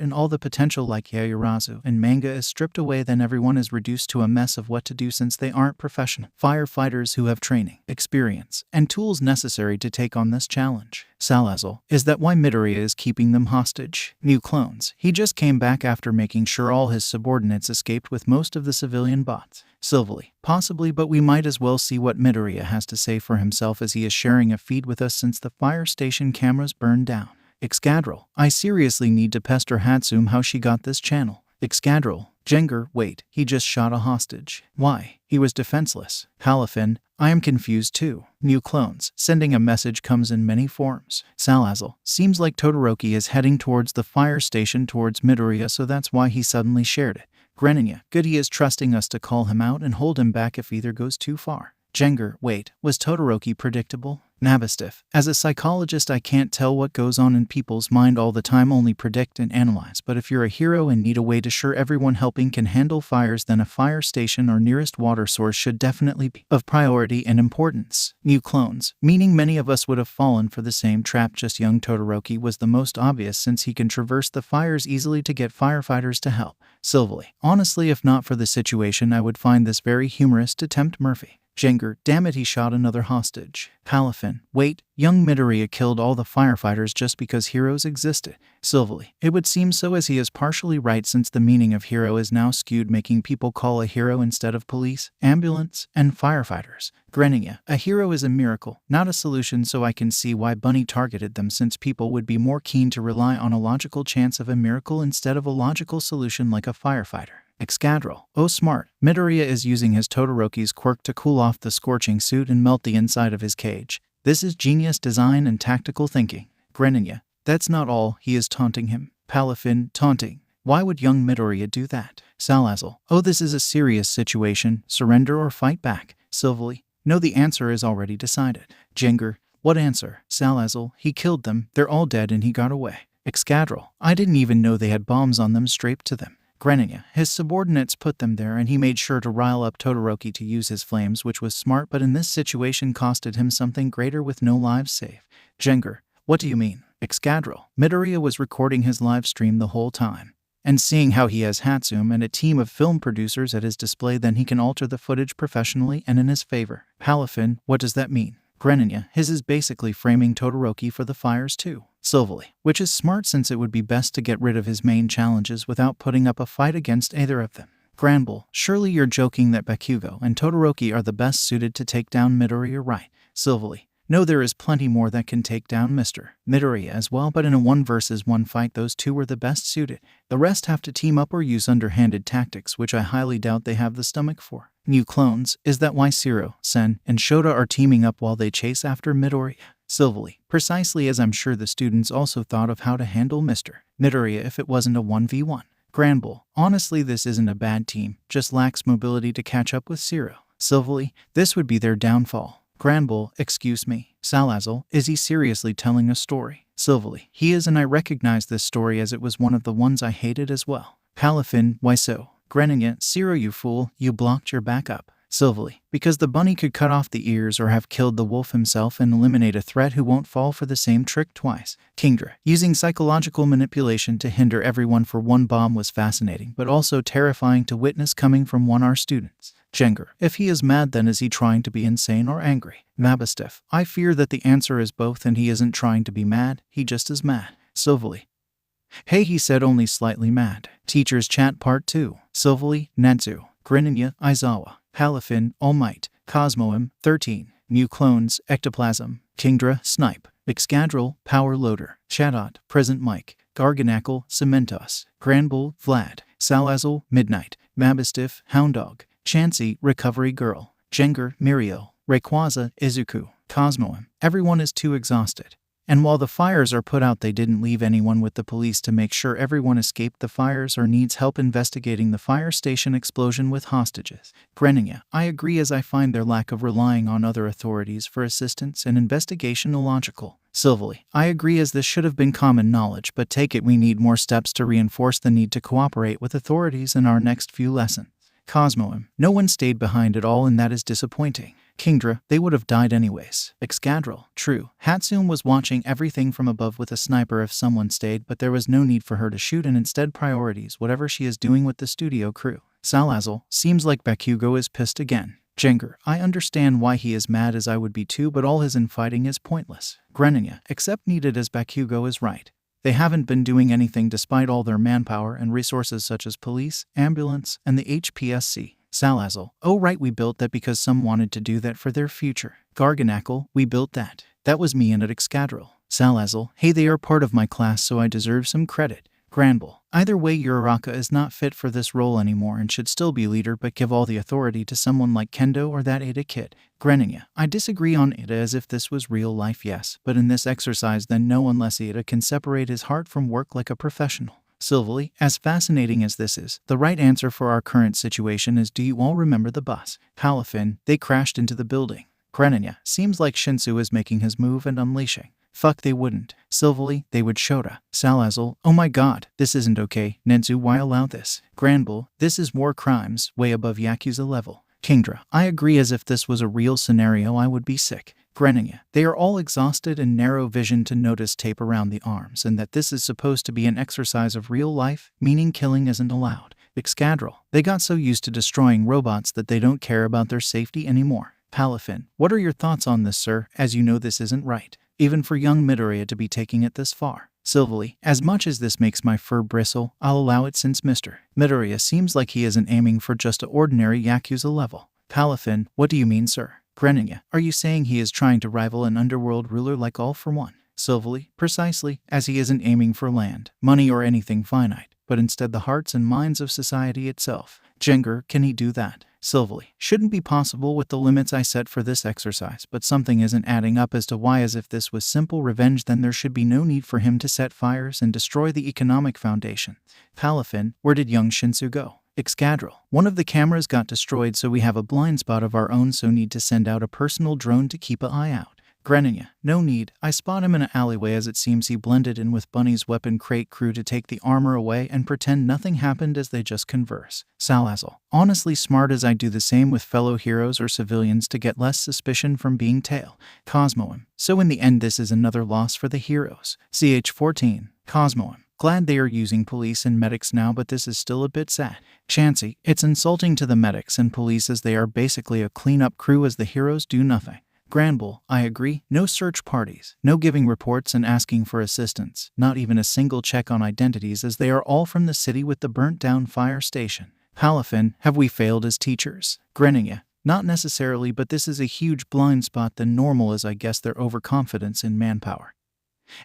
and all the potential like Yaoyorozu and manga is stripped away, then everyone is reduced to a mess of what to do since they aren't professional firefighters who have training, experience, and tools necessary to take on this challenge. Salazzle, is that why Midoriya is keeping them hostage? New clones, he just came back after making sure all his subordinates escaped with most of the civilian bots. Sylvie, possibly, but we might as well see what Midoriya has to say for himself, as he is sharing a feed with us since the fire station cameras burned down. Excadrill, I seriously need to pester Hatsum how she got this channel. Excadrill, Jinger, wait, he just shot a hostage. Why? He was defenseless. Halifin, I am confused too. New clones, sending a message comes in many forms. Salazzle, seems like Todoroki is heading towards the fire station towards Midoriya, so that's why he suddenly shared it. Greninja, good, he is trusting us to call him out and hold him back if either goes too far. Jinger, wait, was Todoroki predictable? Navistif, as a psychologist I can't tell what goes on in people's mind all the time, only predict and analyze, but if you're a hero and need a way to sure everyone helping can handle fires, then a fire station or nearest water source should definitely be of priority and importance. New clones, meaning many of us would have fallen for the same trap, just young Todoroki was the most obvious since he can traverse the fires easily to get firefighters to help. Sylvie, honestly, if not for the situation I would find this very humorous to tempt Murphy. Jinger, damn it, he shot another hostage. Halifin, wait, young Midoriya killed all the firefighters just because heroes existed. Sylvie, it would seem so, as he is partially right since the meaning of hero is now skewed, making people call a hero instead of police, ambulance, and firefighters. Greninja, a hero is a miracle, not a solution, so I can see why Bunny targeted them, since people would be more keen to rely on a logical chance of a miracle instead of a logical solution like a firefighter. Excadrill, oh smart, Midoriya is using his Todoroki's quirk to cool off the scorching suit and melt the inside of his cage. This is genius design and tactical thinking. Greninja, that's not all, he is taunting him. Palafin, taunting. Why would young Midoriya do that? Salazzle, oh, this is a serious situation, surrender or fight back. Sylvie, no, the answer is already decided. Jinger, what answer? Salazzle, he killed them, they're all dead and he got away. Excadrill, I didn't even know they had bombs on them strapped to them. Greninja, his subordinates put them there and he made sure to rile up Todoroki to use his flames, which was smart, but in this situation costed him something greater with no lives saved. Jinger, what do you mean? Excadrill, Midoriya was recording his live stream the whole time. And seeing how he has Hatsum and a team of film producers at his display, then he can alter the footage professionally and in his favor. Palafin, what does that mean? Greninja, his is basically framing Todoroki for the fires too. Sylvie, which is smart since it would be best to get rid of his main challenges without putting up a fight against either of them. Granbull, surely you're joking that Bakugo and Todoroki are the best suited to take down Midoriya, right? Sylvie, no, there is plenty more that can take down Mr. Midoriya as well, but in a 1 versus 1 fight those two were the best suited. The rest have to team up or use underhanded tactics, which I highly doubt they have the stomach for. New clones, is that why Zero, Sen, and Shota are teaming up while they chase after Midoriya? Sylvie, precisely, as I'm sure the students also thought of how to handle Mr. Midoriya if it wasn't a 1v1. Granbull, honestly this isn't a bad team, just lacks mobility to catch up with Zero. Sylvie, this would be their downfall. Granbull, excuse me. Salazzle, is he seriously telling a story? Sylvie, he is, and I recognize this story as it was one of the ones I hated as well. Palafin, why so? Greninja, Zero, you fool, you blocked your backup. Sylvie, because the bunny could cut off the ears or have killed the wolf himself and eliminate a threat who won't fall for the same trick twice. Kingdra, using psychological manipulation to hinder everyone for one bomb was fascinating, but also terrifying to witness coming from one of our students. Jinger, if he is mad, then is he trying to be insane or angry? Mabastef, I fear that the answer is both and he isn't trying to be mad, he just is mad. Sylvie, Hey, he said, only slightly mad. Teachers Chat Part 2. Silvally, Nedzu, Greninja, Aizawa, Halifin, All Might, Cosmoem, 13. New Clones, Ectoplasm, Kingdra, Snipe, Excadrill, Power Loader, Shadot, Present Mike, Garganackle, Cementos, Granbull, Vlad, Salazzle, Midnight, Mabistiff, Hounddog, Chansey, Recovery Girl, Jenger, Mirio, Rayquaza, Izuku, Cosmoem. Everyone is too exhausted. And while the fires are put out, they didn't leave anyone with the police to make sure everyone escaped the fires or needs help investigating the fire station explosion with hostages. Greninja, I agree, as I find their lack of relying on other authorities for assistance and investigation illogical. Silvally, I agree, as this should have been common knowledge, but take it we need more steps to reinforce the need to cooperate with authorities in our next few lessons. Cosmoem, no one stayed behind at all, and that is disappointing. Kingdra, they would have died anyways. Excadrill, true. Hatsune was watching everything from above with a sniper if someone stayed, but there was no need for her to shoot, and instead priorities whatever she is doing with the studio crew. Salazzle, seems like Bakugo is pissed again. Jenger, I understand why he is mad, as I would be too, but all his infighting is pointless. Greninja, except needed, as Bakugo is right. They haven't been doing anything despite all their manpower and resources such as police, ambulance, and the HPSC. Salazzle, oh right, we built that because some wanted to do that for their future. Garganackle, we built that. That was me and at Excadrill. Salazzle, hey, they are part of my class, so I deserve some credit. Granbull, either way, Uraraka is not fit for this role anymore and should still be leader, but give all the authority to someone like Kendo or that Ada kid. Greninja, I disagree on Ada, as if this was real life, yes, but in this exercise then no, unless Ada can separate his heart from work like a professional. Silvally, as fascinating as this is, the right answer for our current situation is, do you all remember the bus? Halifin, they crashed into the building. Greninja, seems like Shinsu is making his move and unleashing. Fuck, they wouldn't. Silvally, they would. Shota. Salazzle, oh my god, this isn't okay. Nedzu, why allow this? Granbull, this is war crimes, way above Yakuza level. Kingdra, I agree, as if this was a real scenario I would be sick. Greninja, they are all exhausted and narrow vision to notice tape around the arms, and that this is supposed to be an exercise of real life, meaning killing isn't allowed. Excadrill, they got so used to destroying robots that they don't care about their safety anymore. Halifin, what are your thoughts on this, sir, as you know this isn't right, even for young Midoriya to be taking it this far? Silvally, as much as this makes my fur bristle, I'll allow it, since Mr. Midoriya seems like he isn't aiming for just an ordinary Yakuza level. Halifin, what do you mean, sir? Greninja, are you saying he is trying to rival an underworld ruler like All for One? Silvally, precisely, as he isn't aiming for land, money, or anything finite, but instead the hearts and minds of society itself. Jenger, can he do that? Silvally, shouldn't be possible with the limits I set for this exercise, but something isn't adding up as to why, as if this was simple revenge then there should be no need for him to set fires and destroy the economic foundation. Halifin, where did young Shinsu go? Excadrill, one of the cameras got destroyed, so we have a blind spot of our own, so need to send out a personal drone to keep an eye out. Greninja, no need, I spot him in an alleyway, as it seems he blended in with Bunny's weapon crate crew to take the armor away and pretend nothing happened as they just converse. Salazzle, honestly smart, as I do the same with fellow heroes or civilians to get less suspicion from being tail. Cosmoem, so in the end this is another loss for the heroes. CH14, Cosmoem, glad they are using police and medics now, but this is still a bit sad. Chansey, it's insulting to the medics and police, as they are basically a cleanup crew, as the heroes do nothing. Granbull, I agree, no search parties, no giving reports and asking for assistance, not even a single check on identities, as they are all from the city with the burnt down fire station. Halifin, have we failed as teachers? Greninja, not necessarily, but this is a huge blind spot than normal, as I guess their overconfidence in manpower.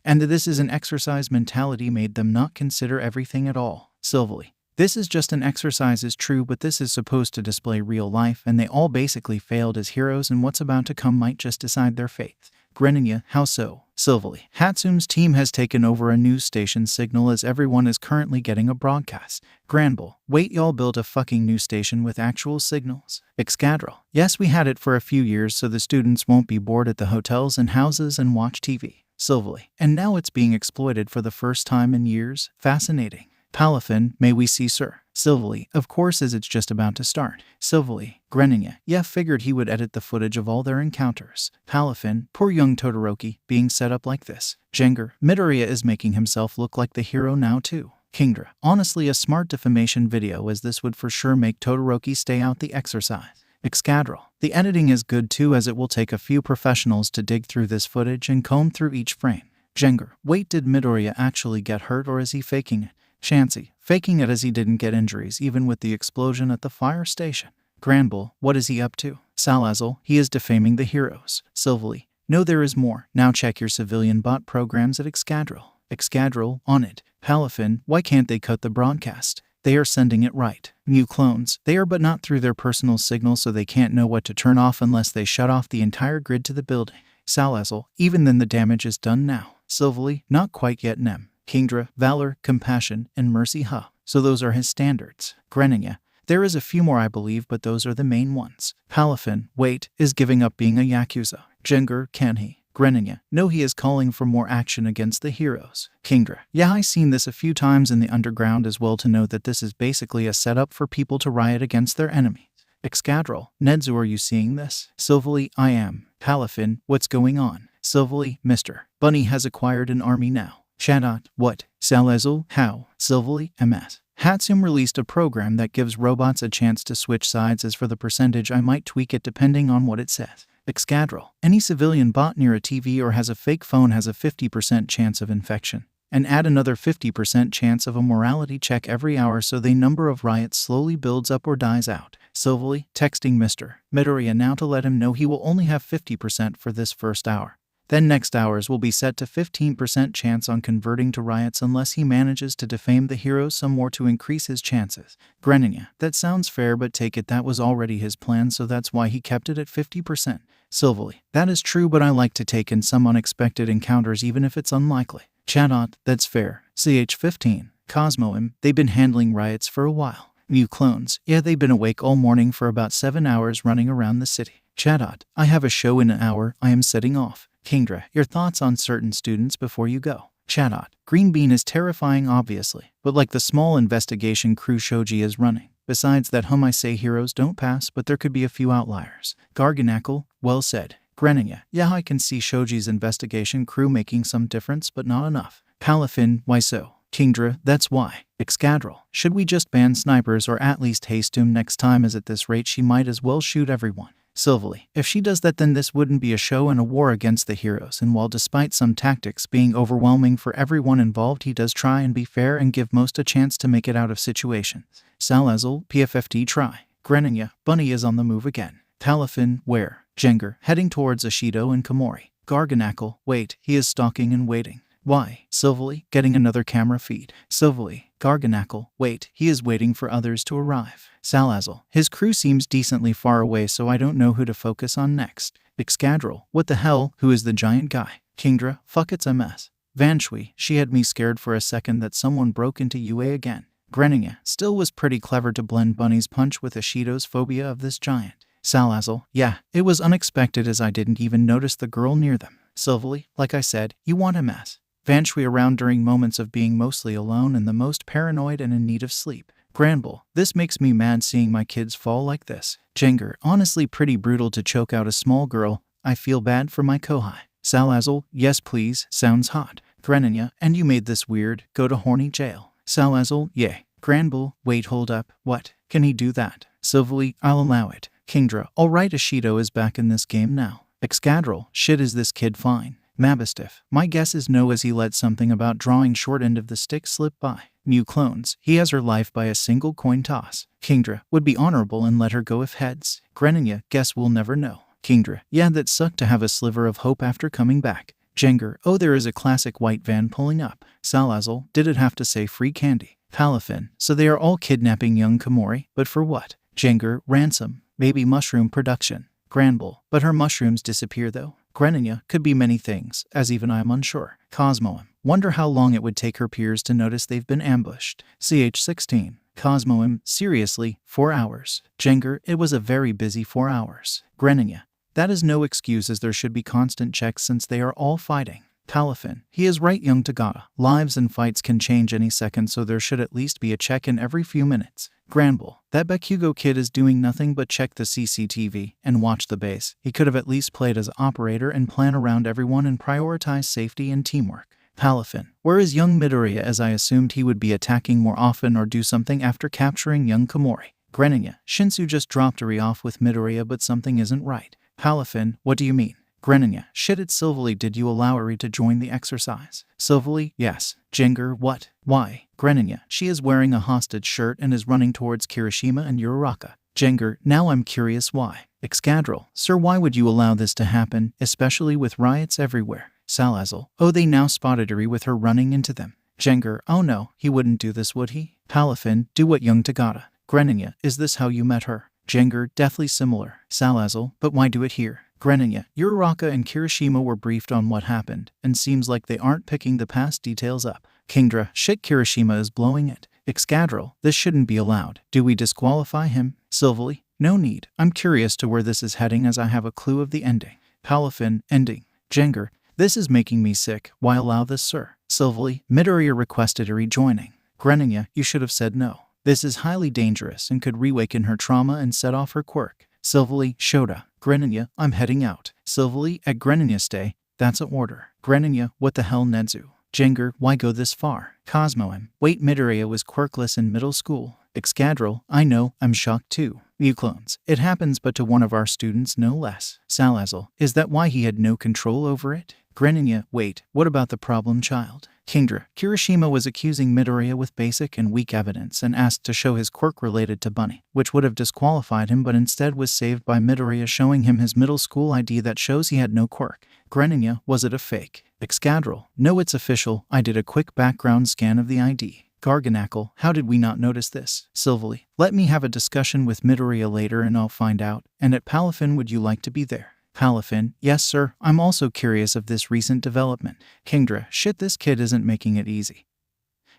And this is an exercise mentality made them not consider everything at all. Silvally, this is just an exercise is true, but this is supposed to display real life, and they all basically failed as heroes, and what's about to come might just decide their fate. Greninja, how so? Silvally, Hatsume's team has taken over a news station signal, as everyone is currently getting a broadcast. Granbull, wait, y'all built a fucking news station with actual signals? Excadrill, yes, we had it for a few years so the students won't be bored at the hotels and houses and watch TV. Silvally, and now it's being exploited for the first time in years? Fascinating. Halifin, may we see, sir? Silvally, of course, as it's just about to start. Silvally, Greninja, yeah, figured he would edit the footage of all their encounters. Halifin, poor young Todoroki, being set up like this. Jenger, Midoriya is making himself look like the hero now too. Kingdra, honestly a smart defamation video, as this would for sure make Todoroki stay out the exercise. Excadrill, the editing is good too, as it will take a few professionals to dig through this footage and comb through each frame. Jenger, wait, did Midoriya actually get hurt or is he faking it? Chansey, faking it as he didn't get injuries even with the explosion at the fire station. Granbull, what is he up to? Salazzle, he is defaming the heroes. Silvally, no, there is more. Now check your civilian bot programs at Excadrill. Excadrill, on it. Palafin, why can't they cut the broadcast? They are sending it right. New clones, they are, but not through their personal signal, so they can't know what to turn off unless they shut off the entire grid to the building. Salazzle, even then the damage is done now. Silvally, not quite yet. Nem, Kingdra, Valor, Compassion, and Mercy. So those are his standards. Greninja, there is a few more I believe, but those are the main ones. Palafin, wait, is giving up being a Yakuza. Jenger, can he? Greninja, no, he is calling for more action against the heroes. Kingdra, yeah, I seen this a few times in the underground as well to know that this is basically a setup for people to riot against their enemies. Excadrill, Nedzu, are you seeing this? Silvally, I am. Palafin, what's going on? Silvally, Mr. Bunny has acquired an army now. Shadot, what? Salazzle, how? Silvally, MS. Hatsum released a program that gives robots a chance to switch sides. As for the percentage, I might tweak it depending on what it says. Excadrill, any civilian bot near a TV or has a fake phone has a 50% chance of infection. And add another 50% chance of a morality check every hour so the number of riots slowly builds up or dies out. Silvally, texting Mr. Midoriya now to let him know he will only have 50% for this first hour. Then next hours will be set to 15% chance on converting to riots unless he manages to defame the heroes some more to increase his chances. Greninja, that sounds fair, but take it that was already his plan, so that's why he kept it at 50%. Silvally, that is true, but I like to take in some unexpected encounters even if it's unlikely. Chadot, that's fair. CH15, Cosmoim, they've been handling riots for a while. New clones, yeah, they've been awake all morning for about 7 hours running around the city. Chadot, I have a show in an hour, I am setting off. Kingdra, your thoughts on certain students before you go. Chadot, Green Bean is terrifying obviously, but like the small investigation crew Shoji is running. Besides that, I say heroes don't pass, but there could be a few outliers. Garganackle, well said. Greninja, yeah, I can see Shoji's investigation crew making some difference, but not enough. Palafin, why so? Kingdra, that's why. Excadrill, should we just ban snipers or at least haste him next time, as at this rate she might as well shoot everyone. Silvally, if she does that, then this wouldn't be a show and a war against the heroes, and while despite some tactics being overwhelming for everyone involved, he does try and be fair and give most a chance to make it out of situations. Salazzle, PFFD, try. Greninja, Bunny is on the move again. Palafin, where? Jenger, heading towards Ashido and Komori. Garganackle, wait, he is stalking and waiting. Why? Silvally, getting another camera feed. Silvally, Garganackle, wait, he is waiting for others to arrive. Salazzle, his crew seems decently far away, so I don't know who to focus on next. Excadrill, what the hell, who is the giant guy? Kingdra, fuck, it's a mess. Vanshui, she had me scared for a second that someone broke into UA again. Greninja, still was pretty clever to blend Bunny's punch with Ashido's phobia of this giant. Salazzle, yeah, it was unexpected as I didn't even notice the girl near them. Silvally, like I said, you want a mess. Vanshui around during moments of being mostly alone and the most paranoid and in need of sleep. Granbull, this makes me mad seeing my kids fall like this. Jenger, honestly pretty brutal to choke out a small girl. I feel bad for my kohai. Salazzle, yes please, sounds hot. Greninja, and you made this weird, go to horny jail. Salazzle, yay. Granbull, wait, hold up, what? Can he do that? Silvally, I'll allow it. Kingdra, alright, Ashido is back in this game now. Excadrill, shit, is this kid fine? Mabistiff, my guess is no, as he let something about drawing short end of the stick slip by. New clones, he has her life by a single coin toss. Kingdra, would be honorable and let her go if heads. Greninja, guess we'll never know. Kingdra, yeah, that sucked to have a sliver of hope after coming back. Jenger, oh, there is a classic white van pulling up. Salazzle, did it have to say free candy? Palafin, so they are all kidnapping young Komori, but for what? Jenger, ransom, maybe mushroom production. Granbull, but her mushrooms disappear though. Greninja, could be many things, as even I am unsure. Cosmoim, wonder how long it would take her peers to notice they've been ambushed. CH16, Cosmoim, seriously, 4 hours. Jenger, it was a very busy 4 hours. Greninja, that is no excuse, as there should be constant checks since they are all fighting. Palafin, he is right, young Tagada. Lives and fights can change any second, so there should at least be a check-in every few minutes. Granbull, that Bakugo kid is doing nothing but check the CCTV and watch the base. He could have at least played as operator and plan around everyone and prioritize safety and teamwork. Palafin, where is young Midoriya, as I assumed he would be attacking more often or do something after capturing young Komori. Greninja, Shinsu just dropped Eri off with Midoriya, but something isn't right. Palafin, what do you mean? Grennia, shit it Silverly, did you allow Eri to join the exercise? Silverly, yes. Jinger, what? Why? Grennia, she is wearing a hostage shirt and is running towards Kirishima and Uraraka. Jinger, now I'm curious why. Excadrill, sir, why would you allow this to happen, especially with riots everywhere? Salazzle, oh, they now spotted Eri with her running into them. Jinger, oh no, he wouldn't do this, would he? Palafin, do what young Tagata. Grennia, is this how you met her? Jinger, deathly similar. Salazzle, but why do it here? Grennia, Uraraka and Kirishima were briefed on what happened, and seems like they aren't picking the past details up. Kingdra, shit, Kirishima is blowing it. Excadrill, this shouldn't be allowed. Do we disqualify him? Silverly, no need. I'm curious to where this is heading as I have a clue of the ending. Palafin, ending. Jinger, this is making me sick. Why allow this, sir? Silverly, Midoriya requested a rejoining. Grennia, you should have said no. This is highly dangerous and could reawaken her trauma and set off her quirk. Silverly, Shota. Grennia, I'm heading out. Silverly, at Grennia stay. That's an order. Grennia, what the hell, Nedzu? Jinger, why go this far? Cosmo, wait, Midoriya was quirkless in middle school. Excadrill, I know, I'm shocked too. You clones, it happens but to one of our students no less. Salazzle, is that why he had no control over it? Grennia, wait, what about the problem child? Kingdra, Kirishima was accusing Midoriya with basic and weak evidence and asked to show his quirk related to Bunny, which would have disqualified him but instead was saved by Midoriya showing him his middle school ID that shows he had no quirk. Grennia, was it a fake? Excadrill, no, it's official. I did a quick background scan of the ID. Garganackle, how did we not notice this? Silverly, let me have a discussion with Midoriya later and I'll find out. And at Palafin, would you like to be there? Palafin, yes sir, I'm also curious of this recent development. Kingdra, shit, this kid isn't making it easy.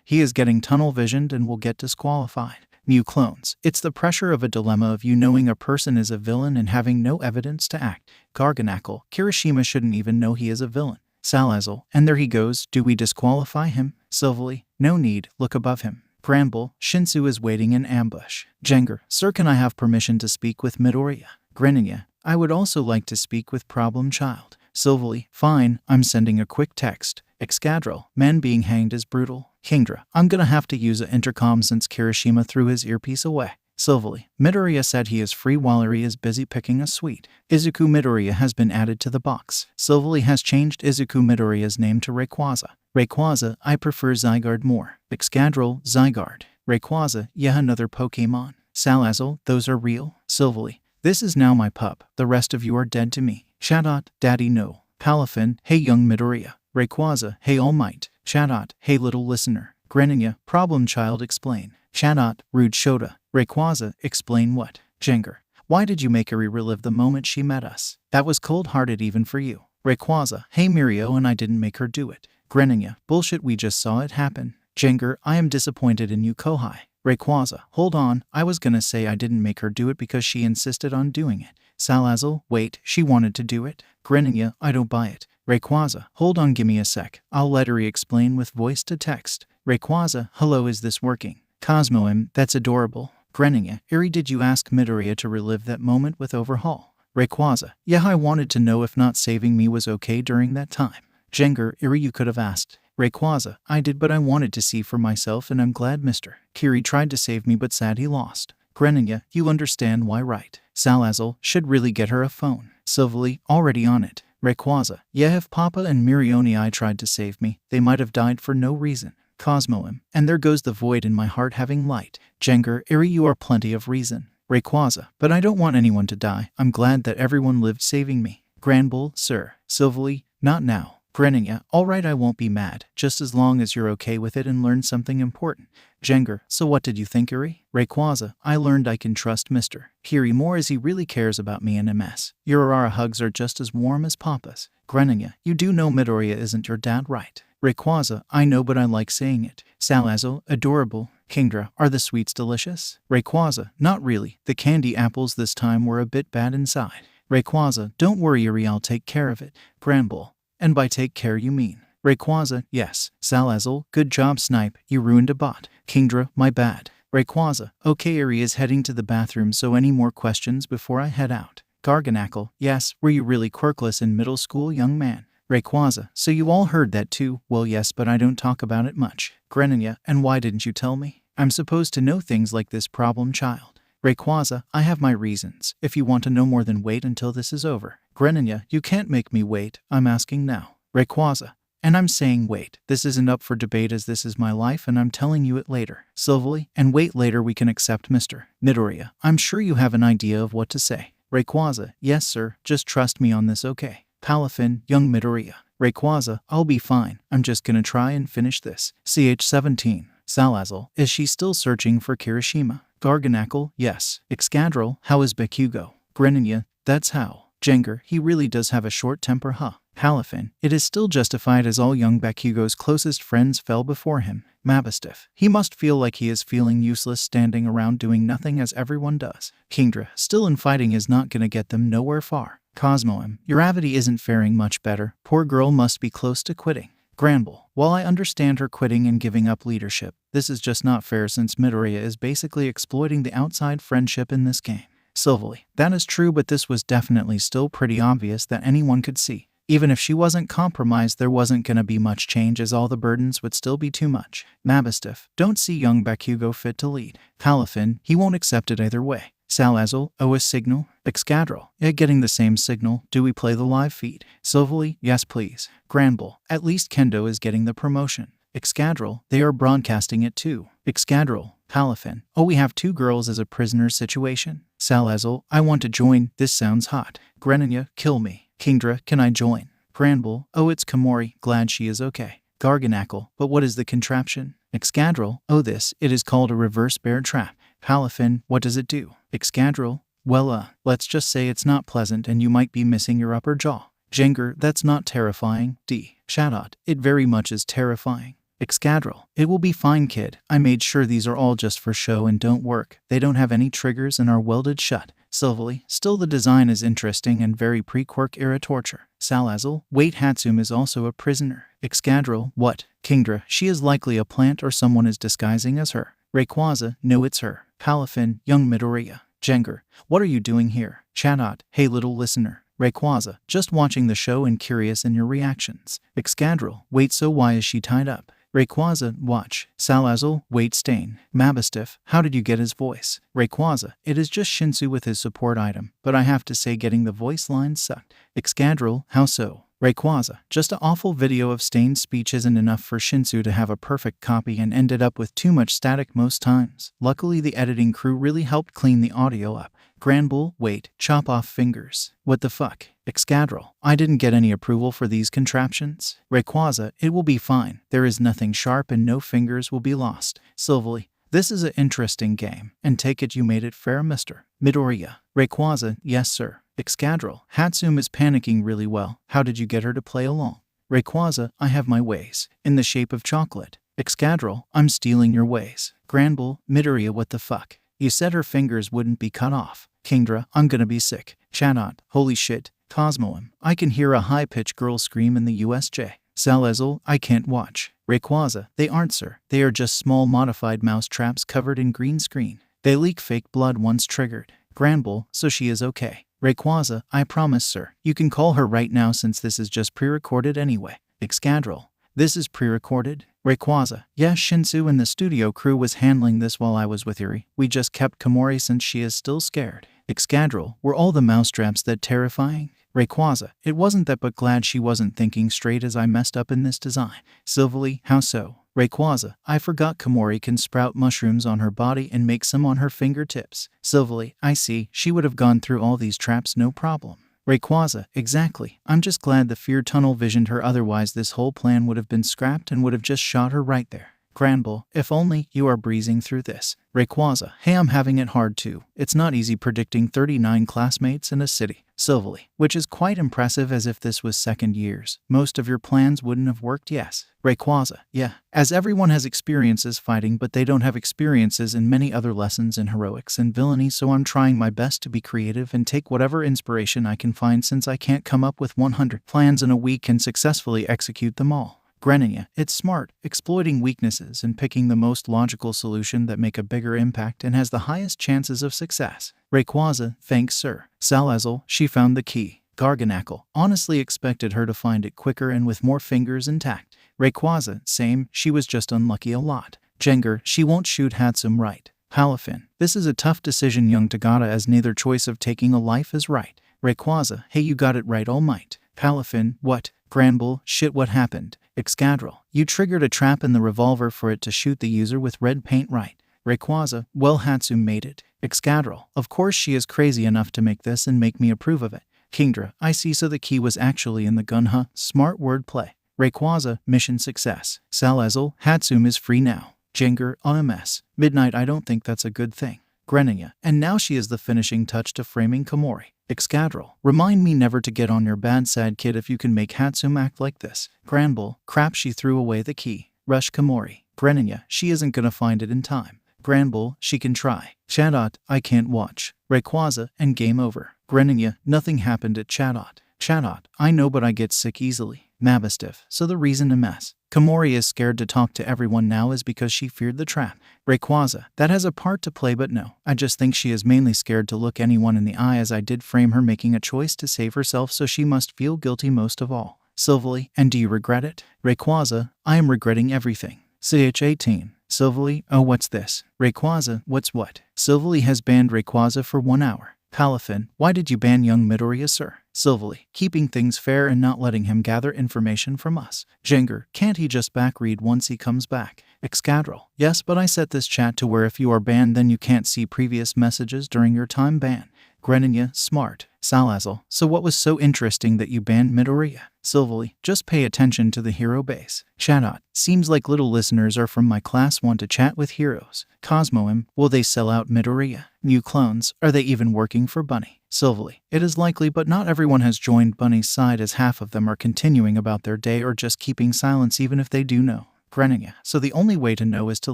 He is getting tunnel visioned and will get disqualified. Mew clones, it's the pressure of a dilemma of you knowing a person is a villain and having no evidence to act. Garganackle, Kirishima shouldn't even know he is a villain. Salazzle, and there he goes, do we disqualify him? Silverly, no need, look above him. Granbull, Shinsu is waiting in ambush. Jinger, sir, can I have permission to speak with Midoriya? Grennia, I would also like to speak with Problem Child. Silverly, fine, I'm sending a quick text. Excadrill, man being hanged is brutal. Kingdra, I'm gonna have to use an intercom since Kirishima threw his earpiece away. Silverly, Midoriya said he is free while Eri is busy picking a sweet. Izuku Midoriya has been added to the box. Silverly has changed Izuku Midoriya's name to Rayquaza. Rayquaza, I prefer Zygarde more. Excadrill, Zygarde. Rayquaza, yeah, another Pokemon. Salazzle, those are real. Silverly, this is now my pup. The rest of you are dead to me. Shadot, daddy no. Palafin, hey young Midoriya. Rayquaza, hey All Might. Shadot, hey little listener. Grennia, Problem Child, explain. Shadot, rude Shota. Rayquaza, explain what? Jinger, why did you make Eri relive the moment she met us? That was cold-hearted even for you. Rayquaza, hey Mirio, and I didn't make her do it. Grennia, bullshit, we just saw it happen. Jinger, I am disappointed in you, Kohai. Rayquaza, hold on, I was gonna say I didn't make her do it because she insisted on doing it. Salazzle, wait, she wanted to do it? Grennia, I don't buy it. Rayquaza, hold on, gimme a sec. I'll let Eri explain with voice to text. Rayquaza, hello, is this working? Cosmo, that's adorable. Grennia, Eri, did you ask Midoriya to relive that moment with Overhaul? Rayquaza, yeah, I wanted to know if not saving me was okay during that time. Jinger, Eri, you could have asked. Rayquaza, I did, but I wanted to see for myself and I'm glad Mr. Kiri tried to save me but sad he lost. Grennia, you understand why, right? Salazzle, should really get her a phone. Silverly, already on it. Rayquaza, yeah, if Papa and Mirioni tried to save me, they might have died for no reason. Cosmo, and there goes the void in my heart having light. Jinger, Eri, you are plenty of reason. Rayquaza, but I don't want anyone to die. I'm glad that everyone lived saving me. Granbull, sir. Silverly, not now. Grennia, alright, I won't be mad, just as long as you're okay with it and learn something important. Jinger, so what did you think, Eri? Rayquaza, I learned I can trust Mr. Kiri more as he really cares about me and MS. Your Urara hugs are just as warm as Papa's. Grennia, you do know Midoriya isn't your dad, right? Rayquaza, I know, but I like saying it. Salazzle, adorable. Kingdra, are the sweets delicious? Rayquaza, not really. The candy apples this time were a bit bad inside. Rayquaza, don't worry, Eri, I'll take care of it. Granbull, and by take care you mean? Rayquaza, yes. Salazzle, good job, Snipe, you ruined a bot. Kingdra, my bad. Rayquaza, okay, Eri is heading to the bathroom, so any more questions before I head out? Garganackle, yes, were you really quirkless in middle school, young man? Rayquaza, so you all heard that too? Well, yes, but I don't talk about it much. Grennia, and why didn't you tell me? I'm supposed to know things like this, Problem Child. Rayquaza, I have my reasons. If you want to know more, then wait until this is over. Greninja, you can't make me wait. I'm asking now. Rayquaza, and I'm saying wait. This isn't up for debate as this is my life and I'm telling you it later. Silvally, and wait later we can accept Mr. Midoriya. I'm sure you have an idea of what to say. Rayquaza, yes sir, just trust me on this, okay? Palafin, young Midoriya. Rayquaza, I'll be fine. I'm just gonna try and finish this. CH17. Salazzle, is she still searching for Kirishima? Garganacl, yes. Excadrill, how is Bakugo? Greninja, that's how. Jengar, he really does have a short temper, huh? Palafin, it is still justified as all young Bakugo's closest friends fell before him. Mabosstiff, he must feel like he is feeling useless standing around doing nothing as everyone does. Kingdra, still in fighting is not gonna get them nowhere far. Cosmoem, Uravity isn't faring much better. Poor girl must be close to quitting. Granbull, while I understand her quitting and giving up leadership, this is just not fair since Midoriya is basically exploiting the outside friendship in this game. Silvally, that is true, but this was definitely still pretty obvious that anyone could see. Even if she wasn't compromised, there wasn't gonna be much change as all the burdens would still be too much. Mabosstiff, don't see young Bakugo fit to lead. Palafin, he won't accept it either way. Salazzle, a signal. Excadrill, getting the same signal. Do we play the live feed? Silvally, yes please. Granbull, at least Kendo is getting the promotion. Excadrill, they are broadcasting it too. Excadrill, Palafin, oh we have 2 girls as a prisoner situation. Salazzle, I want to join, this sounds hot. Greninja, kill me. Kingdra, can I join? Granbull, oh it's Komori, glad she is okay. Garganacl, but what is the contraption? Excadrill, oh it is called a reverse bear trap. Palafin, what does it do? Excadrill, well let's just say it's not pleasant and you might be missing your upper jaw. Jengar, that's not terrifying. D. Shadot, it very much is terrifying. Excadrill, it will be fine kid, I made sure these are all just for show and don't work. They don't have any triggers and are welded shut. Silvally, still the design is interesting and very pre-Quirk era torture. Salazzle, wait Hatsum is also a prisoner. Excadrill, what? Kingdra, she is likely a plant or someone is disguising as her. Rayquaza, no it's her. Palafin, young Midoriya. Jengar, what are you doing here? Shadot, hey little listener. Rayquaza, just watching the show and curious in your reactions. Excadrill, wait so why is she tied up? Rayquaza, watch. Salazzle, wait Stain. Mabosstiff, how did you get his voice? Rayquaza, it is just Shinsu with his support item, but I have to say getting the voice lines sucked. Excadrill, how so? Rayquaza, just an awful video of Stain's speech isn't enough for Shinsu to have a perfect copy and ended up with too much static most times. Luckily the editing crew really helped clean the audio up. Granbull, wait, chop off fingers. What the fuck? Excadrill, I didn't get any approval for these contraptions. Rayquaza, it will be fine. There is nothing sharp and no fingers will be lost. Silvally, this is an interesting game, and take it you made it fair, Mr. Midoriya. Rayquaza, yes sir. Excadrill, Hatsum is panicking really well. How did you get her to play along? Rayquaza, I have my ways. In the shape of chocolate. Excadrill, I'm stealing your ways. Granbull, Midoriya, what the fuck? You said her fingers wouldn't be cut off. Kingdra, I'm gonna be sick. Shadot, holy shit. Cosmoem, I can hear a high-pitched girl scream in the USJ. Salazzle, I can't watch. Rayquaza, they aren't sir. They are just small modified mouse traps covered in green screen. They leak fake blood once triggered. Granbull, so she is okay. Rayquaza, I promise sir. You can call her right now since this is just pre-recorded anyway. Excadrill, this is pre-recorded? Rayquaza, yeah, Shinsu and the studio crew was handling this while I was with Yuri. We just kept Komori since she is still scared. Excadrill, were all the mousetraps that terrifying? Rayquaza, it wasn't that, but glad she wasn't thinking straight as I messed up in this design. Silvally, how so? Rayquaza, I forgot Komori can sprout mushrooms on her body and make some on her fingertips. Silvally, I see, she would have gone through all these traps no problem. Rayquaza, exactly. I'm just glad the fear tunnel visioned her, otherwise this whole plan would have been scrapped and would have just shot her right there. Granbull, if only you are breezing through this. Rayquaza, hey, I'm having it hard too. It's not easy predicting 39 classmates in a city. Silvally, which is quite impressive as if this was second years. Most of your plans wouldn't have worked, yes. Rayquaza, yeah. As everyone has experiences fighting, but they don't have experiences in many other lessons in heroics and villainy, so I'm trying my best to be creative and take whatever inspiration I can find since I can't come up with 100 plans in a week and successfully execute them all. Greninja, it's smart, exploiting weaknesses and picking the most logical solution that make a bigger impact and has the highest chances of success. Rayquaza, thanks sir. Salazzle, she found the key. Garganacl, honestly expected her to find it quicker and with more fingers intact. Rayquaza, same, she was just unlucky a lot. Jengar, she won't shoot Hatsum right. Palafin, this is a tough decision young Tagata as neither choice of taking a life is right. Rayquaza, hey you got it right all might. Palafin, what? Granbull, shit what happened? Excadrill, you triggered a trap in the revolver for it to shoot the user with red paint right. Rayquaza, well Hatsum made it. Excadrill, of course she is crazy enough to make this and make me approve of it. Kingdra, I see so the key was actually in the gun huh? Smart wordplay. Rayquaza, mission success. Salazzle, Hatsum is free now. Jinger, OMS. Midnight I don't think that's a good thing. Greninja, and now she is the finishing touch to framing Komori. Excadrill, remind me never to get on your bad sad kid if you can make Hatsum act like this. Granbull, crap she threw away the key. Rush Komori. Greninja, she isn't gonna find it in time. Granbull, she can try. Chatot, I can't watch. Rayquaza, and game over. Greninja, nothing happened at Chatot. Chatot, I know but I get sick easily. Mastiff, so the reason to mess. Komori is scared to talk to everyone now is because she feared the trap. Rayquaza, that has a part to play but no. I just think she is mainly scared to look anyone in the eye as I did frame her making a choice to save herself so she must feel guilty most of all. Silvally, and do you regret it? Rayquaza, I am regretting everything. CH18. Silvally, oh what's this? Rayquaza, what's what? Silvally has banned Rayquaza for 1 hour. Palafin, why did you ban young Midoriya sir? Silvally, keeping things fair and not letting him gather information from us. Jinger, can't he just backread once he comes back? Excadrill, yes but I set this chat to where if you are banned then you can't see previous messages during your time ban. Greninja, smart. Salazzle, so what was so interesting that you banned Midoriya? Silvally, just pay attention to the hero base. Chatot, seems like little listeners are from my class want to chat with heroes. Cosmoem, will they sell out Midoriya? New clones, are they even working for Bunny? Silvally, it is likely but not everyone has joined Bunny's side as half of them are continuing about their day or just keeping silence even if they do know. Greninja, so the only way to know is to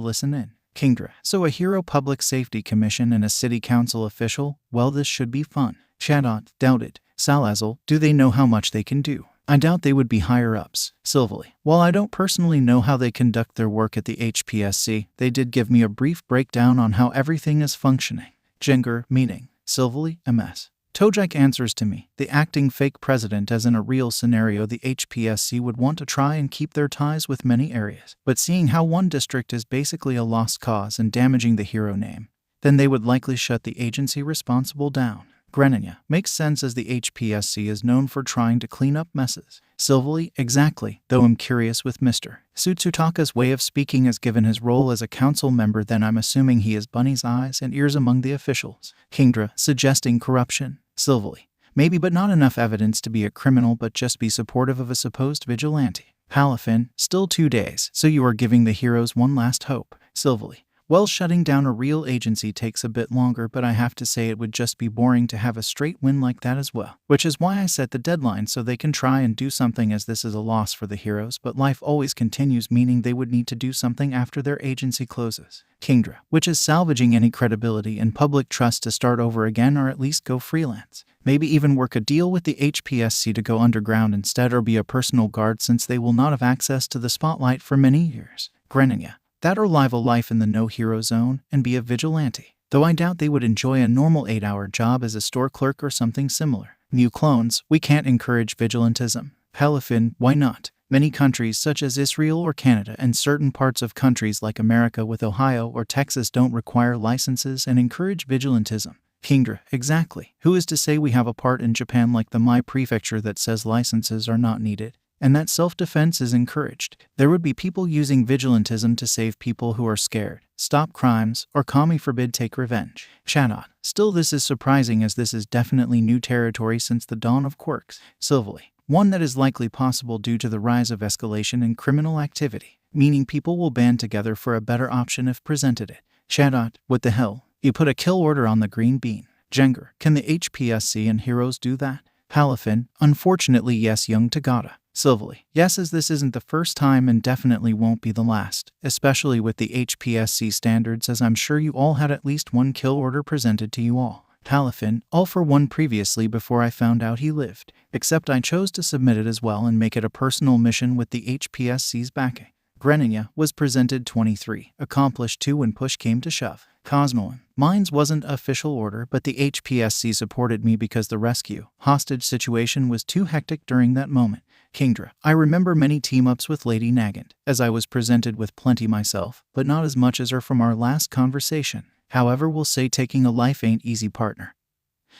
listen in. Kingdra, so a hero public safety commission and a city council official? Well this should be fun. Chatot, doubt it. Salazzle, do they know how much they can do? I doubt they would be higher ups. Silvally, while I don't personally know how they conduct their work at the HPSC, they did give me a brief breakdown on how everything is functioning. Jinger, meaning. Silvally, MS. Tojek answers to me, the acting fake president as in a real scenario the HPSC would want to try and keep their ties with many areas, but seeing how one district is basically a lost cause and damaging the hero name, then they would likely shut the agency responsible down. Greninja, makes sense as the HPSC is known for trying to clean up messes. Silvally, exactly, though I'm curious with Mr. Sutsutaka's way of speaking as given his role as a council member then I'm assuming he is Bunny's eyes and ears among the officials. Kingdra, suggesting corruption. Silvally, maybe but not enough evidence to be a criminal but just be supportive of a supposed vigilante. Palafin, still 2 days, so you are giving the heroes one last hope. Silvally, well shutting down a real agency takes a bit longer but I have to say it would just be boring to have a straight win like that as well. Which is why I set the deadline so they can try and do something as this is a loss for the heroes but life always continues meaning they would need to do something after their agency closes. Kingdra, which is salvaging any credibility and public trust to start over again or at least go freelance. Maybe even work a deal with the HPSC to go underground instead or be a personal guard since they will not have access to the spotlight for many years. Greninja, that or live a life in the no-hero zone and be a vigilante. Though I doubt they would enjoy a normal 8-hour job as a store clerk or something similar. New clones, we can't encourage vigilantism. Palafin, why not? Many countries such as Israel or Canada and certain parts of countries like America with Ohio or Texas don't require licenses and encourage vigilantism. Kingdra, exactly. Who is to say we have a part in Japan like the Mai prefecture that says licenses are not needed? And that self-defense is encouraged. There would be people using vigilantism to save people who are scared, stop crimes, or kami forbid take revenge. Chatot, still this is surprising as this is definitely new territory since the dawn of quirks. Silvally, one that is likely possible due to the rise of escalation in criminal activity, meaning people will band together for a better option if presented it. Chatot, what the hell? You put a kill order on the green bean. Jinger, can the HPSC and heroes do that? Palafin, unfortunately yes young Tagata. Silvally, yes as this isn't the first time and definitely won't be the last, especially with the HPSC standards as I'm sure you all had at least one kill order presented to you all. Palafin, all for one previously before I found out he lived, except I chose to submit it as well and make it a personal mission with the HPSC's backing. Greninja was presented 23, accomplished 2 when push came to shove. Cosmoem, mine's wasn't official order but the HPSC supported me because the rescue, hostage situation was too hectic during that moment. Kingdra, I remember many team-ups with Lady Nagant, as I was presented with plenty myself, but not as much as her from our last conversation. However, we'll say taking a life ain't easy, partner.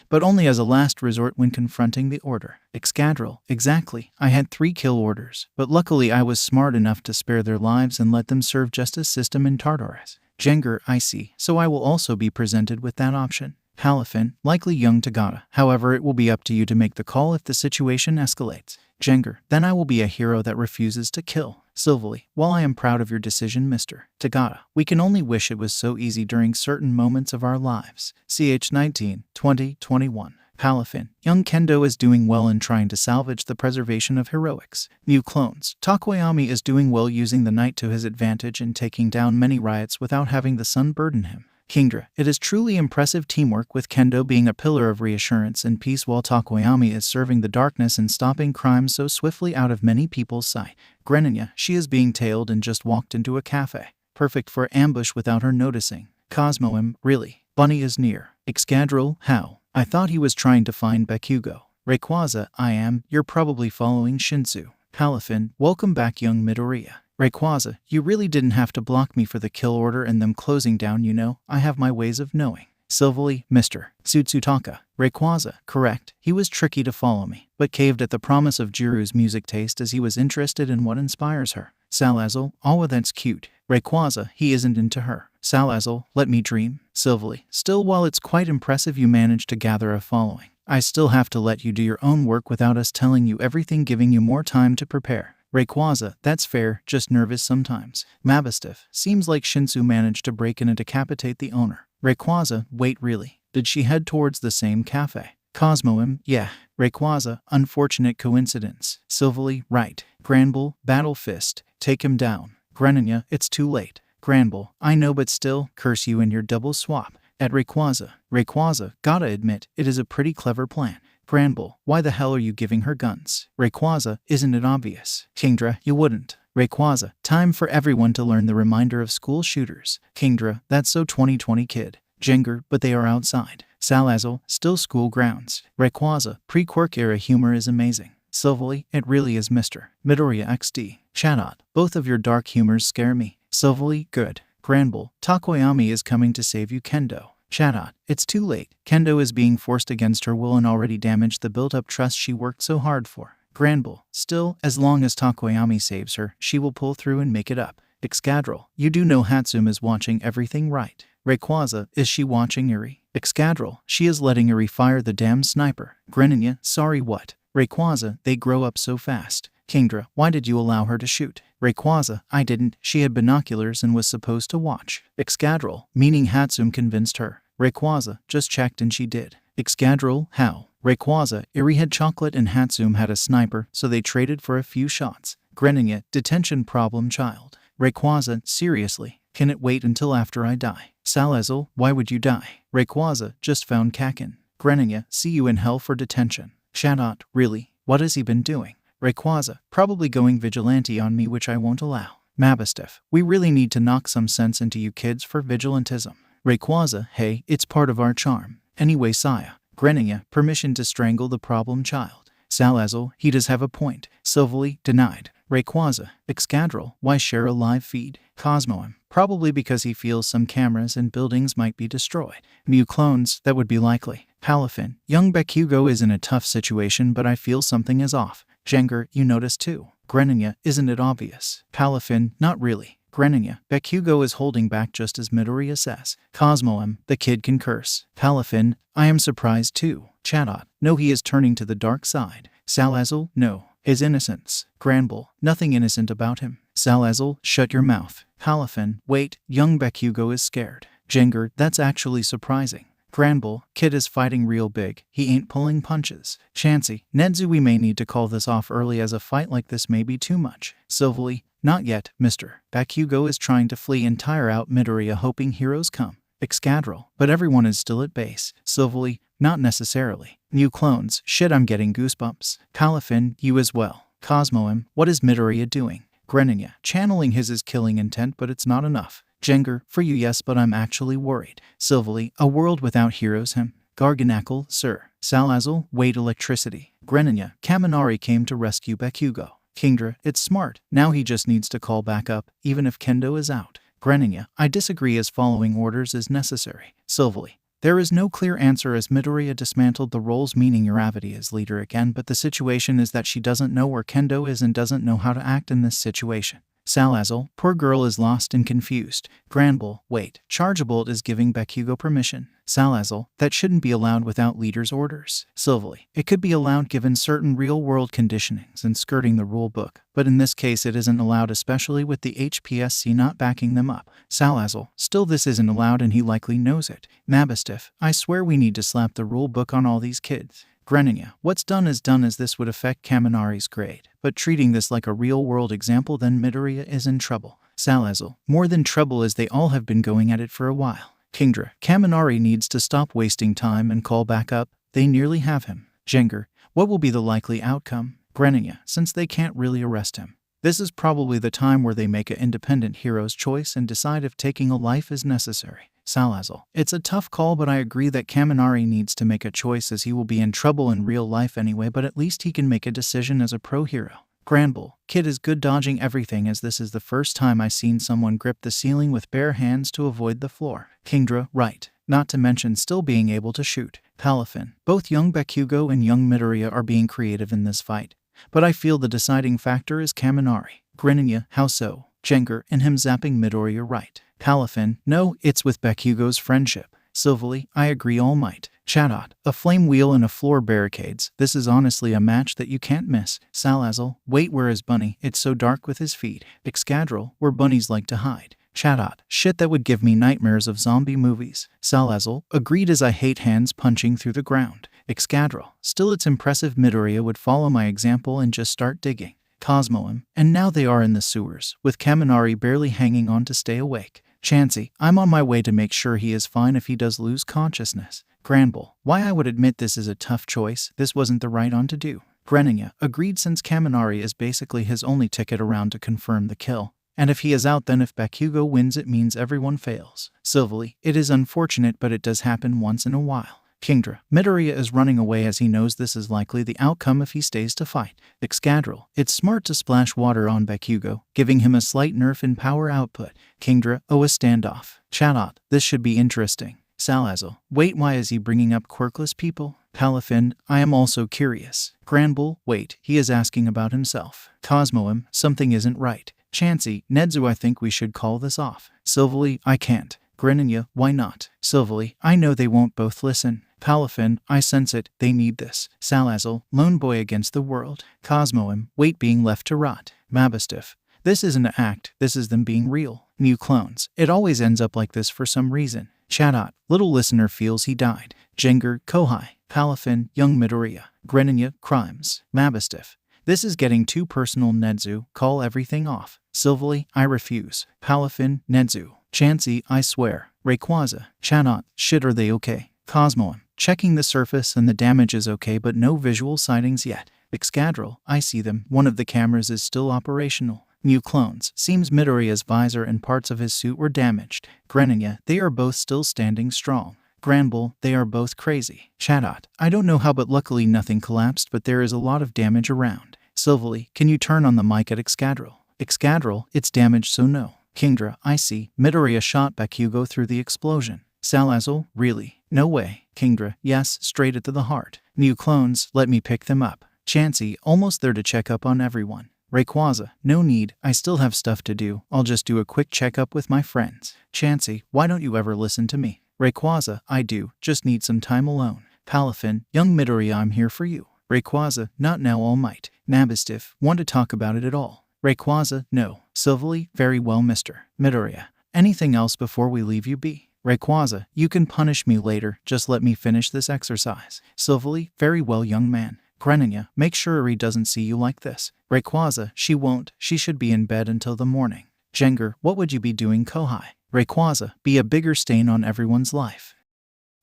But only as a last resort when confronting the order. Excadrill, exactly. I had 3 kill orders, but luckily I was smart enough to spare their lives and let them serve justice system in Tartarus. Jenger, I see, so I will also be presented with that option. Halifin, likely young Tagata. However, it will be up to you to make the call if the situation escalates. Jenger, then I will be a hero that refuses to kill. Silvally, while I am proud of your decision, Mr. Tagata, we can only wish it was so easy during certain moments of our lives. CH 19, 2021. Halifin, young Kendo is doing well in trying to salvage the preservation of heroics. New clones, Takoyami is doing well using the night to his advantage and taking down many riots without having the sun burden him. Kingdra, it is truly impressive teamwork with Kendo being a pillar of reassurance and peace while Takoyami is serving the darkness and stopping crime so swiftly out of many people's sight. Greninja, she is being tailed and just walked into a cafe. Perfect for ambush without her noticing. Cosmoem, really? Bunny is near. Excadrill, how? I thought he was trying to find Bakugo. Rayquaza, I am. You're probably following Shinsu. Halifin, welcome back, young Midoriya. Rayquaza, you really didn't have to block me for the kill order and them closing down, you know. I have my ways of knowing. Silvally, Mr. Tsutsutaka. Rayquaza, correct. He was tricky to follow me, but caved at the promise of Jiru's music taste as he was interested in what inspires her. Salazzle, oh that's cute. Rayquaza, he isn't into her. Salazzle, let me dream. Silvally, still while it's quite impressive you managed to gather a following, I still have to let you do your own work without us telling you everything, giving you more time to prepare. Rayquaza, that's fair, just nervous sometimes. Mabosstiff, seems like Shinsu managed to break in and decapitate the owner. Rayquaza, wait really? Did she head towards the same cafe? Cosmoem, yeah. Rayquaza, unfortunate coincidence. Silvally, right. Granbull, Battle Fist, take him down. Greninja, it's too late. Granbull, I know but still, curse you and your double swap. At Rayquaza, gotta admit, it is a pretty clever plan. Granbull, why the hell are you giving her guns? Rayquaza, isn't it obvious? Kingdra, you wouldn't. Rayquaza, time for everyone to learn the reminder of school shooters. Kingdra, that's so 2020 kid. Jenger, but they are outside. Salazzle, still school grounds. Rayquaza, pre-quirk era humor is amazing. Silvally, it really is, Mr. Midoriya XD. Chatot, both of your dark humors scare me. Silvally, good. Granbull, Takoyami is coming to save you, Kendo. Chatot, it's too late. Kendo is being forced against her will and already damaged the built-up trust she worked so hard for. Granbull, still, as long as Takoyami saves her, she will pull through and make it up. Excadrill, you do know Hatsum is watching everything, right? Rayquaza, is she watching Eri? Excadrill, she is letting Eri fire the damn sniper. Greninja, sorry what? Rayquaza, they grow up so fast. Kingdra, why did you allow her to shoot? Rayquaza, I didn't. She had binoculars and was supposed to watch. Excadrill, meaning Hatsum convinced her. Rayquaza, just checked and she did. Excadrill, how? Rayquaza, Eri had chocolate and Hatsum had a sniper, so they traded for a few shots. Greninja, detention problem child. Rayquaza, seriously, can it wait until after I die? Salazzle, why would you die? Rayquaza, just found Kakin. Greninja, see you in hell for detention. Chatot, really? What has he been doing? Rayquaza, probably going vigilante on me, which I won't allow. Mabosstiff, we really need to knock some sense into you kids for vigilantism. Rayquaza, hey, it's part of our charm. Anyway, Saya. Greninja, permission to strangle the problem child. Salazzle, he does have a point. Silvally, denied. Rayquaza, Excadrill, why share a live feed? Cosmoem, probably because he feels some cameras and buildings might be destroyed. Mew clones, that would be likely. Halifin, young Bakugo is in a tough situation, but I feel something is off. Jenger, you notice too. Greninja, isn't it obvious? Halifin, not really. Greninja, Bakugo is holding back just as Midoriya says. Cosmoem, the kid can curse. Halifin, I am surprised too. Chatot, no, he is turning to the dark side. Salazzle, no. His innocence. Granbull, nothing innocent about him. Salazzle, shut your mouth. Halifin, wait, young Bakugo is scared. Jenger, that's actually surprising. Granbull, kid is fighting real big, he ain't pulling punches. Chansey, Nedzu, we may need to call this off early as a fight like this may be too much. Silvally, not yet, Mr. Bakugo is trying to flee and tire out Midoriya hoping heroes come. Excadrill, but everyone is still at base. Silvally, not necessarily. New clones, shit, I'm getting goosebumps. Halifin, you as well. Cosmoem, what is Midoriya doing? Greninja, channeling his killing intent, but it's not enough. Jenger, for you yes, but I'm actually worried. Silvally, a world without heroes him. Garganackle, sir. Salazzle, wait, electricity. Greninja, Kaminari came to rescue Bakugo. Kingdra, it's smart. Now he just needs to call back up, even if Kendo is out. Greninja, I disagree, as following orders is necessary. Silvally, there is no clear answer as Midoriya dismantled the roles, meaning Uravity is leader again, but the situation is that she doesn't know where Kendo is and doesn't know how to act in this situation. Salazzle, poor girl is lost and confused. Granbull, wait, Chargeabolt is giving Bakugo permission. Salazzle, that shouldn't be allowed without leader's orders. Silvally, it could be allowed given certain real-world conditionings and skirting the rule book, but in this case it isn't allowed, especially with the HPSC not backing them up. Salazzle, still this isn't allowed and he likely knows it. Mabistiff, I swear we need to slap the rule book on all these kids. Greninja, what's done is done, as this would affect Kaminari's grade, but treating this like a real-world example, then Midoriya is in trouble. Salazzle, more than trouble, as they all have been going at it for a while. Kingdra, Kaminari needs to stop wasting time and call back up. They nearly have him. Jengar, what will be the likely outcome? Greninja, since they can't really arrest him, this is probably the time where they make an independent hero's choice and decide if taking a life is necessary. Salazzle, it's a tough call, but I agree that Kaminari needs to make a choice, as he will be in trouble in real life anyway, but at least he can make a decision as a pro hero. Granbull, Kid is good dodging everything, as this is the first time I've seen someone grip the ceiling with bare hands to avoid the floor. Kingdra, right, not to mention still being able to shoot. Palafin, both young Bakugo and young Midoriya are being creative in this fight, but I feel the deciding factor is Kaminari. Greninja, how so? Jengar, and him zapping Midoriya, right. Palafin, no, it's with Bakugo's friendship. Silvally, I agree, All Might. Chatot, a flame wheel and a floor barricades. This is honestly a match that you can't miss. Salazzle, wait, where is Bunny? It's so dark with his feet. Excadrill, where bunnies like to hide. Chatot, shit, that would give me nightmares of zombie movies. Salazzle, agreed, as I hate hands punching through the ground. Excadrill, still it's impressive Midoriya would follow my example and just start digging. Cosmoem, and now they are in the sewers, with Kaminari barely hanging on to stay awake. Chansey, I'm on my way to make sure he is fine if he does lose consciousness. Granbull, why, I would admit this is a tough choice, this wasn't the right on to do. Greninja, agreed, since Kaminari is basically his only ticket around to confirm the kill, and if he is out, then if Bakugo wins it means everyone fails. Silvally, it is unfortunate, but it does happen once in a while. Kingdra, Midoriya is running away, as he knows this is likely the outcome if he stays to fight. Excadrill, it's smart to splash water on Bakugo, giving him a slight nerf in power output. Kingdra, oh, a standoff. Chatot, this should be interesting. Salazzle, wait, why is he bringing up quirkless people? Palafin, I am also curious. Granbull, wait, he is asking about himself. Cosmoem, something isn't right. Chansey, Nedzu, I think we should call this off. Silvally, I can't. Greninja, why not? Silvally, I know they won't both listen. Palafin, I sense it, they need this. Salazzle, lone boy against the world. Cosmoem, wait, being left to rot. Mabistiff, this isn't an act, this is them being real. New clones, it always ends up like this for some reason. Chatot, little listener feels he died. Jengar, Kohai. Palafin, young Midoriya. Greninja, crimes. Mabistiff, this is getting too personal. Nedzu, call everything off. Silvally, I refuse. Palafin, Nedzu. Chansey, I swear. Rayquaza, Chatot, shit, are they okay? Cosmoem, checking the surface and the damage is okay, but no visual sightings yet. Excadrill, I see them, one of the cameras is still operational. New clones, seems Midoriya's visor and parts of his suit were damaged. Greninja, they are both still standing strong. Granbull, they are both crazy. Chatot, I don't know how, but luckily nothing collapsed, but there is a lot of damage around. Silvally, can you turn on the mic at Excadrill? Excadrill, it's damaged, so no. Kingdra, I see. Midoriya shot Bakugo through the explosion. Salazzle, really? No way. Kingdra, yes, straight into the heart. New clones, let me pick them up. Chansey, almost there to check up on everyone. Rayquaza, no need, I still have stuff to do, I'll just do a quick checkup with my friends. Chansey, why don't you ever listen to me? Rayquaza, I do, just need some time alone. Palafin, young Midoriya, I'm here for you. Rayquaza, not now, All Might. Mabistiff, want to talk about it at all? Rayquaza, no. Silvally, very well, Mr. Midoriya. Anything else before we leave you be? Rayquaza, you can punish me later, just let me finish this exercise. Silvally, very well, young man. Greninja, make sure Uri doesn't see you like this. Rayquaza, she won't, she should be in bed until the morning. Jengar, what would you be doing, Kohai? Rayquaza, be a bigger stain on everyone's life.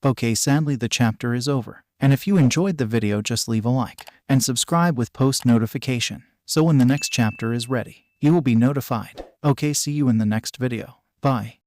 Okay, sadly the chapter is over, and if you enjoyed the video, just leave a like, and subscribe with post notification, so when the next chapter is ready, you will be notified. Okay, see you in the next video. Bye.